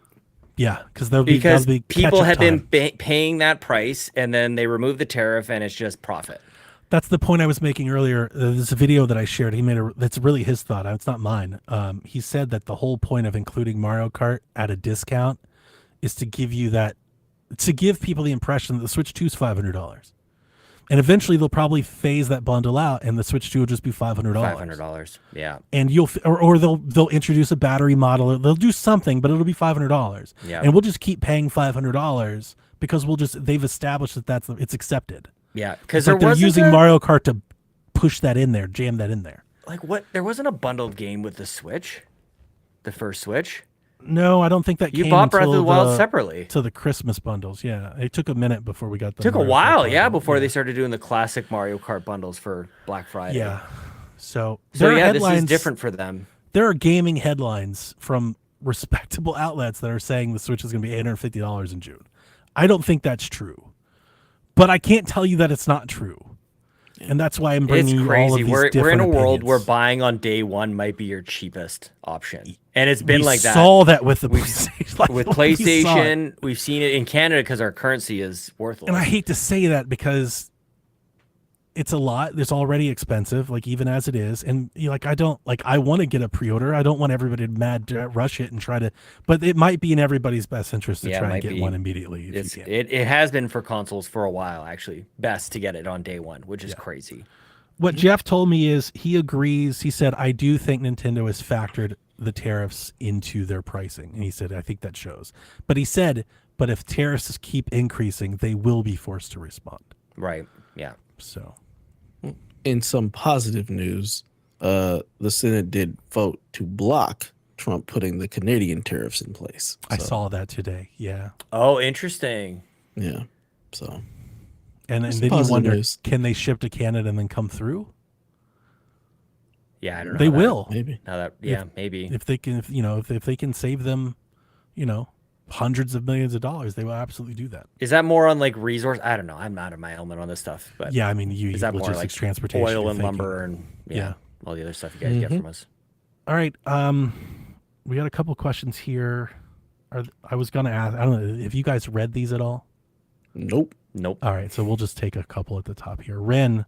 Yeah, because people have been paying that price, and then they remove the tariff, and it's just profit. That's the point I was making earlier. There's a video that I shared. He made that's really his thought. It's not mine. He said that the whole point of including Mario Kart at a discount is to give people the impression that the Switch 2 is $500, and eventually they'll probably phase that bundle out, and the Switch 2 will just be $500. $500, yeah. And or they'll introduce a battery model. They'll do something, but it'll be $500. Yeah. And we'll just keep paying $500 because they've established that it's accepted. Yeah, because they're using Mario Kart to push that in there, jam that in there. Like what? There wasn't a bundled game with the Switch, the first Switch. No, I don't think that you bought Breath of the Wild separately to the Christmas bundles. Yeah, it took a minute before we got the. Took a while, before they started doing the classic Mario Kart bundles for Black Friday. Yeah, so this is different for them. There are gaming headlines from respectable outlets that are saying the Switch is going to be $850 in June. I don't think that's true. But I can't tell you that it's not true, and that's why I'm bringing you all of these different We're in a world opinions. where buying on day one might be your cheapest option, and it's been like that. We saw that with the PlayStation. With PlayStation, we've seen it in Canada because our currency is worthless. And I hate to say that because it's a lot. It's already expensive, like even as it is. And like I want to get a pre-order. I don't want everybody to rush it and try to. But it might be in everybody's best interest to Yeah, it try and might get be. one immediately. If you can. It has been for consoles for a while, actually. Best to get it on day one, which is crazy. What Jeff told me is he agrees. He said, I do think Nintendo has factored the tariffs into their pricing. And he said, I think that shows. But he said, but if tariffs keep increasing, they will be forced to respond. Right. Yeah. So, In some positive news, the Senate did vote to block Trump putting the Canadian tariffs in place. I saw that today. Yeah. Oh, interesting. Yeah. So. And then Some you positive wonder, news. can they ship to Canada and then come through? Yeah, I don't know. They how that- will. Maybe. How that? Yeah, maybe. If they can, if they can save them, hundreds of millions of dollars, they will absolutely do that. Is that more on like resource? I don't know. I'm out of my element on this stuff. But Yeah, I mean, is that more logistics, like transportation, oil you're and thinking. lumber and Yeah. all the other stuff you guys get from us? All right. We got a couple questions here. I was gonna ask. I don't know if you guys read these at all. Nope. Nope. All right, so we'll just take a couple at the top here. Ren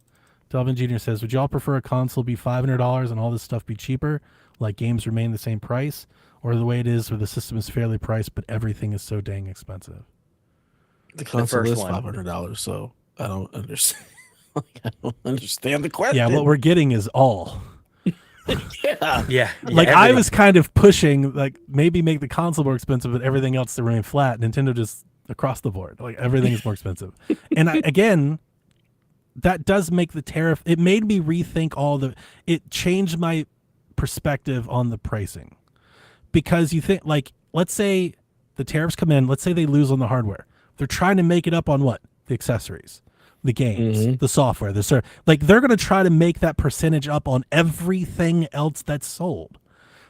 Delvin Jr. says, would y'all prefer a console be $500 and all this stuff be cheaper, like games remain the same price, or the way it is where the system is fairly priced but everything is so dang expensive? The console first is one. $500, so I don't understand. I don't understand the question. Yeah, what we're getting is all. Yeah. Yeah. Like I everything. was kind of pushing, like maybe make the console more expensive, but everything else to remain flat. Nintendo just across the board, like everything is more expensive. And again, that does make the tariff. It made me rethink it changed my perspective on the pricing, because you think, like, let's say the tariffs come in, let's say they lose on the hardware. They're trying to make it up on what? The accessories, the games, the software, the service. Like they're going to try to make that percentage up on everything else that's sold.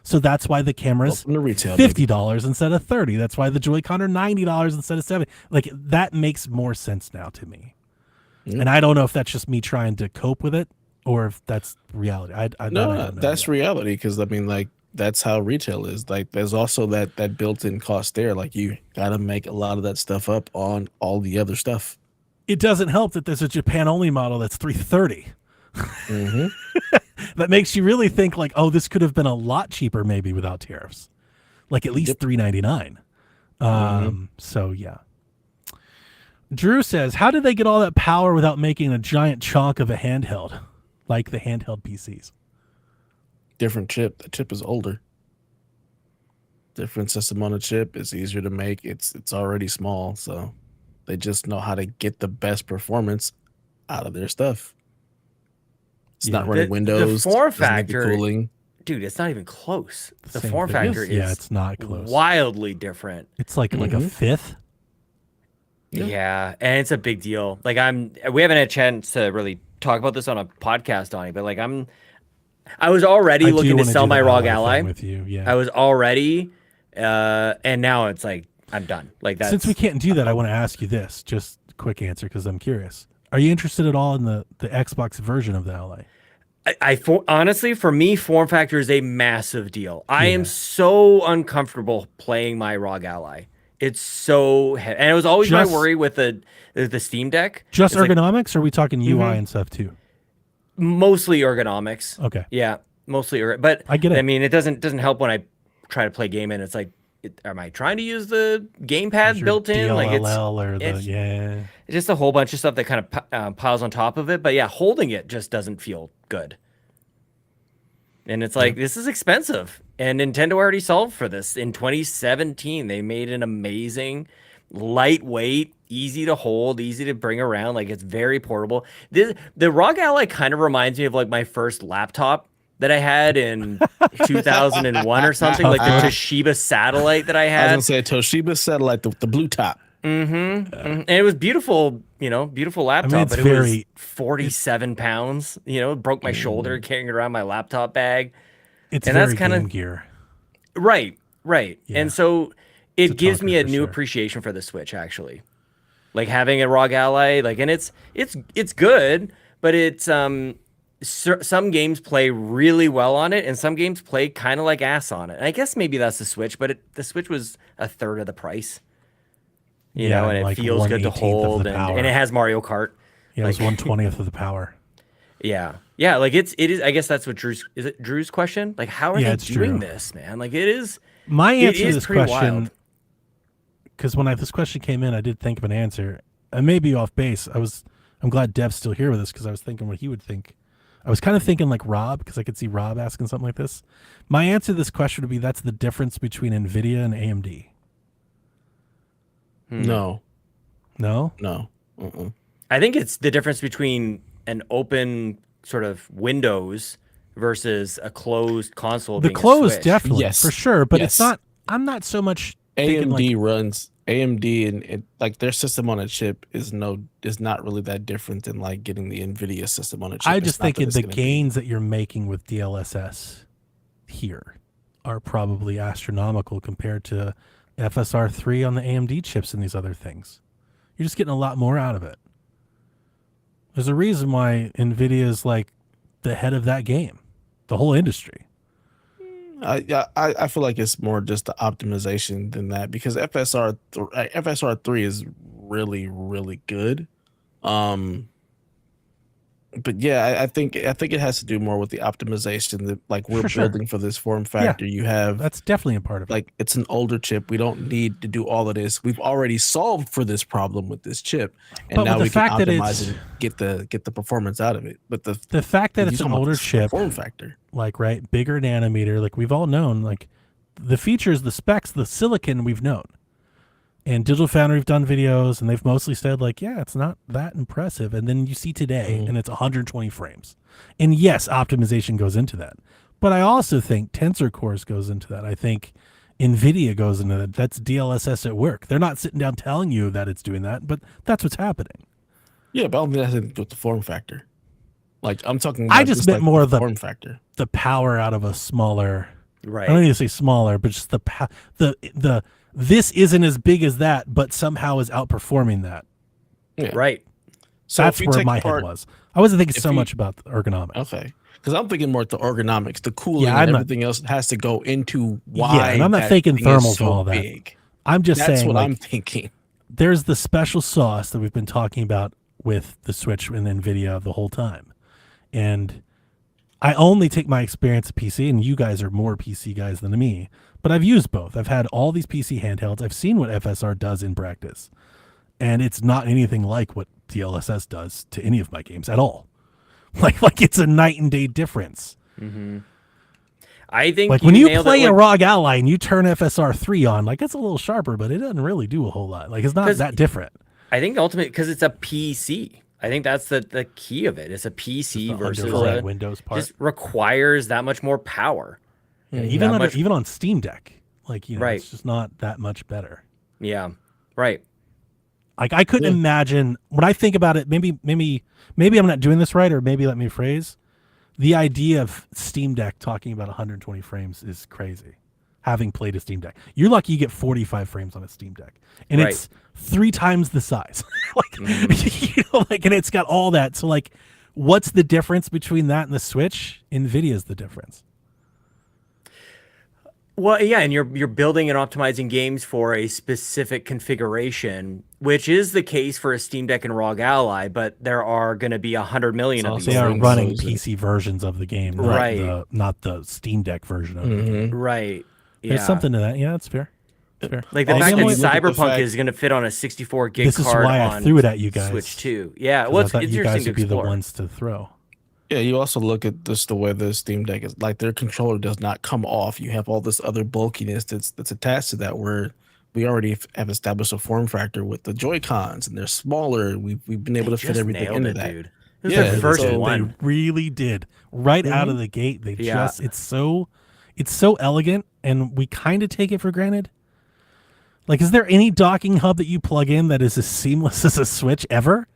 So that's why the camera's Welcome to retail, $50 instead of $30. That's why the Joy-Con are $90 instead of $70. Like that makes more sense now to me. And I don't know if that's just me trying to cope with it or if that's reality. I don't know that's yet. reality, because I mean, like, that's how retail is. Like, there's also that built-in cost there. Like, you gotta make a lot of that stuff up on all the other stuff. It doesn't help that there's a Japan-only model that's $330. That makes you really think like, oh, this could have been a lot cheaper maybe without tariffs, like at least $399. So yeah. Drew says, how did they get all that power without making a giant chunk of a handheld, like the handheld PCs? Different chip. The chip is older. Different system on a chip. It's easier to make. It's already small, so they just know how to get the best performance out of their stuff. It's not running Windows. The form doesn't have the factor, cooling. dude, it's not even close. The Same form thing. factor is it's not close. wildly different. It's like a fifth. Yeah, and it's a big deal. Like we haven't had a chance to really talk about this on a podcast, Donnie, but like I was already looking to sell my ROG Ally with you. Yeah. I was already, and now it's like I'm done. Like that. Since we can't do that, I want to ask you this, just a quick answer because I'm curious. Are you interested at all in the Xbox version of the Ally? Honestly, for me, form factor is a massive deal. I am so uncomfortable playing my ROG Ally. It's so heavy. And it was always my worry with the Steam Deck. Just It's ergonomics, or are we talking UI and stuff too? Mostly ergonomics. Okay. Yeah, mostly but I get it. I mean, it doesn't help when I try to play game and it's like, am I trying to use the gamepad built in? DLL Like it's just a whole bunch of stuff that kind of piles on top of it. But yeah, holding it just doesn't feel good. And it's like, this is expensive. And Nintendo already solved for this. In 2017, they made an amazing, lightweight, easy to hold, easy to bring around. Like, it's very portable. The ROG Ally kind of reminds me of, like, my first laptop that I had in 2001 or something, like the Toshiba Satellite that I had. I was going to say Toshiba Satellite, the blue top. And it was beautiful, beautiful laptop, but it was 47 pounds, it broke my shoulder carrying it around my laptop bag. It's and very that's kind Game of Gear. Right. Yeah. And so it gives me a new sure. appreciation for the Switch, actually. Like having a ROG Ally, like, and it's good, but it's some games play really well on it, and some games play kind of like ass on it. And I guess maybe that's the Switch, but the Switch was a third of the price. You know, and it like feels good to 1/18 of hold, the power. and it has Mario Kart. Yeah, it was 1/20th of the power. Yeah. Yeah, like it is. I guess that's what Drew's question? Like, how are Yeah, they it's doing Drew. this, man? Like, it is. My It answer to is this pretty question, wild. because when this question came in, I did think of an answer. I may be off base. I'm glad Dev's still here with us because I was thinking what he would think. I was kind of thinking like Rob because I could see Rob asking something like this. My answer to this question would be that's the difference between NVIDIA and AMD. No, No? no. Mm-mm. I think it's the difference between an open sort of Windows versus a closed console. The being a closed, Switch. definitely, Yes. for sure. But it's Yes. not, I'm not so much thinking AMD like, runs AMD and like their system on a chip is not really that different than like getting the NVIDIA system on a chip. I It's just not that thinking it's the gonna be- gains that you're making with DLSS here are probably astronomical compared to FSR3 on the AMD chips and these other things. You're just getting a lot more out of it. There's a reason why NVIDIA is like the head of that game, the whole industry. I feel like it's more just the optimization than that because FSR3 is really really good. But yeah, I think it has to do more with the optimization that like we're Sure. building for this form factor. You have That's definitely a part of it. like it's an older chip. We don't need to do all of this. We've already solved for this problem with this chip, and But now with we the can fact that optimize it's- and get the performance out of it. But the fact that if it's you an talk about older this chip, form factor. like right, bigger nanometer, like we've all known, like the features, the specs, the silicon we've known. And Digital Foundry have done videos and they've mostly said like, yeah, it's not that impressive. And then you see today and it's 120 frames. And yes, optimization goes into that. But I also think Tensor Cores goes into that. I think NVIDIA goes into that. That's DLSS at work. They're not sitting down telling you that it's doing that, but that's what's happening. Yeah, but I don't think that's anything to do with the form factor. Like I'm talking about I just meant like more the of the form factor. The power out of a smaller, Right. I don't need to say smaller, but just the this isn't as big as that, but somehow is outperforming that. Yeah. Right. So That's if you where take my apart- head was. I wasn't thinking if so you- much about the ergonomics. Okay. Because I'm thinking more at the ergonomics, the cooling, Yeah, and I'm not- everything else has to go into why. Yeah, and I'm not that thinking thing is thermals so and all that. big. I'm just That's saying, what like, I'm thinking. there's the special sauce that we've been talking about with the Switch and NVIDIA the whole time. And I only take my experience of PC, and you guys are more PC guys than me, but I've used both. I've had all these PC handhelds. I've seen what FSR does in practice, and it's not anything like what DLSS does to any of my games at all. Like it's a night and day difference. I think Like when you nailed play it a with- ROG Ally and you turn FSR3 on, like it's a little sharper, but it doesn't really do a whole lot. Like it's not 'Cause- that different. I think ultimately because it's a PC. I think that's the key of it. It's a PC The versus underlying a, Windows part. just requires that much more power. Yeah, that even much- on Steam Deck, like Right. it's just not that much better. Yeah. Right. Like I couldn't imagine when I think about it. Maybe I'm not doing this right, or maybe let me phrase. The idea of Steam Deck talking about 120 frames is crazy. Having played a Steam Deck, you're lucky you get 45 frames on a Steam Deck, and Right. it's 3 times the size. Like, you know, like, and it's got all that. So, like, what's the difference between that and the Switch? Nvidia's the difference. Well, yeah, and you're building and optimizing games for a specific configuration, which is the case for a Steam Deck and ROG Ally, but there are going to to be 100 million of It's these. They are Windows running and- PC versions of the game, not Right. not the Steam Deck version of it. Right. Yeah. There's something to that. Yeah, that's fair. That's fair. Like the Also, fact that you look at the Cyberpunk fact- is going to fit on a 64 gig This is card why I on threw it at you guys. Switch 2. Yeah, 'Cause well, I it's thought you interesting guys to would be the explore. ones to throw. Yeah, you also look at this the way the Steam Deck is like their controller does not come off. You have all this other bulkiness that's attached to that where we already have established a form factor with the Joy Cons and they're smaller. We've been able to fit Just everything nailed into it, that. dude. It was Yeah, their first so one. They really did. Right out of the gate, they Yeah. just it's so elegant, and we kind of take it for granted. Like, is there any docking hub that you plug in that is as seamless as a Switch ever?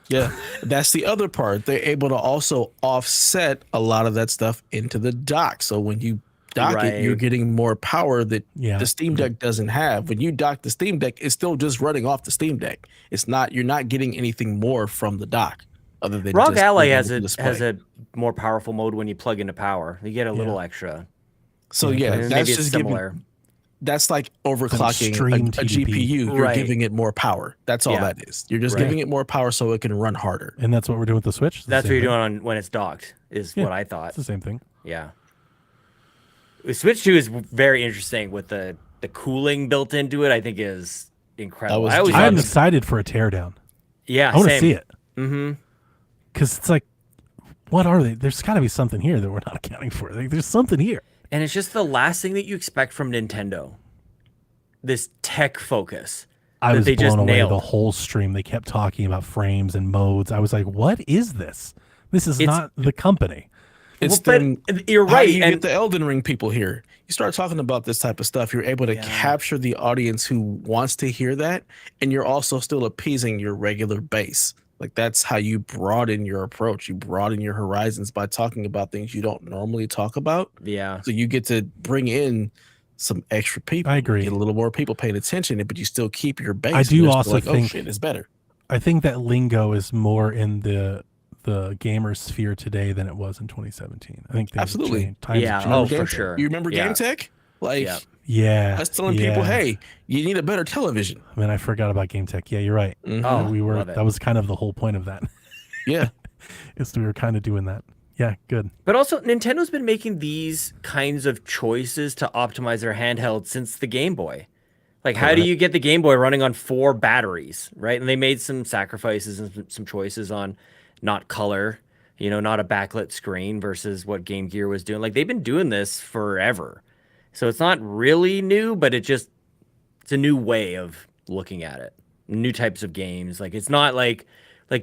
Yeah, that's the other part. They're able to also offset a lot of that stuff into the dock. So when you dock it, you're Right. getting more power that Yeah. the Steam Deck doesn't have. When you dock the Steam Deck, it's still just running off the Steam Deck. It's not you're not getting anything more from the dock other than ROG just Ally being has able a to display. has a more powerful mode when you plug into power. You get a little extra. So Yeah, yeah, And that's maybe it's just similar. that's like overclocking extreme a TDP. GPU. You're Right. giving it more power. That's all Yeah. that is. You're just Right. giving it more power so it can run harder. And that's what we're doing with the Switch. It's the That's what same you're thing. doing when it's docked, is Yeah. what I thought. It's the same thing. Yeah. The Switch 2 is very interesting with the cooling built into it. I think is incredible. was I always I'm thought excited for a teardown. yeah, I want to same. see it Mm-hmm. because it's like, what are they? There's got to be something here that we're not accounting for. Like, there's something here. And it's just the last thing that you expect from Nintendo. This tech focus. I that was they just blown away nailed. the whole stream. They kept talking about frames and modes. I was like, what is this? This is It's- not the company. It's Well, them. but you're How right. do you And get the Elden Ring people here? You start talking about this type of stuff, you're able to capture the audience who wants to hear that, and you're also still appeasing your regular base. Like that's how you broaden your approach. You broaden your horizons by talking about things you don't normally talk about. yeah. So you get to bring in some extra people. I agree. Get a little more people paying attention, but you still keep your base. I and do they're still also like, oh think- shit, it's better. I think that lingo is more in the gamer sphere today than it was in 2017. I think things have Absolutely. changed. Times Yeah. have Oh, changed. for Game- sure. You remember Yeah. Game Tech? Like Yeah. Yeah. us telling people, hey, you need a better television. I mean, I forgot about Game Tech. Yeah, you're right. Mhm. Oh, we were. love it. That was kind of the whole point of that. Yeah. Is we were kind of doing that. Yeah, good. But also, Nintendo's been making these kinds of choices to optimize their handheld since the Game Boy. Like, how do you get the Game Boy running on 4 batteries, right? And they made some sacrifices and some choices on not color, not a backlit screen versus what Game Gear was doing. Like, they've been doing this forever. So it's not really new, but it's a new way of looking at it. New types of games. Like, it's not like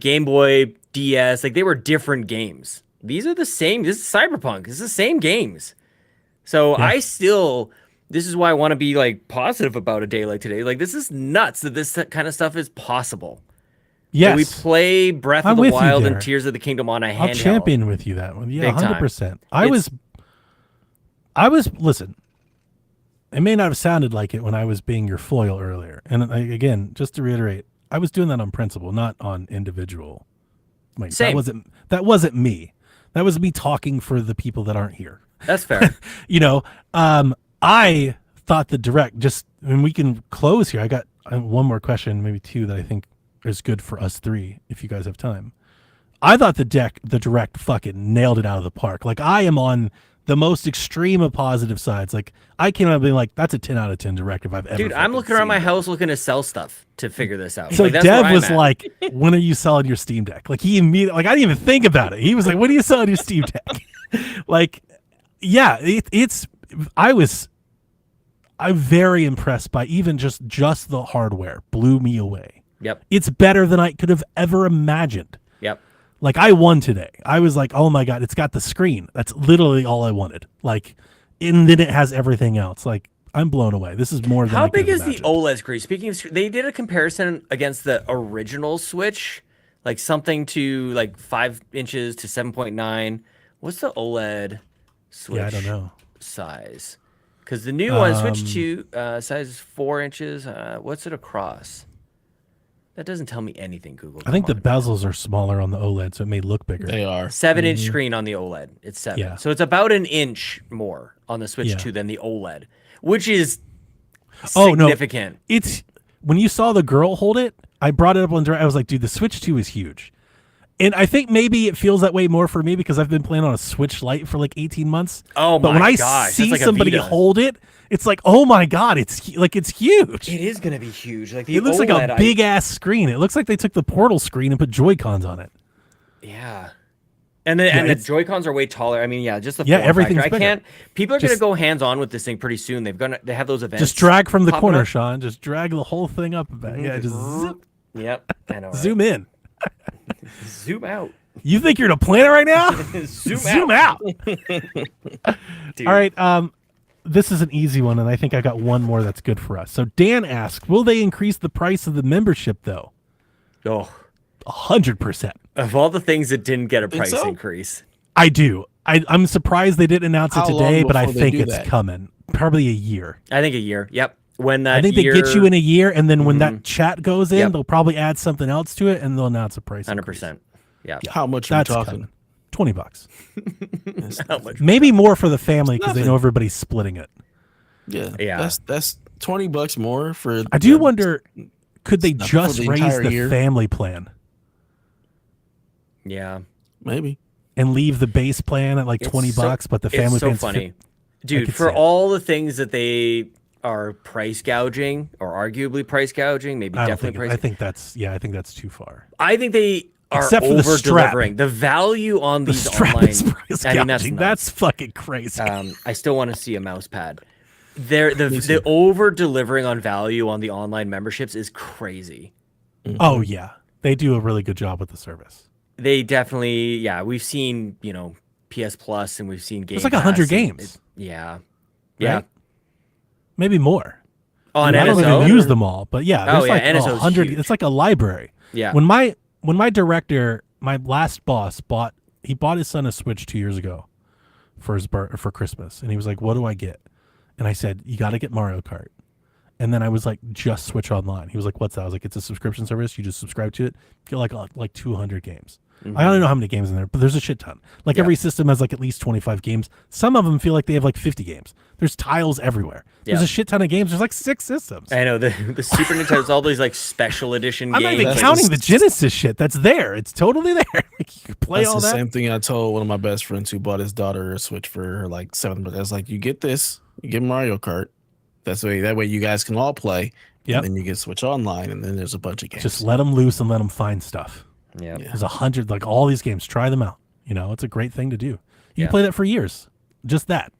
Game Boy, DS, like they were different games. These are the same. This is Cyberpunk. This is the same games. So this is why I want to be like positive about a day like today. Like this is nuts that this kind of stuff is possible. Yes. That we play Breath I'm of the with you Wild there. and Tears of the Kingdom on a handheld. I'll champion with you that one. Yeah, Big time. 100%. I was listen. It may not have sounded like it when I was being your foil earlier. And again, just to reiterate, I was doing that on principle, not on individual. Like, Same. That wasn't me. That was me talking for the people that aren't here. That's fair. I thought the direct and we can close here. I got one more question, maybe 2 that I think is good for us 3 if you guys have time. I thought the direct fucking nailed it out of the park. Like I am on the most extreme of positive sides. Like I came out being like, that's a 10 out of 10 direct if I've ever. Dude, I'm fucking looking around seen my it. house looking to sell stuff to figure this out. So Like, that's where Dev I'm was at. like, when are you selling your Steam Deck? Like he immediately, like I didn't even think about it. He was like, when are you selling your Steam Deck? Like, yeah, I'm very impressed by even just the hardware blew me away. Yep. It's better than I could have ever imagined. Yep. Like I won today. I was like, oh my God, it's got the screen. That's literally all I wanted. Like, and then it has everything else. Like I'm blown away. This is more than How I could big have is imagined. the OLED screen? Speaking of, they did a comparison against the original Switch, like something to like 5 inches to 7.9. What's the OLED Switch? Yeah, I don't know. Size, because the new one Switch 2 size is 4 inches. What's it across? That doesn't tell me anything. Google. I think the come on. bezels are smaller on the OLED, so it may look bigger. They are. 7-inch screen on the OLED. It's 7. Yeah. So it's about an inch more on the Switch Yeah. 2 than the OLED, which is Oh, no. significant. It's when you saw the girl hold it, I brought it up on direct. I was like, dude, the Switch 2 is huge. And I think maybe it feels that way more for me because I've been playing on a Switch Lite for like 18 months. Oh but my when I gosh, that's see like a somebody Vita. hold it, it's like, oh my God, it's huge. It is going to be huge. Like the It looks OLED, like a big ass screen. It looks like they took the Portal screen and put Joy-Cons on it. Yeah. And the it's- Joy-Cons are way taller. I mean, yeah, just the Yeah, form everything's factor. I bigger. can't. People are going to Just- go hands-on with this thing pretty soon. They have those events. Just drag from the popping corner, up. Sean. Just drag the whole thing up a bit. Yeah, just zip, Yep. I know. Right? zoom in. Zoom out. You think you're in a planet right now? Zoom out. Dude. All right. This is an easy one, and I think I got one more that's good for us. So Dan asks, will they increase the price of the membership though? Oh, 100%. of all the things that didn't get a price so? increase. I do. I'm surprised they didn't announce it How long today, but I before they think do it's that? coming. Probably a year. I think a year. Yep. When that I think year, they get you in a year, and then when that Mhm. chat goes in, Yep. they'll probably add something else to it, and they'll announce a price. 100%. Yeah. How much are we That's talking? coming. $20. How much? Maybe more for the family because they nothing. know everybody's splitting it. Yeah, Yeah. that's $20 more for. I do wonder, could they for just the raise entire the year. family plan Yeah. Maybe. and leave the base plan at like It's $20, but the family it's so plan's funny. I Dude, could for see it. all the things that they are price gouging or arguably price gouging, maybe I don't definitely think. price. I think that's too far. I think they are Except for the over strap. delivering. The value on The these strap online. is price I mean, that's gouging. nuts. That's fucking crazy. I still want to see a mouse pad. The over delivering on value on the online memberships is crazy. Oh yeah, they do a really good job with the service. They definitely, yeah. We've seen, PS Plus, and we've seen Game It's like Pass, 100 and games. Yeah, yeah. Right? Maybe more. On I don't even NSO, use them all, but yeah, there's like NSO is 100. huge. It's like a library. Yeah. When my director, my last boss bought his son a Switch 2 years ago for for Christmas, and he was like, "What do I get?" And I said, "You got to get Mario Kart." And then I was like, "Just Switch Online." He was like, "What's that?" I was like, "It's a subscription service. You just subscribe to it. Get like 200 games." I don't know how many games in there, but there's a shit ton. Like every system has like at least 25 games. Some of them feel like they have like 50 games. There's tiles everywhere. There's Yeah. a shit ton of games. There's like 6 systems. I know the Super Nintendo's all these like special edition I'm games. not even That's counting the- the Genesis shit. That's there. It's totally there. Like, you can play That's all the that. same thing I told one of my best friends who bought his daughter a Switch for her like 7th birthday. I was like, you get this, you get Mario Kart. That way you guys can all play. Yep. And then you get Switch Online, and then there's a bunch of games. Just let them loose and let them find stuff. Yeah. There's 100, like all these games. Try them out. It's a great thing to do. You Yeah. can play that for years. Just that.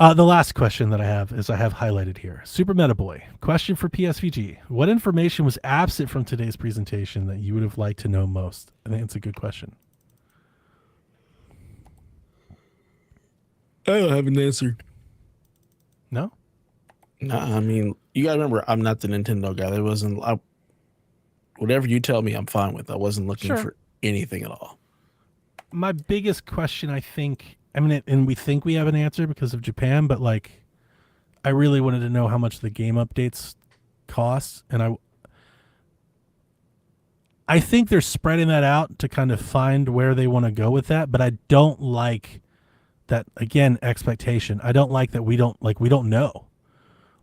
The last question that I have highlighted here. Super Meta Boy. Question for PSVG. What information was absent from today's presentation that you would have liked to know most? I think it's a good question. I don't have an answer. No? Nah, I mean, you gotta remember, I'm not the Nintendo guy. There wasn't. Whatever you tell me, I'm fine with. I wasn't looking Sure. for anything at all. My biggest question, and we think we have an answer because of Japan, but like, I really wanted to know how much the game updates cost, and I think they're spreading that out to kind of find where they want to go with that, but I don't like that, again, expectation. I don't like that we don't know.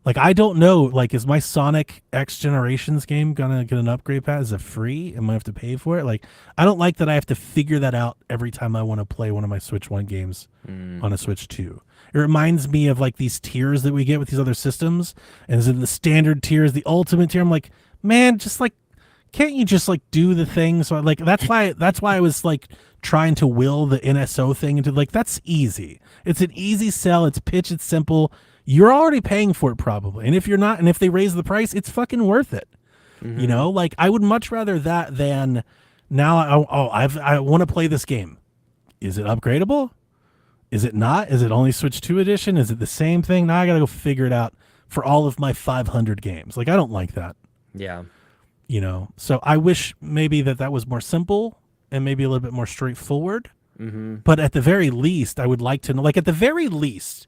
Like, I don't know, like, is my Sonic X Generations game gonna get an upgrade pass? Is it free? Am I have to pay for it? Like, I don't like that I have to figure that out every time I want to play one of my Switch 1 games on a Switch 2. It reminds me of, like, these tiers that we get with these other systems. And is it the standard tier, is the ultimate tier? I'm like, man, just, like, can't you just, like, do the thing? So, like, that's why I was, like, trying to will the NSO thing into, like, that's easy. It's an easy sell. It's pitch. It's simple. You're already paying for it probably. And if you're not, and if they raise the price, it's fucking worth it. Like, I would much rather that than now. I want to play this game. Is it upgradable? Is it not? Is it only Switch 2 edition? Is it the same thing? Now I got to go figure it out for all of my 500 games. Like, I don't like that, Yeah. So I wish maybe that was more simple and maybe a little bit more straightforward. But at the very least, I would like to know, like, at the very least,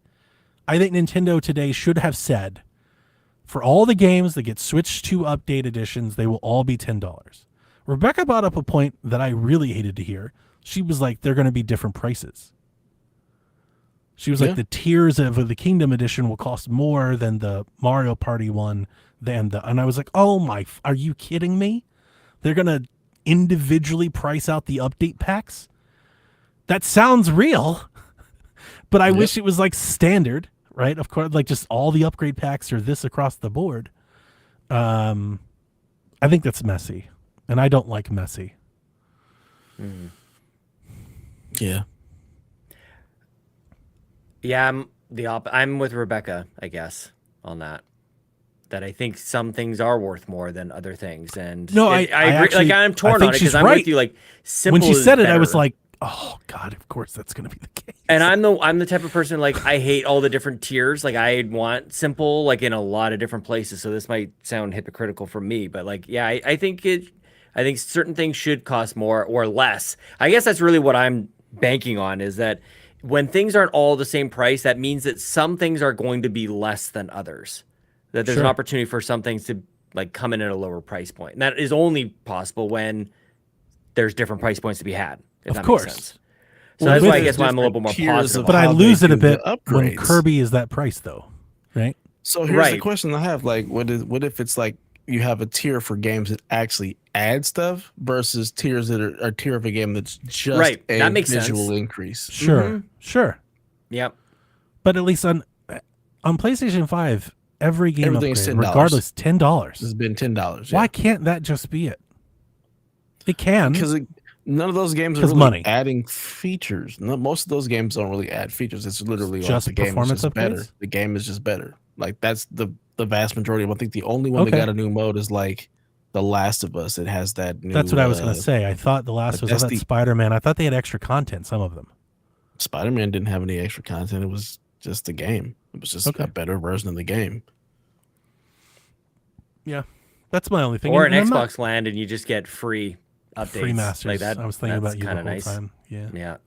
I think Nintendo today should have said, for all the games that get Switch 2 update editions, they will all be $10. Rebecca brought up a point that I really hated to hear. She was like, they're going to be different prices. She was like, the tiers of the Kingdom edition will cost more than the Mario Party one. And I was like, are you kidding me? They're going to individually price out the update packs? That sounds real, but I wish it was like standard. Right, of course, like just all the upgrade packs are this across the board. I think that's messy, and I don't like messy. Yeah. Yeah, I'm with Rebecca, I guess, on that. That I think some things are worth more than other things, and No, I I agree. actually- Like, I'm torn I think on it she's because I'm right. with you. Like, simple When she is said it, I was better. like, oh God, of course that's going to be the case. And I'm the type of person, like, I hate all the different tiers. Like, I want simple, like, in a lot of different places. So this might sound hypocritical from me, but like, yeah, I think certain things should cost more or less. I guess that's really what I'm banking on, is that when things aren't all the same price, that means that some things are going to be less than others. That there's an Sure. opportunity for some things to like come in at a lower price point. And that is only possible when there's different price points to be had. If Of that course. makes sense. So Well, that's with why I it, guess why I'm a different little bit more tiers positive. of but I how they lose it a do the bit when upgrades. Kirby is that price, though, right? So here's the Right. question I have: like, what if it's like you have a tier for games that actually add stuff versus tiers that are a tier of a game that's just Right. a That makes visual sense. increase? Sure, sure. Yep. But at least on PlayStation 5, every game Everything's upgrade, $10. regardless, $10. It's been $10. Why can't that just be it? It can. Because none of those games are 'Cause really money. adding features. No, most of those games don't really add features. It's literally Just like the game is performance just better. upgrades? The game is just better. Like that's the vast majority of them. I think the only one that Okay. got a new mode is like The Last of Us. It has that new. That's what I was going to say. I thought The Last was, I that's thought the- Spider-Man, I thought they had extra content, some of them. Spider-Man didn't have any extra content. It was just the game. It was just Okay. a better version of the game. Yeah. That's my only thing. Or And an I'm not- Xbox Land and you just get free updates. free masters. Like that. I was thinking about you the kind whole of nice. time. Yeah. Yeah.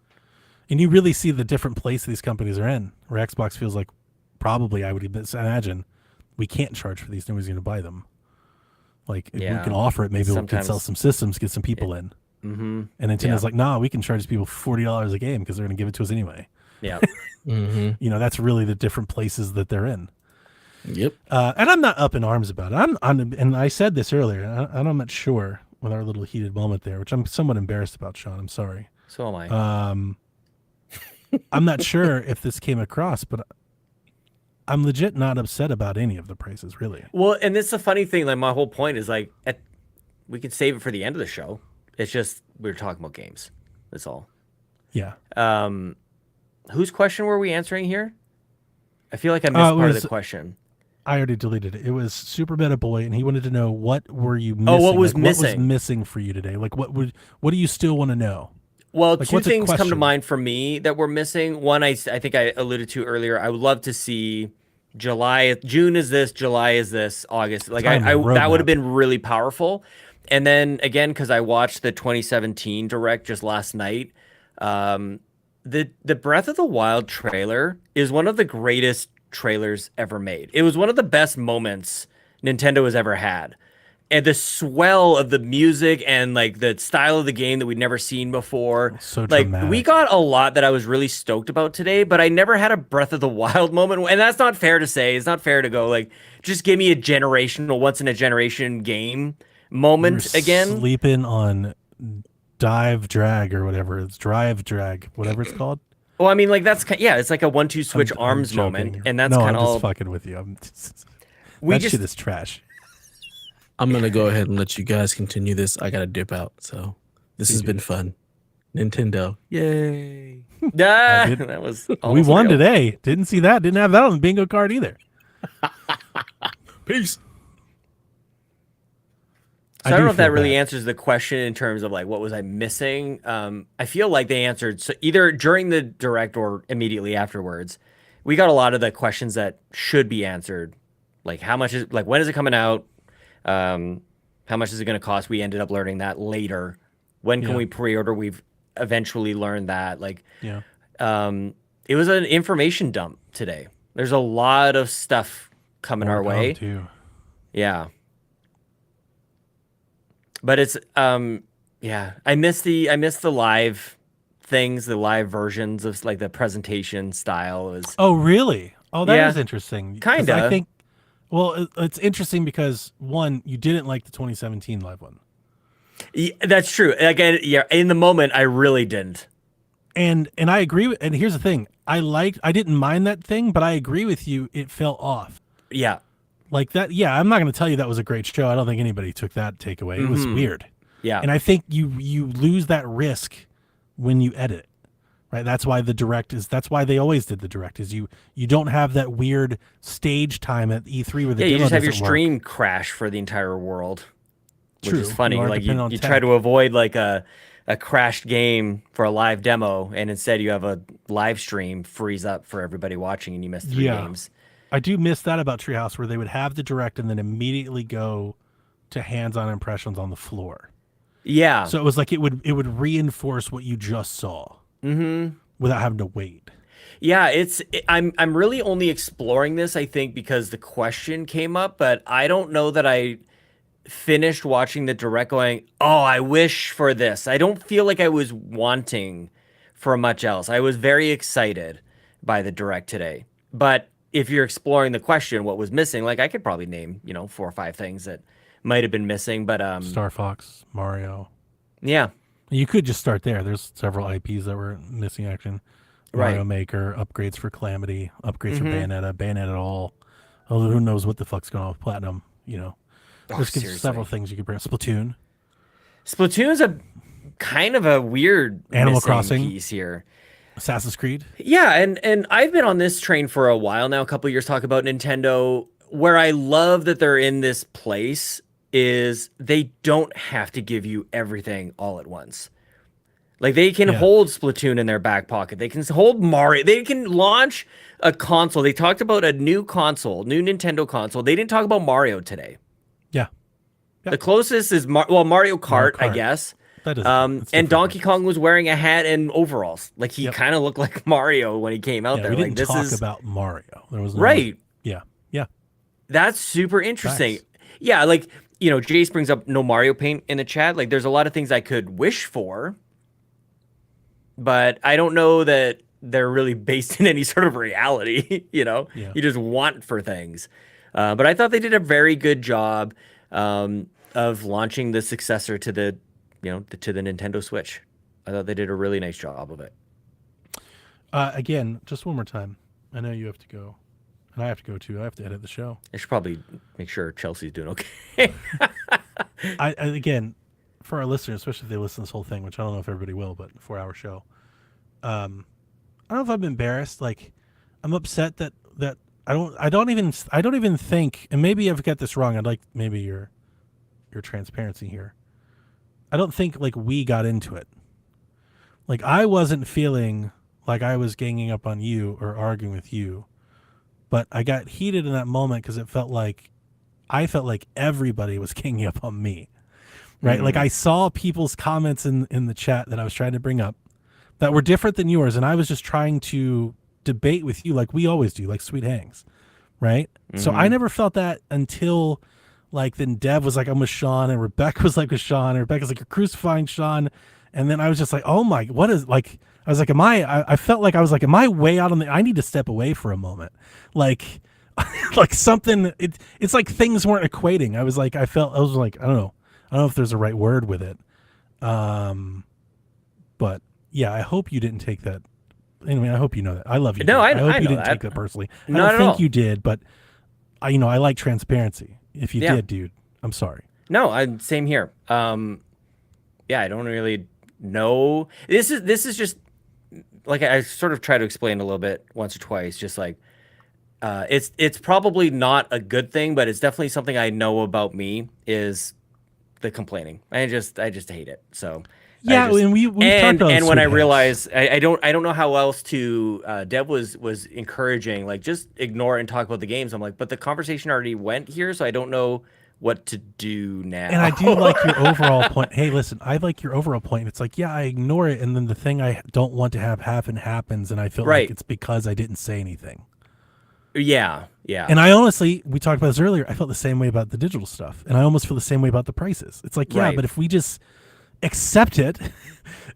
And you really see the different place these companies are in, where Xbox feels like probably, I would imagine, we can't charge for these. Nobody's going to buy them. Like, if Yeah. we can offer it, maybe we can sell Sometimes- some systems, get some people in. Mm-hmm. And Nintendo's like, nah, we can charge people $40 a game because they're going to give it to us anyway. Yeah. Mm-hmm. You know, that's really the different places that they're in. Yep. And I'm not up in arms about it. And I said this earlier, and I'm not sure with our little heated moment there, which I'm somewhat embarrassed about, Sean. I'm sorry. So am I. I'm not sure if this came across, but I'm legit not upset about any of the prices, really. Well, and it's the funny thing. Like my whole point is like, we could save it for the end of the show. It's just we're talking about games. That's all. Yeah. Whose question were we answering here? I feel like I missed it part of was- the question. I already deleted it. It was Super Meta Boy, and he wanted to know what were you missing? Oh, what was What was missing? missing for you today? Like, what do you still want to know? Well, Like, two what's a things come to question? mind for me that were missing. One, I think I alluded to earlier. I would love to see June is this, July is this, August. Like Time that would roadmap. have been really powerful. And then again, because I watched the 2017 direct just last night, the Breath of the Wild trailer is one of the greatest trailers ever made. It was one of the best moments Nintendo has ever had. And the swell of the music and like the style of the game that we'd never seen before. So like dramatic. we got a lot that I was really stoked about today, but I never had a Breath of the Wild moment. And that's not fair to say. It's not fair to go like, just give me a generational, once in a generation game moment You're again. sleeping on Dive Drag or whatever. It's Drive Drag, whatever it's called. Well, I mean, like it's like a 1-2 switch I'm arms joking. moment, and that's no, kind I'm of all. just fucking with you. We That just shit is trash. I'm gonna go ahead and let you guys continue this. I gotta dip out. So this has been fun. Nintendo. Yay. that was We almost won real. today. Didn't see that. Didn't have that on the bingo card either. Peace. So I don't know if that feel really bad. answers the question in terms of like what was I missing. I feel like they answered so either during the direct or immediately afterwards. We got a lot of the questions that should be answered, like how much is like when is it coming out, how much is it going to cost? We ended up learning that later. When can Yeah. we pre-order? We've eventually learned that. Like, Yeah. it was an information dump today. There's a lot of stuff coming our way. Too. Yeah. But it's yeah, I miss the live things, the live versions of like the presentation style is Oh, really? Oh, that is Yeah. interesting. 'Cause Kinda. I think. Well, it's interesting because one, you didn't like the 2017 live one, That's true. Again, yeah, in the moment I really didn't. and I agree with. And here's the thing: I didn't mind that thing, but I agree with you. It fell off. Yeah. Like that. Yeah, I'm not going to tell you that was a great show. I don't think anybody took that takeaway. It was weird. Yeah. And I think you lose that risk when you edit, right? That's why the direct is. That's why they always did the direct. Is you don't have that weird stage time at E3 where the Yeah, you demo just have your doesn't work. stream crash for the entire world. Which True. is funny. You are Like dependent on you tech. try to avoid like a crashed game for a live demo, and instead you have a live stream freeze up for everybody watching, and you miss 3 Yeah. games. I do miss that about Treehouse, where they would have the direct and then immediately go to hands-on impressions on the floor. Yeah. So it was like it would reinforce what you just saw without having to wait. Yeah, I'm really only exploring this, I think, because the question came up, but I don't know that I finished watching the direct going, oh, I wish for this. I don't feel like I was wanting for much else. I was very excited by the Direct today. But if you're exploring the question, what was missing, like I could probably name, 4 or 5 things that might have been missing. But Star Fox, Mario. yeah. You could just start there. There's several IPs that were missing action. Mario Right. Maker, upgrades for Calamity, upgrades for Bayonetta, Bayonetta all. Although who knows what the fuck's going on with Platinum, There's seriously. several things you could bring. Splatoon. Splatoon's a kind of a weird Animal missing Crossing. piece here. Assassin's Creed. Yeah, and I've been on this train for a while now, a couple years, talk about Nintendo. Where I love that they're in this place is they don't have to give you everything all at once. Like they can hold Splatoon in their back pocket. They can hold Mario. They can launch a console. They talked about a new console, new Nintendo console. They didn't talk about Mario today. Yeah. Yep. The closest is Mario Kart, I guess. That is. And Donkey Kong was wearing a hat and overalls. Like he Yep. kind of looked like Mario when he came out Yeah, there. we Like didn't this talk is about Mario. There was no, right. Yeah. That's super interesting. Facts. Yeah, like, Jace brings up no Mario Paint in the chat. Like, there's a lot of things I could wish for, but I don't know that they're really based in any sort of reality, Yeah. You just want for things. But I thought they did a very good job of launching the successor to the Nintendo Switch. I thought they did a really nice job of it. Again, just one more time. I know you have to go. And I have to go too. I have to edit the show. I should probably make sure Chelsea's doing okay. I again, for our listeners, especially if they listen to this whole thing, which I don't know if everybody will, but 4-hour show. I don't know if I'm embarrassed. Like, I'm upset that I don't even think, and maybe I've got this wrong. I'd like maybe your transparency here. I don't think like we got into it. Like I wasn't feeling like I was ganging up on you or arguing with you. But I got heated in that moment because I felt like everybody was ganging up on me, right? Mm-hmm. Like I saw people's comments in the chat that I was trying to bring up that were different than yours, and I was just trying to debate with you like we always do, like Sweet Hangs, right? Mm-hmm. So I never felt that until like then Dev was like, I'm with Sean, and Rebecca was like with Sean, and Rebecca's like, you're crucifying Sean. And then I was just like, oh my, what is like, I was like, I felt like I was like, am I way out on I need to step away for a moment. Like, like something, it's like things weren't equating. I was like, I was like, I don't know if there's a right word with it. But yeah, I hope you didn't take that. Anyway, I hope you know that. I love you. No, I hope I you know didn't that. take that personally. Not I at don't think all. you did, but I like transparency. If you did, dude, I'm sorry. No, same here. Yeah, I don't really know. This is just like I sort of try to explain a little bit once or twice. Just like it's probably not a good thing, but it's definitely something I know about me is the complaining. I just hate it. So Yeah, and we talked about and when I Sweet Hangs. realize I don't know how else to. Deb was encouraging like just ignore it and talk about the games. I'm like, but the conversation already went here, so I don't know what to do now. And I do like your overall point. Hey, listen, I like your overall point. It's like, yeah, I ignore it, and then the thing I don't want to have happen happens, and I feel Right. like it's because I didn't say anything. Yeah. And I honestly, we talked about this earlier, I felt the same way about the digital stuff, and I almost feel the same way about the prices. It's like, yeah, Right. but if we just accept it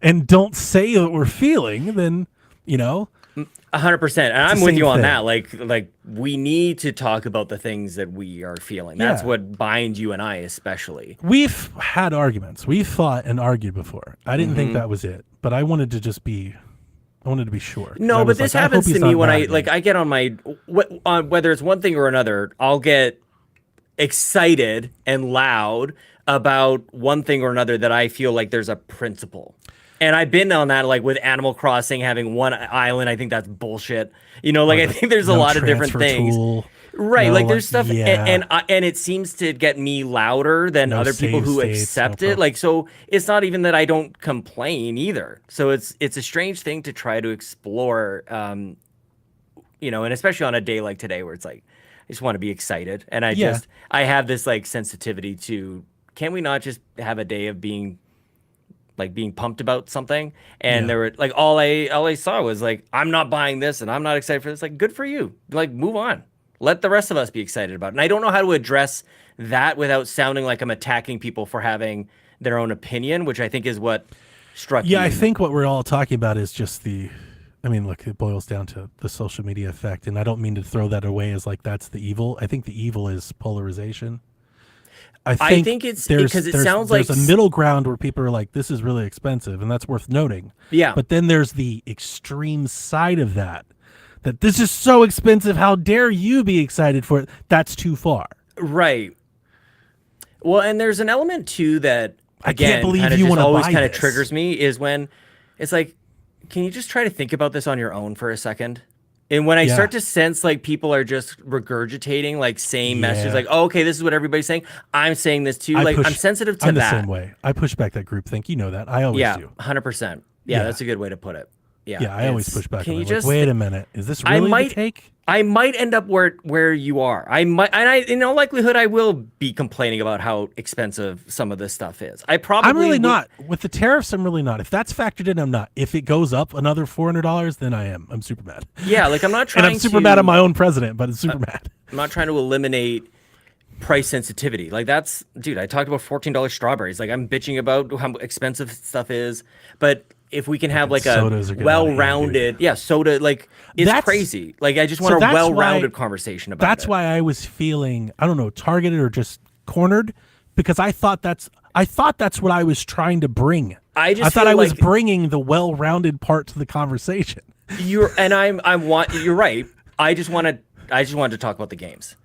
and don't say what we're feeling, then, 100%, and I'm the with same you on thing. that. Like we need to talk about the things that we are feeling. That's Yeah. what binds you and I, especially. We've had arguments. We've fought and argued before. I didn't think that was it, but I wanted to just be. I wanted to be sure. No, I but was this like, I happens hope to he's me not when mad I at me. like I get on my whether it's one thing or another. I'll get excited and loud about one thing or another that I feel like there's a principle. And I've been on that, like with Animal Crossing having one island. I think that's bullshit. I think there's a No lot of different transfer things. tool. Right, No, like there's stuff, yeah. and it seems to get me louder than No other people save who states, accept no it. Like, so it's not even that I don't complain either. So it's a strange thing to try to explore, and especially on a day like today where it's like I just want to be excited, and I have this like sensitivity to. Can we not just have a day of being pumped about something? And there were like all I saw was like, I'm not buying this and I'm not excited for this. Like, good for you. Like, move on. Let the rest of us be excited about it. And I don't know how to address that without sounding like I'm attacking people for having their own opinion, which I think is what struck Yeah, you? I think what we're all talking about is just I mean, look, it boils down to the social media effect, and I don't mean to throw that away as like that's the evil. I think the evil is polarization. I think it's because it sounds like there's a middle ground where people are like, this is really expensive, and that's worth noting. Yeah. But then there's the extreme side of that this is so expensive. How dare you be excited for it? That's too far. Right. Well, and there's an element too that I can't believe kind of you just wanna always buy kind of this. triggers me is when it's like, can you just try to think about this on your own for a second? And when I Yeah. start to sense like people are just regurgitating like same messages, Yeah. like, oh, okay, this is what everybody's saying. I'm saying this too. I'm sensitive to I'm that. the same way. I push back that groupthink. You know that. I always Yeah, do. 100%. Yeah. Yeah, that's a good way to put it. Yeah, Yeah, I always push back. Can I'm you like, just wait a minute? Is this really the take? I might end up where you are. I might, and in all likelihood, I will be complaining about how expensive some of this stuff is. I'm really not. With the tariffs, I'm really not. If that's factored in, I'm not. If it goes up another $400, then I am. I'm super mad. Yeah, like I'm not trying. And I'm super mad at my own president, but I'm super mad. I'm not trying to eliminate price sensitivity. Like that's, dude. I talked about $14 strawberries. Like I'm bitching about how expensive stuff is, but if we can have like a sodas are getting out of hand, well-rounded, soda, like it's That's- crazy. Like I just so want a that's well-rounded why- conversation about That's it. why I was feeling, I don't know, targeted or just cornered, because I thought that's what I was trying to bring. I just thought feel I was like- bringing the well-rounded part to the conversation. You're right. I just wanted to talk about the games.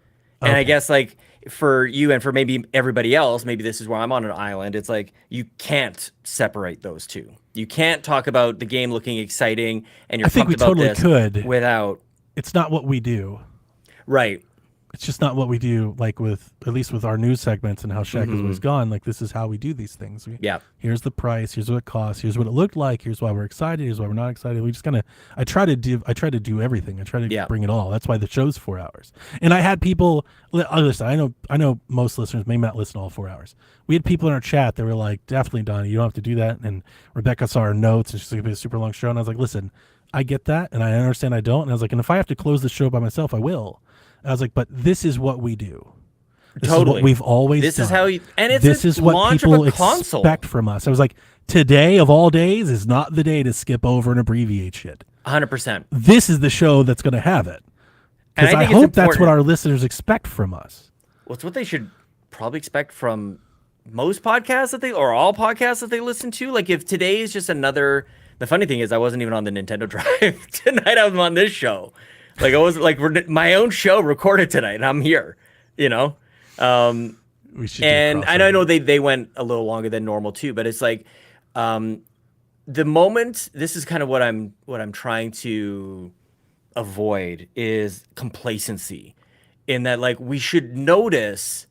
And I Okay. guess like for you and for maybe everybody else, maybe this is where I'm on an island. It's like you can't separate those two. You can't talk about the game looking exciting and you're I think pumped we about totally this could. without It's not what we do. right. It's just not what we do, like at least with our news segments and how Shaq has always gone. Like, this is how we do these things. Yeah. Here's the price. Here's what it costs. Here's what it looked like. Here's why we're excited. Here's why we're not excited. We just I try to do everything. I try to bring it all. That's why the show's 4 hours. And I had people, listen, I know most listeners may not listen all 4 hours. We had people in our chat that were like, definitely, Donnie, you don't have to do that. And Rebecca saw our notes and she's like, it'll be a super long show. And I was like, listen, I get that. And I understand I don't. And I was like, and if I have to close the show by myself, I will. I was like, but this is what we do. This is what we've always done. This is how you, and it's This a is what launch people of a console. expect from us. I was like, today of all days is not the day to skip over and abbreviate shit. 100%. This is the show that's going to have it. And Because I think it's hope that's what important. our listeners expect from us. Well, it's what they should probably expect from most podcasts or all podcasts that they listen to. Like if today is just another, the funny thing is I wasn't even on the Nintendo Drive tonight. I was on this show. Like I was like my own show recorded tonight and I'm here, you know? We should. And I know they went a little longer than normal too, but it's like, the moment, this is kind of what I'm trying to avoid is complacency in that like we should notice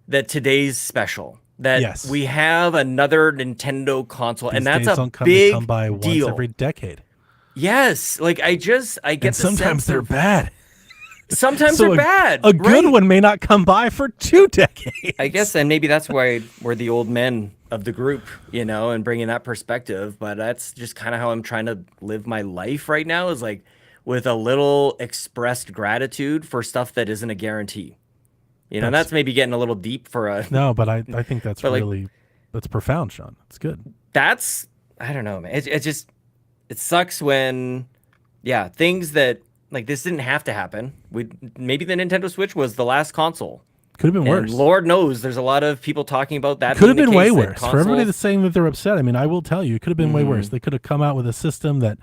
that today's special, that Yes. we have another Nintendo console, These and that's days a don't come big by deal. once every decade. Yes, like I get And the sometimes sense they're of- bad. Sometimes So they're bad. A good right? one may not come by for 2 decades. I guess, and maybe that's why we're the old men of the group, you know, and bringing that perspective. But that's just kind of how I'm trying to live my life right now, is like with a little expressed gratitude for stuff that isn't a guarantee. You know, and that's maybe getting a little deep for a. No, but I think that's But, like- really that's profound, Sean. It's good. That's, I don't know, man. It sucks when, things that like this didn't have to happen. Maybe the Nintendo Switch was the last console. Could have been And worse. Lord knows there's a lot of people talking about that. Could have being been the way case, that worse. For everybody consoles- that's saying that they're upset, I mean, I will tell you, it could have been way worse. They could have come out with a system that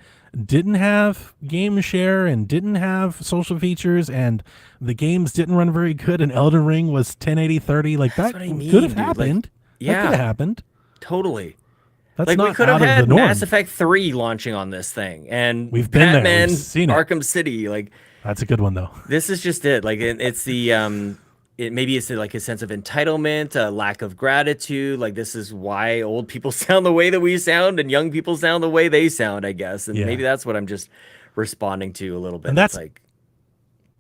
didn't have game share and didn't have social features, and the games didn't run very good, and Elden Ring was 1080 30. Like, that what I mean, could have dude. Like, happened. That yeah. could have happened. Totally. That's Like not we could out have of had the norm. Mass Effect 3 launching on this thing, and We've been there. Batman We've seen it. Arkham City. Like That's a good one, though. this is just it. Like it's the maybe it's like a sense of entitlement, a lack of gratitude. Like this is why old people sound the way that we sound, and young people sound the way they sound, I guess. And Yeah. maybe that's what I'm just responding to a little bit. And that's- It's like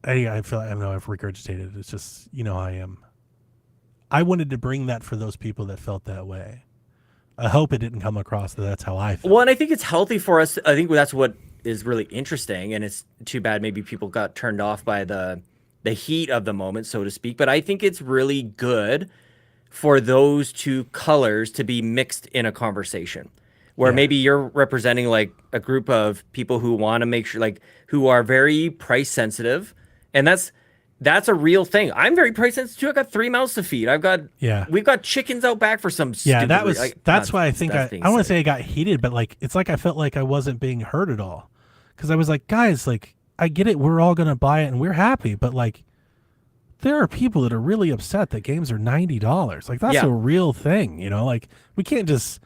I feel I know I've regurgitated. It's just, you know, I am. I wanted to bring that for those people that felt that way. I hope it didn't come across that that's how I felt. well, and I think it's healthy for us. I think that's what is really interesting, and it's too bad maybe people got turned off by the heat of the moment, so to speak. But I think it's really good for those two colors to be mixed in a conversation. where Yeah. maybe you're representing like a group of people who want to make sure, like, who are very price sensitive, and that's a real thing. I'm very price sensitive too. I got 3 mouths to feed. We've got chickens out back for some stupid that's why I think I being don't want to silly. say I got heated, but like it's like I felt like I wasn't being heard at all, because I was like, guys, like I get it, we're all gonna buy it and we're happy, but like there are people that are really upset that games are $90. Like that's a real thing, you know. Like we can't just.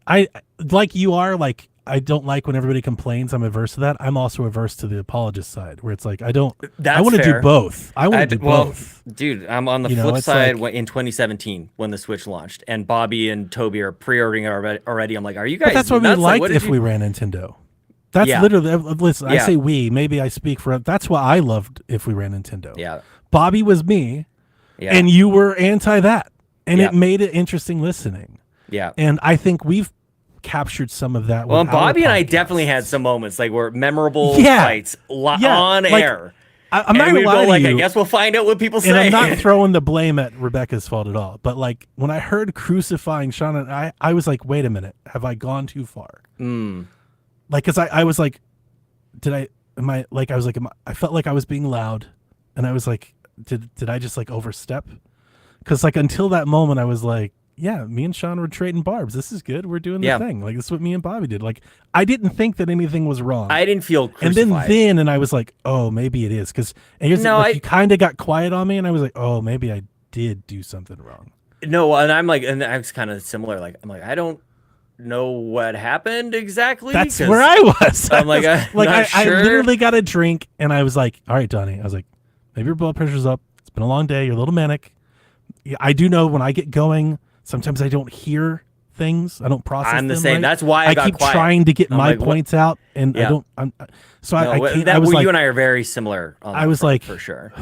I like you are like. I don't like when everybody complains. I'm averse to that. I'm also averse to the apologist side, where it's like I want to do both. I want to do both. Dude, I'm on the flip side. In 2017, when the Switch launched, and Bobby and Toby are pre-ordering it already. I'm like, are you guys? But that's what nuts? we liked if we ran Nintendo. That's literally. Listen, I say we. Maybe I speak for. That's what I loved if we ran Nintendo. Yeah. Bobby was me, and you were anti that, and it made it interesting listening. Yeah. And I think we've captured some of that. Well, with Bobby our and I podcasts. definitely had some moments like where memorable fights on like, air. I'm not and gonna lie to like, you. I guess we'll find out what people say. And I'm not throwing the blame at Rebecca's fault at all. But like when I heard crucifying Sean, and I was like, wait a minute, have I gone too far? Like, cause I was like, I felt like I was being loud, and I was like, did I just like overstep? Cause like until that moment, I was like, yeah, me and Sean were trading barbs. This is good. We're doing the thing. Like this is what me and Bobby did. Like I didn't think that anything was wrong. I didn't feel crucified. And then I was like, oh, maybe it is. Because you kind of got quiet on me, and I was like, oh, maybe I did do something wrong. No, and I'm like, and I was kind of similar. Like I'm like, I don't know what happened exactly. That's where I was. I'm like, I literally got a drink, and I was like, all right, Donnie. I was like, maybe your blood pressure's up. It's been a long day. You're a little manic. I do know when I get going. Sometimes I don't hear things. I don't process. I'm the them same. right. That's why I got keep quiet. trying to get I'm my like, points out, and I don't. I can't. I was you like, and I are very similar. On I was front, like, for sure.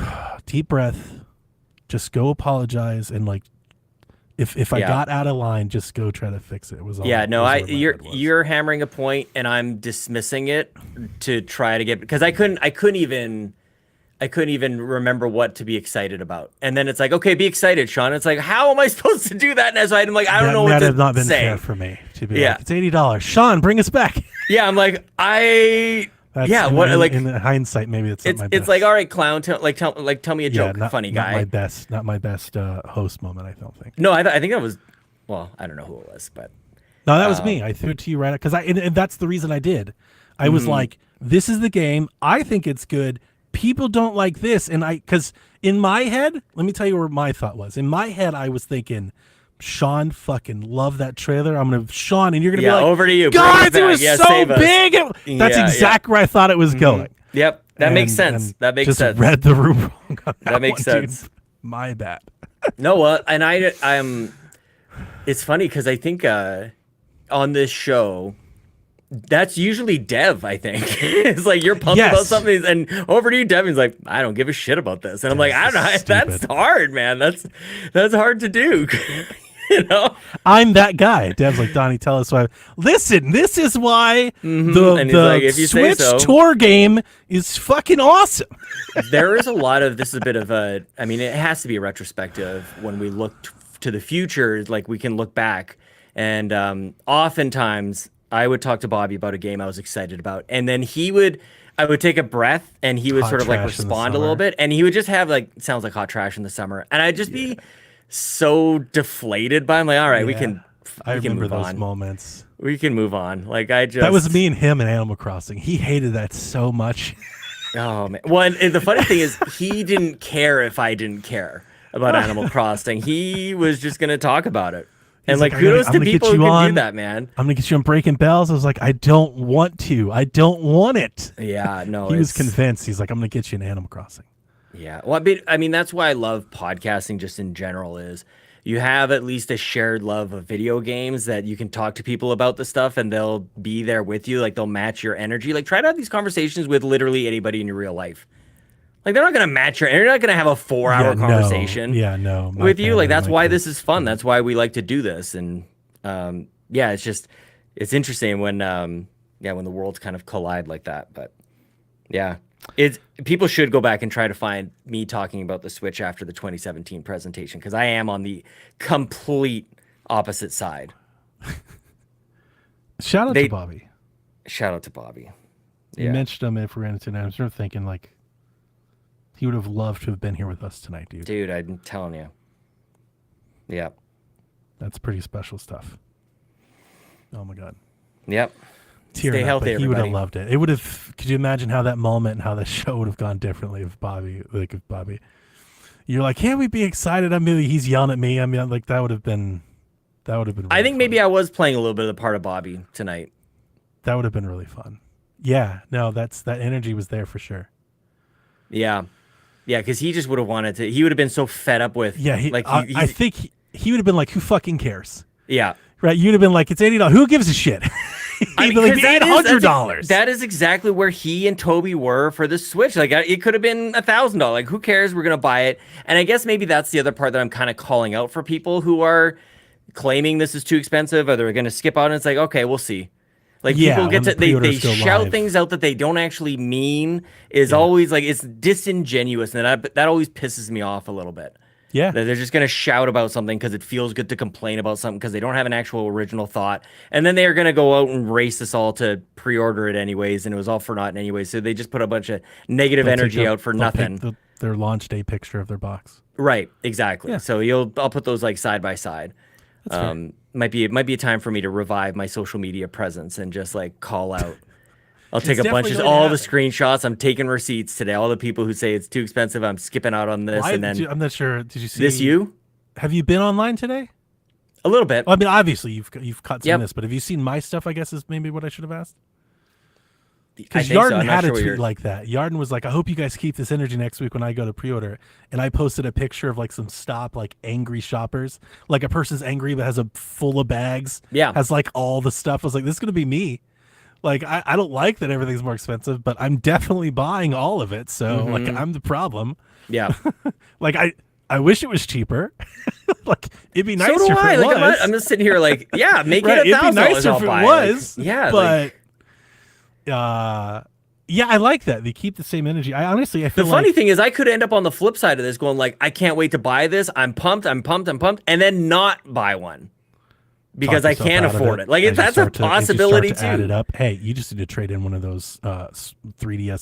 Deep breath. Just go apologize, and like, if I got out of line, just go try to fix it. It was all. You're hammering a point, and I'm dismissing it to try to get, because I couldn't even remember what to be excited about. And then it's like, okay, be excited, Sean. It's like, how am I supposed to do that? And as I'm like, I don't know what to say. That have not been fair for me to be like, it's $80. Sean, bring us back. Yeah, I'm like, in hindsight, maybe it's not my best. It's like, all right, clown, tell me a joke, funny guy. Not my best host moment, I don't think. No, I think that was, well, I don't know who it was, but. No, that was me. I threw it to you right because and that's the reason I did. I was like, this is the game. I think it's good. People don't like this, and because in my head, let me tell you where my thought was. In my head, I was thinking, Sean fucking loved that trailer. I'm gonna Sean, and you're gonna be like, over to you, guys, it was so big. That's exactly where I thought it was going. Yep, that makes sense. That makes sense. Just read the room wrong. That makes sense. Dude. My bad. No, and I'm. It's funny because I think on this show, that's usually Dev, I think. It's like you're pumped about something, and over to you, Dev. He's like, I don't give a shit about this, and I'm like, I don't know. That's hard, man. That's hard to do. You know, I'm that guy. Dev's like, Donnie, tell us why. Listen, this is why the Switch tour game is fucking awesome. There is a lot of, this is a bit of a, I mean, it has to be a retrospective when we look to the future. Like we can look back, and oftentimes I would talk to Bobby about a game I was excited about, and then I would take a breath, and he would sort of like respond a little bit, and he would just have like, sounds like hot trash in the summer, and I'd just be so deflated by him. Like, all right, we can remember move those on. Moments. We can move on. Like that was me and him in Animal Crossing. He hated that so much. Oh man. Well, and the funny thing is, he didn't care if I didn't care about Animal Crossing. He was just gonna talk about it. And like, kudos to people who can do that, man. I'm gonna get you on Breaking Bells. I was like, I don't want to. I don't want it. Yeah, no. He was convinced. He's like, I'm gonna get you in Animal Crossing. Yeah. Well, I mean, that's why I love podcasting just in general is you have at least a shared love of video games that you can talk to people about the stuff and they'll be there with you. Like they'll match your energy. Like try to have these conversations with literally anybody in your real life. Like they're not going to match you're not going to have a 4-hour conversation with you. Like that's why this is fun. That's why we like to do this. And it's interesting when the worlds kind of collide like that. But yeah, people should go back and try to find me talking about the Switch after the 2017 presentation, because I am on the complete opposite side. Shout out to Bobby. Shout out to Bobby. You mentioned him if we ran into him. I was sort of thinking like he would have loved to have been here with us tonight, dude. Dude, I'm telling you. Yeah. That's pretty special stuff. Oh my God. Yep. Stay healthy, he would have everybody. loved it. It would have. Could you imagine how that moment and how the show would have gone differently if Bobby, you're like, can't we be excited? I mean, he's yelling at me. I mean, like that would have been. Really I think fun. maybe I was playing a little bit of the part of Bobby tonight. That would have been really fun. Yeah. No, that energy was there for sure. Yeah. Yeah, because he just would have wanted to. He would have been so fed up with. Yeah. I think he would have been like, who fucking cares? Yeah. Right. You'd have been like, it's $80. Who gives a shit? I mean, like $800. That is exactly where he and Toby were for the Switch. Like, it could have been $1,000. Like, who cares? We're gonna buy it. And I guess maybe that's the other part that I'm kind of calling out for people who are claiming this is too expensive, or they're gonna skip out. And it's like, okay, we'll see. Like, people get to they shout things out that they don't actually mean. Is always like, it's disingenuous, and that always pisses me off a little bit. Yeah. That they're just going to shout about something because it feels good to complain about something because they don't have an actual original thought. And then they're going to go out and race us all to pre-order it anyways. And it was all for naught anyway. So they just put a bunch of negative energy out for nothing. Their launch day picture of their box. Right. Exactly. Yeah. So I'll put those like side by side. Might be a time for me to revive my social media presence and just like call out. I'll take a bunch of all the screenshots. I'm taking receipts today. All the people who say it's too expensive, I'm skipping out on this. I'm not sure. Did you see this? Have you been online today? A little bit. Well, I mean, obviously you've cut some of this, but have you seen my stuff? I guess is maybe what I should have asked. Because Yarden had a tweet like that. Yarden was like, "I hope you guys keep this energy next week when I go to pre-order." And I posted a picture of like some like angry shoppers, like a person's angry but has a full of bags. Yeah, has like all the stuff. I was like, "This is gonna be me." Like, I don't like that everything's more expensive, but I'm definitely buying all of it. So, like, I'm the problem. Yeah. Like, I wish it was cheaper. Like, it'd be nicer so do if I. it like, was. I'm just sitting here like, yeah, make right, it $1,000. It'd be nicer if it was. Like, yeah. But, yeah, I like that. They keep the same energy. I feel the funny thing is I could end up on the flip side of this going like, I can't wait to buy this. I'm pumped, and then not buy one. Because I can't afford it. Like, that's a possibility too. Add it up. Hey, you just need to trade in one of those 3DS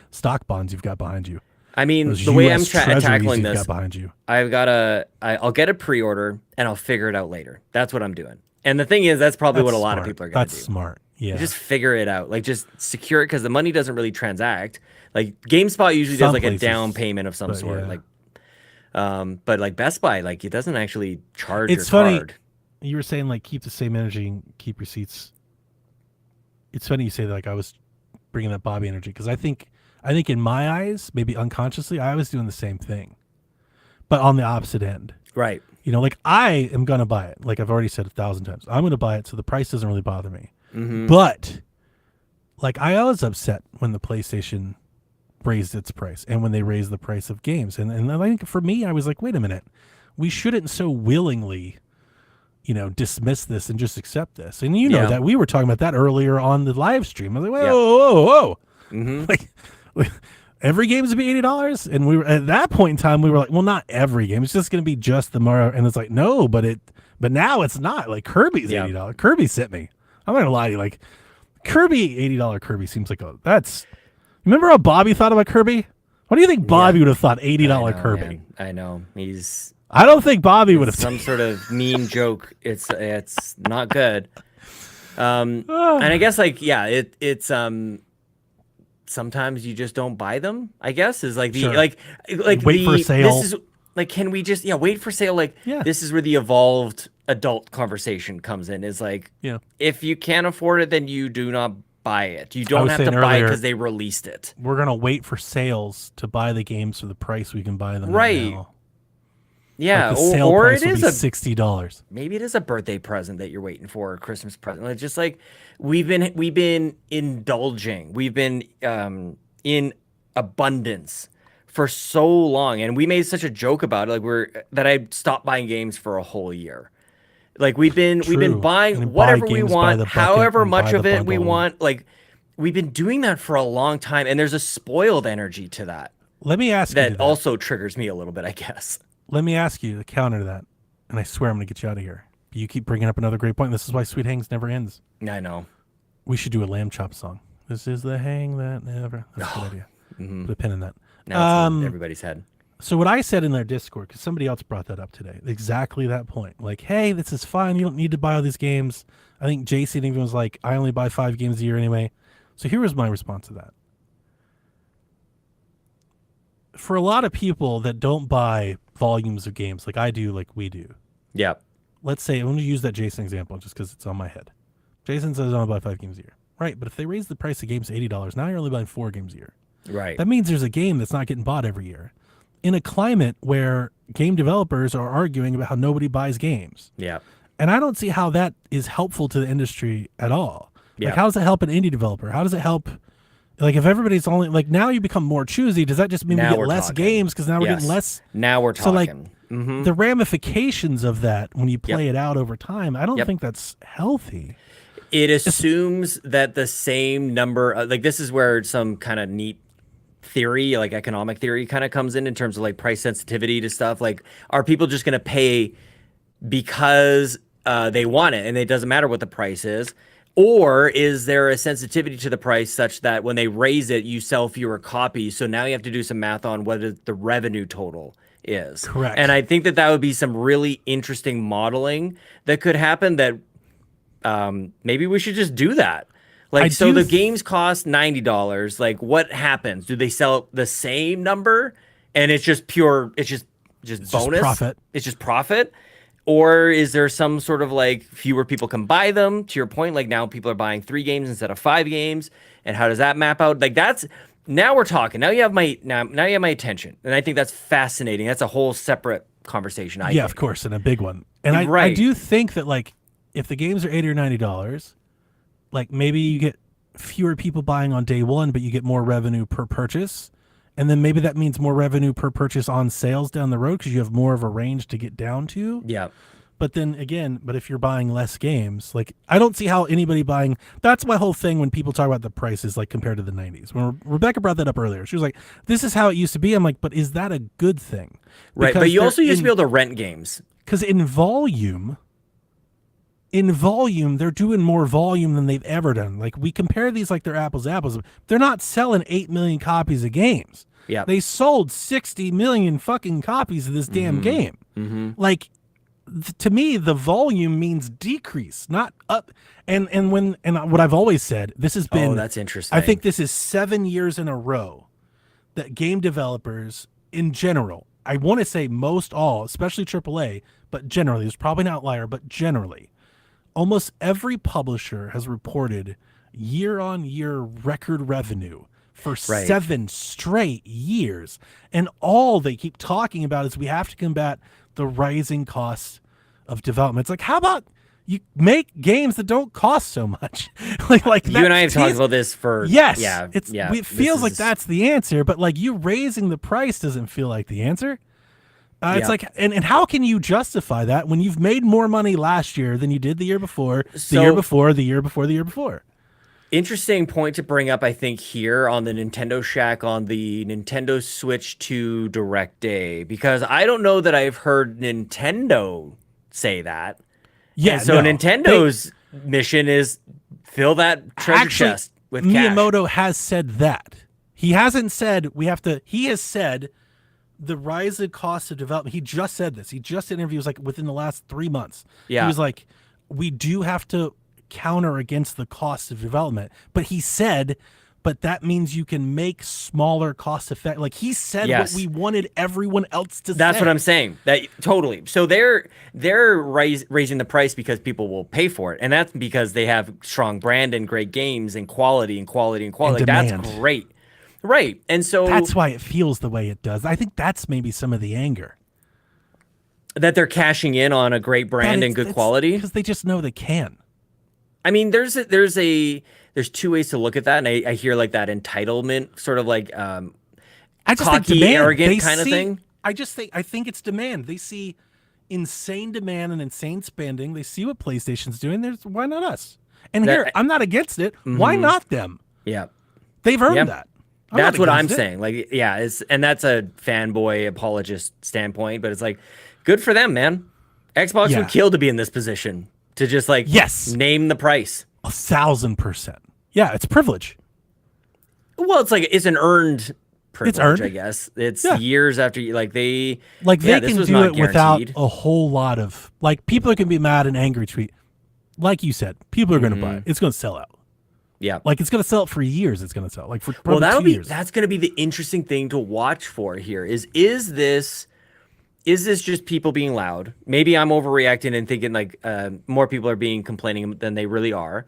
stock bonds you've got behind you. I mean, those the way I'm US tackling this, got behind you. I'll get a pre-order and I'll figure it out later. That's what I'm doing. And the thing is, that's probably what a lot of people are going to do. That's smart. Yeah. Just figure it out. Like, just secure it because the money doesn't really transact. Like, GameSpot usually does like a down payment of some sort. Yeah. Like, but like Best Buy, like it doesn't actually charge your card. You were saying like keep the same energy and keep receipts. It's funny you say that. Like I was bringing up Bobby energy because I think in my eyes, maybe unconsciously, I was doing the same thing, but on the opposite end. Right. You know, like I am gonna buy it. Like I've already said 1,000 times, I'm gonna buy it, so the price doesn't really bother me. Mm-hmm. But like I was upset when the PlayStation raised its price and when they raised the price of games, and I think for me, I was like, wait a minute, we shouldn't so willingly, dismiss this and just accept this. And you know that we were talking about that earlier on the live stream. I was like, whoa. Mm-hmm. Like every game is gonna be $80. And we were at that point in time, we were like, well, not every game. It's just going to be just the Mario. And it's like, no, but now it's not. Like Kirby's $80. Kirby sent me. I'm not gonna lie to you. Like Kirby, $80 Kirby seems like remember how Bobby thought about Kirby? What do you think Bobby would have thought $80 Kirby? Man. I know. I don't think Bobby would have some sort of mean joke. It's not good. And I guess it's sometimes you just don't buy them. I guess is like like wait for a sale. This is like, can we just wait for sale? Like this is where the evolved adult conversation comes in. Is like if you can't afford it, then you do not buy it. You don't have to buy it because they released it. We're gonna wait for sales to buy the games for the price we can buy them right now. Yeah, like the sale or price it is $60. Maybe it is a birthday present that you're waiting for, or a Christmas present. Like, just like we've been indulging, we've been in abundance for so long, and we made such a joke about it, like that I stopped buying games for a whole year. Like we've been buying whatever we want, however much of it we want. Like we've been doing that for a long time, and there's a spoiled energy to that. Let me ask you that also triggers me a little bit, I guess. Let me ask you to counter that, and I swear I'm going to get you out of here. You keep bringing up another great point. This is why Sweet Hangs never ends. I know. We should do a lamb chop song. This is the hang that never. That's a good idea. Put a pin in that. Now it's in everybody's head. So what I said in their Discord, because somebody else brought that up today, exactly that point. Like, hey, this is fine. You don't need to buy all these games. I think Jason even was like, I only buy 5 games a year anyway. So here was my response to that. For a lot of people that don't buy volumes of games like I do, like we do. Yeah. Let's say, I'm going to use that Jason example just because it's on my head. Jason says I only buy 5 games a year. Right, but if they raise the price of games to $80, now you're only buying 4 games a year. Right. That means there's a game that's not getting bought every year. In a climate where game developers are arguing about how nobody buys games. Yeah. And I don't see how that is helpful to the industry at all. Yeah. Like, how does it help an indie developer? How does it help? Like, if everybody's only, like, now you become more choosy, does that just mean Now we get we're less talking. games because now we're Yes. getting less? Now we're talking. So, like, the ramifications of that when you play Yep. it out over time, I don't Yep. think that's healthy. It assumes that the same number, like this is where some kind of neat theory, like economic theory kind of comes in terms of like price sensitivity to stuff. Like, are people just going to pay because they want it and it doesn't matter what the price is? Or is there a sensitivity to the price such that when they raise it, you sell fewer copies? So now you have to do some math on what the revenue total is. Correct. And I think that would be some really interesting modeling that could happen that maybe we should just do that. Like, so the games cost $90. Like, what happens? Do they sell the same number and it's just pure, it's just bonus? Profit. It's just profit? Or is there some sort of like fewer people can buy them? To your point, like now people are buying 3 games instead of 5 games. And how does that map out? Like, that's, now we're talking. Now you have my, now you have my attention. And I think that's fascinating. That's a whole separate conversation. I think. Of course, and a big one. And I Right. do think that, like, if the games are $80 or $90, like, maybe you get fewer people buying on day one, but you get more revenue per purchase. And then maybe that means more revenue per purchase on sales down the road because you have more of a range to get down to. Yeah. But then again, if you're buying less games, like, I don't see how anybody buying, that's my whole thing when people talk about the prices, like, compared to the 90s. When Rebecca brought that up earlier, she was like, this is how it used to be. I'm like, but is that a good thing? Right. Because But you also used to in- be able to rent games. Because in volume, they're doing more volume than they've ever done. Like, we compare these like they're apples to apples. They're not selling 8 million copies of games. Yeah. They sold 60 million fucking copies of this damn game. Like, to me, the volume means decrease, not up. And what I've always said, this has been. Oh, that's interesting. I think this is 7 years in a row that game developers in general, I want to say most all, especially AAA, but generally, there's probably an outlier, but generally, almost every publisher has reported year-on-year record revenue for Right. 7 straight years. And all they keep talking about is we have to combat the rising costs of development. It's like, how about you make games that don't cost so much? like you and I have talked about this for Yes. Yeah. Yeah. It feels This like is- that's the answer, but like you raising the price doesn't feel like the answer. It's Yeah. like, and how can you justify that when you've made more money last year than you did the year before, the So- year before, the year before, the year before? Interesting point to bring up, I think, here on the Nintendo Shack on the Nintendo Switch 2 Direct Day, because I don't know that I've heard Nintendo say that. Yeah. And so no. Nintendo's mission is fill that treasure Actually, chest with cash. Miyamoto has said that. He hasn't said we have to. He has said the rise in cost of development. He just said this. He just did interviews like within the last 3 months. Yeah. He was like, we do have to counter against the cost of development. But he said, but that means you can make smaller cost effect. Like he said Yes. what we wanted everyone else to say. That's what I'm saying. That totally. So they're raising the price because people will pay for it, and that's because they have strong brand and great games and quality and quality and quality. And Like, demand. that's great, right? And so That's why it feels the way it does. I think that's maybe some of the anger. that they're cashing in on a great brand and good quality. Because they just know they can. I mean, there's 2 ways to look at that, and I hear like that entitlement, sort of like I just cocky, think demand, arrogant they kind of see- thing. I think it's demand. They see insane demand and insane spending. They see what PlayStation's doing. There's why not us? And here, I'm not against it. Why not them? Yeah. They've earned Yeah. that. That's not what I'm against it. saying. Like, yeah, and that's a fanboy apologist standpoint, but it's like, good for them, man. Xbox Yeah. would kill to be in this position to just like Yes. name the price. 1,000%. Yeah, it's privilege. Well, it's an earned privilege, earned. I guess. It's Yeah. years after you They this can was do not it without guaranteed. a whole lot of like people can be mad and angry tweet. Like you said, people are going to buy it. It's going to sell out. Yeah. Like it's going to sell out for years. It's going to sell like for probably 2 years. That's going to be the interesting thing to watch for here is this just people being loud? Maybe I'm overreacting and thinking like more people are being complaining than they really are.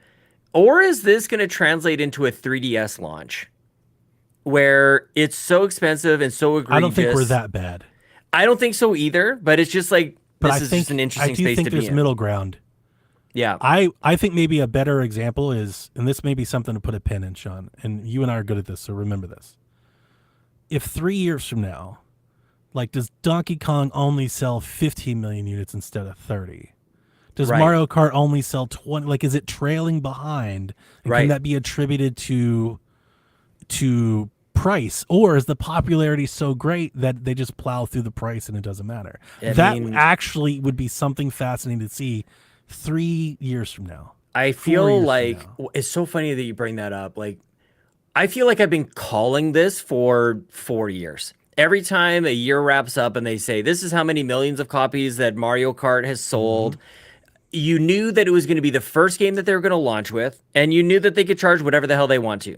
Or is this going to translate into a 3DS launch where it's so expensive and so egregious? I don't think we're that bad. I don't think so either, but it's just like But this I is think just an interesting I do space think to be there's in. middle ground. Yeah. I think maybe a better example is, and this may be something to put a pin in, Sean, and you and I are good at this, so remember this. If 3 years from now, like, does Donkey Kong only sell 15 million units instead of 30? Does Right. Mario Kart only sell 20? Like, is it trailing behind? And Right. can that be attributed to price, or is the popularity so great that they just plow through the price and it doesn't matter? That actually would be something fascinating to see 3 years from now. I 4 feel years from like now. it's so funny that you bring that up. Like, I feel like I've been calling this for 4 years. Every time a year wraps up and they say, this is how many millions of copies that Mario Kart has sold, you knew that it was going to be the first game that they were going to launch with, and you knew that they could charge whatever the hell they want to.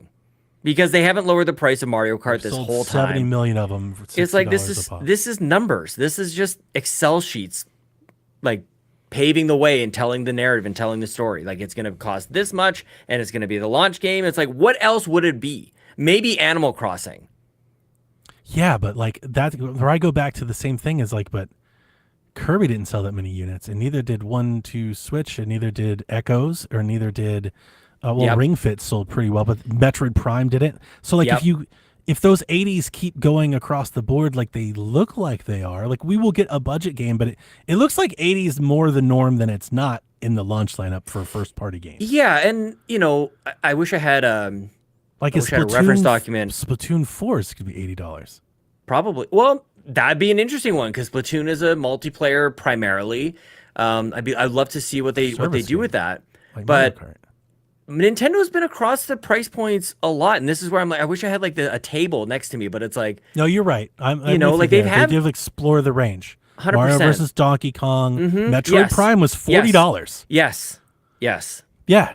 Because they haven't lowered the price of Mario Kart this Sold whole time. 70 million of them. For It's like $60 a pop. this is numbers. This is just Excel sheets, like paving the way and telling the narrative and telling the story. Like it's going to cost this much, and it's going to be the launch game. It's like, what else would it be? Maybe Animal Crossing. Yeah, but like that, where I go back to the same thing is like, but Kirby didn't sell that many units, and neither did 1-2 Switch, and neither did Echoes, or neither did Yep. Ring Fit sold pretty well, but Metroid Prime didn't. So like Yep. if those 80s keep going across the board like they look like they are, like we will get a budget game, but it looks like 80s more the norm than it's not in the launch lineup for first party games. Yeah, and I wish I had Like I a wish I had a reference document. Splatoon 4 is going to be $80. Probably. Well, that'd be an interesting one because Splatoon is a multiplayer primarily. I'd love to see what they Service do game, with that. like But Mario Kart. Nintendo's been across the price points a lot, and this is where I'm like, I wish I had like a table next to me, but it's like, No, you're right. I'm with like there. they've had- they did explore the range. 100%. Mario versus Donkey Kong. Metroid Yes. Prime was $40. yes. Yeah.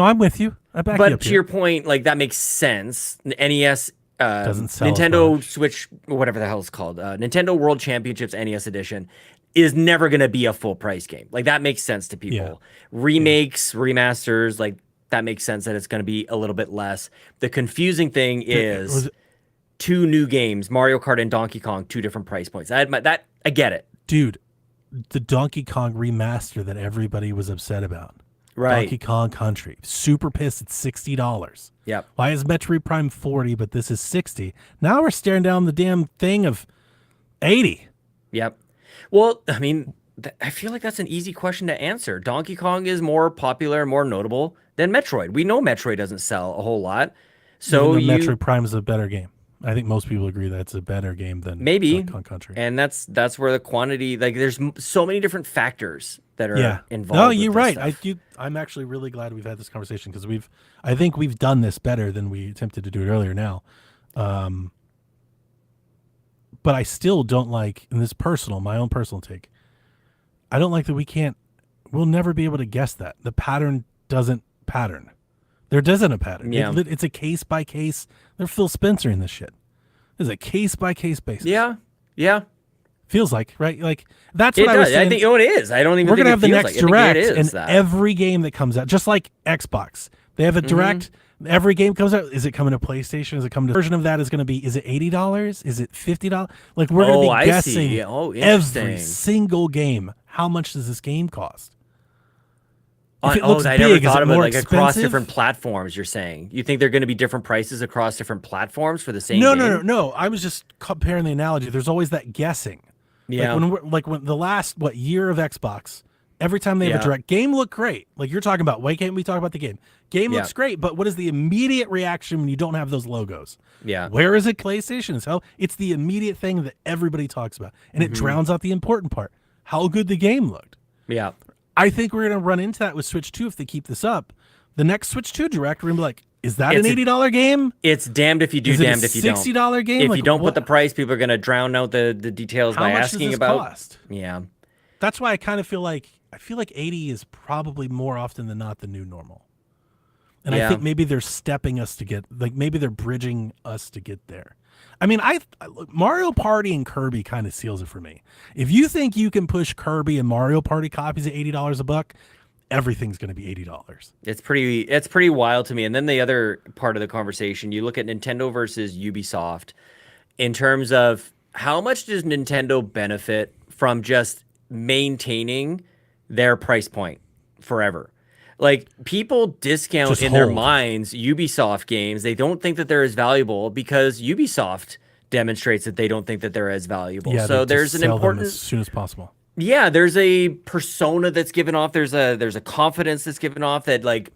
I'm with you. I back you But up to here. your point, like that makes sense. NES, Doesn't sell as Nintendo much. Switch, whatever the hell it's called, Nintendo World Championships NES Edition is never going to be a full price game. Like that makes sense to people. Yeah. Remakes, remasters, like that makes sense that it's going to be a little bit less. The confusing thing is two new games, Mario Kart and Donkey Kong, two different price points. I get it. Dude, the Donkey Kong remaster that everybody was upset about. Right. Donkey Kong Country. Super pissed at $60. Yep. Why is Metroid Prime 40, but this is 60? Now we're staring down the damn thing of 80. Yep. Well, I mean, I feel like that's an easy question to answer. Donkey Kong is more popular, more notable than Metroid. We know Metroid doesn't sell a whole lot. So Even though Metroid Prime is a better game. I think most people agree that it's a better game than maybe, Donkey Kong Country. And that's where the quantity, like there's so many different factors that are involved. No, with you're this right. stuff. I'm actually really glad we've had this conversation because I think we've done this better than we attempted to do it earlier now. But I still don't like, and this is personal, my own personal take. I don't like that we'll never be able to guess that. The pattern doesn't pattern. There doesn't a pattern. Yeah. It's a case by case. They're Phil Spencer in this shit. It's a case by case basis. Yeah. Feels like, right? Like that's It what I was does. saying. I think it is. I don't even We're think gonna it have the feels next like it. direct, I think it and is that. every game that comes out, just like Xbox, they have a direct. Every game comes out. Is it coming to PlayStation? Is it coming to version of that? Is going to be? Is it $80? Is it $50? Like we're going to be I guessing see. Oh, interesting. every single game. How much does this game cost? If it Oh, looks I never big, is thought it of it more like across expensive? different platforms. You're saying you think they're going to be different prices across different platforms for the same No, game? no. I was just comparing the analogy. There's always that guessing. Yeah. Like when the last year of Xbox, every time they have a direct game look great. Like you're talking about, why can't we talk about the game? Game looks great, but what is the immediate reaction when you don't have those logos? Yeah. Where is it? PlayStation is hell. It's the immediate thing that everybody talks about, and it drowns out the important part. how good the game looked. Yeah. I think we're going to run into that with Switch 2 if they keep this up. The next Switch 2 Direct, we're going to be like, is that an $80 game? It's damned if you do, Is it damned a if you don't. $60 game? If Like, you don't what- put the price, people are going to drown out the details how by much asking does this about. cost? Yeah. That's why I kind of feel like 80 is probably more often than not the new normal. And I think maybe they're stepping us to get, like, maybe they're bridging us to get there. I mean, look, Mario Party and Kirby kind of seals it for me. If you think you can push Kirby and Mario Party copies at $80 a buck, everything's going to be $80. It's pretty wild to me. And then the other part of the conversation, you look at Nintendo versus Ubisoft in terms of how much does Nintendo benefit from just maintaining their price point forever? Like, people discount Just in their hold. minds Ubisoft games. They don't think that they're as valuable because Ubisoft demonstrates that they don't think that they're as valuable. Yeah, So they there's just an sell them important as soon as possible. Yeah, there's a persona that's given off. There's a confidence that's given off that like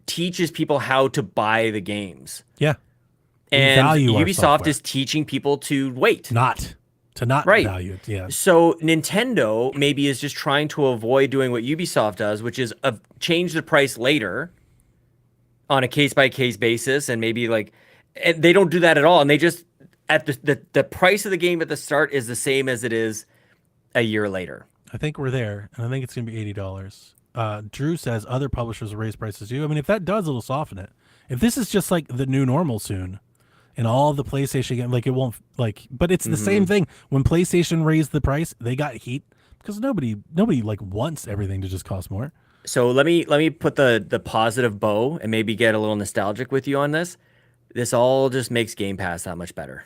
teaches people how to buy the games. Yeah. We And value our Ubisoft software. is teaching people to wait. Not Right. value it. Yeah. So Nintendo maybe is just trying to avoid doing what Ubisoft does, which is change the price later on a case by case basis, and maybe like they don't do that at all, and they just at the price of the game at the start is the same as it is a year later. I think we're there, and I think it's going to be $80. Drew says other publishers will raise prices too. I mean, if that does, it'll soften it. If this is just like the new normal soon, and all the PlayStation games, like it won't like, but it's the same thing. When PlayStation raised the price, they got heat because nobody like wants everything to just cost more. So let me put the positive bow and maybe get a little nostalgic with you on this. This all just makes Game Pass that much better.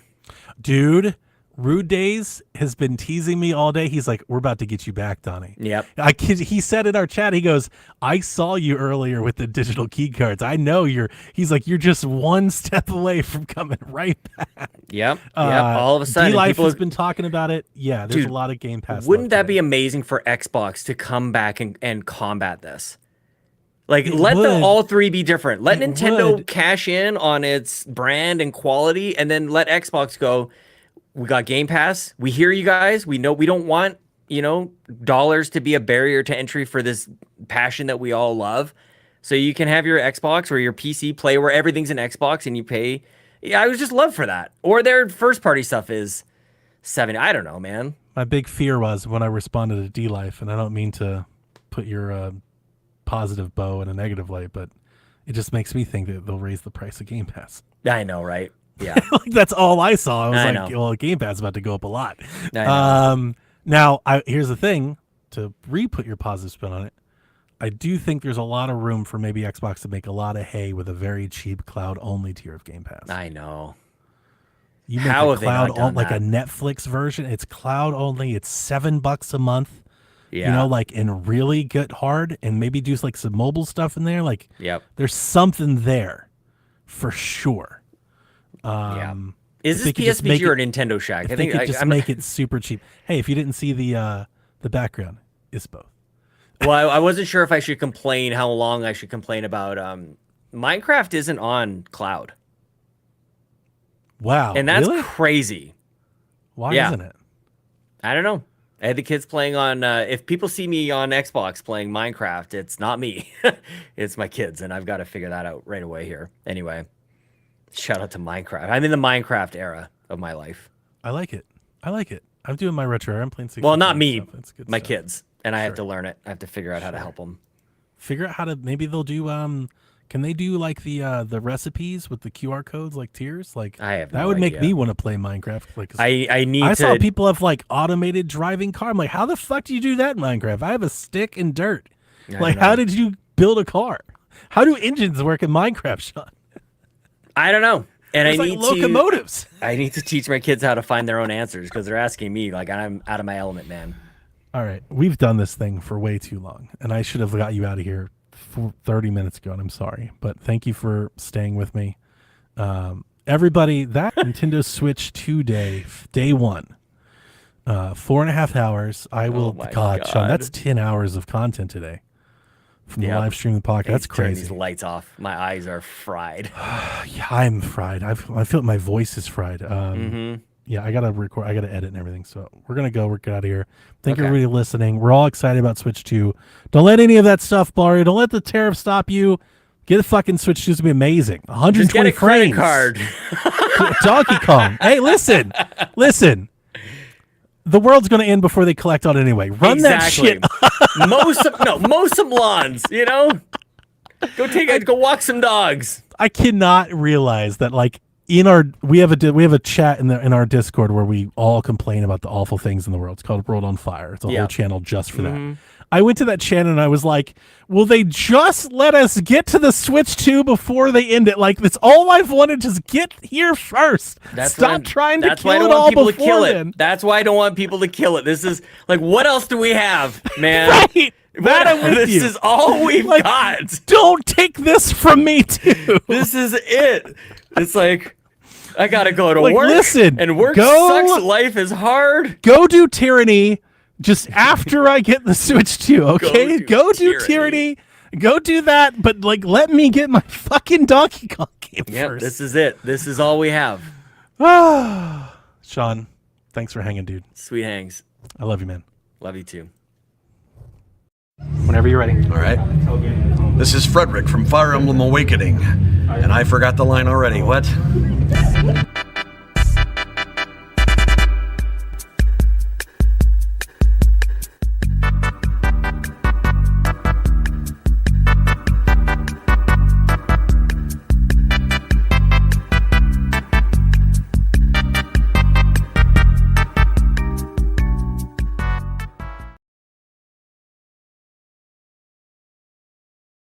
Dude, Rude Days has been teasing me all day. He's like, we're about to get you back, Donnie. Yep. He said in our chat, he goes, I saw you earlier with the digital key cards. I know he's like, you're just one step away from coming right back. Yep. All of a sudden, D-Life people has been talking about it. Yeah, there's Dude, a lot of Game Pass. Wouldn't left that today. be amazing for Xbox to come back and combat this? Like, It let would. them all three be different. Let It Nintendo would. cash in on its brand and quality, and then let Xbox go, we got Game Pass. We hear you guys. We know we don't want, dollars to be a barrier to entry for this passion that we all love. So you can have your Xbox or your PC play where everything's an Xbox and you pay. Yeah, I would just love for that. Or their first party stuff is $70. I don't know, man. My big fear was when I responded to D-Life, and I don't mean to put your positive bow in a negative light, but it just makes me think that they'll raise the price of Game Pass. I know, right? Yeah. Like, that's all I saw. I was I like, know. well, Game Pass is about to go up a lot. I know. Now, here's the thing, to re-put your positive spin on it, I do think there's a lot of room for maybe Xbox to make a lot of hay with a very cheap cloud-only tier of Game Pass. I know. You make How a have they not done like a that? Netflix version. It's cloud-only. It's $7 a month. Yeah. And really get hard, and maybe do like some mobile stuff in there. Like, Yep. there's something there for sure. Yeah. Is if this they could just make PSVG or it- Nintendo Shack? If they could just make it super cheap. Hey, if you didn't see the background, it's both. Well, I wasn't sure if I should complain, how long I should complain about. Minecraft isn't on cloud, Wow. and that's really? crazy. Why yeah. isn't it? I don't know. I had the kids playing on. If people see me on Xbox playing Minecraft, it's not me. It's my kids, and I've got to figure that out right away here. Anyway, shout out to Minecraft. I'm in the Minecraft era of my life. I like it. I'm doing my retro. I'm playing 60. Well, not me, It's good my stuff. kids, and I have to Sure. learn it. I have to figure out how to help them. Figure out how to. Maybe they'll do. Can they do like the recipes with the QR codes, like tiers? Like, I have that no would make idea. me want to play Minecraft. Like, 'cause I need I to. saw people have like automated driving car. I'm like, how the fuck do you do that in Minecraft? I have a stick and dirt. I Like, know. how did you build a car? How do engines work in Minecraft, Sean? I don't know. And There's I like need locomotives. I need to teach my kids how to find their own answers because they're asking me like I'm out of my element, man. All right, we've done this thing for way too long, and I should have got you out of here 30 minutes ago, and I'm sorry, but thank you for staying with me. Everybody, that Nintendo Switch 2 day one, 4.5 hours. I will, my God, Sean, God. that's 10 hours of content today from the Yep. live stream of the podcast. That's Turn crazy. These lights off. My eyes are fried. Yeah, I'm fried. I feel like my voice is fried. yeah, I gotta record. I gotta edit and everything. So we're gonna go. We're out of here. Thank you Okay. everybody listening. We're all excited about Switch 2. Don't let any of that stuff bar you. Don't let the tariff stop you. Get a fucking Switch 2. It's gonna be amazing. 120 Just get a credit frames. card. Donkey Kong. Hey, listen. The world's gonna end before they collect on it anyway. Run that shit. mow some lawns, you know? Go walk some dogs. I cannot realize that like we have a chat in our Discord where we all complain about the awful things in the world. It's called World on Fire. It's a whole channel just for that. I went to that channel and I was like, will they just let us get to the Switch 2 before they end it? Like, that's all I've wanted. Just get here first. Stop trying to kill it all before then. That's why I don't want people to kill it. This is like, what else do we have, man? Right. That I'm with this you. is all we've got. Don't take this from me too. This is it. It's like, I gotta go to work. Listen, and work sucks. Life is hard. Go do Tyranny just after I get the Switch 2, okay? Go do Tyranny. Go do that, but like, let me get my fucking Donkey Kong game first. This is it. This is all we have. Sean, thanks for hanging, dude. Sweet hangs. I love you, man. Love you too. Whenever you're ready. All right. This is Frederick from Fire Emblem Awakening. And I forgot the line already. What?